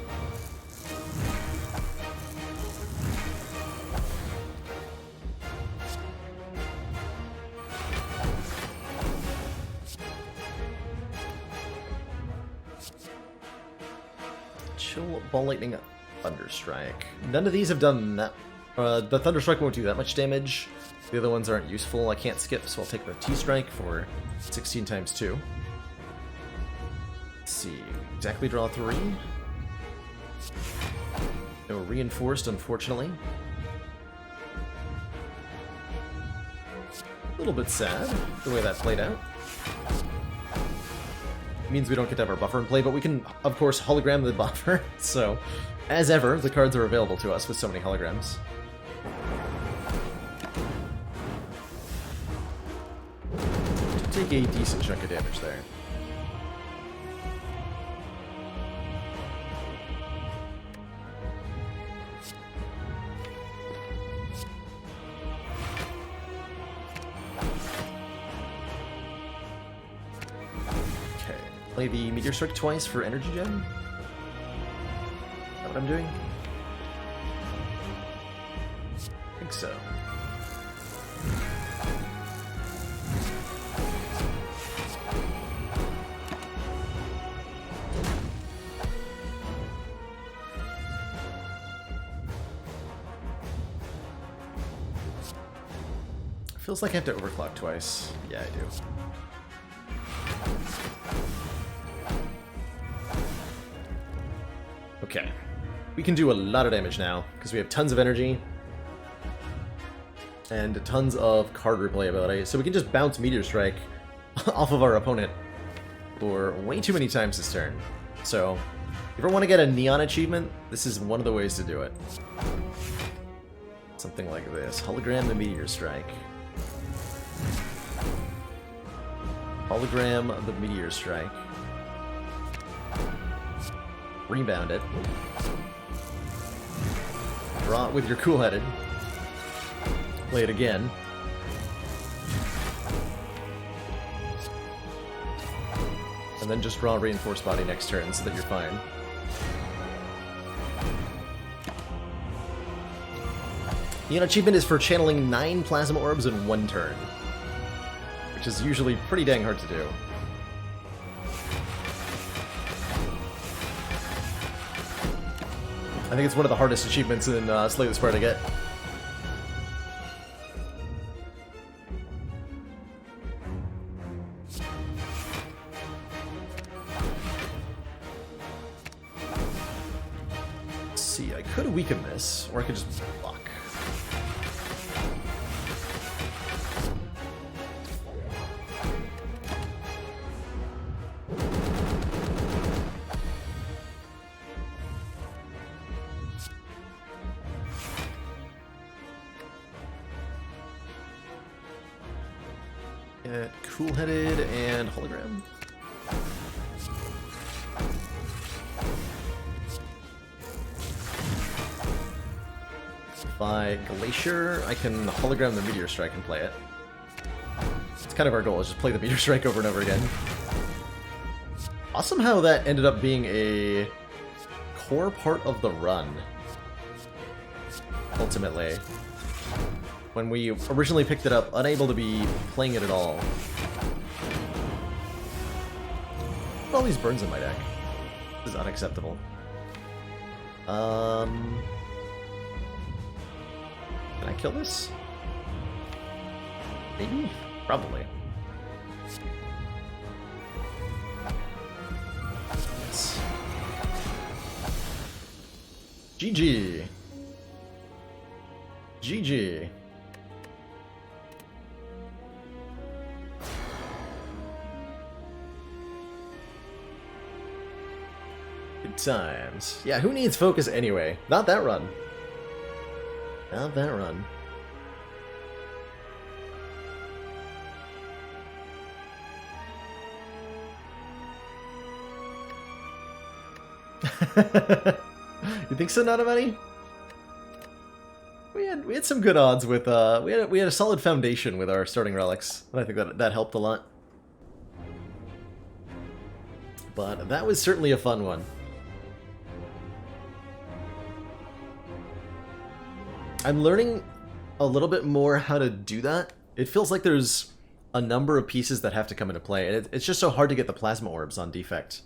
Chill, Ball Lightning, Thunderstrike. None of these have done that. The Thunderstrike won't do that much damage. The other ones aren't useful. I can't skip, so I'll take the T-Strike for 16 times 2. Let's see. Exactly draw 3. No reinforced, unfortunately. A little bit sad, the way that played out. Means we don't get to have our buffer in play, but we can, of course, hologram the buffer. So, as ever, the cards are available to us with so many holograms. Take a decent chunk of damage there. Okay, play the Meteor Strike twice for energy gem. Is that what I'm doing? I think so. Feels like I have to overclock twice. Yeah, I do. Okay. We can do a lot of damage now, because we have tons of energy. And tons of card replayability, so we can just bounce Meteor Strike off of our opponent for way too many times this turn. So, if you ever want to get a Neon achievement, this is one of the ways to do it. Something like this. Hologram the Meteor Strike. Hologram the Meteor Strike. Rebound it. Draw it with your Cool-Headed. Play it again. And then just draw a Reinforced Body next turn so that you're fine. The achievement is for channeling 9 Plasma Orbs in 1 turn, which is usually pretty dang hard to do. I think it's one of the hardest achievements in Slay the Spire to get. Let's see, I could weaken this, or I could just block. Cool-Headed and Hologram. By Glacier, I can Hologram the Meteor Strike and play it. It's kind of our goal, is just play the Meteor Strike over and over again. Awesome how that ended up being a core part of the run, ultimately. When we originally picked it up, unable to be playing it at all. All these burns in my deck. This is unacceptable. Can I kill this? Maybe? Probably. Yes. GG. GG. Good times. Yeah, who needs focus anyway? Not that run. Not that run. You think so, Nanamani? We had some good odds with we had a solid foundation with our starting relics. And I think that helped a lot. But that was certainly a fun one. I'm learning a little bit more how to do that. It feels like there's a number of pieces that have to come into play, and it's just so hard to get the Plasma Orbs on defect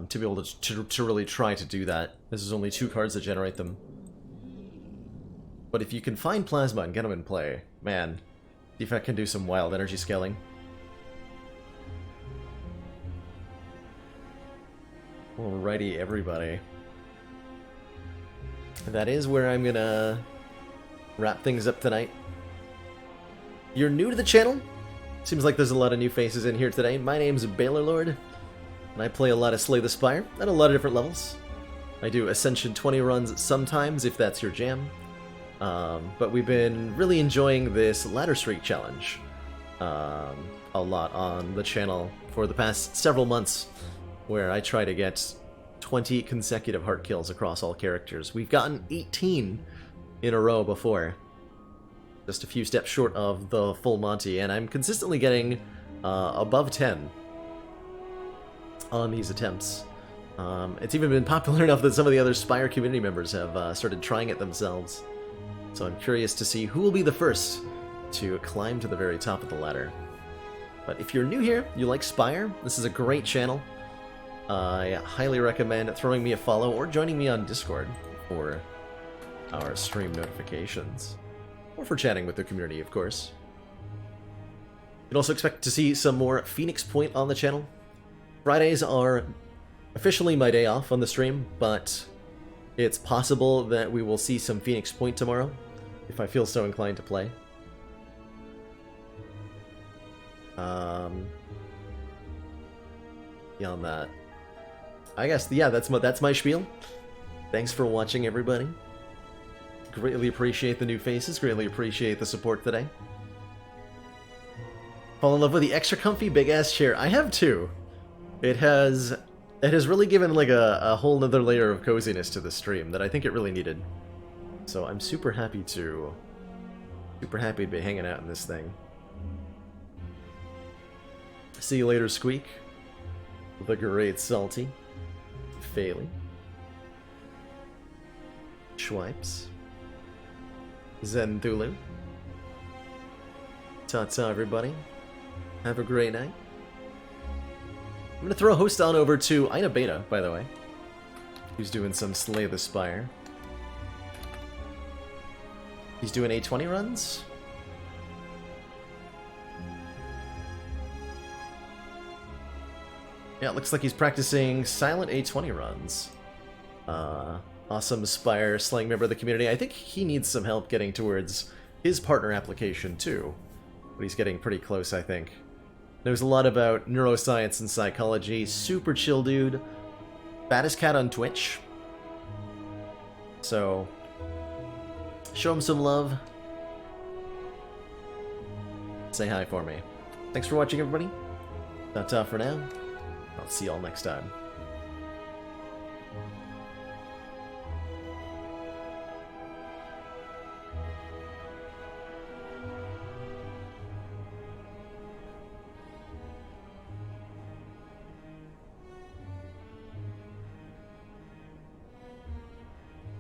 to be able to really try to do that. There's only 2 cards that generate them. But if you can find Plasma and get them in play, man, defect can do some wild energy scaling. Alrighty, everybody. That is where I'm gonna wrap things up tonight. You're new to the channel? Seems like there's a lot of new faces in here today. My name's Baylor Lord, and I play a lot of Slay the Spire at a lot of different levels. I do Ascension 20 runs sometimes, if that's your jam. But we've been really enjoying this Ladder Streak challenge a lot on the channel for the past several months, where I try to get 20 consecutive heart kills across all characters. We've gotten 18 in a row before. Just a few steps short of the full Monty, and I'm consistently getting above 10 on these attempts. It's even been popular enough that some of the other Spire community members have started trying it themselves. So I'm curious to see who will be the first to climb to the very top of the ladder. But if you're new here, you like Spire, this is a great channel. I highly recommend throwing me a follow or joining me on Discord for our stream notifications. or for chatting with the community, of course. You can also expect to see some more Phoenix Point on the channel. Fridays are officially my day off on the stream, but it's possible that we will see some Phoenix Point tomorrow, if I feel so inclined to play. Beyond that, I guess, yeah, that's my spiel. Thanks for watching, everybody. Greatly appreciate the new faces, greatly appreciate the support today. Fall in love with the extra comfy big-ass chair. I have too. It has really given like a whole nother layer of coziness to the stream that I think it really needed. So I'm super happy to be hanging out in this thing. See you later, Squeak. The great Salty. Failey. Schwipes. Zenthulu. Ta-ta, everybody. Have a great night. I'm gonna throw a host on over to Ina Beta, by the way, who's doing some Slay the Spire. He's doing A20 runs? Yeah, it looks like he's practicing silent A20 runs. Awesome Spire slaying member of the community. I think he needs some help getting towards his partner application too. But he's getting pretty close, I think. Knows a lot about neuroscience and psychology. Super chill dude. Baddest cat on Twitch. So, show him some love. Say hi for me. Thanks for watching, everybody. Ta-ta for now. I'll see y'all next time.